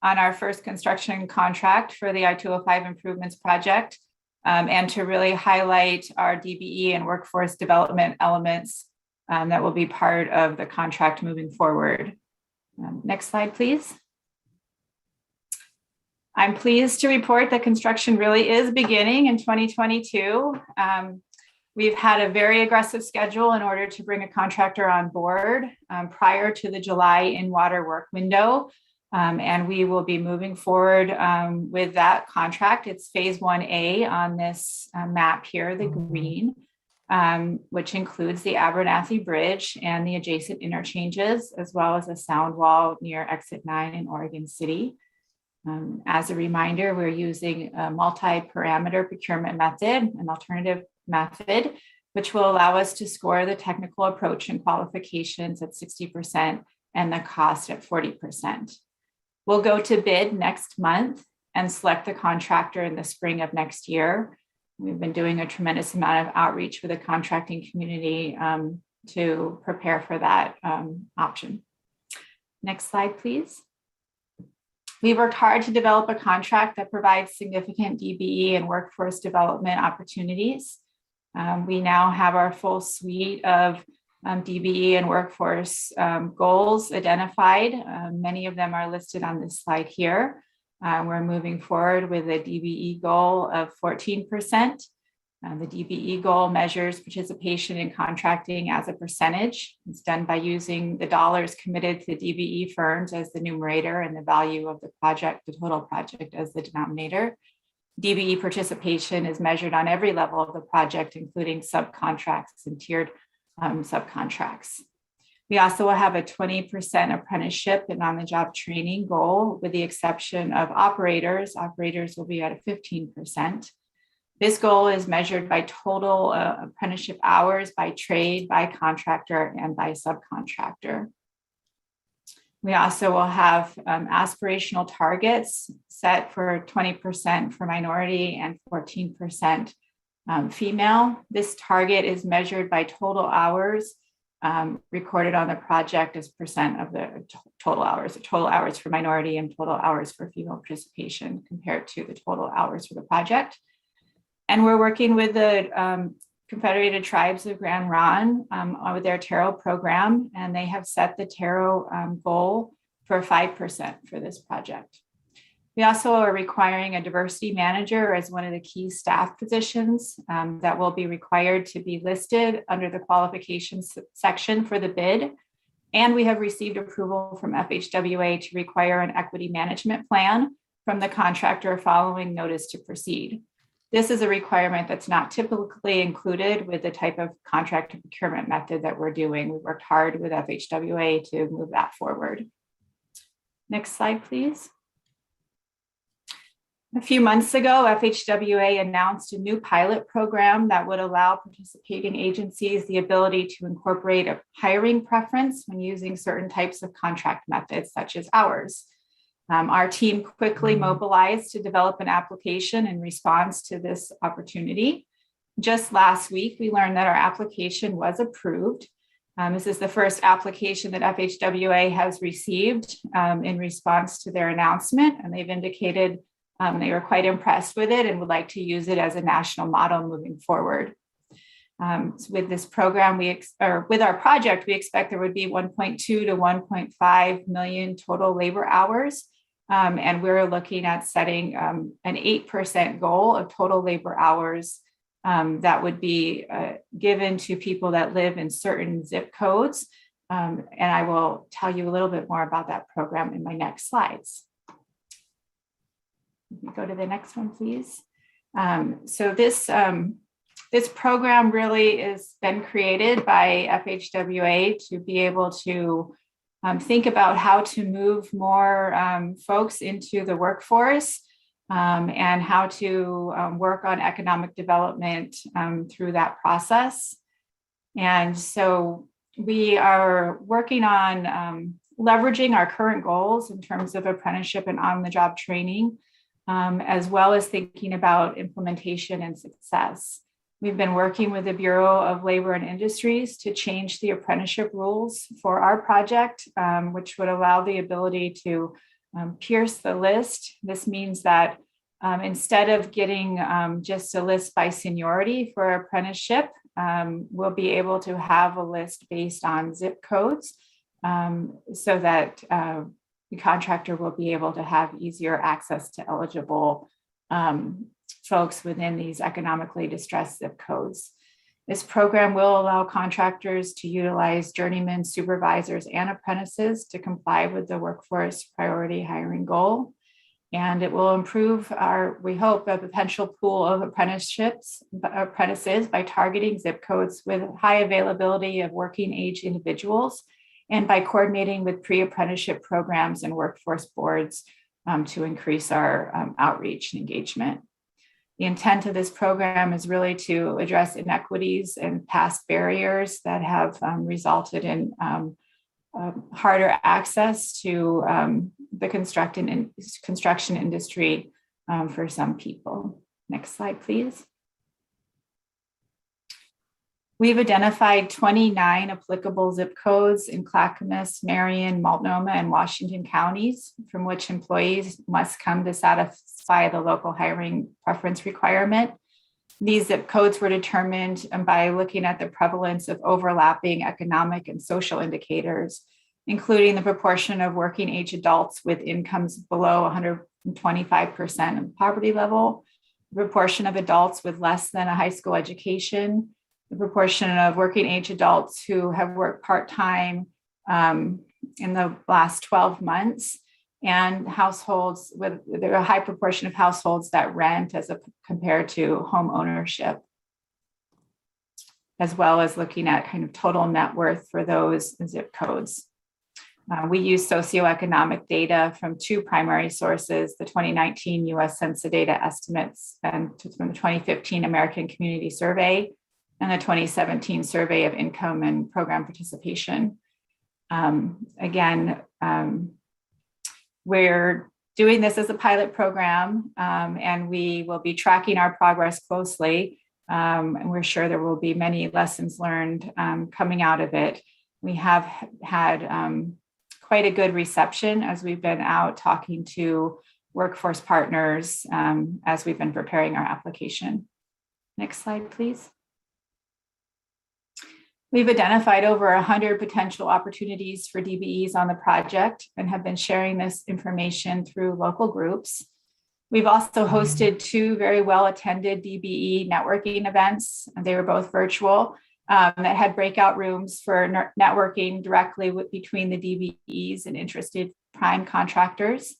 [SPEAKER 15] on our first construction contract for the I-205 improvements project and to really highlight our DBE and workforce development elements that will be part of the contract moving forward. Next slide, please. I'm pleased to report that construction really is beginning in 2022. We've had a very aggressive schedule in order to bring a contractor on board prior to the July in-water work window. And we will be moving forward with that contract. It's phase 1A on this map here, the green, which includes the Abernathy Bridge and the adjacent interchanges, as well as a sound wall near exit 9 in Oregon City. As a reminder, we're using a multi-parameter procurement method, an alternative method, which will allow us to score the technical approach and qualifications at 60% and the cost at 40%. We'll go to bid next month and select the contractor in the spring of next year. We've been doing a tremendous amount of outreach with the contracting community to prepare for that option. Next slide, please. We worked hard to develop a contract that provides significant DBE and workforce development opportunities. We now have our full suite of DBE and workforce goals identified. Many of them are listed on this slide here. We're moving forward with a DBE goal of 14%. The DBE goal measures participation in contracting as a percentage. It's done by using the dollars committed to DBE firms as the numerator and the value of the project, the total project, as the denominator. DBE participation is measured on every level of the project, including subcontracts and tiered subcontracts. We also will have a 20% apprenticeship and on-the-job training goal, with the exception of operators. Operators will be at a 15%. This goal is measured by total apprenticeship hours by trade, by contractor, and by subcontractor. We also will have aspirational targets set for 20% for minority and 14% female. This target is measured by total hours recorded on the project as percent of the total hours for minority and total hours for female participation compared to the total hours for the project. And we're working with the Confederated Tribes of Grand Ronde with their TARO program, and they have set the TARO goal for 5% for this project. We also are requiring a diversity manager as one of the key staff positions that will be required to be listed under the qualifications section for the bid. And we have received approval from FHWA to require an equity management plan from the contractor following notice to proceed. This is a requirement that's not typically included with the type of contract procurement method that we're doing. We worked hard with FHWA to move that forward. Next slide, please. A few months ago, FHWA announced a new pilot program that would allow participating agencies the ability to incorporate a hiring preference when using certain types of contract methods, such as ours. Our team quickly mobilized to develop an application in response to this opportunity. Just last week, we learned that our application was approved. This is the first application that FHWA has received in response to their announcement, and they've indicated they were quite impressed with it and would like to use it as a national model moving forward. So with this program, with our project, we expect there would be 1.2 to 1.5 million total labor hours. And we're looking at setting an 8% goal of total labor hours that would be given to people that live in certain zip codes. And I will tell you a little bit more about that program in my next slides. Go to the next one, please. So this program really has been created by FHWA to be able to think about how to move more folks into the workforce and how to work on economic development through that process. And so we are working on leveraging our current goals in terms of apprenticeship and on-the-job training, as well as thinking about implementation and success. We've been working with the Bureau of Labor and Industries to change the apprenticeship rules for our project, which would allow the ability to pierce the list. This means that instead of getting just a list by seniority for apprenticeship, we'll be able to have a list based on zip codes so that the contractor will be able to have easier access to eligible folks within these economically distressed zip codes. This program will allow contractors to utilize journeymen, supervisors, and apprentices to comply with the workforce priority hiring goal. And it will improve we hope, a potential pool of apprentices by targeting zip codes with high availability of working age individuals, and by coordinating with pre-apprenticeship programs and workforce boards to increase our outreach and engagement. The intent of this program is really to address inequities and past barriers that have resulted in harder access to the construction industry for some people. Next slide, please. We've identified 29 applicable zip codes in Clackamas, Marion, Multnomah, and Washington counties from which employees must come to satisfy the local hiring preference requirement. These zip codes were determined by looking at the prevalence of overlapping economic and social indicators, including the proportion of working age adults with incomes below 125% of poverty level, the proportion of adults with less than a high school education, the proportion of working age adults who have worked part-time in the last 12 months, and households with a high proportion of households that rent compared to home ownership, as well as looking at kind of total net worth for those zip codes. We use socioeconomic data from two primary sources, the 2019 US Census data estimates and from the 2015 American Community Survey and the 2017 Survey of Income and Program Participation. We're doing this as a pilot program, and we will be tracking our progress closely. And we're sure there will be many lessons learned coming out of it. We have had quite a good reception as we've been out talking to workforce partners as we've been preparing our application. Next slide, please. We've identified over 100 potential opportunities for DBEs on the project and have been sharing this information through local groups. We've also hosted two very well-attended DBE networking events. They were both virtual that had breakout rooms for networking directly between the DBEs and interested prime contractors.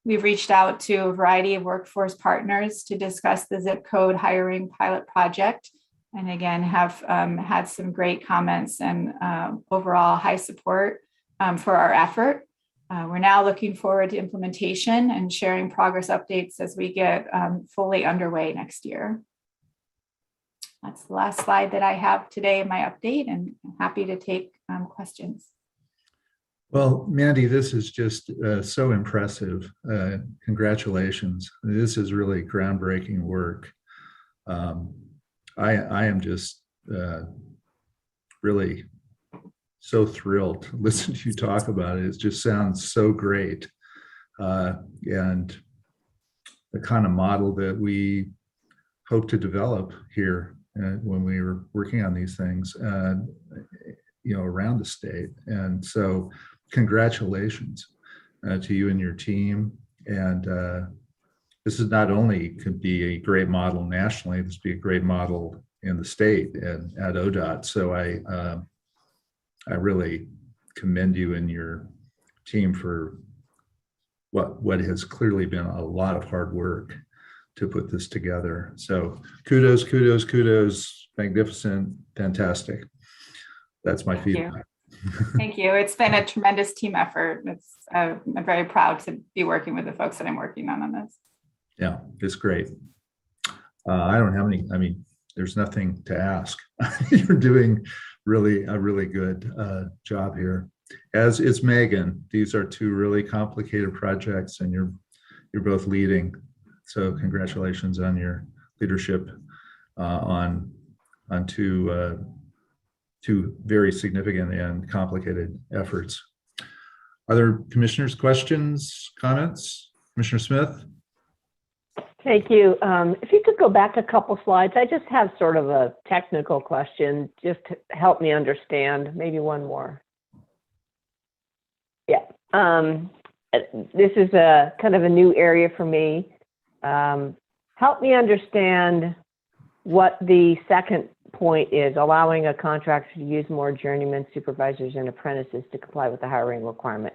[SPEAKER 15] We've reached out to a variety of workforce partners to discuss the zip code hiring pilot project, and again, have had some great comments and overall high support for our effort. We're now looking forward to implementation and sharing progress updates as we get fully underway next year. That's the last slide that I have today in my update, and I'm happy to take questions.
[SPEAKER 1] Well, Mandy, this is just so impressive. Congratulations. This is really groundbreaking work. I am just really so thrilled to listen to you talk about it. It just sounds so great. And the kind of model that we hope to develop here when we were working on these things, around the state. And so congratulations to you and your team. And this is not only could be a great model nationally, this would be a great model in the state and at ODOT. So I really commend you and your team for what has clearly been a lot of hard work to put this together. So kudos, kudos, kudos, magnificent, fantastic. That's my feedback.
[SPEAKER 15] Thank you. It's been a tremendous team effort. I'm very proud to be working with the folks that I'm working on this.
[SPEAKER 1] Yeah, it's great. I don't have any, there's nothing to ask. You're doing a really good job here. As is Megan. These are two really complicated projects, and you're both leading. So congratulations on your leadership on two very significant and complicated efforts. Other commissioners, questions, comments? Commissioner Smith?
[SPEAKER 3] Thank you. If you could go back a couple slides, I just have sort of a technical question, just to help me understand. Maybe one more. Yeah. This is a kind of a new area for me. Help me understand what the second point is allowing a contractor to use more journeymen, supervisors, and apprentices to comply with the hiring requirement.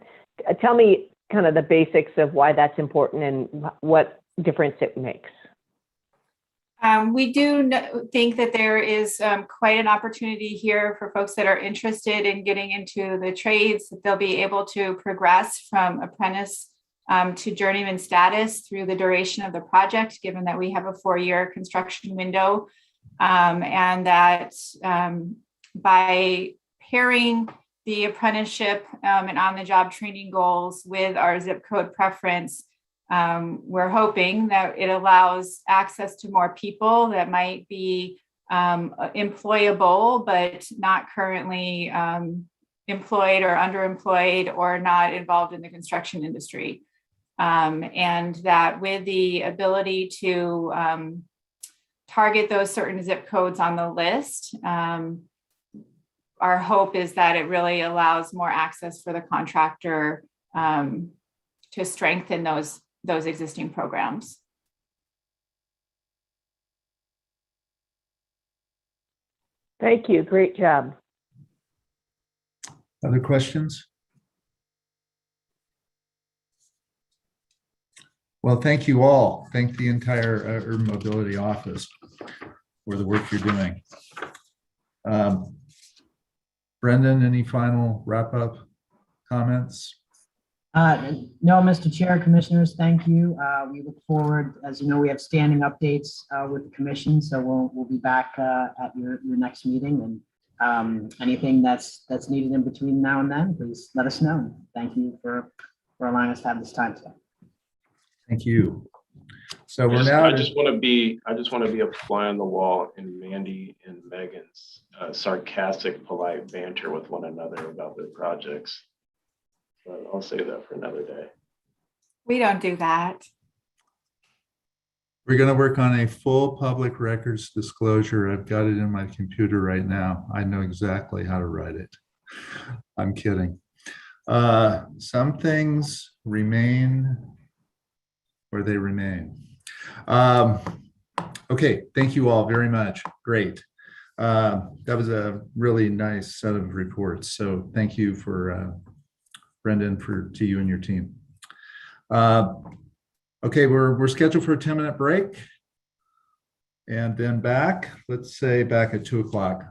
[SPEAKER 3] Tell me kind of the basics of why that's important and what difference it makes.
[SPEAKER 15] We do think that there is quite an opportunity here for folks that are interested in getting into the trades, that they'll be able to progress from apprentice to journeyman status through the duration of the project, given that we have a 4-year construction window. And that by pairing the apprenticeship and on-the-job training goals with our zip code preference, we're hoping that it allows access to more people that might be employable, but not currently employed or underemployed or not involved in the construction industry. And that with the ability to target those certain zip codes on the list, our hope is that it really allows more access for the contractor to strengthen those existing programs.
[SPEAKER 3] Thank you. Great job.
[SPEAKER 1] Other questions? Well, thank you all. Thank the entire Urban Mobility Office for the work you're doing. Brendan, any final wrap-up comments?
[SPEAKER 10] No, Mr. Chair, Commissioners, thank you. We look forward, as you know, we have standing updates with the commission, so we'll be back at your next meeting, and anything that's needed in between now and then, please let us know. Thank you for allowing us to have this time today.
[SPEAKER 1] Thank you. So we're
[SPEAKER 9] I just want to be a fly on the wall in Mandy and Megan's sarcastic, polite banter with one another about their projects. But I'll save that for another day.
[SPEAKER 15] We don't do that.
[SPEAKER 1] We're going to work on a full public records disclosure. I've got it in my computer right now. I know exactly how to write it. I'm kidding. Some things remain where they remain. Okay, thank you all very much. Great. That was a really nice set of reports. So thank you for Brendan, to you and your team. Okay, we're scheduled for a 10-minute break and then back, let's say back at 2 o'clock.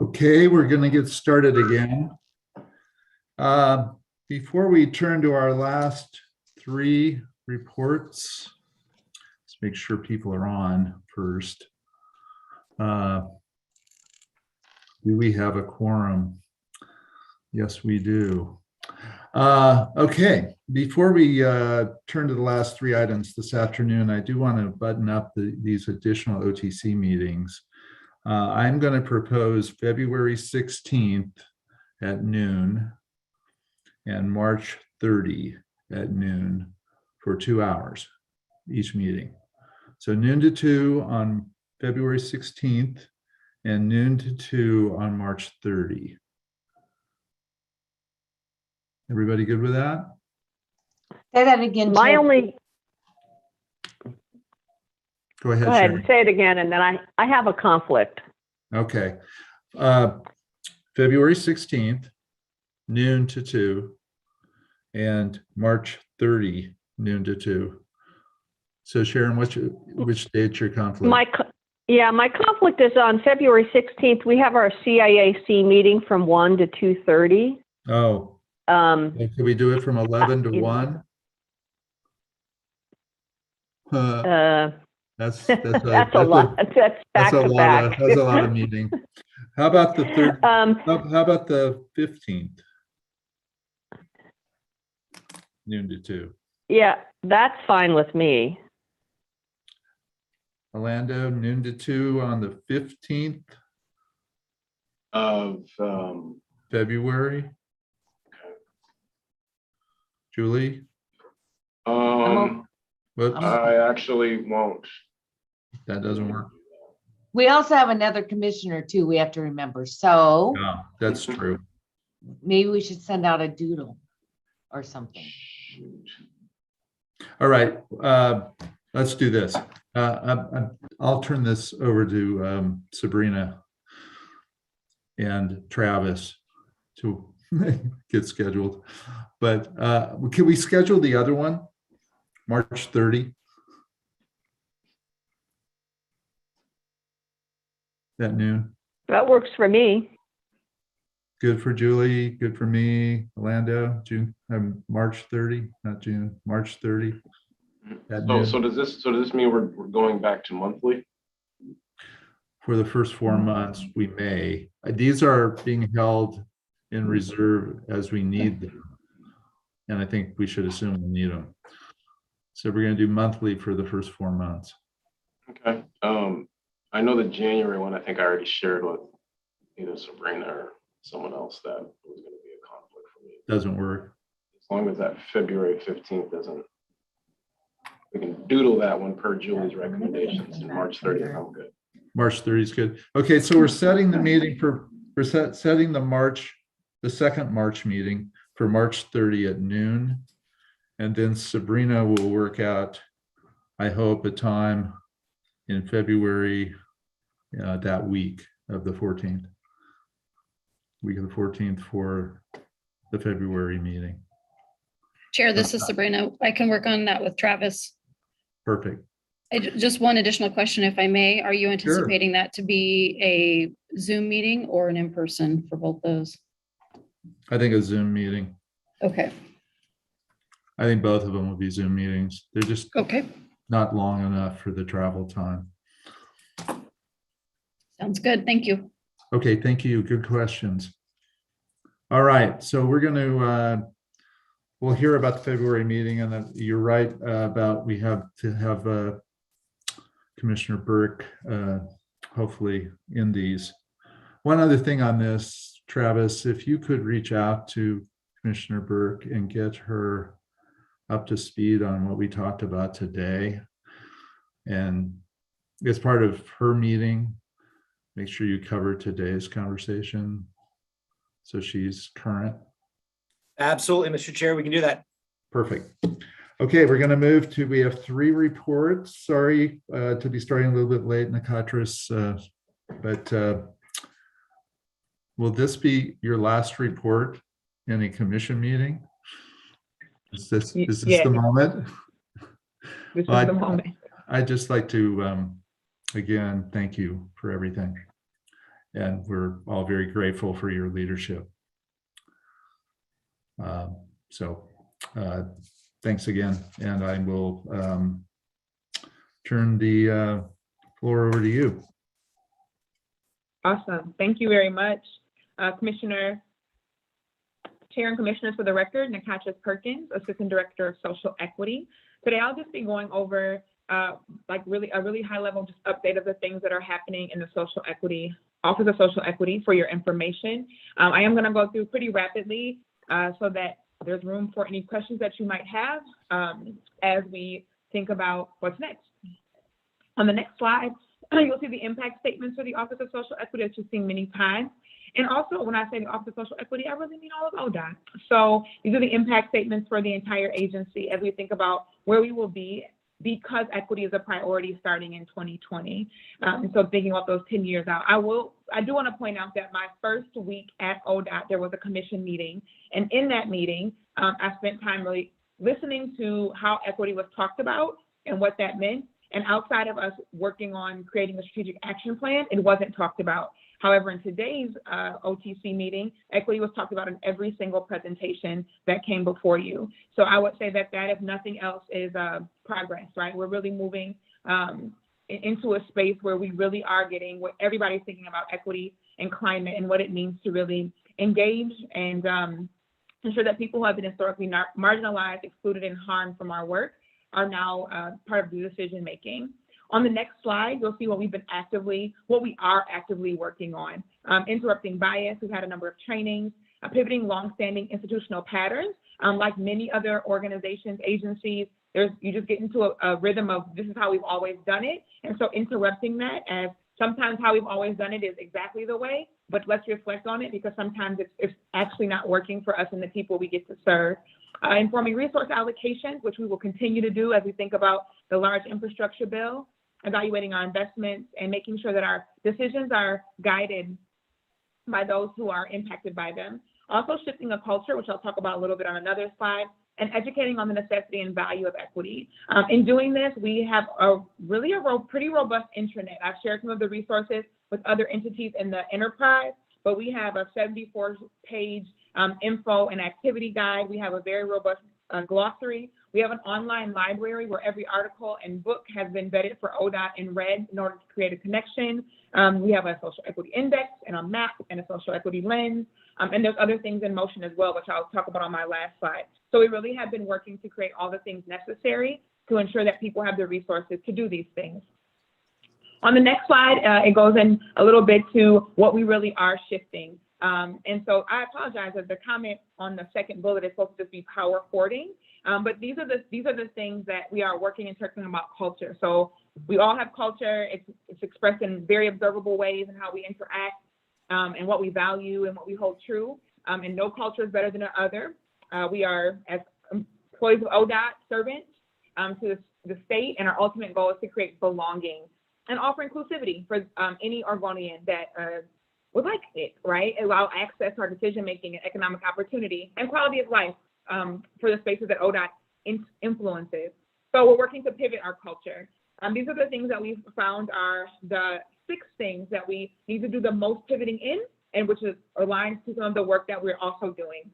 [SPEAKER 1] Okay, we're going to get started again. Before we turn to our last three reports, let's make sure people are on first. Do we have a quorum? Yes, we do. Okay, before we turn to the last three items this afternoon, I do want to button up these additional OTC meetings. I'm going to propose February 16th at noon and March 30 at noon for 2 hours each meeting. So noon to 2 on February 16th and noon to 2 on March 30. Everybody good with that?
[SPEAKER 17] Say that again.
[SPEAKER 3] My
[SPEAKER 17] Chair.
[SPEAKER 3] only,
[SPEAKER 1] Go ahead,
[SPEAKER 3] go ahead,
[SPEAKER 1] Sharon.
[SPEAKER 3] say it again, and then I have a conflict.
[SPEAKER 1] Okay. February 16th, noon to 2, and March 30, noon to 2. So Sharon, which date's your conflict?
[SPEAKER 3] My conflict is on February 16th. We have our CIAC meeting from 1 to 2:30.
[SPEAKER 1] Oh, could we do it from 11 to 1? That's
[SPEAKER 3] a lot. That's back to back.
[SPEAKER 1] That's a lot of meeting. How about the third? How about the 15th? Noon to 2.
[SPEAKER 3] Yeah, that's fine with me.
[SPEAKER 1] Orlando, noon to 2 on the 15th
[SPEAKER 9] of
[SPEAKER 1] February. Julie?
[SPEAKER 9] I actually won't.
[SPEAKER 1] That doesn't work.
[SPEAKER 17] We also have another commissioner too, we have to remember. So
[SPEAKER 1] Yeah, that's true.
[SPEAKER 17] maybe we should send out a doodle or something.
[SPEAKER 1] All right, let's do this. I'll turn this over to Sabrina and Travis to get scheduled. But can we schedule the other one, March 30? At noon.
[SPEAKER 3] That works for me.
[SPEAKER 1] Good for Julie, good for me. Orlando, June, March 30, not June, March 30.
[SPEAKER 9] So does this mean we're going back to monthly?
[SPEAKER 1] For the first 4 months, we may. These are being held in reserve as we need them. And I think we should assume we need them. So we're going to do monthly for the first 4 months.
[SPEAKER 9] Okay. I know the January one, I think I already shared with either Sabrina or someone else that it was going to be a conflict for me.
[SPEAKER 1] Doesn't work.
[SPEAKER 9] As long as that February 15th isn't we can doodle that one per Julie's recommendations, and March 30th, I'm good.
[SPEAKER 1] March 30th is good. Okay, so we're setting the meeting setting the second March meeting for March 30 at noon. And then Sabrina will work out, I hope, a time in February that week of the 14th. Week of the 14th for the February meeting.
[SPEAKER 5] Chair, this is Sabrina. I can work on that with Travis.
[SPEAKER 1] Perfect.
[SPEAKER 5] Just one additional question, if I may. Are you anticipating that to be a Zoom meeting or an in-person for both those?
[SPEAKER 1] I think a Zoom meeting.
[SPEAKER 5] Okay.
[SPEAKER 1] I think both of them will be Zoom meetings. They're just not long enough for the travel time.
[SPEAKER 5] Sounds good. Thank you.
[SPEAKER 1] Okay, thank you. Good questions. All right, so we're going to, we'll hear about the February meeting, and then you're right about we have to have Commissioner Burke hopefully in these. One other thing on this, Travis, if you could reach out to Commissioner Burke and get her up to speed on what we talked about today. And as part of her meeting, make sure you cover today's conversation so she's current.
[SPEAKER 20] Absolutely, Mr. Chair, we can do that.
[SPEAKER 1] Perfect. Okay, we're going to move to, we have 3 reports. Sorry to be starting a little bit late, Nakatris, but will this be your last report in a commission meeting? Is this the moment?
[SPEAKER 19] This is the moment.
[SPEAKER 1] I'd just like to, again, thank you for everything. And we're all very grateful for your leadership. Thanks again. And I will turn the floor over to you.
[SPEAKER 19] Awesome. Thank you very much, Commissioner. Chair and Commissioners, for the record, Nakatris Perkins, Assistant Director of Social Equity. Today, I'll just be going over like a really high level just update of the things that are happening in the Social Equity, Office of Social Equity for your information. I am going to go through pretty rapidly so that there's room for any questions that you might have as we think about what's next. On the next slide, you'll see the impact statements for the Office of Social Equity that you've seen many times. And also, when I say the Office of Social Equity, I really mean all of ODOT. So these are the impact statements for the entire agency as we think about where we will be, because equity is a priority starting in 2020. And so thinking about those 10 years out, I do want to point out that my first week at ODOT, there was a commission meeting. And in that meeting, I spent time really listening to how equity was talked about and what that meant. And outside of us working on creating a strategic action plan, it wasn't talked about. However, in today's OTC meeting, equity was talked about in every single presentation that came before you. So I would say that if nothing else, is progress, right? We're really moving into a space where we really are getting what everybody's thinking about equity and climate and what it means to really engage and ensure that people who have been historically marginalized, excluded, and harmed from our work are now part of the decision making. On the next slide, you'll see what we are actively working on. Interrupting bias, we've had a number of trainings, pivoting longstanding institutional patterns. Like many other organizations, agencies, you just get into a rhythm of this is how we've always done it. And so interrupting that, as sometimes how we've always done it is exactly the way, but let's reflect on it because sometimes it's actually not working for us and the people we get to serve. Informing resource allocations, which we will continue to do as we think about the large infrastructure bill, evaluating our investments and making sure that our decisions are guided by those who are impacted by them. Also shifting a culture, which I'll talk about a little bit on another slide, and educating on the necessity and value of equity. In doing this, we have a pretty robust intranet. I've shared some of the resources with other entities in the enterprise, but we have a 74-page info and activity guide. We have a very robust glossary. We have an online library where every article and book has been vetted for ODOT and read in order to create a connection. We have a social equity index and a map and a social equity lens. And there's other things in motion as well, which I'll talk about on my last slide. So we really have been working to create all the things necessary to ensure that people have the resources to do these things. On the next slide, it goes in a little bit to what we really are shifting. And so I apologize that the comment on the second bullet is supposed to just be power hoarding. But these are the things that we are working and talking about culture. So we all have culture. It's expressed in very observable ways in how we interact, and what we value and what we hold true. And no culture is better than the other. We are, as employees of ODOT, servants to the state, and our ultimate goal is to create belonging and offer inclusivity for any Oregonian that would like it, right? Allow access to our decision-making and economic opportunity and quality of life for the spaces that ODOT influences. So we're working to pivot our culture. These are the things that we've found are the 6 things that we need to do the most pivoting in, and which is aligned to some of the work that we're also doing.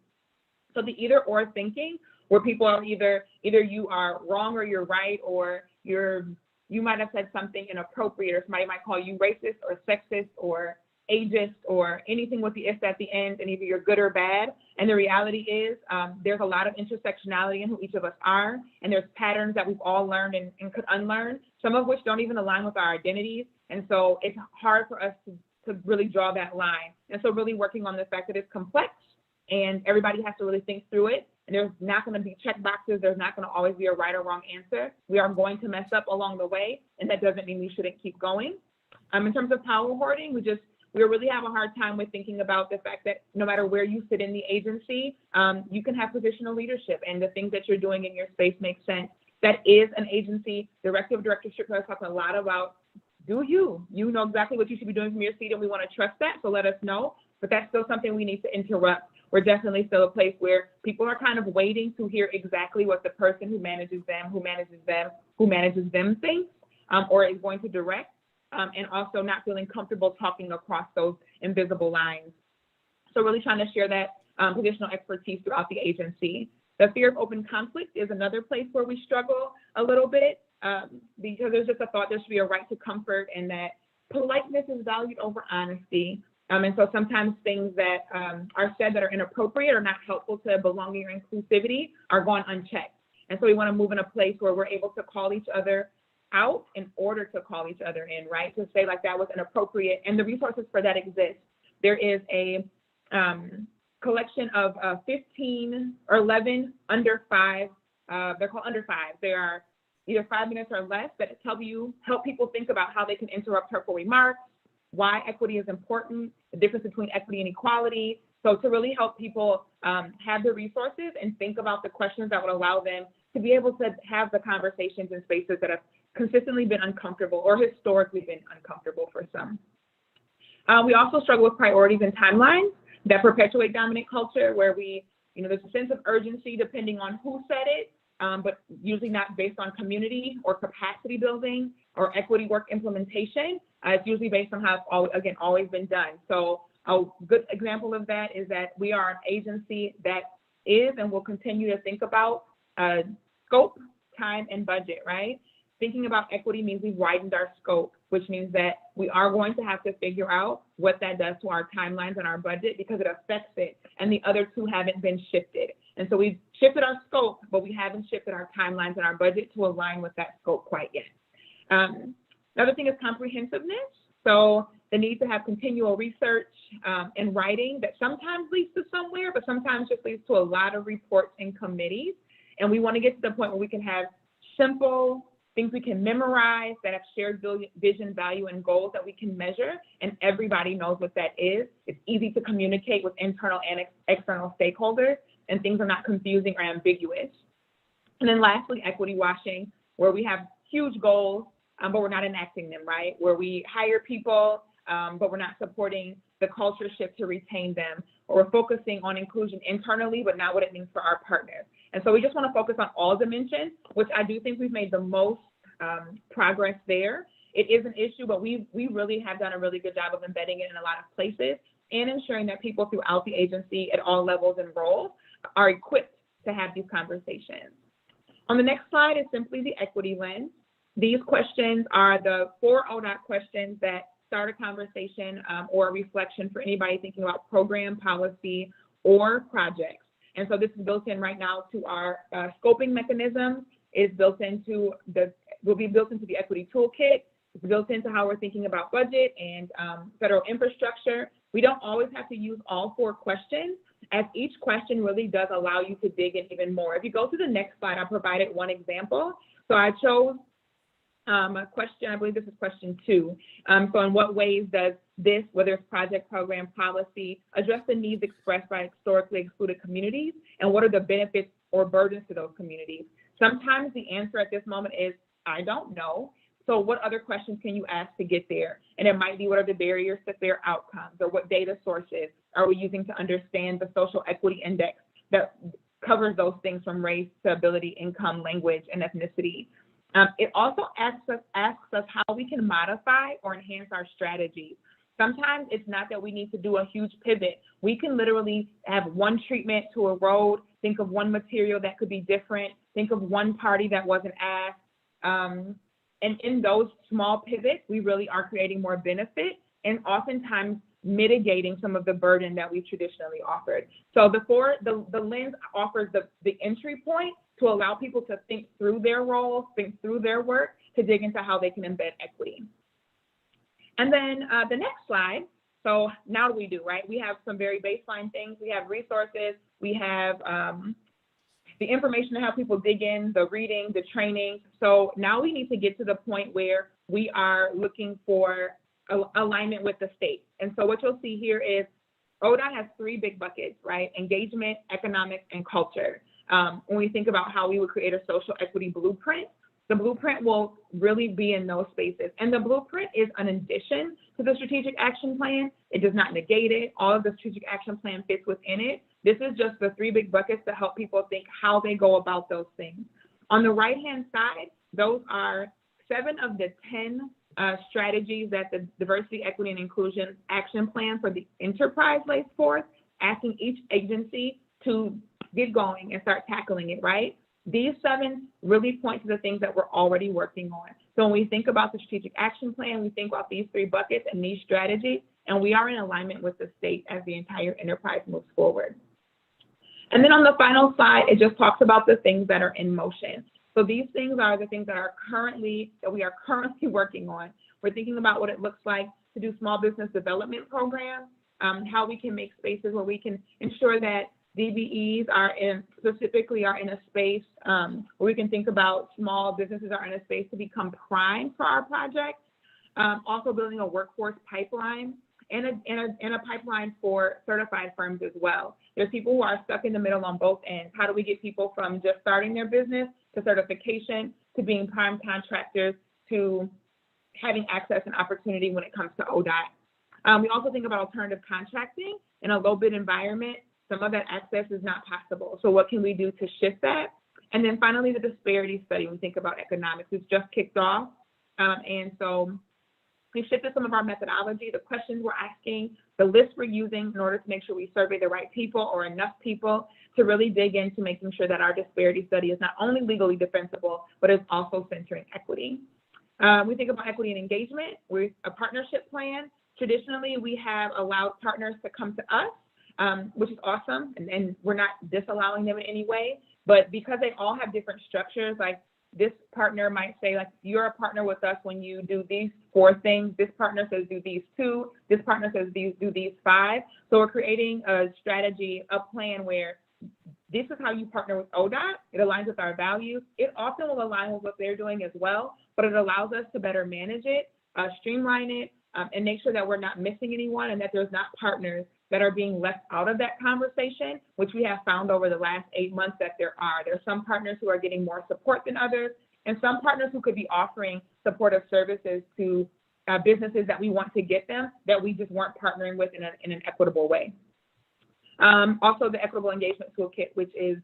[SPEAKER 19] So the either or thinking, where people are either you are wrong or you're right, or you might have said something inappropriate, or somebody might call you racist or sexist or ageist or anything with the "ist" at the end, and either you're good or bad. And the reality is there's a lot of intersectionality in who each of us are, and there's patterns that we've all learned and could unlearn, some of which don't even align with our identities. And so it's hard for us to really draw that line. And so really working on the fact that it's complex and everybody has to really think through it. And there's not going to be check boxes. There's not going to always be a right or wrong answer. We are going to mess up along the way, and that doesn't mean we shouldn't keep going. In terms of power hoarding, we really have a hard time with thinking about the fact that no matter where you sit in the agency, you can have positional leadership, and the things that you're doing in your space make sense. That is an agency. Director of directorship has talked a lot about, you know exactly what you should be doing from your seat, and we want to trust that, so let us know. But that's still something we need to interrupt. We're definitely still a place where people are kind of waiting to hear exactly what the person who manages them thinks, or is going to direct. And also not feeling comfortable talking across those invisible lines. So really trying to share that positional expertise throughout the agency. The fear of open conflict is another place where we struggle a little bit because there's just a thought there should be a right to comfort, and that politeness is valued over honesty. And so sometimes things that are said that are inappropriate or not helpful to belonging or inclusivity are gone unchecked. And so we want to move in a place where we're able to call each other out in order to call each other in, right? To say like that was inappropriate, and the resources for that exist. There is a collection of 15 or 11 under 5. They're called under 5. They are either 5 minutes or less that help people think about how they can interrupt hurtful remarks, why equity is important, the difference between equity and equality. So to really help people have the resources and think about the questions that would allow them to be able to have the conversations in spaces that have consistently been uncomfortable or historically been uncomfortable for some. We also struggle with priorities and timelines that perpetuate dominant culture, where there's a sense of urgency depending on who said it, but usually not based on community or capacity building or equity work implementation. It's usually based on how it's always been done. So a good example of that is that we are an agency that is and will continue to think about scope, time, and budget, right? Thinking about equity means we've widened our scope, which means that we are going to have to figure out what that does to our timelines and our budget, because it affects it, and the other two haven't been shifted. And so we've shifted our scope, but we haven't shifted our timelines and our budget to align with that scope quite yet. Another thing is comprehensiveness. So the need to have continual research and writing that sometimes leads to somewhere, but sometimes just leads to a lot of reports and committees. And we want to get to the point where we can have simple things we can memorize that have shared vision, value, and goals that we can measure, and everybody knows what that is. It's easy to communicate with internal and external stakeholders, and things are not confusing or ambiguous. And then lastly, equity washing, where we have huge goals, but we're not enacting them, right? Where we hire people, but we're not supporting the culture shift to retain them, or we're focusing on inclusion internally, but not what it means for our partners. And so we just want to focus on all dimensions, which I do think we've made the most progress there. It is an issue, but we really have done a really good job of embedding it in a lot of places and ensuring that people throughout the agency at all levels and roles are equipped to have these conversations. On the next slide is simply the equity lens. These questions are the 4 ODOT questions that start a conversation or a reflection for anybody thinking about program, policy, or projects. And so this is built in right now to our scoping mechanism. It's built into will be built into the equity toolkit. It's built into how we're thinking about budget and federal infrastructure. We don't always have to use all 4 questions, as each question really does allow you to dig in even more. If you go to the next slide, I provided one example. So I chose a question, I believe this is question 2. So in what ways does this, whether it's project, program, policy, address the needs expressed by historically excluded communities, and what are the benefits or burdens to those communities? Sometimes the answer at this moment is, I don't know. So what other questions can you ask to get there? And it might be, what are the barriers to fair outcomes, or what data sources are we using to understand the social equity index that covers those things from race to ability, income, language, and ethnicity. It also asks us how we can modify or enhance our strategies. Sometimes it's not that we need to do a huge pivot. We can literally have one treatment to a road, think of one material that could be different, think of one party that wasn't asked. And in those small pivots, we really are creating more benefit and oftentimes mitigating some of the burden that we've traditionally offered. So the lens offers the entry point to allow people to think through their roles, think through their work, to dig into how they can embed equity. And then the next slide. So now what do we do, right? We have some very baseline things. We have resources. We have the information to help people dig in, the reading, the training. So now we need to get to the point where we are looking for alignment with the state. And so what you'll see here is ODOT has 3 big buckets, right? Engagement, economics, and culture. When we think about how we would create a social equity blueprint, the blueprint will really be in those spaces. And the blueprint is an addition to the strategic action plan. It does not negate it. All of the strategic action plan fits within it. This is just the 3 big buckets to help people think how they go about those things. On the right-hand side, those are 7 of the 10 strategies that the Diversity, Equity, and Inclusion Action Plan for the enterprise lays forth, asking each agency to get going and start tackling it, right? These 7 really point to the things that we're already working on. So when we think about the strategic action plan, we think about these 3 buckets and these strategies, and we are in alignment with the state as the entire enterprise moves forward. And then on the final slide, it just talks about the things that are in motion. So these things are the things that we are currently working on. We're thinking about what it looks like to do small business development programs, how we can make spaces where we can ensure that DBEs specifically are in a space where we can think about small businesses are in a space to become prime for our projects. Also building a workforce pipeline and a pipeline for certified firms as well. There's people who are stuck in the middle on both ends. How do we get people from just starting their business to certification, to being prime contractors, to having access and opportunity when it comes to ODOT? We also think about alternative contracting in a low bid environment. Some of that access is not possible. So what can we do to shift that? And then finally, the disparity study, when we think about economics, it's just kicked off. And so we've shifted some of our methodology, the questions we're asking, the list we're using in order to make sure we survey the right people or enough people to really dig into making sure that our disparity study is not only legally defensible, but is also centering equity. We think about equity and engagement with a partnership plan. Traditionally, we have allowed partners to come to us, which is awesome, and we're not disallowing them in any way, but because they all have different structures, like this partner might say, like, you're a partner with us when you do these 4 things. This partner says do these 2. This partner says do these 5. So we're creating a strategy, a plan where this is how you partner with ODOT. It aligns with our values. It often will align with what they're doing as well, but it allows us to better manage it, streamline it, and make sure that we're not missing anyone and that there's not partners that are being left out of that conversation, which we have found over the last 8 months that there are. There are some partners who are getting more support than others, and some partners who could be offering supportive services to businesses that we want to get them, that we just weren't partnering with in an equitable way. Also, the Equitable Engagement Toolkit, which is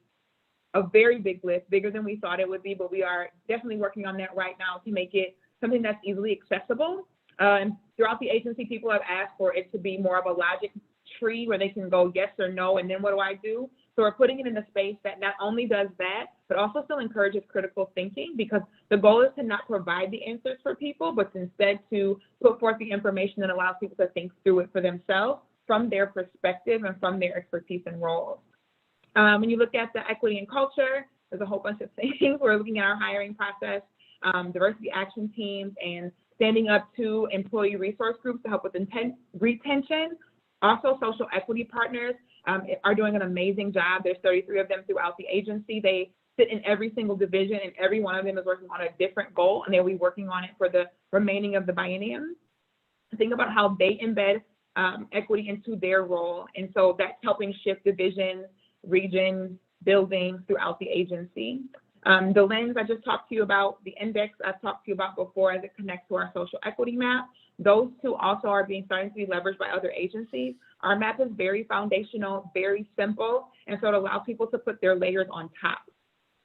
[SPEAKER 19] a very big list, bigger than we thought it would be, but we are definitely working on that right now to make it something that's easily accessible. And throughout the agency, people have asked for it to be more of a logic tree where they can go yes or no, and then what do I do? So we're putting it in a space that not only does that, but also still encourages critical thinking, because the goal is to not provide the answers for people, but instead to put forth the information that allows people to think through it for themselves from their perspective and from their expertise and roles. When you look at the equity and culture, there's a whole bunch of things. We're looking at our hiring process, diversity action teams, and standing up to employee resource groups to help with retention. Also, social equity partners. are doing an amazing job. There's 33 of them throughout the agency. They sit in every single division, and every one of them is working on a different goal, and they'll be working on it for the remaining of the biennium. Think about how they embed equity into their role. And so that's helping shift divisions, regions, buildings throughout the agency. The lens I just talked to you about, the index I've talked to you about before as it connects to our social equity map, those two also are starting to be leveraged by other agencies. Our map is very foundational, very simple, and so it allows people to put their layers on top.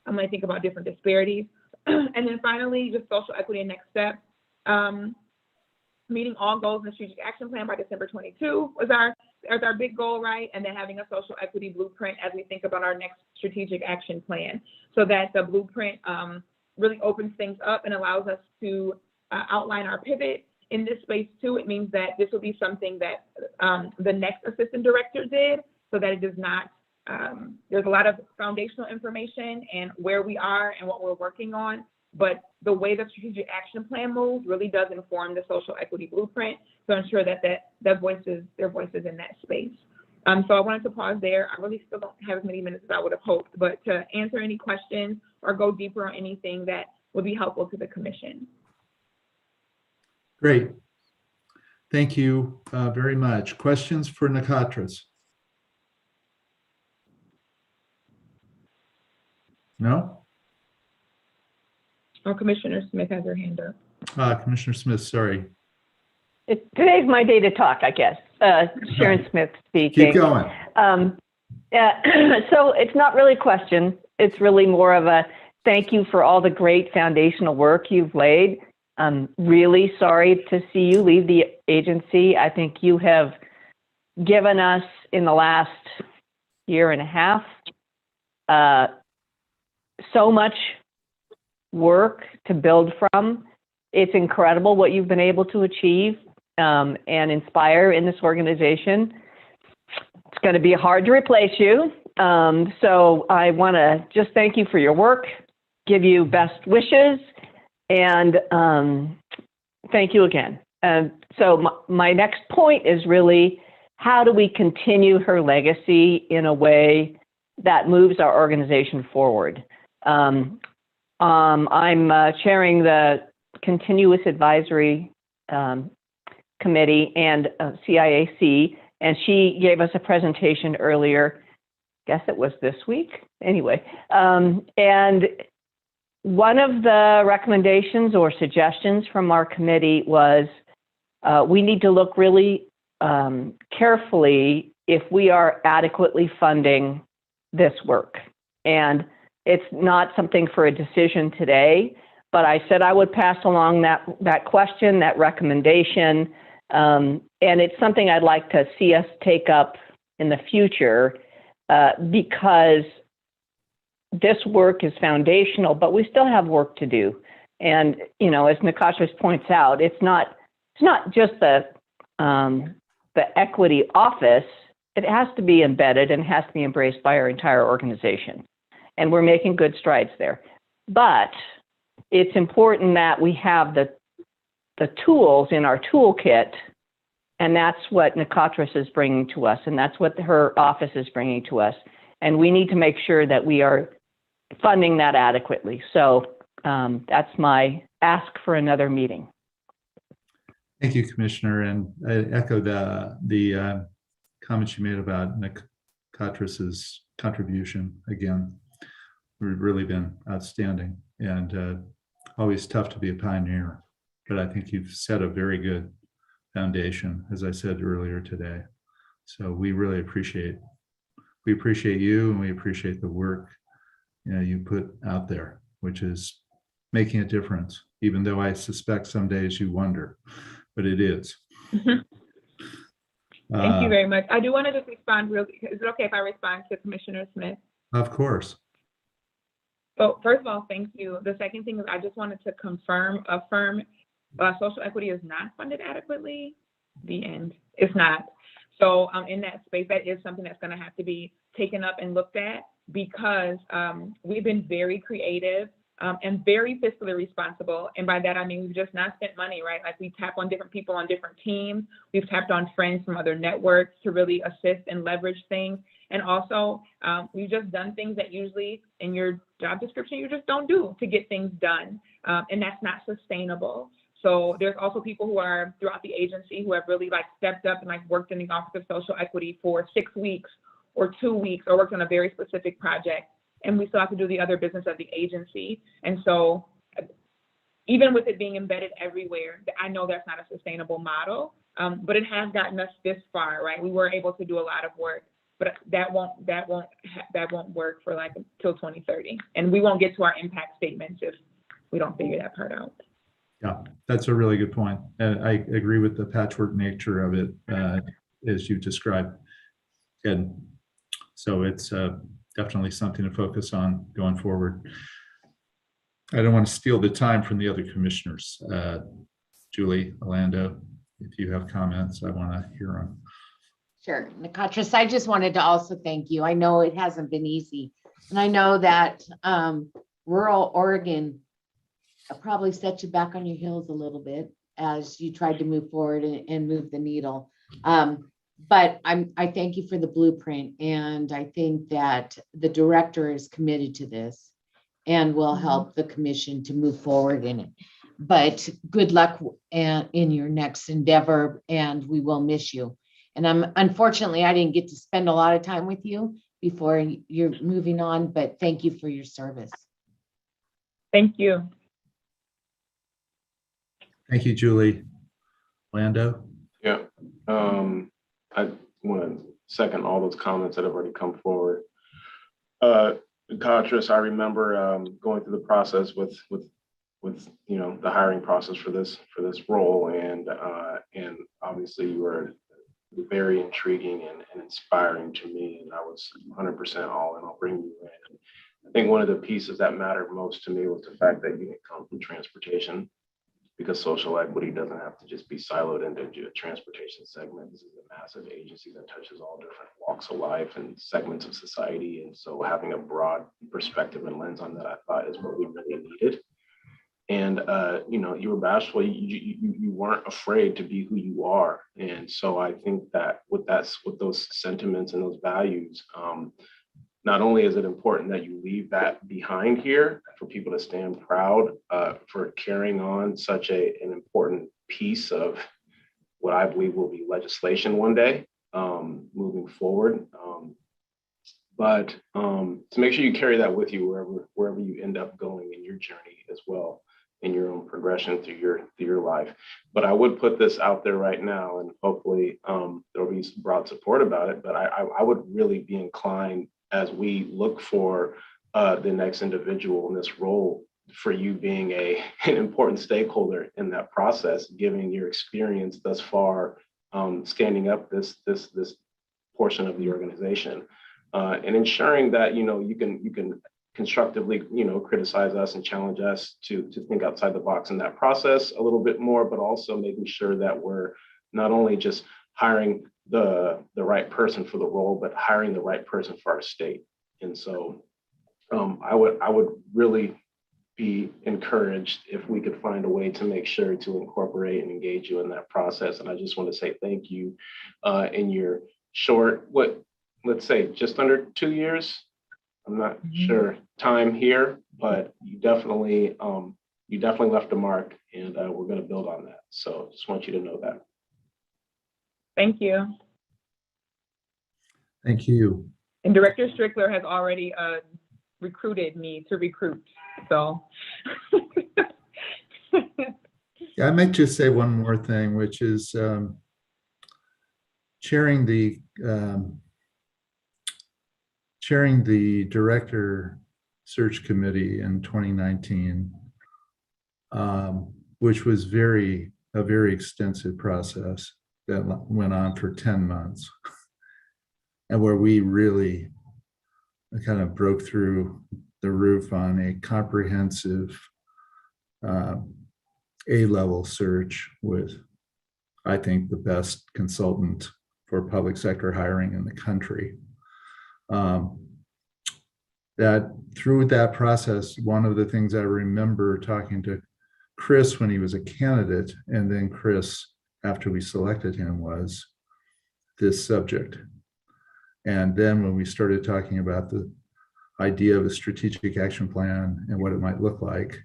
[SPEAKER 19] I'm going to think about different disparities. And then finally, just social equity and next steps. Meeting all goals in the strategic action plan by December 22 was our big goal, right? And then having a social equity blueprint as we think about our next strategic action plan, so that the blueprint really opens things up and allows us to outline our pivot. In this space too, it means that this will be something that the next assistant director did, so that it does not, there's a lot of foundational information and where we are and what we're working on, but the way the strategic action plan moves really does inform the social equity blueprint to ensure that their voices in that space. So I wanted to pause there. I really still don't have as many minutes as I would have hoped, but to answer any questions or go deeper on anything that would be helpful to the commission.
[SPEAKER 1] Great. Thank you very much. Questions for Nikatris? No?
[SPEAKER 19] Oh, Commissioner Smith has her hand up.
[SPEAKER 1] Commissioner Smith, sorry.
[SPEAKER 3] Today's my day to talk, I guess. Sharon Smith speaking.
[SPEAKER 1] Keep going.
[SPEAKER 3] So it's not really a question. It's really more of a thank you for all the great foundational work you've laid. I'm really sorry to see you leave the agency. I think you have given us in the last year and a half so much work to build from. It's incredible what you've been able to achieve and inspire in this organization. It's going to be hard to replace you. So I want to just thank you for your work, give you best wishes, and thank you again. So my next point is really, how do we continue her legacy in a way that moves our organization forward? I'm chairing the Continuous Advisory Committee and CIAC, and she gave us a presentation earlier, I guess it was this week, anyway. And one of the recommendations or suggestions from our committee was we need to look really carefully if we are adequately funding this work. And it's not something for a decision today, but I said I would pass along that question, that recommendation, and it's something I'd like to see us take up in the future because this work is foundational, but we still have work to do. And, you know, as Nikatris points out, it's not just the equity office. It has to be embedded and has to be embraced by our entire organization. And we're making good strides there. But it's important that we have the tools in our toolkit, and that's what Nikatris is bringing to us, and that's what her office is bringing to us. And we need to make sure that we are funding that adequately. So that's my ask for another meeting.
[SPEAKER 1] Thank you, Commissioner. And I echo the comments you made about Nikatris's contribution. Again, we've really been outstanding, and always tough to be a pioneer. But I think you've set a very good foundation, as I said earlier today. So we really appreciate you, and we appreciate the work you put out there, which is making a difference, even though I suspect some days you wonder, but it is.
[SPEAKER 19] Thank you very much. I do want to just respond real quick. Is it okay if I respond to Commissioner Smith?
[SPEAKER 1] Of course.
[SPEAKER 19] So first of all, thank you. The second thing is I just wanted to affirm social equity is not funded adequately. The end. It's not. So in that space, that is something that's going to have to be taken up and looked at, because we've been very creative and very fiscally responsible. And by that, I mean, we've just not spent money, right? Like we tap on different people on different teams. We've tapped on friends from other networks to really assist and leverage things. And also, we've just done things that usually in your job description, you just don't do to get things done. And that's not sustainable. So there's also people who are throughout the agency who have really like stepped up and like worked in the Office of Social Equity for 6 weeks or 2 weeks or worked on a very specific project. And we still have to do the other business of the agency. And so even with it being embedded everywhere, I know that's not a sustainable model, but it has gotten us this far, right? We were able to do a lot of work, but that won't work for like until 2030. And we won't get to our impact statements if we don't figure that part out.
[SPEAKER 1] Yeah, that's a really good point. And I agree with the patchwork nature of it, as you described. And so it's definitely something to focus on going forward. I don't want to steal the time from the other commissioners. Julie, Orlando, if you have comments, I want to hear them.
[SPEAKER 17] Sure. Nakatris, I just wanted to also thank you. I know it hasn't been easy. And I know that rural Oregon probably set you back on your heels a little bit as you tried to move forward and move the needle. But I thank you for the blueprint. And I think that the director is committed to this and will help the commission to move forward in it. But good luck in your next endeavor, and we will miss you. And unfortunately, I didn't get to spend a lot of time with you before you're moving on, but thank you for your service.
[SPEAKER 19] Thank you.
[SPEAKER 1] Thank you, Julie. Orlando?
[SPEAKER 9] Yeah, I want to second all those comments that have already come forward. Katris, I remember going through the process with you know, the hiring process for this role, and obviously you were very intriguing and inspiring to me, and I was 100% all in. I'll bring you in. I think one of the pieces that mattered most to me was the fact that you didn't come from transportation, because social equity doesn't have to just be siloed into a transportation segment. This is a massive agency that touches all different walks of life and segments of society. And so having a broad perspective and lens on that, I thought, is what we really needed. And, you know, you were bashful, you weren't afraid to be who you are. And so I think that with those sentiments and those values, not only is it important that you leave that behind here for people to stand proud for carrying on such an important piece of what I believe will be legislation one day moving forward, but to make sure you carry that with you wherever you end up going in your journey as well, in your own progression through your life. But I would put this out there right now, and hopefully there'll be broad support about it, but I would really be inclined, as we look for the next individual in this role, for you being an important stakeholder in that process, given your experience thus far, standing up this portion of the organization, and ensuring that, you know, you can constructively, you know, criticize us and challenge us to think outside the box in that process a little bit more, but also making sure that we're not only just hiring the right person for the role, but hiring the right person for our state. And so I would really be encouraged if we could find a way to make sure to incorporate and engage you in that process. And I just want to say thank you in your short, let's say just under 2 years. I'm not sure time here, but you definitely left a mark, and we're going to build on that. So just want you to know that.
[SPEAKER 19] Thank you.
[SPEAKER 1] Thank you.
[SPEAKER 19] And Director Strickler has already recruited me to recruit, so.
[SPEAKER 1] Yeah, I might just say one more thing, which is chairing the director search committee in 2019, which was a very extensive process that went on for 10 months, and where we really kind of broke through the roof on a comprehensive A-level search with, I think, the best consultant for public sector hiring in the country. that through that process, one of the things I remember talking to Chris when he was a candidate, and then Chris after we selected him, was this subject. And then when we started talking about the idea of a strategic action plan and what it might look like,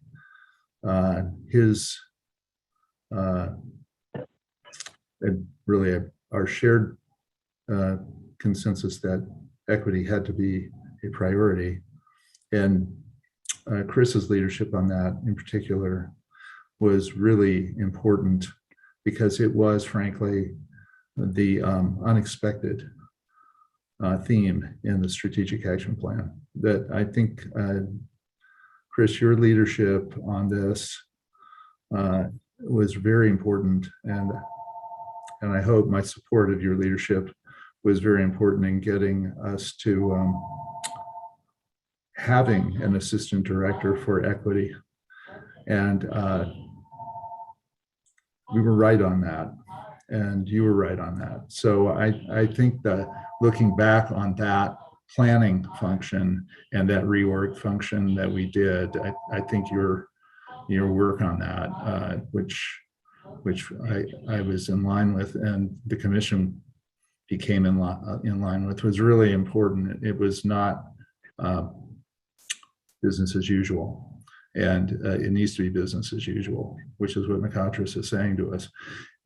[SPEAKER 1] really our shared consensus that equity had to be a priority. And Chris's leadership on that in particular was really important because it was, frankly, the unexpected theme in the strategic action plan. That I think, Chris, your leadership on this was very important, and I hope my support of your leadership was very important in getting us to having an assistant director for equity. And we were right on that, and you were right on that. So I think that looking back on that planning function and that reorg function that we did, I think your work on that, which I was in line with, and the commission became in line with, was really important. It was not business as usual. And it needs to be business as usual, which is what Nakatris is saying to us.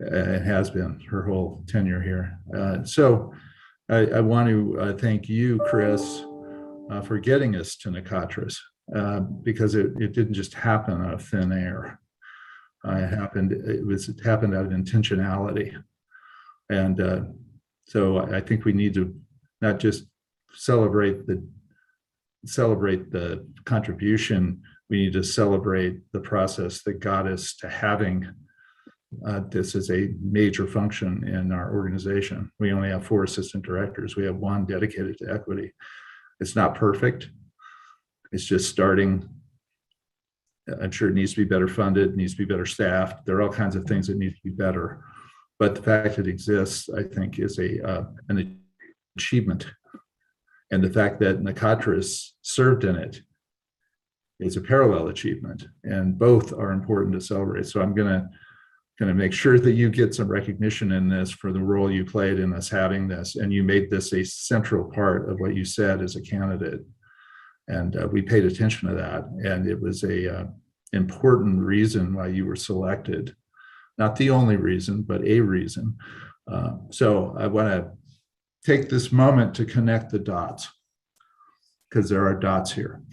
[SPEAKER 1] It has been her whole tenure here. So I want to thank you, Chris, for getting us to Nakatris, because it didn't just happen out of thin air. It happened out of intentionality. And so I think we need to not just celebrate the contribution, we need to celebrate the process that got us to having this as a major function in our organization. We only have 4 assistant directors. We have 1 dedicated to equity. It's not perfect. It's just starting. I'm sure it needs to be better funded, needs to be better staffed. There are all kinds of things that need to be better. But the fact that it exists, I think, is an achievement. And the fact that Nakatris served in it is a parallel achievement, and both are important to celebrate. So I'm gonna make sure that you get some recognition in this for the role you played in us having this, and you made this a central part of what you said as a candidate. And we paid attention to that, and it was a important reason why you were selected. Not the only reason, but a reason. So I want to take this moment to connect the dots, because there are dots here.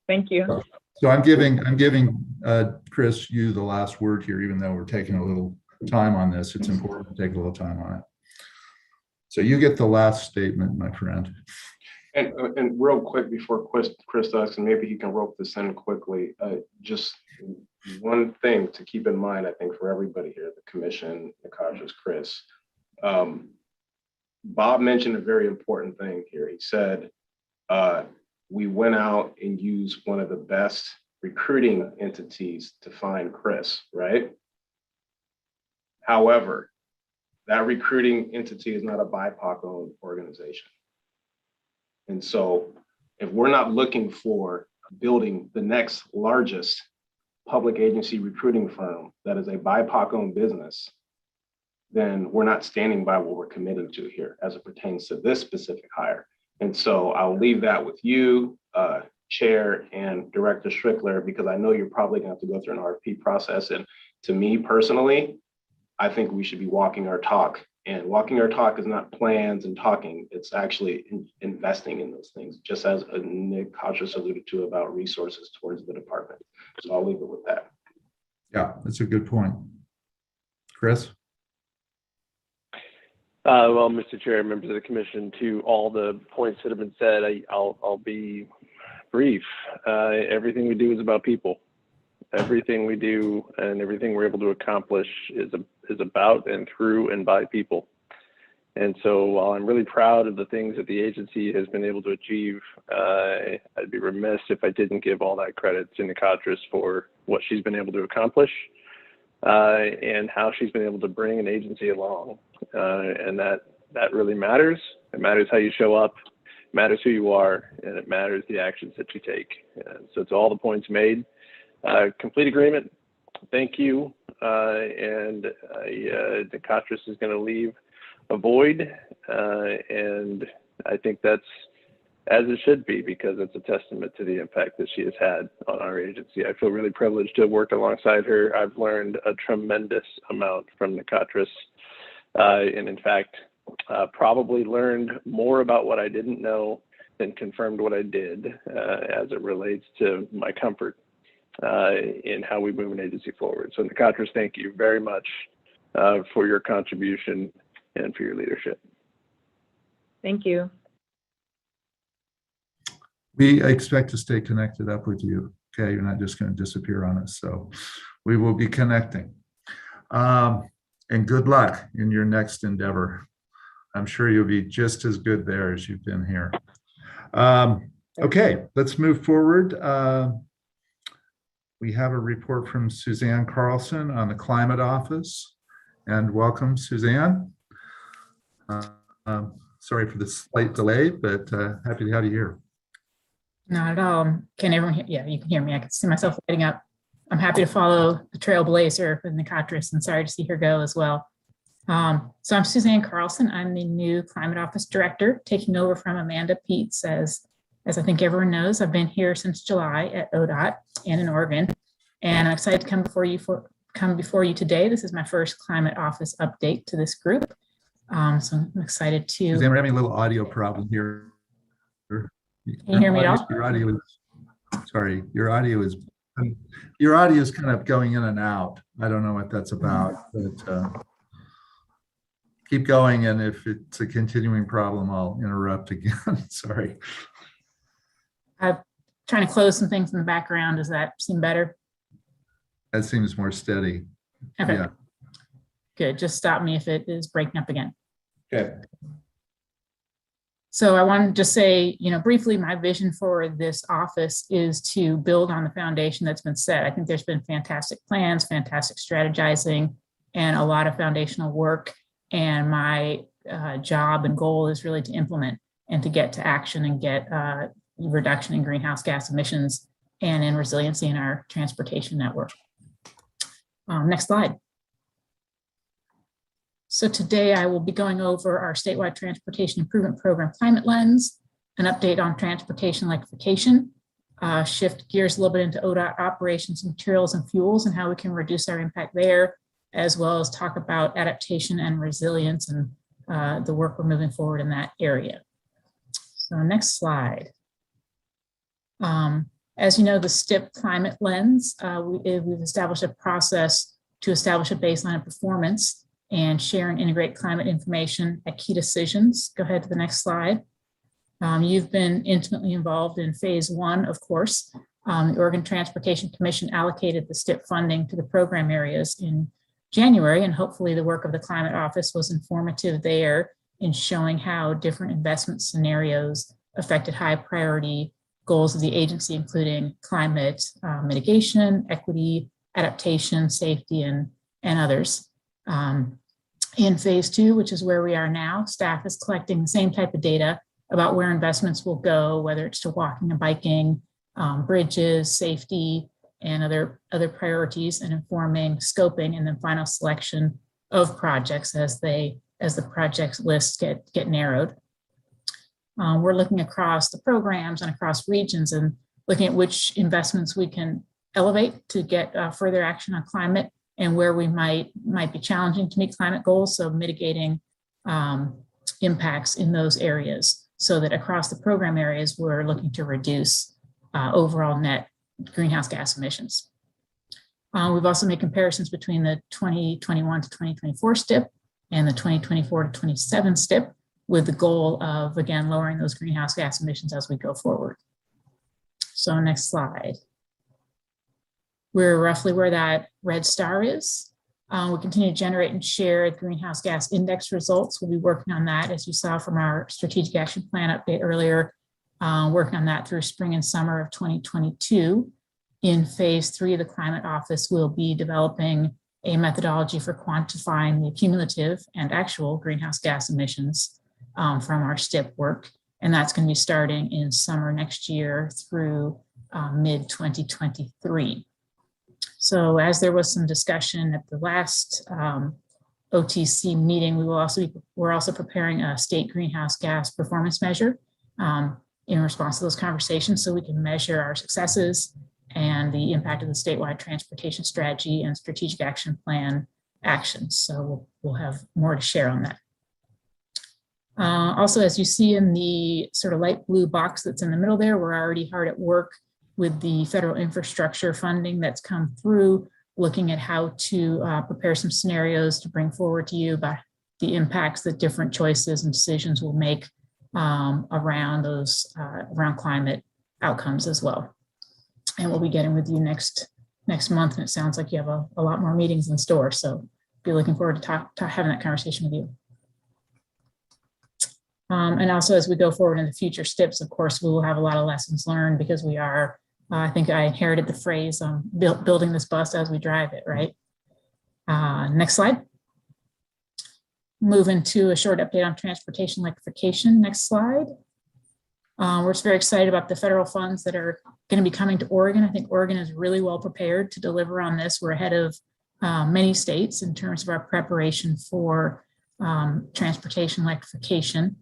[SPEAKER 19] Thank you.
[SPEAKER 1] So I'm giving Chris, you the last word here, even though we're taking a little time on this. It's important to take a little time on it. So you get the last statement, my friend.
[SPEAKER 9] And real quick before Chris does, and maybe he can rope this in quickly, just one thing to keep in mind, I think, for everybody here, the commission, Nakatris, Chris. Bob mentioned a very important thing here. He said, we went out and used one of the best recruiting entities to find Chris, right? However, that recruiting entity is not a BIPOC-owned organization. And so if we're not looking for building the next largest public agency recruiting firm that is a BIPOC-owned business, then we're not standing by what we're committed to here as it pertains to this specific hire. And so I'll leave that with you, Chair and Director Strickler, because I know you're probably gonna have to go through an RFP process. And to me personally, I think we should be walking our talk. And walking our talk is not plans and talking, it's actually investing in those things, just as Nick Kotras alluded to about resources towards the department. So I'll leave it with that.
[SPEAKER 1] Yeah, that's a good point. Chris?
[SPEAKER 4] Well, Mr. Chair, members of the commission, to all the points that have been said, I'll be brief. Everything we do is about people. Everything we do and everything we're able to accomplish is about and through and by people. And so while I'm really proud of the things that the agency has been able to achieve, I'd be remiss if I didn't give all that credit to Nakatris for what she's been able to accomplish and how she's been able to bring an agency along. And that really matters. It matters how you show up. matters who you are, and it matters the actions that you take. So to all the points made, complete agreement. Thank you. And the Katras is going to leave a void, and I think that's as it should be, because it's a testament to the impact that she has had on our agency. I feel really privileged to have worked alongside her. I've learned a tremendous amount from the Katras, and in fact, probably learned more about what I didn't know than confirmed what I did as it relates to my comfort in how we move an agency forward. So Katras, thank you very much for your contribution and for your leadership.
[SPEAKER 19] Thank you.
[SPEAKER 1] We expect to stay connected up with you. Okay, you're not just going to disappear on us. So we will be connecting. And good luck in your next endeavor. I'm sure you'll be just as good there as you've been here. Okay, let's move forward. We have a report from Suzanne Carlson on the Climate Office. And welcome, Suzanne. Sorry for the slight delay, but happy to have you here.
[SPEAKER 6] Not at all. Can everyone hear? Yeah, you can hear me. I can see myself lighting up. I'm happy to follow the trailblazer with Katras, and sorry to see her go as well. So I'm Suzanne Carlson. I'm the new Climate Office Director, taking over from Amanda Peets. As I think everyone knows, I've been here since July at ODOT and in Oregon, and I'm excited to come before you today. This is my first Climate Office update to this group. So I'm excited to.
[SPEAKER 1] Suzanne, we're having a little audio problem here.
[SPEAKER 6] Can you hear me at all?
[SPEAKER 1] Your audio is, sorry, your audio is kind of going in and out. I don't know what that's about, but keep going. And if it's a continuing problem, I'll interrupt again. Sorry.
[SPEAKER 6] I'm trying to close some things in the background. Does that seem better?
[SPEAKER 1] That seems more steady.
[SPEAKER 6] Okay.
[SPEAKER 1] Yeah.
[SPEAKER 6] Good. Just stop me if it is breaking up again.
[SPEAKER 1] Okay.
[SPEAKER 6] So I wanted to just say, briefly, my vision for this office is to build on the foundation that's been set. I think there's been fantastic plans, fantastic strategizing, and a lot of foundational work. And my job and goal is really to implement and to get to action and get reduction in greenhouse gas emissions and in resiliency in our transportation network. Next slide. So today I will be going over our statewide transportation improvement program climate lens, an update on transportation electrification, shift gears a little bit into ODOT operations, materials and fuels, and how we can reduce our impact there, as well as talk about adaptation and resilience and the work we're moving forward in that area. So next slide. As you know, the STIP climate lens, we've established a process to establish a baseline of performance and share and integrate climate information at key decisions. Go ahead to the next slide. You've been intimately involved in phase one, of course. The Oregon Transportation Commission allocated the STIP funding to the program areas in January, and hopefully the work of the Climate Office was informative there in showing how different investment scenarios affected high priority goals of the agency, including climate mitigation, equity, adaptation, safety, and others. In phase two, which is where we are now, staff is collecting the same type of data about where investments will go, whether it's to walking and biking, bridges, safety, and other priorities, and informing scoping and then final selection of projects as the project lists get narrowed. We're looking across the programs and across regions and looking at which investments we can elevate to get further action on climate, and where we might be challenging to meet climate goals, so mitigating impacts in those areas, so that across the program areas, we're looking to reduce overall net greenhouse gas emissions. We've also made comparisons between the 2021 to 2024 STIP and the 2024 to 27 STIP, with the goal of, again, lowering those greenhouse gas emissions as we go forward. So next slide. We're roughly where that red star is. We continue to generate and share greenhouse gas index results. We'll be working on that, as you saw from our strategic action plan update earlier, working on that through spring and summer of 2022. In phase three, the Climate Office will be developing a methodology for quantifying the cumulative and actual greenhouse gas emissions from our STIP work, And that's going to be starting in summer next year through mid 2023. So as there was some discussion at the last OTC meeting, we're also preparing a state greenhouse gas performance measure in response to those conversations, so we can measure our successes and the impact of the statewide transportation strategy and strategic action plan actions. So we'll have more to share on that. Also, as you see in the sort of light blue box that's in the middle there, we're already hard at work with the federal infrastructure funding that's come through, looking at how to prepare some scenarios to bring forward to you about the impacts that different choices and decisions will make around climate outcomes as well. And we'll be getting with you next month, and it sounds like you have a lot more meetings in store, so be looking forward to having that conversation with you. And also, as we go forward in the future steps, of course, we will have a lot of lessons learned, because we are, I think I inherited the phrase, building this bus as we drive it, right? Next slide. Move into a short update on transportation electrification. Next slide. We're just very excited about the federal funds that are going to be coming to Oregon. I think Oregon is really well prepared to deliver on this. We're ahead of many states in terms of our preparation for transportation electrification.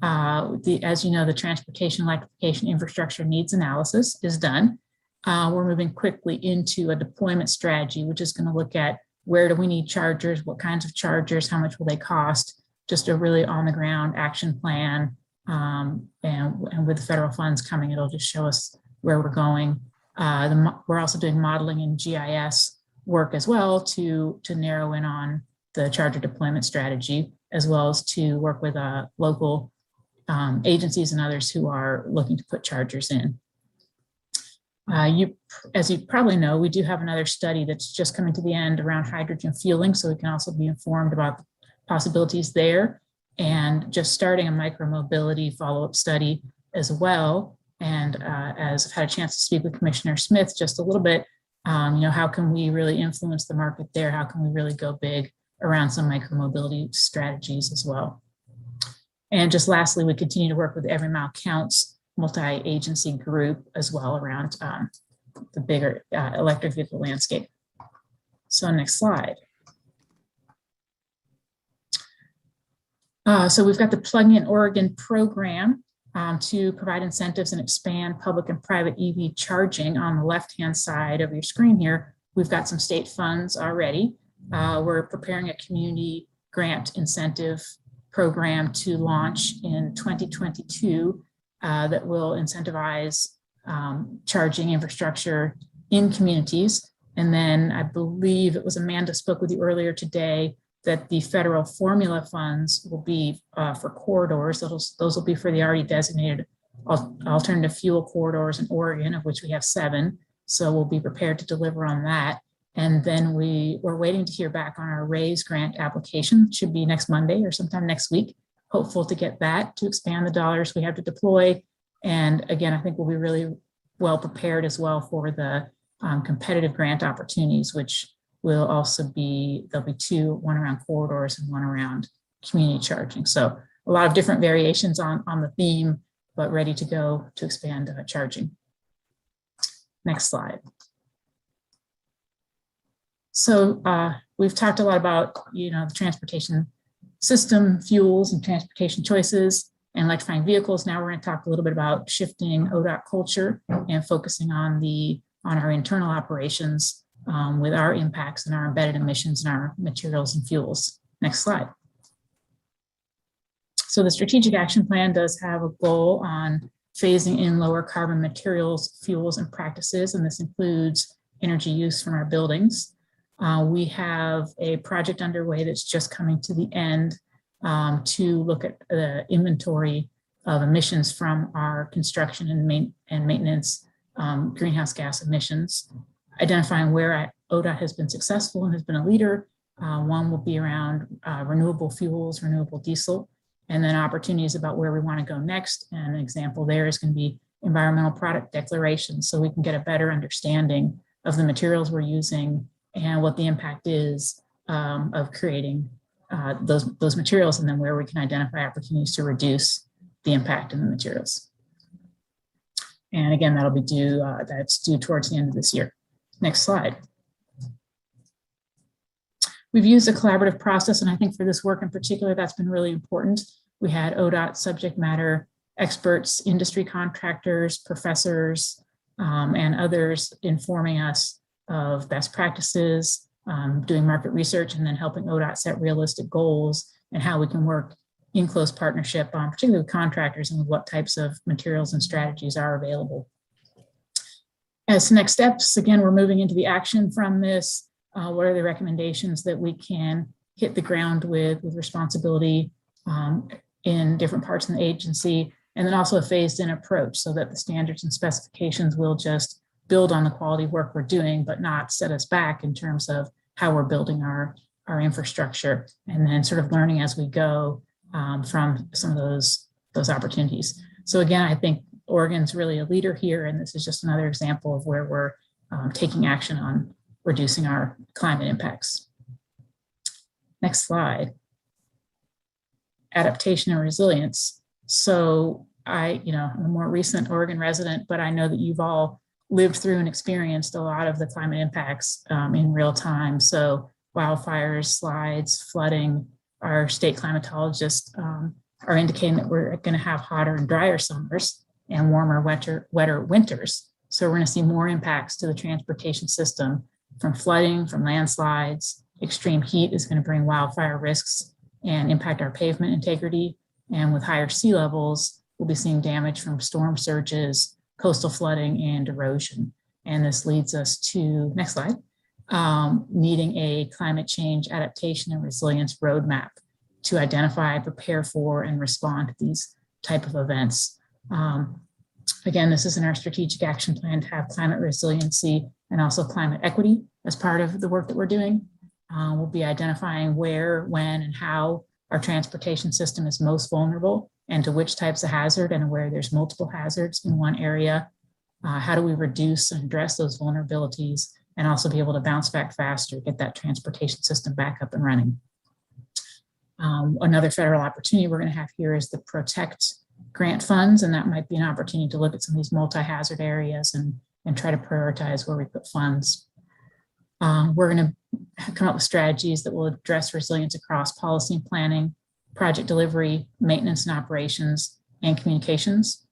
[SPEAKER 6] As you know, the transportation electrification infrastructure needs analysis is done. We're moving quickly into a deployment strategy, which is going to look at where do we need chargers, what kinds of chargers, how much will they cost, just a really on the ground action plan. And with the federal funds coming, it'll just show us where we're going. We're also doing modeling and GIS work as well to narrow in on the charger deployment strategy, as well as to work with local agencies and others who are looking to put chargers in. As you probably know, we do have another study that's just coming to the end around hydrogen fueling, so we can also be informed about the possibilities there, and just starting a micromobility follow-up study as well. And as I've had a chance to speak with Commissioner Smith just a little bit, how can we really influence the market there? How can we really go big around some micromobility strategies as well? And just lastly, we continue to work with Every Mile Counts multi-agency group as well around the bigger electric vehicle landscape. So next slide. So we've got the Plug in Oregon program to provide incentives and expand public and private EV charging. On the left-hand side of your screen here, we've got some state funds already. We're preparing a community grant incentive program to launch in 2022 that will incentivize charging infrastructure in communities. And then I believe it was Amanda spoke with you earlier today that the federal formula funds will be for corridors. Those will be for the already designated alternative fuel corridors in Oregon, of which we have 7. So we'll be prepared to deliver on that. And then we're waiting to hear back on our RAISE grant application. It should be next Monday or sometime next week. Hopeful to get that to expand the dollars we have to deploy. And again, I think we'll be really well prepared as well for the competitive grant opportunities, which will also there'll be 2, one around corridors and one around community charging. So a lot of different variations on the theme, but ready to go to expand charging. Next slide. So we've talked a lot about, the transportation system, fuels and transportation choices and electrifying vehicles. Now we're going to talk a little bit about shifting ODOT culture and focusing on our internal operations with our impacts and our embedded emissions and our materials and fuels. Next slide. So the strategic action plan does have a goal on phasing in lower carbon materials, fuels, and practices, and this includes energy use from our buildings. We have a project underway that's just coming to the end to look at the inventory of emissions from our construction and maintenance greenhouse gas emissions, identifying where ODOT has been successful and has been a leader. One will be around renewable fuels, renewable diesel, and then opportunities about where we want to go next. And an example there is going to be environmental product declarations, so we can get a better understanding of the materials we're using and what the impact is of creating those materials, and then where we can identify opportunities to reduce the impact in the materials. And again, that'll be due, that's due towards the end of this year. Next slide. We've used a collaborative process, and I think for this work in particular, that's been really important. We had ODOT subject matter experts, industry contractors, professors, and others informing us of best practices, doing market research, and then helping ODOT set realistic goals and how we can work in close partnership, particularly with contractors, and with what types of materials and strategies are available. As next steps, again, we're moving into the action from this. What are the recommendations that we can hit the ground with responsibility in different parts of the agency, and then also a phased-in approach so that the standards and specifications will just build on the quality work we're doing, but not set us back in terms of how we're building our infrastructure, and then sort of learning as we go from some of those opportunities. So again, I think Oregon's really a leader here, and this is just another example of where we're taking action on reducing our climate impacts. Next slide. Adaptation and resilience. So I'm a more recent Oregon resident, but I know that you've all lived through and experienced a lot of the climate impacts in real time. So wildfires, slides, flooding. Our state climatologists are indicating that we're going to have hotter and drier summers and warmer, wetter winters. So we're going to see more impacts to the transportation system from flooding, from landslides. Extreme heat is going to bring wildfire risks and impact our pavement integrity. And with higher sea levels, we'll be seeing damage from storm surges, coastal flooding, and erosion. And this leads us to, next slide, needing a climate change adaptation and resilience roadmap to identify, prepare for, and respond to these type of events. Again, this is in our strategic action plan to have climate resiliency and also climate equity as part of the work that we're doing. We'll be identifying where, when, and how our transportation system is most vulnerable and to which types of hazard, and where there's multiple hazards in one area. How do we reduce and address those vulnerabilities and also be able to bounce back faster, get that transportation system back up and running. Another federal opportunity we're going to have here is the Protect grant funds, and that might be an opportunity to look at some of these multi-hazard areas and try to prioritize where we put funds. We're going to come up with strategies that will address resilience across policy and planning, project delivery, maintenance and operations, and communications.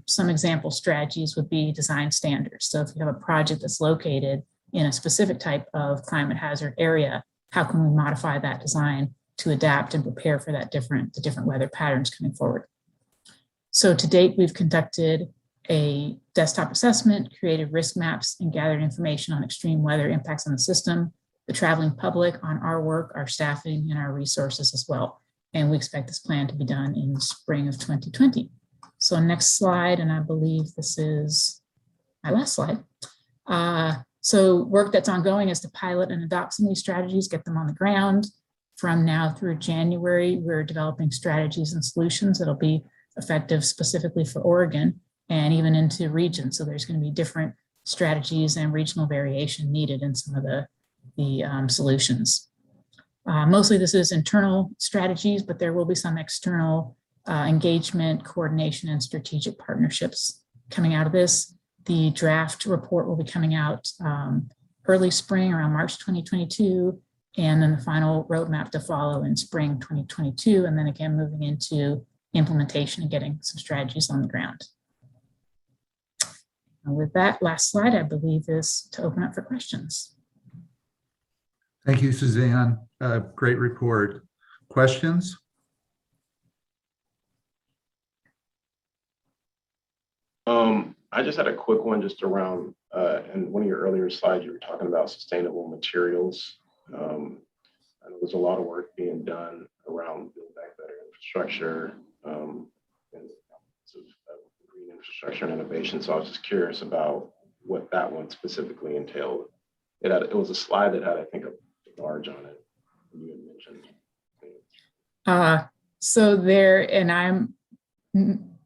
[SPEAKER 6] Some example strategies would be design standards. So if you have a project that's located in a specific type of climate hazard area, how can we modify that design to adapt and prepare for the different weather patterns coming forward? So to date, we've conducted a desktop assessment, created risk maps, and gathered information on extreme weather impacts on the system, the traveling public, on our work, our staffing, and our resources as well. And we expect this plan to be done in the spring of 2020. So next slide, and I believe this is my last slide. So work that's ongoing is to pilot and adopt some of these strategies, get them on the ground. From now through January, we're developing strategies and solutions that'll be effective specifically for Oregon and even into regions. So there's going to be different strategies and regional variation needed in some of the solutions. Mostly this is internal strategies, but there will be some external engagement, coordination, and strategic partnerships coming out of this. The draft report will be coming out early spring, around March 2022, and then the final roadmap to follow in spring 2022, and then again moving into implementation and getting some strategies on the ground. And with that, last slide, I believe, is to open up for questions.
[SPEAKER 1] Thank you, Suzanne. Great report. Questions?
[SPEAKER 9] I just had a quick one just around, in one of your earlier slides, you were talking about sustainable materials. I know there's a lot of work being done around building back better infrastructure and green infrastructure and innovation. So I was just curious about what that one specifically entailed. It was a slide that had, I think, a barge on it. You had mentioned.
[SPEAKER 6] So there, and I'm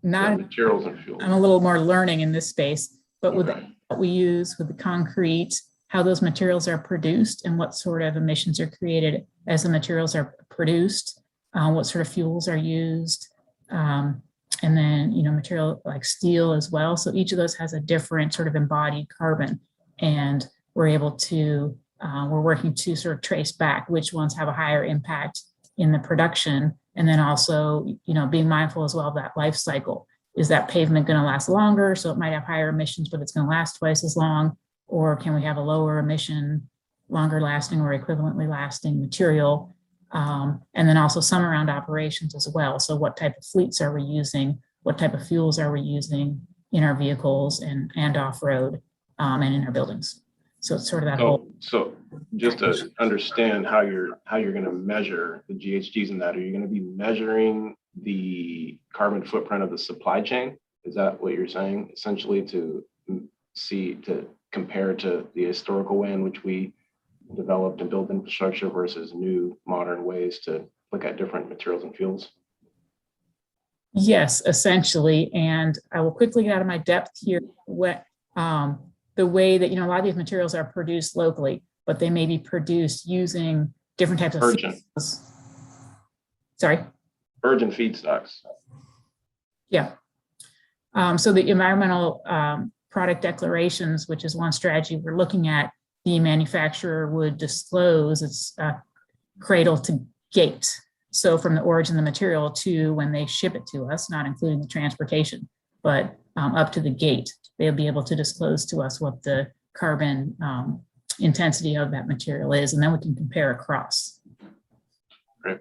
[SPEAKER 6] not
[SPEAKER 9] materials and fuels.
[SPEAKER 6] I'm a little more learning in this space, but with what we use with the concrete, how those materials are produced and what sort of emissions are created as the materials are produced, what sort of fuels are used, and then, material like steel as well. So each of those has a different sort of embodied carbon. And we're working to sort of trace back which ones have a higher impact in the production. And then also, being mindful as well of that life cycle. Is that pavement going to last longer? So it might have higher emissions, but it's going to last twice as long. Or can we have a lower emission, longer lasting or equivalently lasting material? And then also some around operations as well. So what type of fleets are we using? What type of fuels are we using in our vehicles and off-road and in our buildings? So it's sort of that whole.
[SPEAKER 9] So just to understand how you're going to measure the GHGs in that, are you going to be measuring the carbon footprint of the supply chain? Is that what you're saying? Essentially to compare to the historical way in which we developed and built infrastructure versus new modern ways to look at different materials and fuels?
[SPEAKER 6] Yes, essentially. And I will quickly get out of my depth here. The way that, a lot of these materials are produced locally, but they may be produced using different types of feedstocks. Sorry?
[SPEAKER 9] Virgin feedstocks.
[SPEAKER 6] Yeah. So the environmental product declarations, which is one strategy we're looking at, the manufacturer would disclose its cradle to gate. So from the origin of the material to when they ship it to us, not including the transportation, but up to the gate, they'll be able to disclose to us what the carbon intensity of that material is, and then we can compare across.
[SPEAKER 9] Great.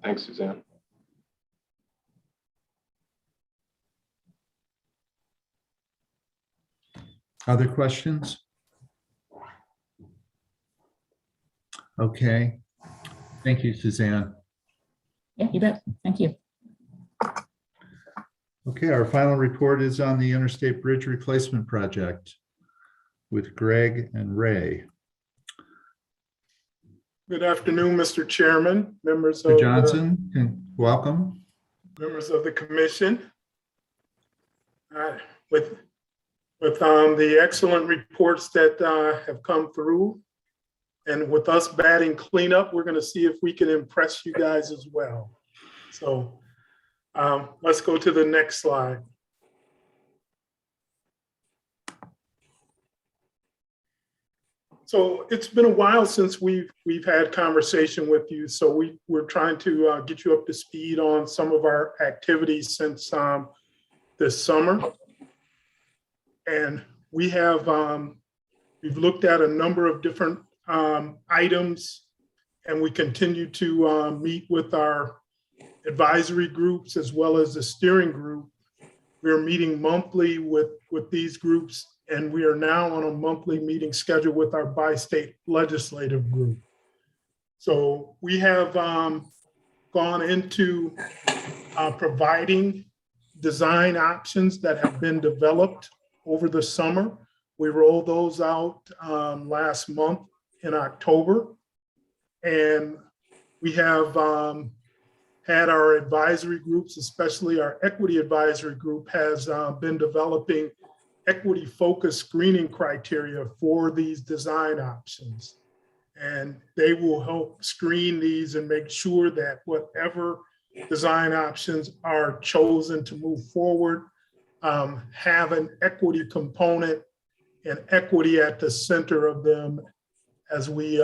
[SPEAKER 9] Thanks, Suzanne.
[SPEAKER 1] Other questions? Okay. Thank you, Suzanne.
[SPEAKER 6] Yeah, you bet. Thank you.
[SPEAKER 1] Okay, our final report is on the Interstate Bridge Replacement Project with Greg and Ray.
[SPEAKER 16] Good afternoon, Mr. Chairman, members
[SPEAKER 1] Mr.
[SPEAKER 16] of
[SPEAKER 1] Johnson, welcome.
[SPEAKER 16] Members of the commission. With the excellent reports that have come through, and with us batting cleanup, we're going to see if we can impress you guys as well. So let's go to the next slide. So it's been a while since we've had conversation with you. So we're trying to get you up to speed on some of our activities since this summer. And we have we've looked at a number of different items, and we continue to meet with our advisory groups as well as the steering group. We're meeting monthly with these groups, and we are now on a monthly meeting schedule with our bi-state legislative group. So we have gone into providing design options that have been developed over the summer. We rolled those out last month in October, and we have had our advisory groups, especially our equity advisory group, has been developing equity-focused screening criteria for these design options. And they will help screen these and make sure that whatever design options are chosen to move forward have an equity component and equity at the center of them as we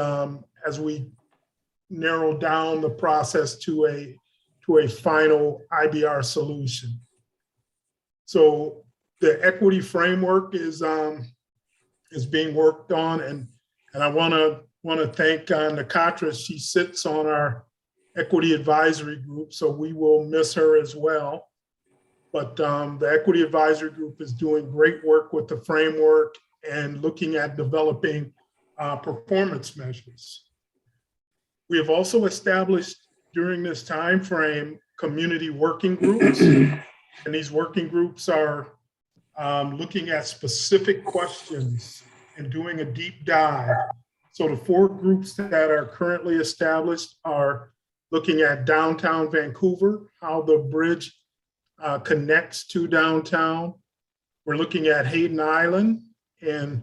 [SPEAKER 16] narrow down the process to a final IBR solution. So the equity framework is being worked on, and I want to thank Nakatra. She sits on our equity advisory group, so we will miss her as well. But the equity advisory group is doing great work with the framework and looking at developing performance measures. We have also established during this time frame community working groups, and these working groups are looking at specific questions and doing a deep dive. So the 4 groups that are currently established are looking at downtown Vancouver, how the bridge connects to downtown. We're looking at Hayden Island and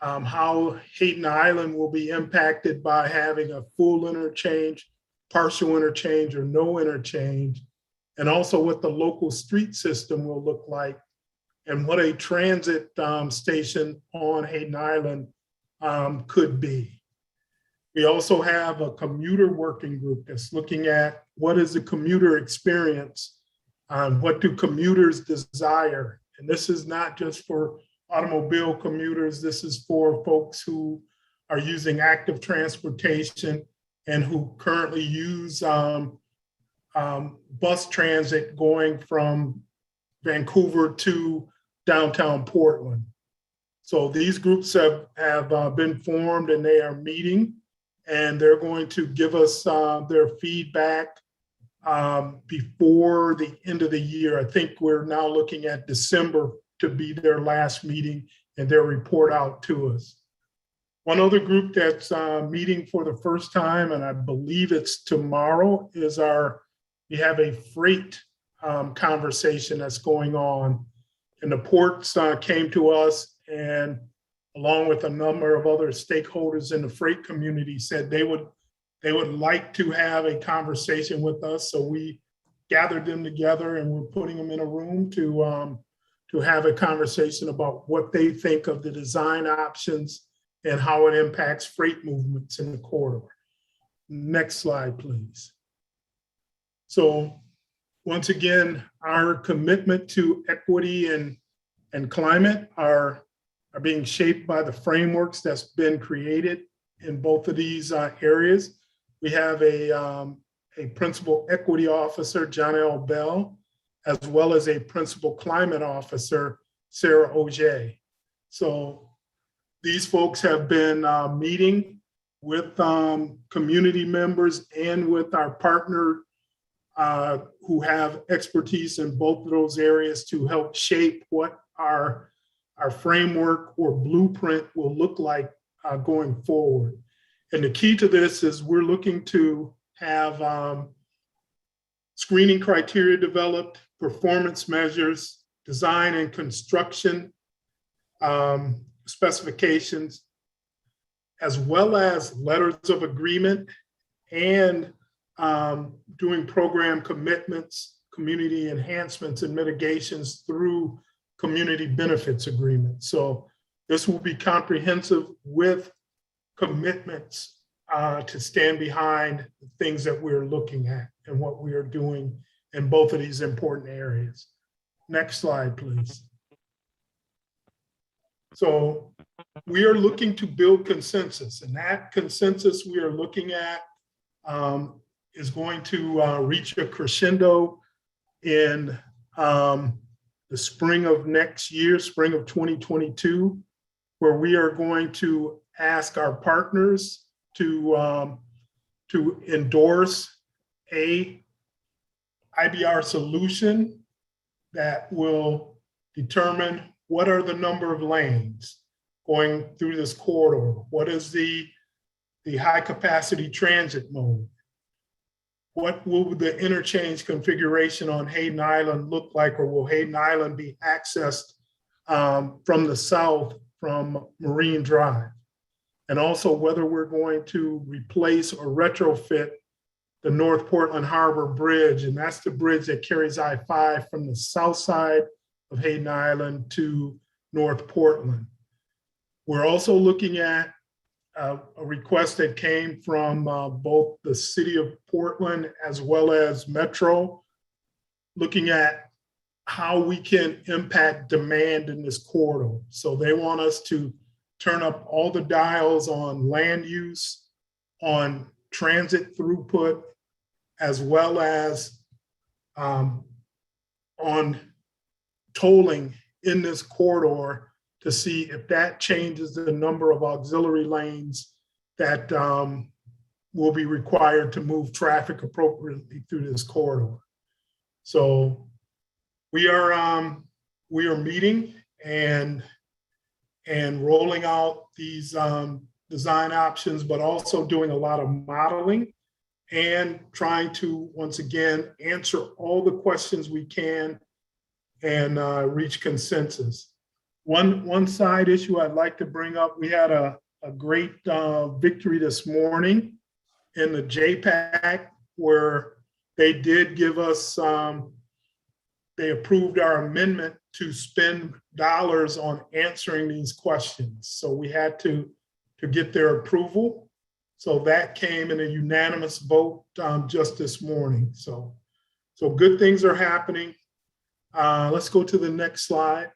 [SPEAKER 16] how Hayden Island will be impacted by having a full interchange, partial interchange, or no interchange. and also what the local street system will look like, and what a transit station on Hayden Island could be. We also have a commuter working group that's looking at what is the commuter experience, what do commuters desire? And this is not just for automobile commuters, this is for folks who are using active transportation and who currently use bus transit going from Vancouver to downtown Portland. So these groups have been formed and they are meeting, and they're going to give us their feedback before the end of the year. I think we're now looking at December to be their last meeting and their report out to us. One other group that's meeting for the first time, and I believe it's tomorrow, is we have a freight conversation that's going on. And the ports came to us, and along with a number of other stakeholders in the freight community, said they would like to have a conversation with us. So we gathered them together and we're putting them in a room to have a conversation about what they think of the design options and how it impacts freight movements in the corridor. Next slide, please. So once again, our commitment to equity and climate are being shaped by the frameworks that's been created in both of these areas. We have a principal equity officer, John L. Bell, as well as a principal climate officer, Sarah Auger. So these folks have been meeting with community members and with our partner who have expertise in both of those areas to help shape what our framework or blueprint will look like going forward. And the key to this is we're looking to have screening criteria developed, performance measures, design and construction specifications, as well as letters of agreement and doing program commitments, community enhancements and mitigations through community benefits agreements. So this will be comprehensive with commitments to stand behind the things that we're looking at and what we are doing in both of these important areas. Next slide, please. So we are looking to build consensus, and that consensus we are looking at is going to reach a crescendo in the spring of next year, spring of 2022, where we are going to ask our partners to endorse a IBR solution that will determine what are the number of lanes going through this corridor. What is the high capacity transit mode? What will the interchange configuration on Hayden Island look like, or will Hayden Island be accessed from the south from Marine Drive? And also whether we're going to replace or retrofit the North Portland Harbor Bridge, and that's the bridge that carries I-5 from the south side of Hayden Island to North Portland. We're also looking at a request that came from both the city of Portland as well as Metro, looking at how we can impact demand in this corridor. So they want us to turn up all the dials on land use, on transit throughput, as well as on tolling in this corridor to see if that changes the number of auxiliary lanes that will be required to move traffic appropriately through this corridor. So we are meeting and rolling out these design options, but also doing a lot of modeling and trying to, once again, answer all the questions we can and reach consensus. One side issue I'd like to bring up, we had a great victory this morning in the JPAC, where they did give us, they approved our amendment to spend dollars on answering these questions. So we had to get their approval. So that came in a unanimous vote just this morning. So good things are happening. Let's go to the next slide.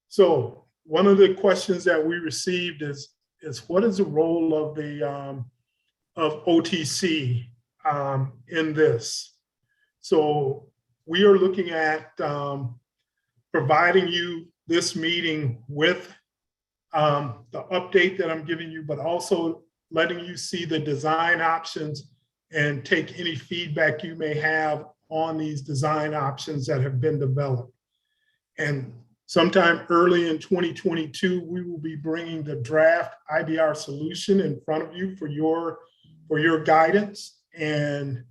[SPEAKER 16] So one of the questions that we received is what is the role of the of OTC in this? So we are looking at providing you this meeting with the update that I'm giving you, but also letting you see the design options and take any feedback you may have on these design options that have been developed. And sometime early in 2022, we will be bringing the draft IBR solution in front of you for your guidance and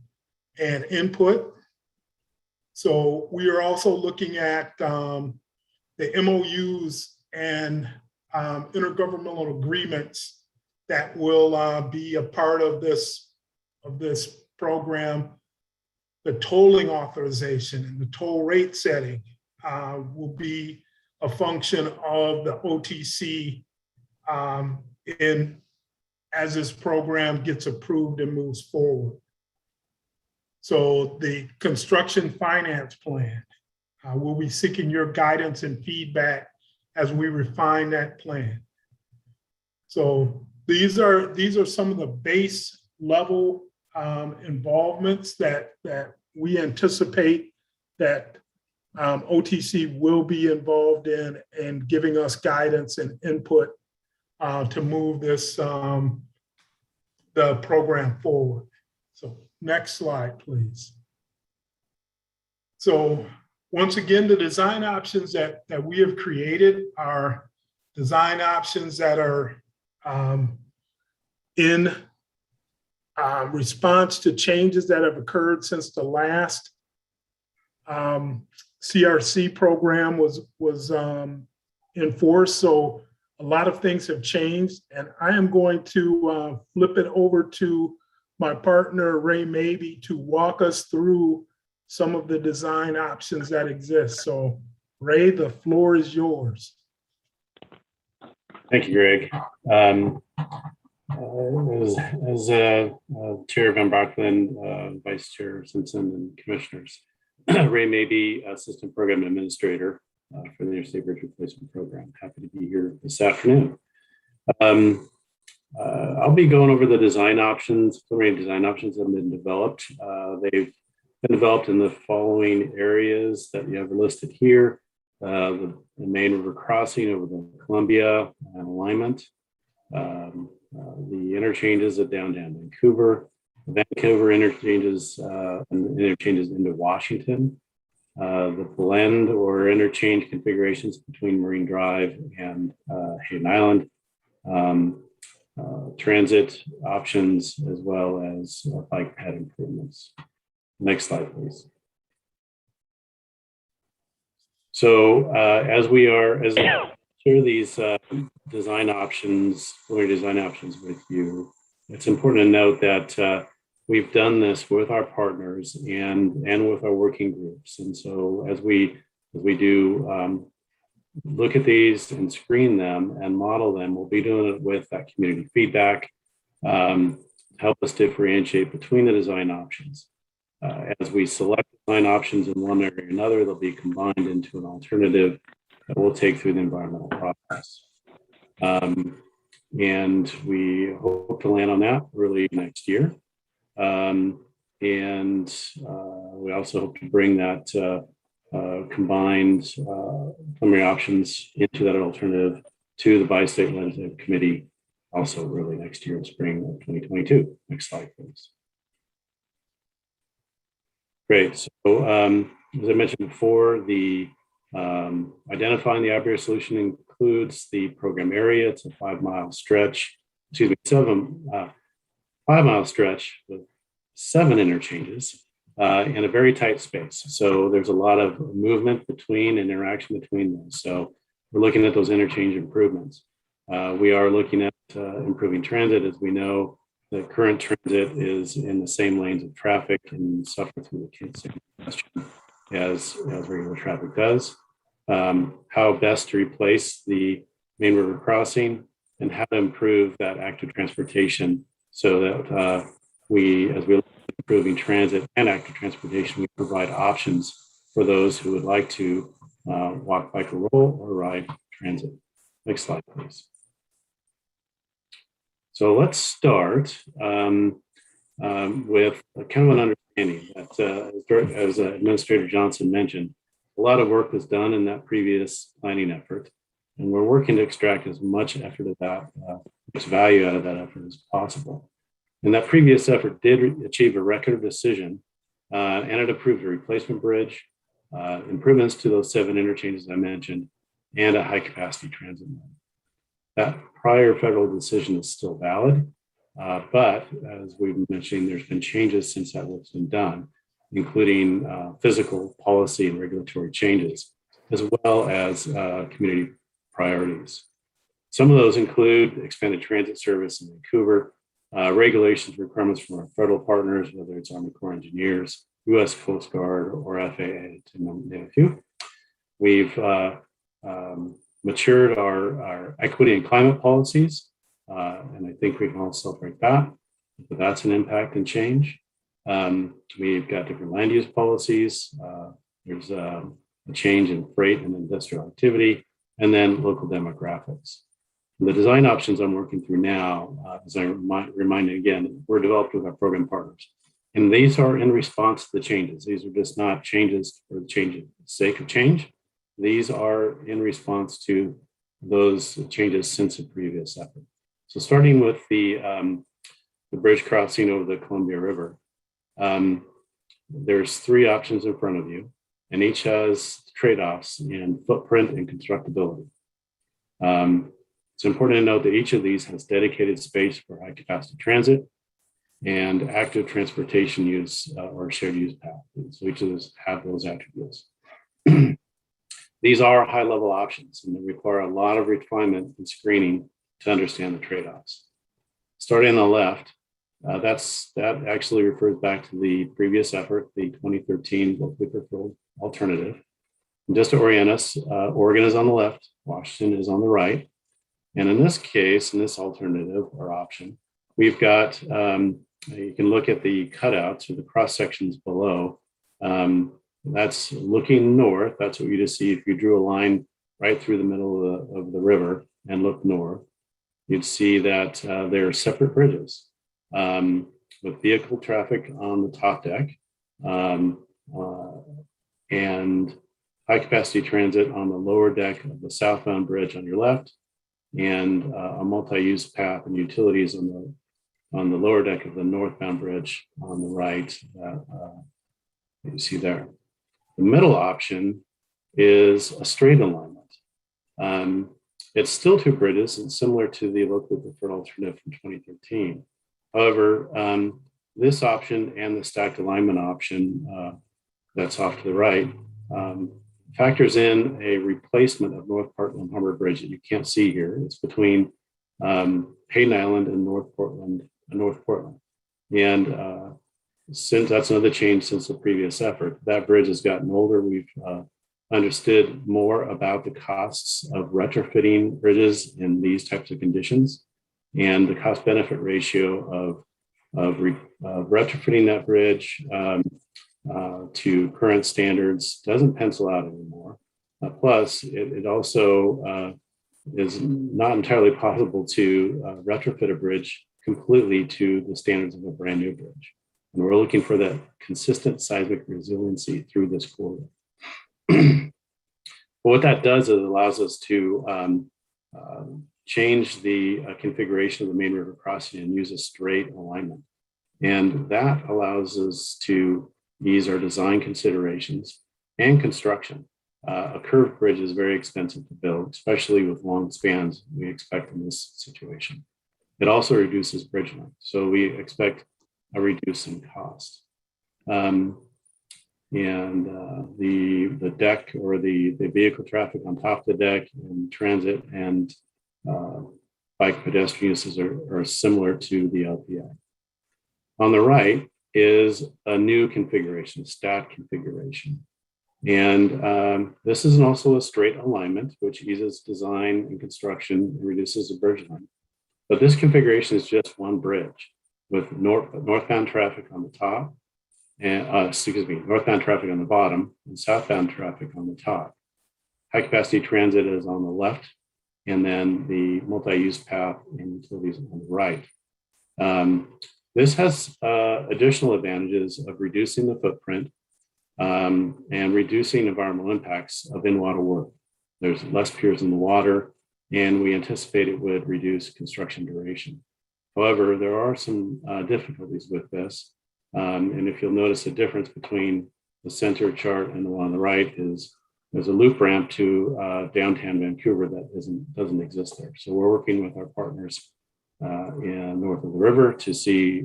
[SPEAKER 16] input. So we are also looking at the MOUs and intergovernmental agreements that will be a part of this program. The tolling authorization and the toll rate setting will be a function of the OTC as this program gets approved and moves forward. So the construction finance plan, we'll be seeking your guidance and feedback as we refine that plan. So these are some of the base level involvements that we anticipate that OTC will be involved in giving us guidance and input to move this the program forward. So next slide, please. So once again, the design options that we have created are design options that are in response to changes that have occurred since the last CRC program was enforced. So a lot of things have changed, and I am going to flip it over to my partner, Ray Mabey, to walk us through some of the design options that exist. So Ray, the floor is yours.
[SPEAKER 8] Thank you, Greg. As Chair Van Brockland, Vice Chair Simpson, and Commissioners, Ray Mabey, Assistant Program Administrator for the Interstate Bridge Replacement Program. Happy to be here this afternoon. I'll be going over the design options, preliminary design options that have been developed. They've been developed in the following areas that you have listed here. The main river crossing over the Columbia and alignment, the interchanges at downtown Vancouver, Vancouver interchanges and interchanges into Washington, the blend or interchange configurations between Marine Drive and Hayden Island, transit options, as well as bike pad improvements. Next slide, please. So as we share these design options with you, it's important to note that we've done this with our partners and with our working groups. And so as we do look at these and screen them and model them, we'll be doing it with that community feedback, help us differentiate between the design options. As we select design options in one area or another, they'll be combined into an alternative that we'll take through the environmental process. And we hope to land on that early next year. And we also hope to bring that combined preliminary options into that alternative to the bi-state legislative committee also early next year in spring of 2022. Next slide, please. Great. So as I mentioned before, the identifying the IBR solution includes the program area. It's a 5-mile stretch, 5-mile stretch with 7 interchanges in a very tight space. So there's a lot of movement between and interaction between them. So we're looking at those interchange improvements. We are looking at improving transit. As we know, The current transit is in the same lanes of traffic and suffer through the same congestion as regular traffic does. How best to replace the main river crossing and how to improve that active transportation so that as we look at improving transit and active transportation, we provide options for those who would like to walk, bike, or roll, or ride transit. Next slide, please. So let's start with kind of an understanding that, as Administrator Johnson mentioned, a lot of work was done in that previous planning effort, and we're working to extract as much effort of that, much value out of that effort as possible. And that previous effort did achieve a record of decision, and it approved a replacement bridge, improvements to those 7 interchanges I mentioned, and a high-capacity transit node. That prior federal decision is still valid, but as we've been mentioning, there's been changes since that work's been done, including physical, policy, and regulatory changes, as well as community priorities. Some of those include expanded transit service in Vancouver, regulations, requirements from our federal partners, whether it's Army Corps of Engineers, U.S. Coast Guard, or FAA, to name a few. We've matured our equity and climate policies, and I think we can all celebrate that. But that's an impact and change. We've got different land use policies. There's a change in freight and industrial activity, and then local demographics. And the design options I'm working through now, as I remind again, were developed with our program partners. And these are in response to the changes. These are just not changes for the sake of change. These are in response to those changes since the previous effort. So starting with the bridge crossing over the Columbia River, there's 3 options in front of you, and each has trade-offs in footprint and constructability. It's important to note that each of these has dedicated space for high-capacity transit and active transportation use or shared use path. So each of those have those attributes. These are high-level options, and they require a lot of refinement and screening to understand the trade-offs. Starting on the left, that actually refers back to the previous effort, the 2013 locally preferred alternative. And just to orient us, Oregon is on the left, Washington is on the right. And in this case, in this alternative or option, we've got, you can look at the cutouts or the cross sections below. That's looking north. That's what you just see if you drew a line right through the middle of the river and look north. You'd see that there are separate bridges with vehicle traffic on the top deck and high capacity transit on the lower deck of the southbound bridge on your left, and a multi-use path and utilities on the lower deck of the northbound bridge on the right that you see there. The middle option is a straight alignment. It's still 2 bridges and similar to the locally preferred alternative from 2013. However, this option and the stacked alignment option that's off to the right factors in a replacement of North Portland Harbor Bridge that you can't see here. It's between Hayden Island and North Portland. And since that's another change since the previous effort, that bridge has gotten older. We've understood more about the costs of retrofitting bridges in these types of conditions, and the cost benefit ratio of retrofitting that bridge to current standards doesn't pencil out anymore. Plus, it also is not entirely possible to retrofit a bridge completely to the standards of a brand new bridge. And we're looking for that consistent seismic resiliency through this corridor. But what that does is it allows us to change the configuration of the main river crossing and use a straight alignment. And that allows us to ease our design considerations and construction. A curved bridge is very expensive to build, especially with long spans we expect in this situation. It also reduces bridge length, so we expect a reduce in cost. And the deck or the vehicle traffic on top of the deck and transit and bike pedestrian uses are similar to the LPA. On the right is a new configuration, stat configuration. And this is also a straight alignment, which eases design and construction and reduces the bridge line. But this configuration is just one bridge with northbound traffic on the top, and northbound traffic on the bottom and southbound traffic on the top. High capacity transit is on the left, and then the multi-use path and utilities on the right. This has additional advantages of reducing the footprint and reducing environmental impacts of in-water work. There's less piers in the water, and we anticipate it would reduce construction duration. However, there are some difficulties with this. And if you'll notice, the difference between the center chart and the one on the right is there's a loop ramp to downtown Vancouver that doesn't exist there. So we're working with our partners north of the river to see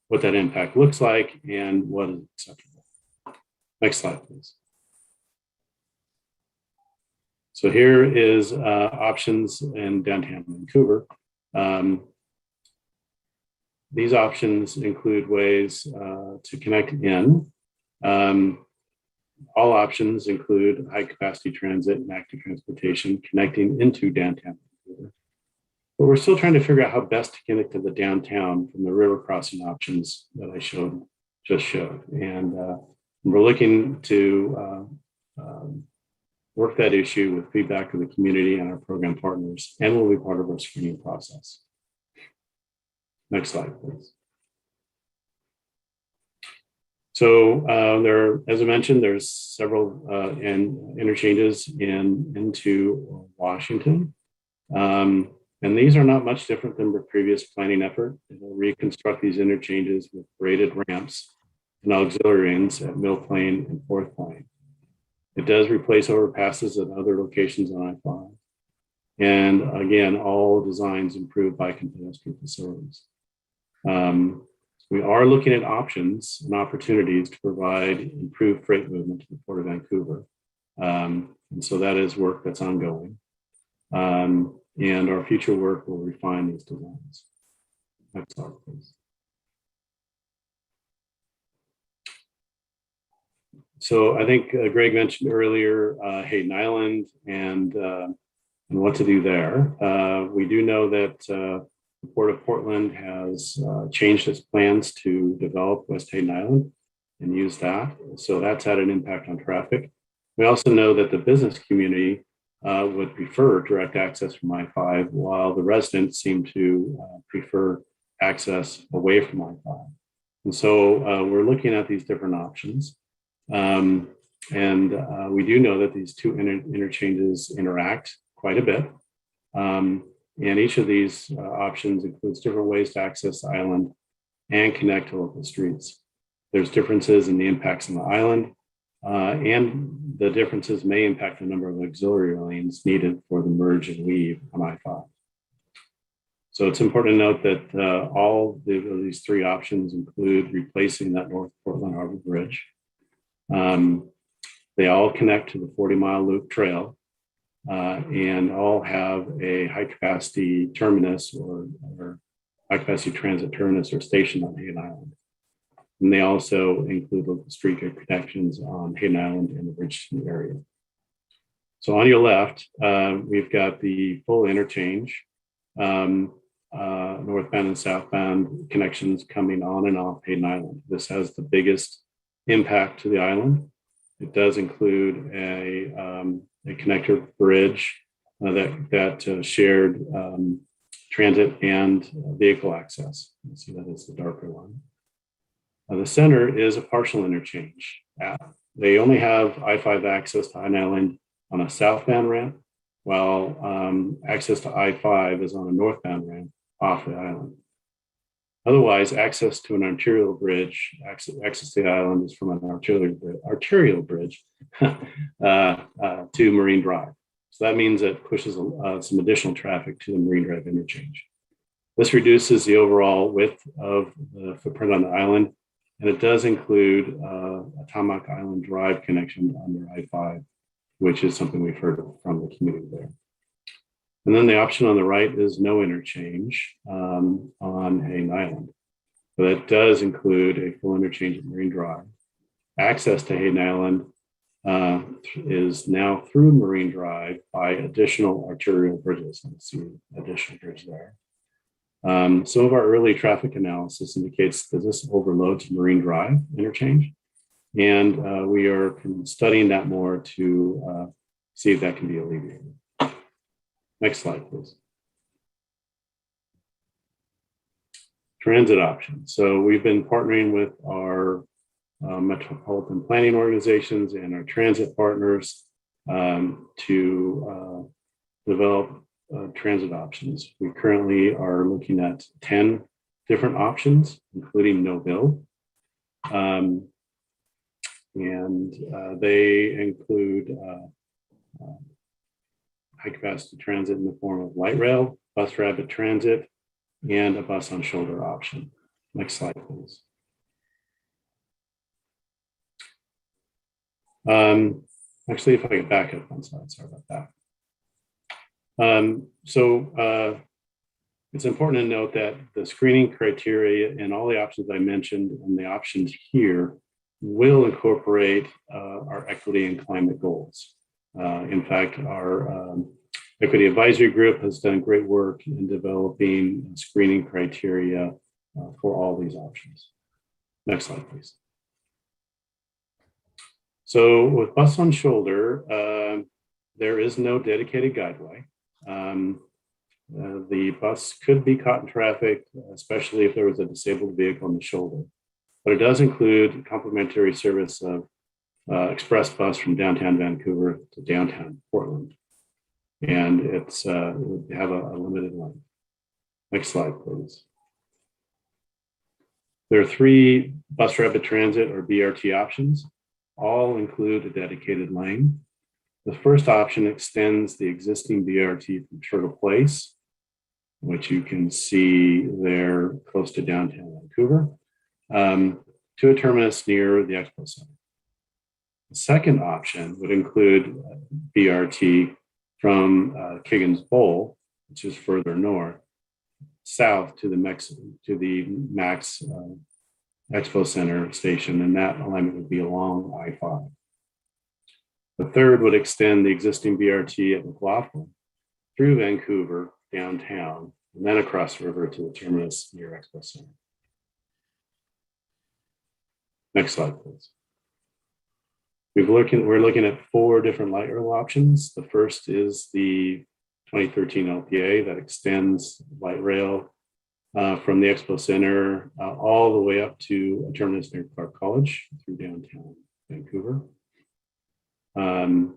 [SPEAKER 8] what that impact looks like and what is acceptable. Next slide, please. So here is options in downtown Vancouver. These options include ways to connect in. All options include high capacity transit and active transportation connecting into downtown Vancouver. But we're still trying to figure out how best to connect to the downtown from the river crossing options that I just showed. And we're looking to work that issue with feedback of the community and our program partners, and will be part of our screening process. Next slide, please. So as I mentioned, there's several interchanges into Washington. And these are not much different than the previous planning effort. It'll reconstruct these interchanges with graded ramps and auxiliary ends at Mill Plain and Fourth Plain. It does replace overpasses at other locations on I-5. And again, all designs improve bike and pedestrian facilities. We are looking at options and opportunities to provide improved freight movement to the Port of Vancouver. And so that is work that's ongoing. And our future work will refine these designs. Next slide, please. So I think Greg mentioned earlier Hayden Island and what to do there. We do know that the Port of Portland has changed its plans to develop West Hayden Island and use that. So that's had an impact on traffic. We also know that the business community would prefer direct access from I-5, while the residents seem to prefer access away from I-5. And so we're looking at these different options. And we do know that these two interchanges interact quite a bit. And each of these options includes different ways to access the island and connect to local streets. There's differences in the impacts on the island, and the differences may impact the number of auxiliary lanes needed for the merge and weave on I-5. So it's important to note that all these three options include replacing that North Portland Harbor Bridge. They all connect to the 40-mile loop trail and all have a high-capacity terminus or high-capacity transit terminus or station on Hayden Island. And they also include local street connections on Hayden Island and the Bridgeton area. So on your left, we've got the full interchange, northbound and southbound connections coming on and off Hayden Island. This has the biggest impact to the island. It does include a connector bridge that shared transit and vehicle access. You see that is the darker one. The center is a partial interchange. They only have I-5 access to Hayden Island on a southbound ramp, while access to I-5 is on a northbound ramp off the island. Otherwise, access to an arterial bridge, access to the island is from an arterial bridge to Marine Drive. So that means it pushes some additional traffic to the Marine Drive interchange. This reduces the overall width of the footprint on the island, and it does include a Tamaki Island Drive connection under I-5, which is something we've heard from the community there. And then the option on the right is no interchange on Hayden Island. But it does include a full interchange at Marine Drive. Access to Hayden Island is now through Marine Drive by additional arterial bridges. You see additional bridge there. Some of our early traffic analysis indicates that this overloads Marine Drive interchange. And we are studying that more to see if that can be alleviated. Next slide, please. Transit options. So we've been partnering with our metropolitan planning organizations and our transit partners to develop transit options. We currently are looking at 10 different options, including no bill. They include high capacity transit in the form of light rail, bus rapid transit, and a bus on shoulder option. Next slide, please. Actually, if I could back up one slide, sorry about that. It's important to note that the screening criteria and all the options I mentioned and the options here will incorporate our equity and climate goals. In fact, our Equity Advisory Group has done great work in developing screening criteria for all these options. Next slide, please. So with bus on shoulder, there is no dedicated guideway. The bus could be caught in traffic, especially if there was a disabled vehicle on the shoulder. But it does include complimentary service of express bus from downtown Vancouver to downtown Portland. And it would have a limited length. Next slide, please. There are 3 bus rapid transit or BRT options. All include a dedicated lane. The first option extends the existing BRT from Turtle Place, which you can see there close to downtown Vancouver, to a terminus near the Expo Center. The second option would include BRT from Kiggins Bowl, which is further north, south to the Max Expo Center station, and that alignment would be along I-5. The third would extend the existing BRT at McLaughlin through Vancouver, downtown, and then across the river to the terminus near Expo Center. Next slide, please. We're looking at 4 different light rail options. The first is the 2013 LPA that extends light rail from the Expo Center all the way up to a terminus near Clark College through downtown Vancouver. The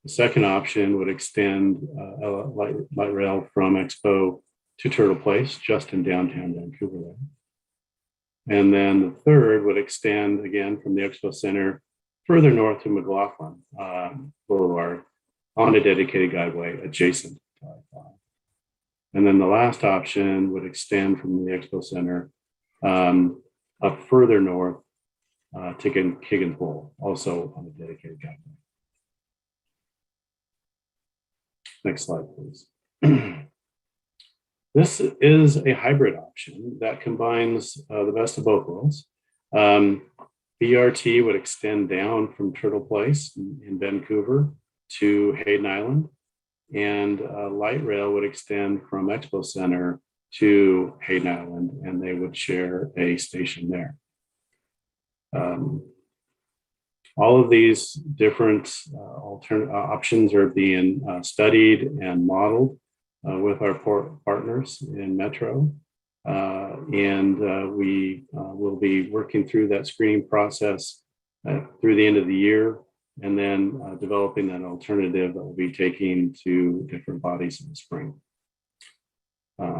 [SPEAKER 8] second option would extend light rail from Expo to Turtle Place, just in downtown Vancouver there. And then the third would extend again from the Expo Center further north to McLaughlin Boulevard on a dedicated guideway adjacent to I-5. And then the last option would extend from the Expo Center up further north to Kiggins Bowl, also on a dedicated guideway. Next slide, please. This is a hybrid option that combines the best of both worlds. BRT would extend down from Turtle Place in Vancouver to Hayden Island, and light rail would extend from Expo Center to Hayden Island, and they would share a station there. All of these different alternate options are being studied and modeled with our partners in Metro. We will be working through that screening process through the end of the year, and then developing an alternative that will be taken to different bodies in the spring.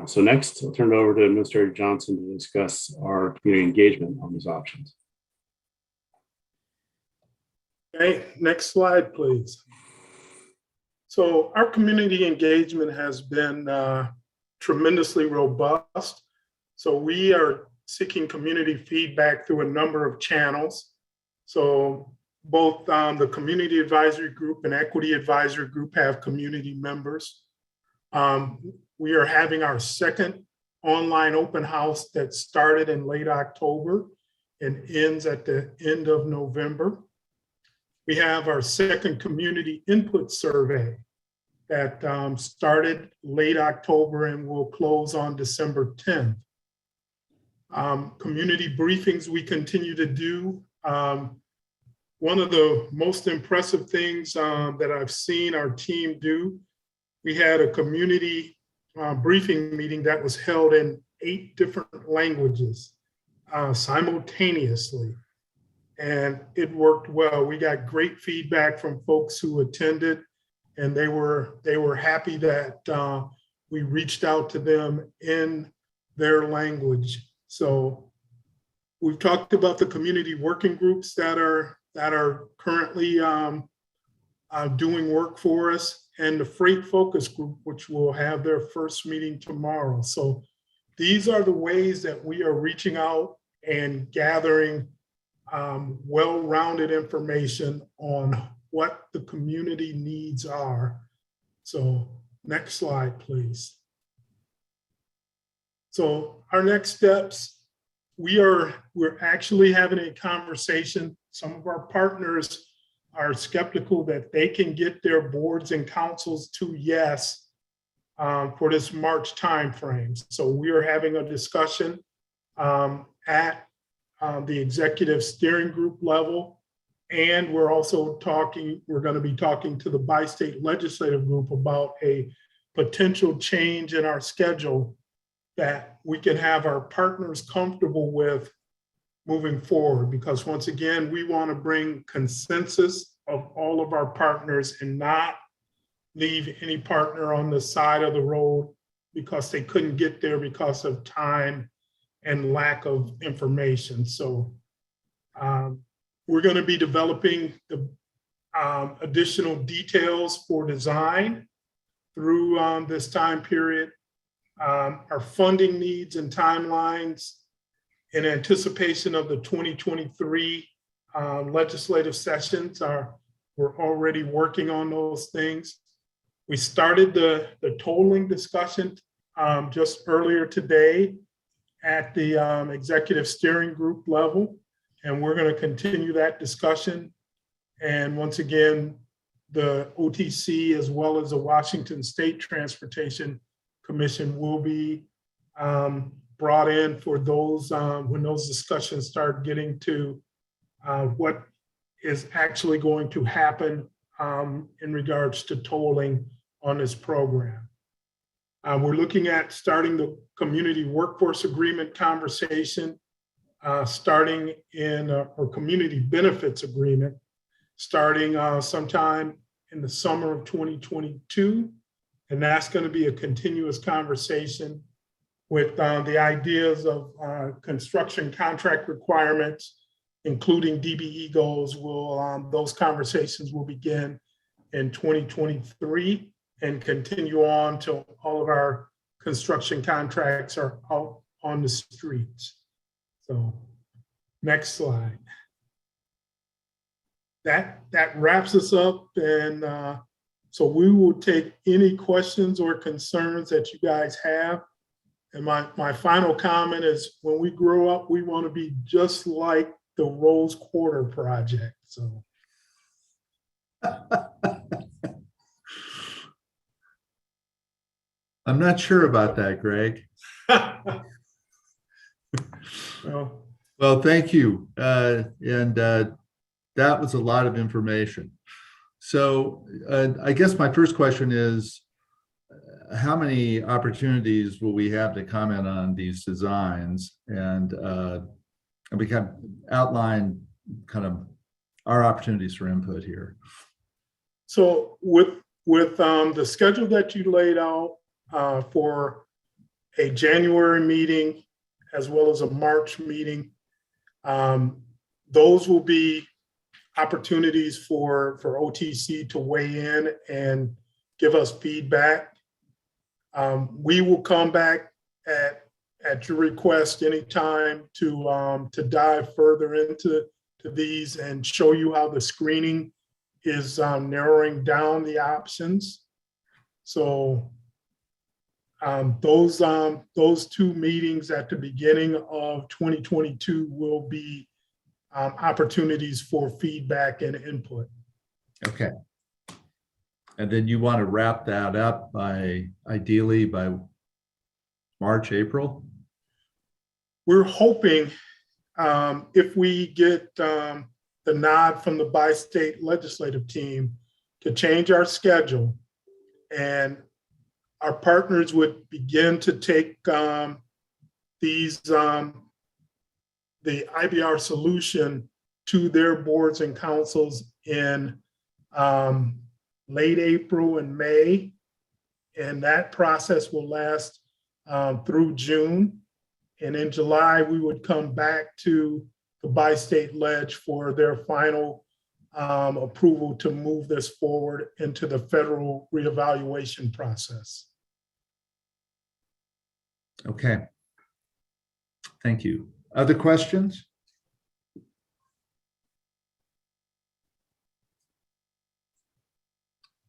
[SPEAKER 8] So next, I'll turn it over to Administrator Johnson to discuss our community engagement on these options.
[SPEAKER 16] Okay, next slide, please. So our community engagement has been tremendously robust. So we are seeking community feedback through a number of channels. So both the Community Advisory Group and Equity Advisory Group have community members. We are having our second online open house that started in late October and ends at the end of November. We have our second community input survey that started late October and will close on December 10th. Community briefings we continue to do. One of the most impressive things that I've seen our team do, we had a community briefing meeting that was held in 8 different languages simultaneously. And it worked well. We got great feedback from folks who attended, and they were happy that we reached out to them in their language. So we've talked about the community working groups that are currently doing work for us, and the freight focus group, which will have their first meeting tomorrow. So these are the ways that we are reaching out and gathering well-rounded information on what the community needs are. So next slide, please. So our next steps, we're actually having a conversation. Some of our partners are skeptical that they can get their boards and councils to yes for this March timeframe. So we are having a discussion at the executive steering group level. And we're also we're going to be talking to the bi-state legislative group about a potential change in our schedule that we can have our partners comfortable with moving forward. Because once again, we want to bring consensus of all of our partners and not leave any partner on the side of the road because they couldn't get there because of time and lack of information. So we're going to be developing the additional details for design through this time period. Our funding needs and timelines in anticipation of the 2023 legislative sessions we're already working on those things. We started the tolling discussion just earlier today at the executive steering group level, and we're going to continue that discussion. And once again, the OTC as well as the Washington State Transportation Commission will be brought in for those when those discussions start getting to what is actually going to happen in regards to tolling on this program. We're looking at starting the community workforce agreement conversation, starting in or community benefits agreement, starting sometime in the summer of 2022. And that's going to be a continuous conversation with the ideas of construction contract requirements, including DBE goals. Those conversations will begin in 2023 and continue on till all of our construction contracts are out on the streets. So next slide. That wraps us up, and so we will take any questions or concerns that you guys have. And my final comment is, when we grow up, we want to be just like the Rose Quarter Project. So.
[SPEAKER 1] I'm not sure about that, Greg. Well, thank you. That was a lot of information. So I guess my first question is, how many opportunities will we have to comment on these designs? And we can outline kind of our opportunities for input here.
[SPEAKER 16] So with the schedule that you laid out for a January meeting as well as a March meeting, those will be opportunities for OTC to weigh in and give us feedback. We will come back at your request anytime to dive further into these and show you how the screening is narrowing down the options. So Those two meetings at the beginning of 2022 will be opportunities for feedback and input.
[SPEAKER 1] Okay. And then you want to wrap that up ideally by March, April?
[SPEAKER 16] We're hoping if we get the nod from the bi-state legislative team to change our schedule, and our partners would begin to take the IBR solution to their boards and councils in late April and May. And that process will last through June. And in July, we would come back to the bi-state ledge for their final approval to move this forward into the federal reevaluation process.
[SPEAKER 1] Okay. Thank you. Other questions?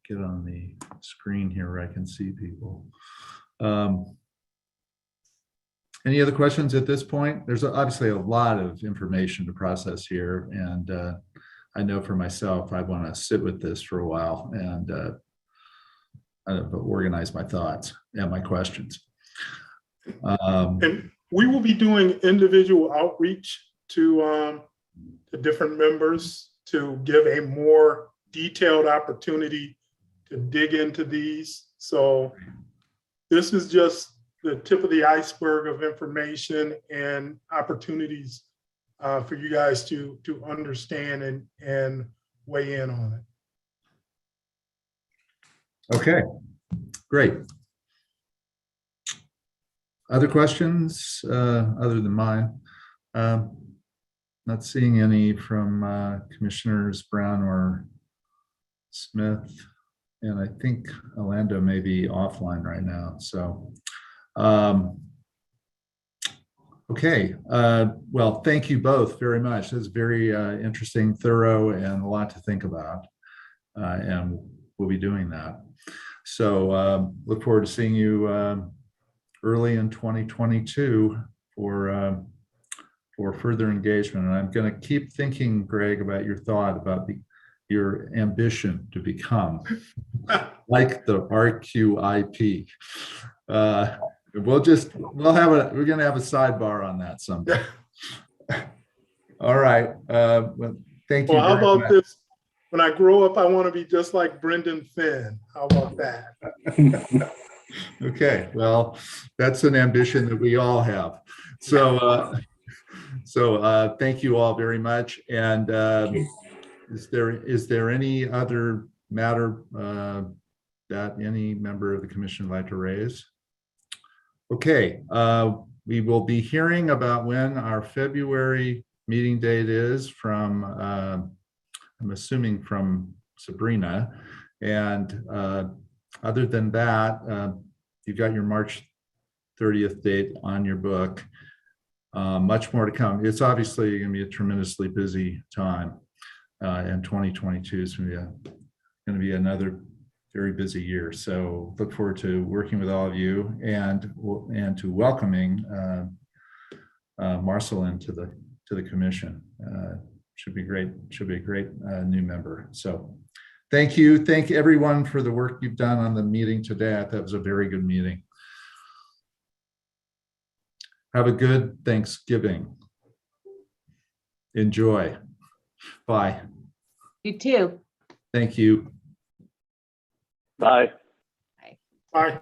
[SPEAKER 1] Get on the screen here where I can see people. Any other questions at this point? There's obviously a lot of information to process here, and I know for myself, I want to sit with this for a while and organize my thoughts and my questions.
[SPEAKER 16] And we will be doing individual outreach to the different members to give a more detailed opportunity to dig into these. So this is just the tip of the iceberg of information and opportunities for you guys to understand and weigh in on it.
[SPEAKER 1] Okay, great. Other questions other than mine? Not seeing any from Commissioners Brown or Smith, and I think Orlando may be offline right now. So, okay. Well, thank you both very much. That's very interesting, thorough, and a lot to think about. And we'll be doing that. So look forward to seeing you early in 2022 for further engagement. And I'm going to keep thinking, Greg, about your thought about your ambition to become like the RQIP. We're going to have a sidebar on that someday. All right. Well, thank you.
[SPEAKER 16] Well, how about this? When I grow up, I want to be just like Brendan Finn. How about that?
[SPEAKER 1] Okay, well, that's an ambition that we all have. So, thank you all very much. And is there any other matter that any member of the commission would like to raise? Okay, we will be hearing about when our February meeting date is from, I'm assuming from Sabrina. And other than that, you've got your March 30th date on your book. Much more to come. It's obviously going to be a tremendously busy time. And 2022 is going to be another very busy year. So look forward to working with all of you and to welcoming Marcelin to the commission. Should be great. Should be a great new member. So thank you. Thank everyone for the work you've done on the meeting today. I thought it was a very good meeting. Have a good Thanksgiving. Enjoy. Bye.
[SPEAKER 17] You too.
[SPEAKER 1] Thank you.
[SPEAKER 4] Bye.
[SPEAKER 16] Bye.